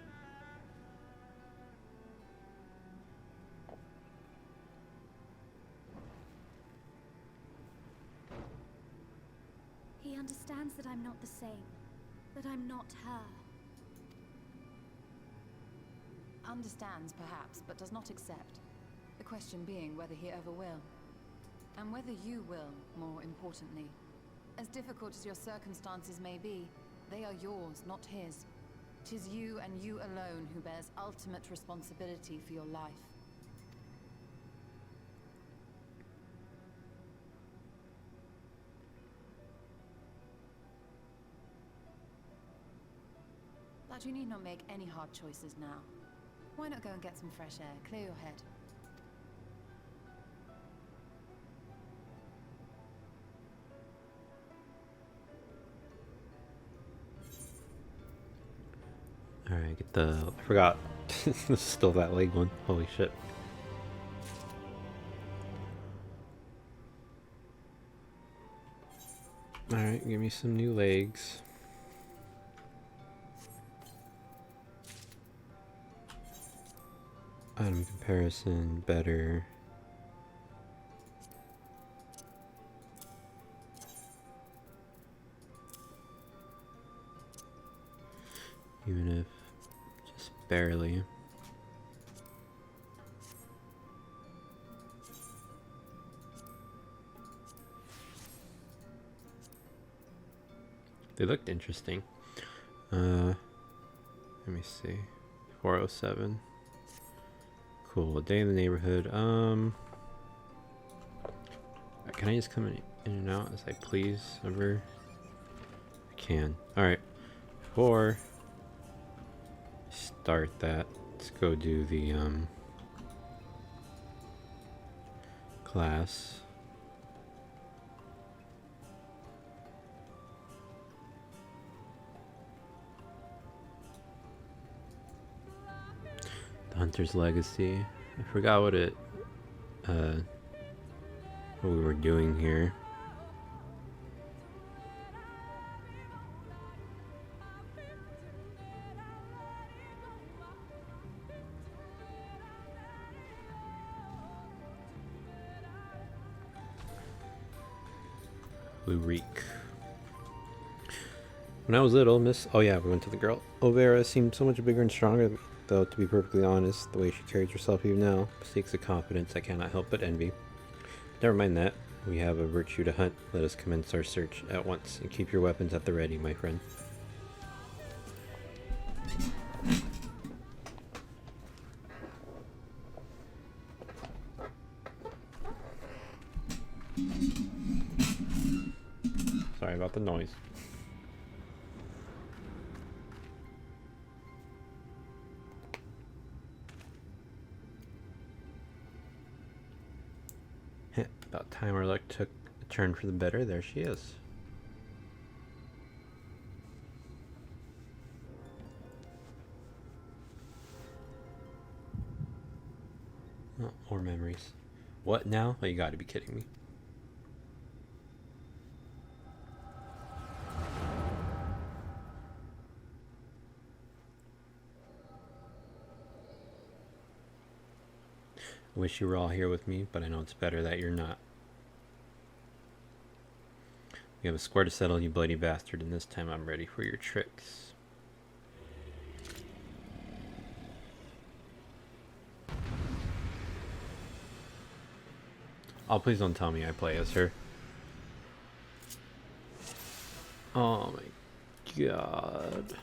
C: He understands that I'm not the same. That I'm not her.
F: Understands, perhaps, but does not accept. The question being whether he ever will. And whether you will, more importantly. As difficult as your circumstances may be, they are yours, not his. 'Tis you and you alone who bears ultimate responsibility for your life. But you need not make any hard choices now. Why not go and get some fresh air, clear your head?
A: Alright, get the... I forgot. This is still that leg one. Holy shit. Alright, give me some new legs. Item comparison, better. Even if just barely. They looked interesting. Let me see. 407. Cool. A day in the neighborhood. Can I just come in and out as I please? Ever? I can. Alright. Before start that, let's go do the class. The Hunter's Legacy. I forgot what what we were doing here. Blue Reek. When I was little, oh yeah, we went to the girl. Overa seemed so much bigger and stronger, though, to be perfectly honest, the way she carries herself even now bespeaks a confidence I cannot help but envy. Never mind that. We have a virtue to hunt. Let us commence our search at once, and keep your weapons at the ready, my friend. Sorry about the noise. About time our luck took a turn for the better. There she is. Oh, more memories. What now? Oh, you gotta be kidding me. I wish you were all here with me, but I know it's better that you're not. We have a score to settle, you bloody bastard, and this time I'm ready for your tricks. Oh, please don't tell me I play as her. Oh my god.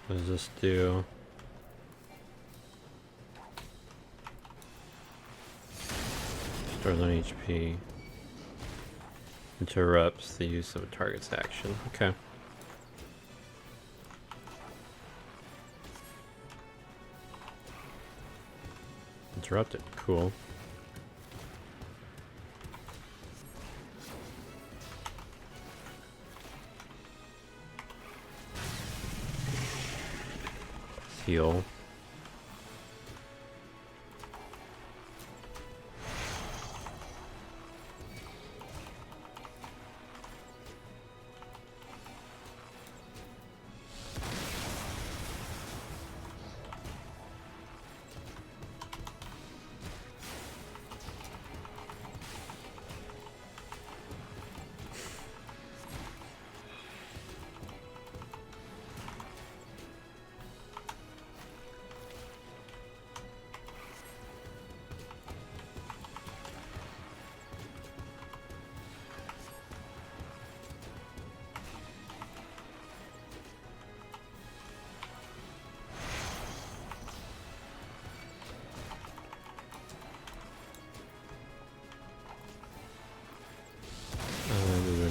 A: What does this do? Stores on HP. Interrupts the use of a target's action. Okay. Interrupted. Cool. Heal.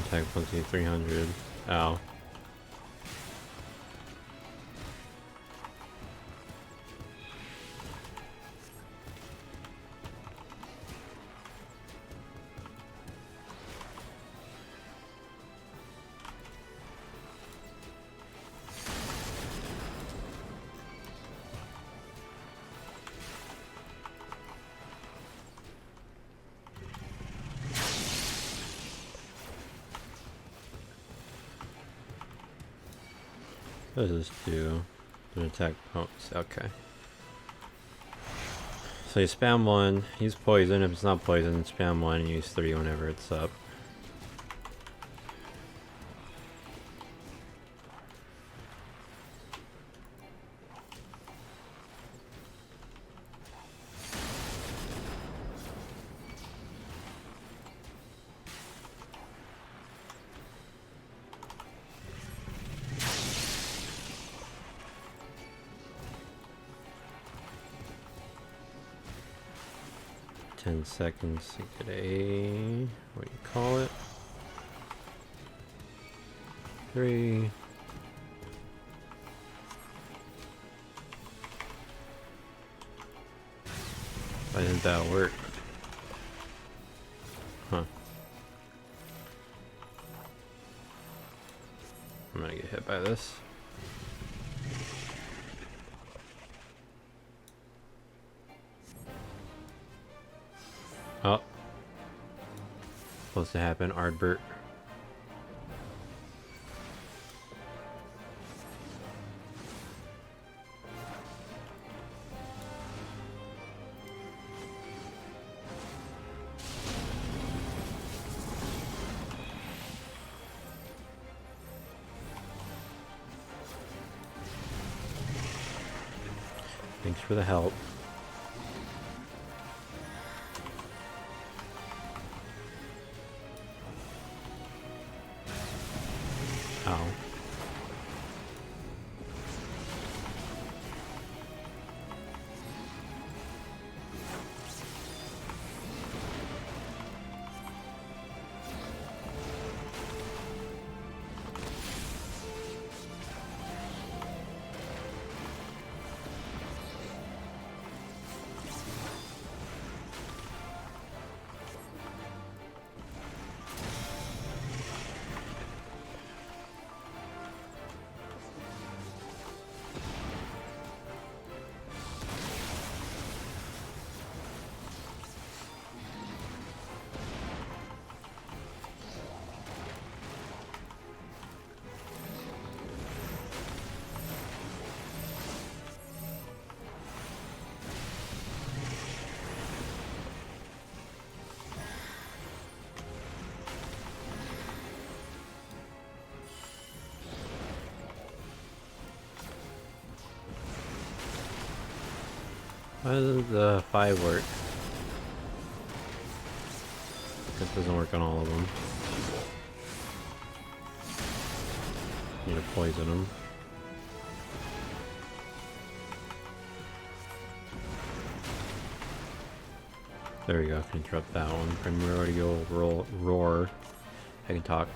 A: Attack penalty 300. Ow. What does this do? An attack pumps. Okay. So you spam 1, use poison. If it's not poison, spam 1 and use 3 whenever it's up. Seconds to get a, what do you call it? 3. Why didn't that work? Huh. I'm gonna get hit by this. Oh. Supposed to happen, Ardbert. Thanks for the help. Ow. Why doesn't the 5 work? This doesn't work on all of them. Need to poison them. There we go, I can interrupt that one. Primordial roar. I can talk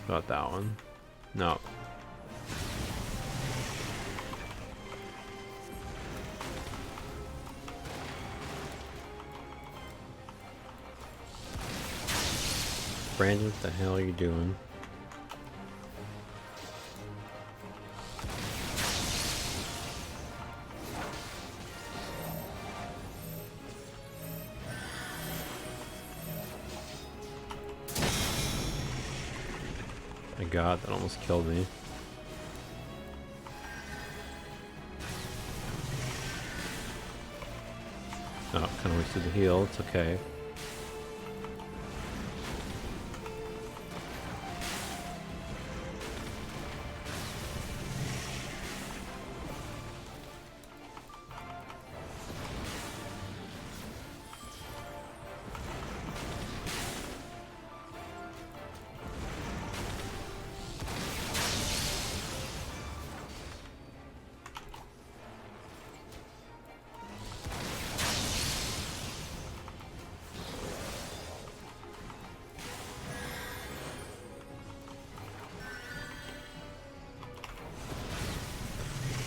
A: about that one. No. Brandon, what the hell are you doing? My god, that almost killed me. Oh, kind of wasted the heal, it's okay.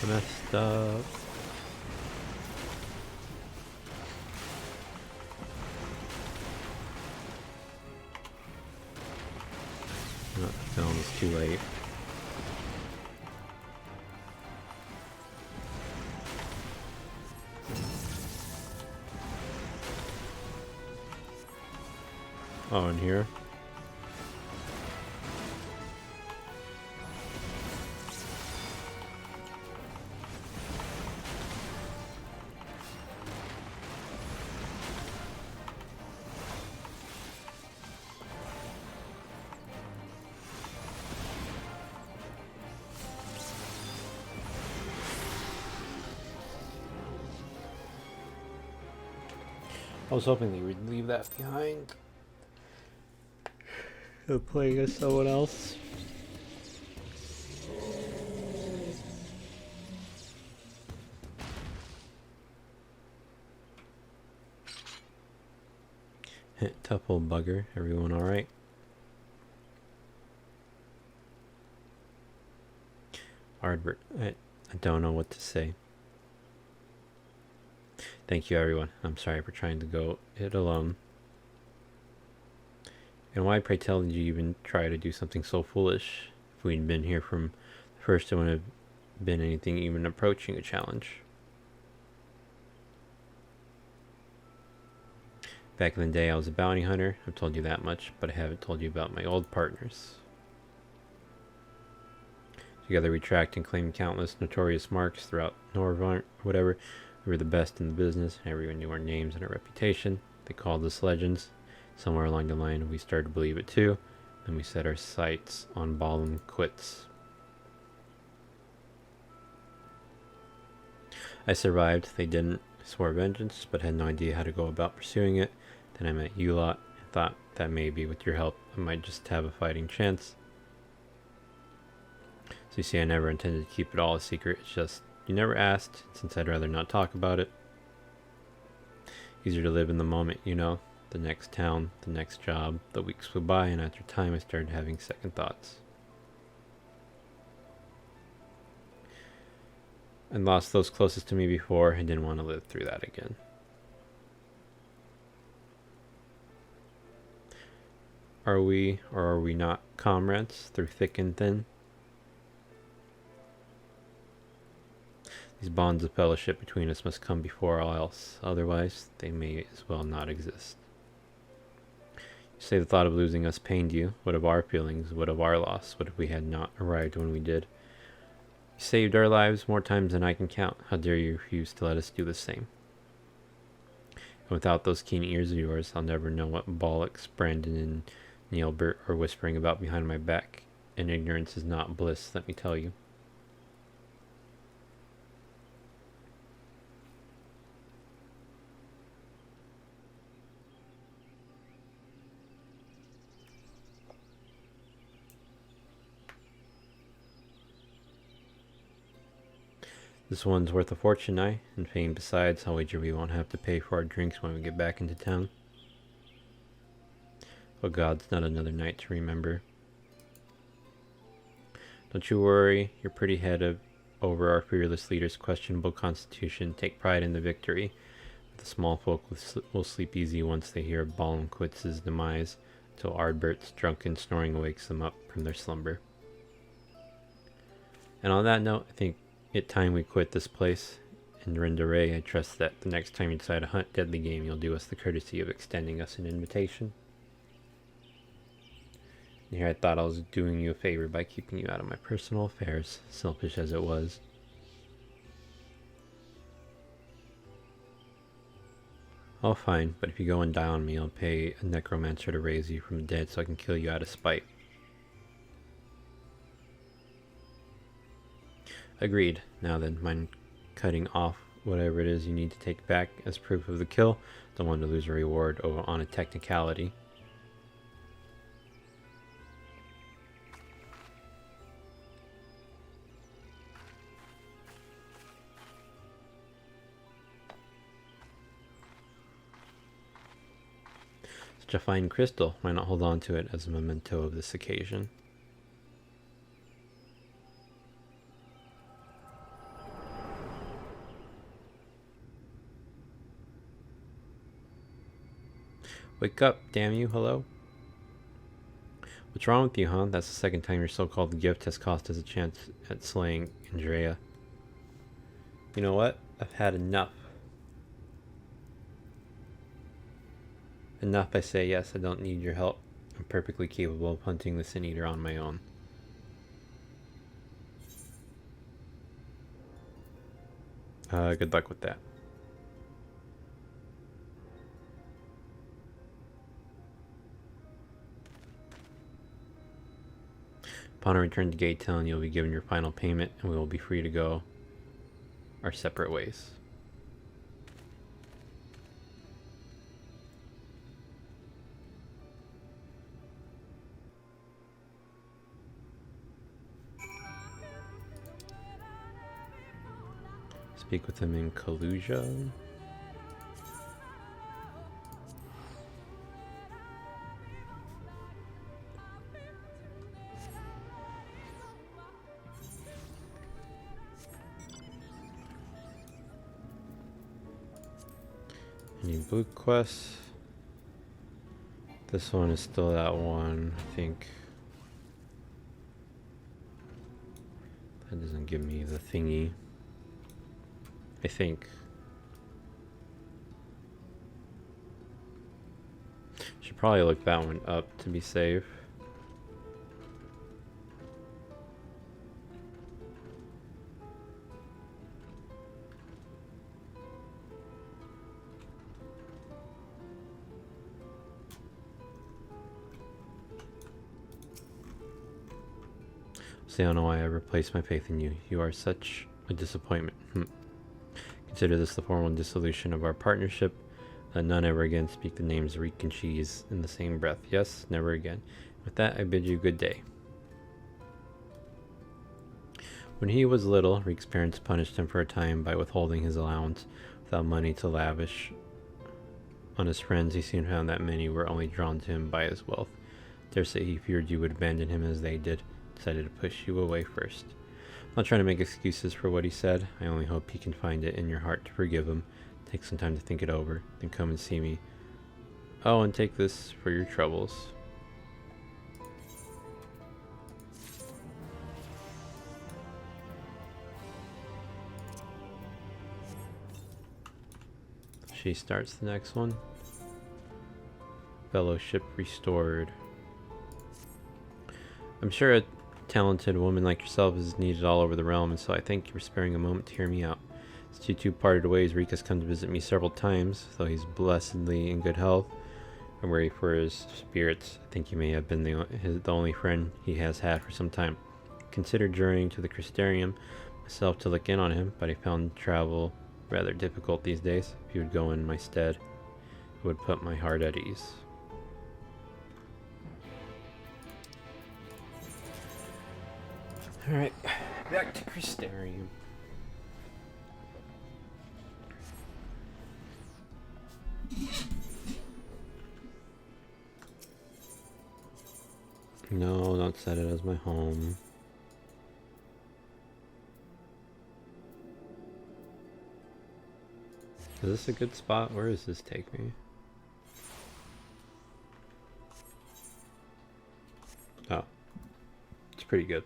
A: Messed up. No, the film is too late. Oh, in here? I was hoping they would leave that behind. They're playing as someone else. Tough old bugger. Everyone alright? Ardbert, I don't know what to say. Thank you, everyone. I'm sorry for trying to go it alone. And why, pray tell, did you even try to do something so foolish? If we'd been here from the first, it wouldn't have been anything even approaching a challenge. Back in the day, I was a bounty hunter. I've told you that much, but I haven't told you about my old partners. Together we tracked and claimed countless notorious marks throughout Norvant, whatever. We were the best in the business. Everyone knew our names and our reputation. They called us legends. Somewhere along the line, we started to believe it too. Then we set our sights on Ballum Quits. I survived. They didn't. I swore vengeance, but had no idea how to go about pursuing it. Then I met you lot and thought that maybe with your help, I might just have a fighting chance. So you see, I never intended to keep it all a secret. It's just, you never asked, since I'd rather not talk about it. Easier to live in the moment, you know. The next town, the next job. The weeks flew by, and after time I started having second thoughts. I lost those closest to me before. I didn't want to live through that again. Are we, or are we not, comrades through thick and thin? These bonds of fellowship between us must come before all else, otherwise they may as well not exist. You say the thought of losing us pained you. What of our feelings? What of our loss? What if we had not arrived when we did? You saved our lives more times than I can count. How dare you refuse to let us do the same? And without those keen ears of yours, I'll never know what bollocks Brandon and Neilbert are whispering about behind my back. And ignorance is not bliss, let me tell you. This one's worth a fortune, and fame besides. I'll wager we won't have to pay for our drinks when we get back into town. Oh God, it's not another night to remember. Don't you worry your pretty head over our fearless leader's questionable constitution. Take pride in the victory. But the small folk will sleep easy once they hear Ballum Quits' demise, till Ardbert's drunken snoring wakes them up from their slumber. And on that note, I think it's time we quit this place. And Rindaray, I trust that the next time you decide to hunt deadly game, you'll do us the courtesy of extending us an invitation. And here I thought I was doing you a favor by keeping you out of my personal affairs, selfish as it was. Oh, fine, but if you go and die on me, I'll pay a necromancer to raise you from the dead so I can kill you out of spite. Agreed. Now then, mind cutting off whatever it is you need to take back as proof of the kill. Don't want to lose a reward on a technicality. Such a fine crystal. Why not hold on to it as a memento of this occasion? Wake up, damn you, hello? What's wrong with you, huh? That's the second time your so-called gift has cost us a chance at slaying Andrea. You know what? I've had enough. Enough, I say. Yes, I don't need your help. I'm perfectly capable of hunting the Sin Eater on my own. Good luck with that. Upon our return to Gate Town, you'll be given your final payment, and we will be free to go our separate ways. Speak with him in Kalusia. Any blue quests? This one is still that one, I think. That doesn't give me the thingy. I think. Should probably look that one up to be safe. I don't know why I ever placed my faith in you. You are such a disappointment. Consider this the formal dissolution of our partnership. None ever again speak the names Reek and Cheese in the same breath. Yes, never again. With that, I bid you good day. When he was little, Reek's parents punished him for a time by withholding his allowance. Without money to lavish on his friends, he soon found that many were only drawn to him by his wealth. Dare say he feared you would abandon him as they did. Decided to push you away first. I'm not trying to make excuses for what he said. I only hope he can find it in your heart to forgive him. Take some time to think it over, then come and see me. Oh, and take this for your troubles. She starts the next one. Fellowship restored. I'm sure a talented woman like yourself is needed all over the realm, and so I thank you for sparing a moment to hear me out. Since you two parted ways, Reek has come to visit me several times, though he's blessedly in good health. I'm worried for his spirits. I think you may have been the only friend he has had for some time. Considered journeying to the Crystarium myself to look in on him, but I found travel rather difficult these days. If you would go in my stead, it would put my heart at ease. Alright, back to Crystarium. No, don't set it as my home. Is this a good spot? Where does this take me? Oh. It's pretty good.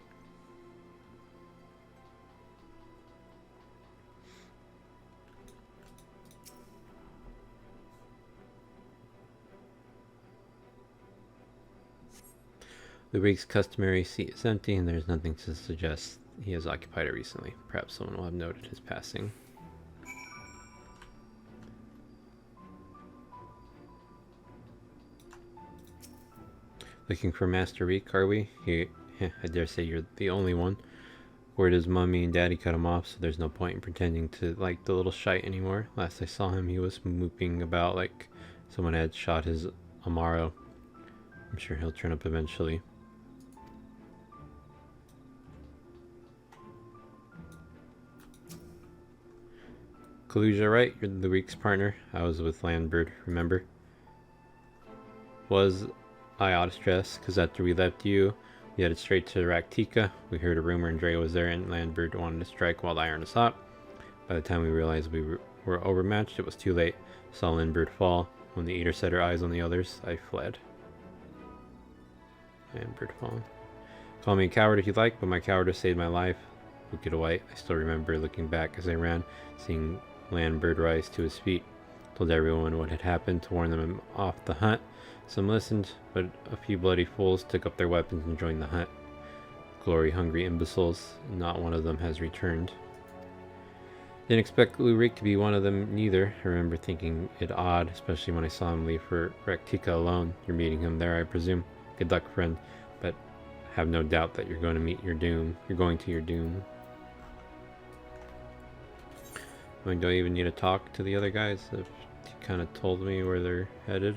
A: The Rig's customary seat is empty, and there's nothing to suggest he has occupied it recently. Perhaps someone will have noted his passing. Looking for Master Reek, are we? I dare say you're the only one. Word is Mummy and Daddy cut him off, so there's no point in pretending to like the little shite anymore. Last I saw him, he was mooping about like someone had shot his Amaro. I'm sure he'll turn up eventually. Kalusia, right? You're the Reek's partner. I was with Landbird, remember? Was I out of stress? Because after we left you, we headed straight to Raktika. We heard a rumor Andrea was there and Landbird wanted to strike while the iron is hot. By the time we realized we were overmatched, it was too late. Saw Landbird fall. When the Eater set her eyes on the others, I fled. Landbird falling. Call me a coward if you like, but my cowardice saved my life. Wicked White. I still remember looking back as I ran, seeing Landbird rise to his feet. Told everyone what had happened to warn them off the hunt. Some listened, but a few bloody fools took up their weapons and joined the hunt. Glory-hungry imbeciles, not one of them has returned. Didn't expect Lurik to be one of them neither. I remember thinking it odd, especially when I saw him leave for Raktika alone. You're meeting him there, I presume. Good luck, friend, but have no doubt that you're going to meet your doom. You're going to your doom. I don't even need to talk to the other guys if you kind of told me where they're headed.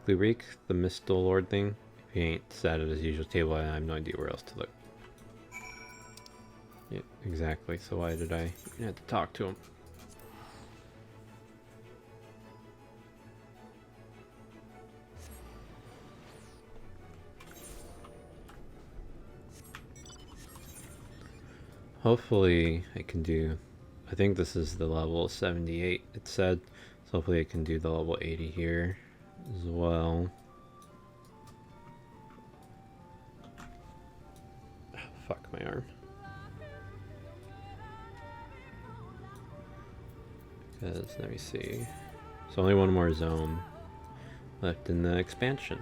A: Lurik, the Mistal Lord thing. he ain't sat at his usual table, I have no idea where else to look. Yeah, exactly. So why did I have to talk to him? Hopefully I can do, I think this is the level 78 it said, so hopefully I can do the level 80 here as well. Oh, fuck my arm. Because, let me see, there's only one more zone left in the expansion.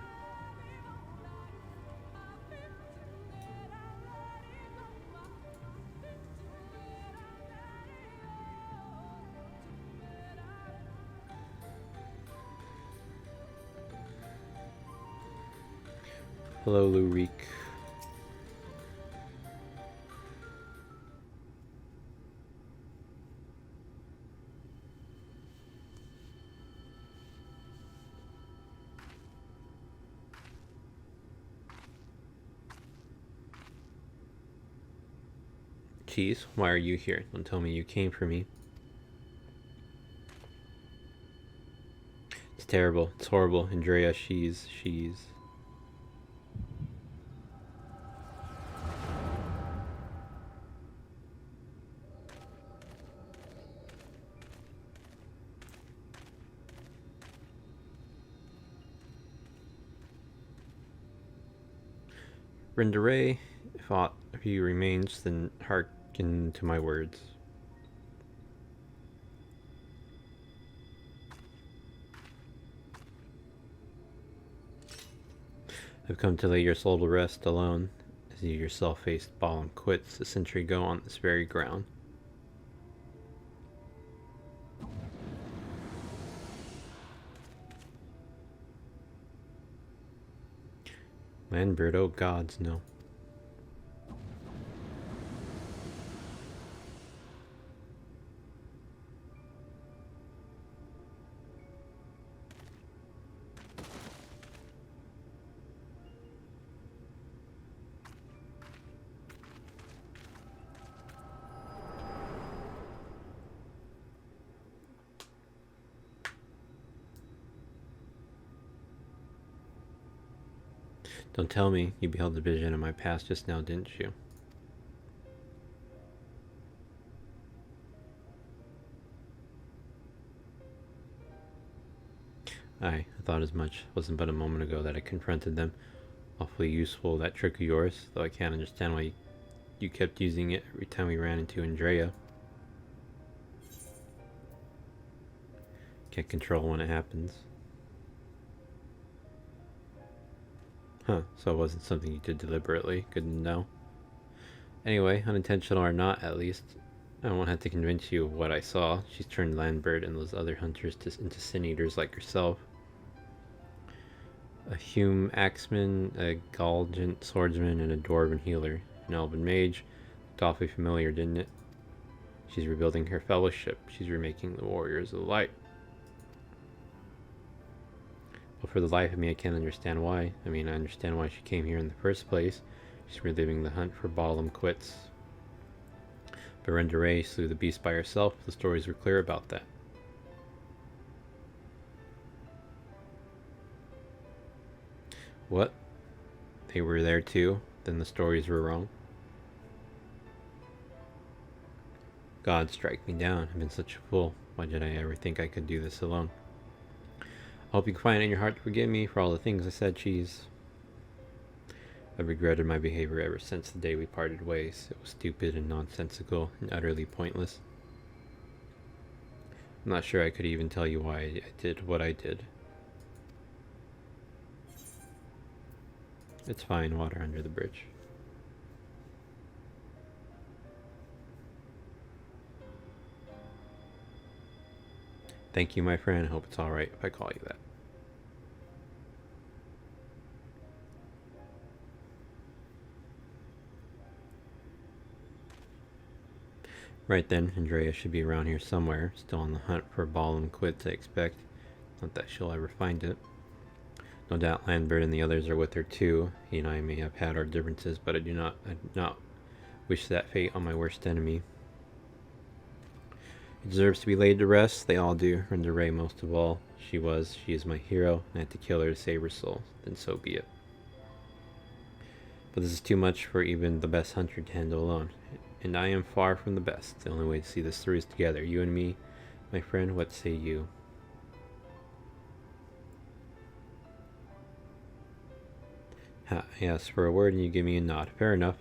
A: Hello, Lurik. Cheese, why are you here? Don't tell me you came for me. It's terrible. It's horrible. Andrea, she's... Renderay, if aught of you remains, then hearken to my words. I've come to lay your soul to rest alone, as you yourself faced Balam quits a century ago on this very ground. Landbird, oh gods, no. Don't tell me you beheld the vision of my past just now, didn't you? Aye, I thought as much. It wasn't but a moment ago that I confronted them. Awfully useful, that trick of yours, though I can't understand why you kept using it every time we ran into Andrea. Can't control when it happens. Huh, so it wasn't something you did deliberately. Good to know. Anyway, unintentional or not, at least, I won't have to convince you of what I saw. She's turned Landbird and those other hunters into sin eaters like yourself. A Hume axeman, a Galgant swordsman, and a dwarven healer. An elven mage. Looked awfully familiar, didn't it? She's rebuilding her fellowship. She's remaking the warriors of the light. But for the life of me, I can't understand why. I mean, I understand why she came here in the first place. She's reliving the hunt for Balam quits. Berenderay slew the beast by herself. The stories were clear about that. What? They were there too? Then the stories were wrong? God, strike me down. I've been such a fool. Why did I ever think I could do this alone? I hope you can find it in your heart to forgive me for all the things I said, Cheese. I've regretted my behavior ever since the day we parted ways. It was stupid and nonsensical and utterly pointless. I'm not sure I could even tell you why I did what I did. It's fine, water under the bridge. Thank you, my friend. I hope it's alright if I call you that. Right then, Andrea should be around here somewhere, still on the hunt for Balam quits, I expect. Not that she'll ever find it. No doubt Lambert and the others are with her too. He and I may have had our differences, but I do not wish that fate on my worst enemy. He deserves to be laid to rest. They all do. Renda Ray most of all. She is my hero, and I had to kill her to save her soul. Then so be it. But this is too much for even the best hunter to handle alone. And I am far from the best. The only way to see this through is together. You and me, my friend, what say you? Ha, I asked for a word and you give me a nod. Fair enough.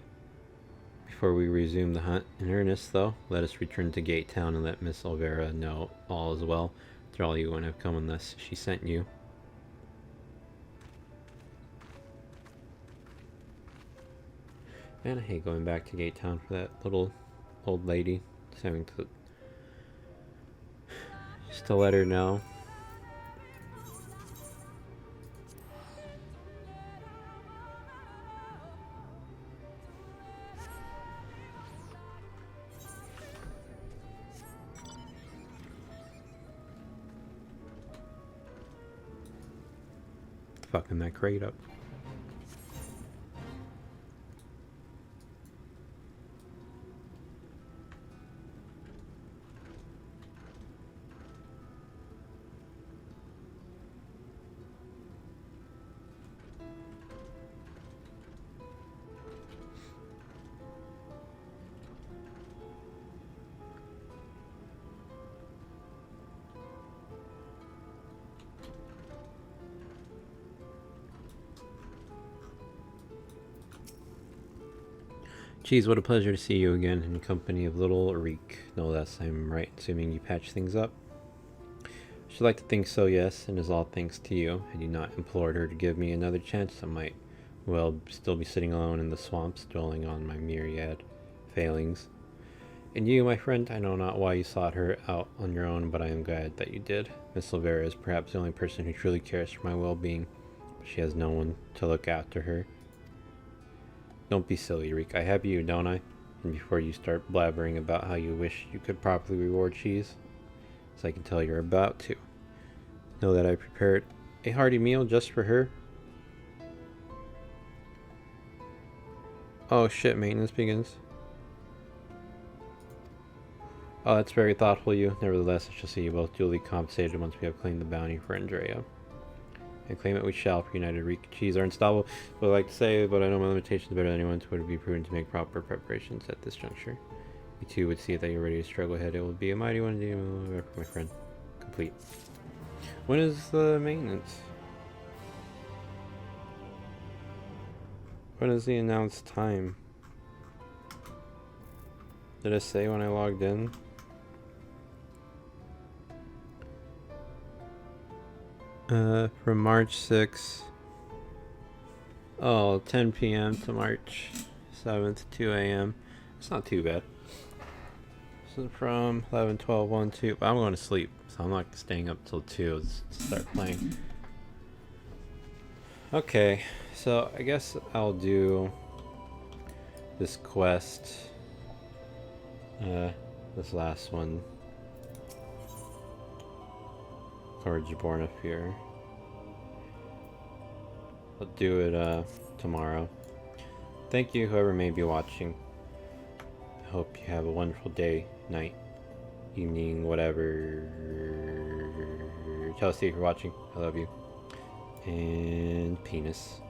A: Before we resume the hunt in earnest, though, let us return to Gate Town and let Miss Olvera know all is well. After all, you wouldn't have come unless she sent you. And I hate going back to Gate Town for that little old lady. Just having to let her know. Fucking that crate up. Geez, what a pleasure to see you again in company of little Reek. No less, I'm right, assuming you patched things up. I should like to think so, yes, and is all thanks to you. Had you not implored her to give me another chance, I might, well, still be sitting alone in the swamps, dwelling on my myriad failings. And you, my friend, I know not why you sought her out on your own, but I am glad that you did. Miss Olvera is perhaps the only person who truly cares for my well-being, but she has no one to look after her. Don't be silly, Reek. I have you, don't I? And before you start blabbering about how you wish you could properly reward Cheese, as I can tell you're about to, know that I prepared a hearty meal just for her. Oh shit, maintenance begins. Oh, that's very thoughtful of you. Nevertheless, I shall see you both duly compensated once we have claimed the bounty for Andrea. And claim it we shall, for United Reek Cheese are unstoppable. What I like to say, but I know my limitations better than anyone, so it would be prudent to make proper preparations at this juncture. You too would see that you're ready to struggle ahead. It will be a mighty one, my friend. Complete. When is the maintenance? When is the announced time? Did it say when I logged in? From March 6th. Oh, 10 p.m. to March 7th, 2 a.m. It's not too bad. So from 11, 12, 1, 2. But I'm going to sleep, so I'm not staying up till 2 to start playing. Okay, so I guess I'll do this quest. This last one. Or Jaborna Fear. I'll do it tomorrow. Thank you, whoever may be watching. I hope you have a wonderful day, night, evening, whatever. Tell us if you're watching. I love you. And penis.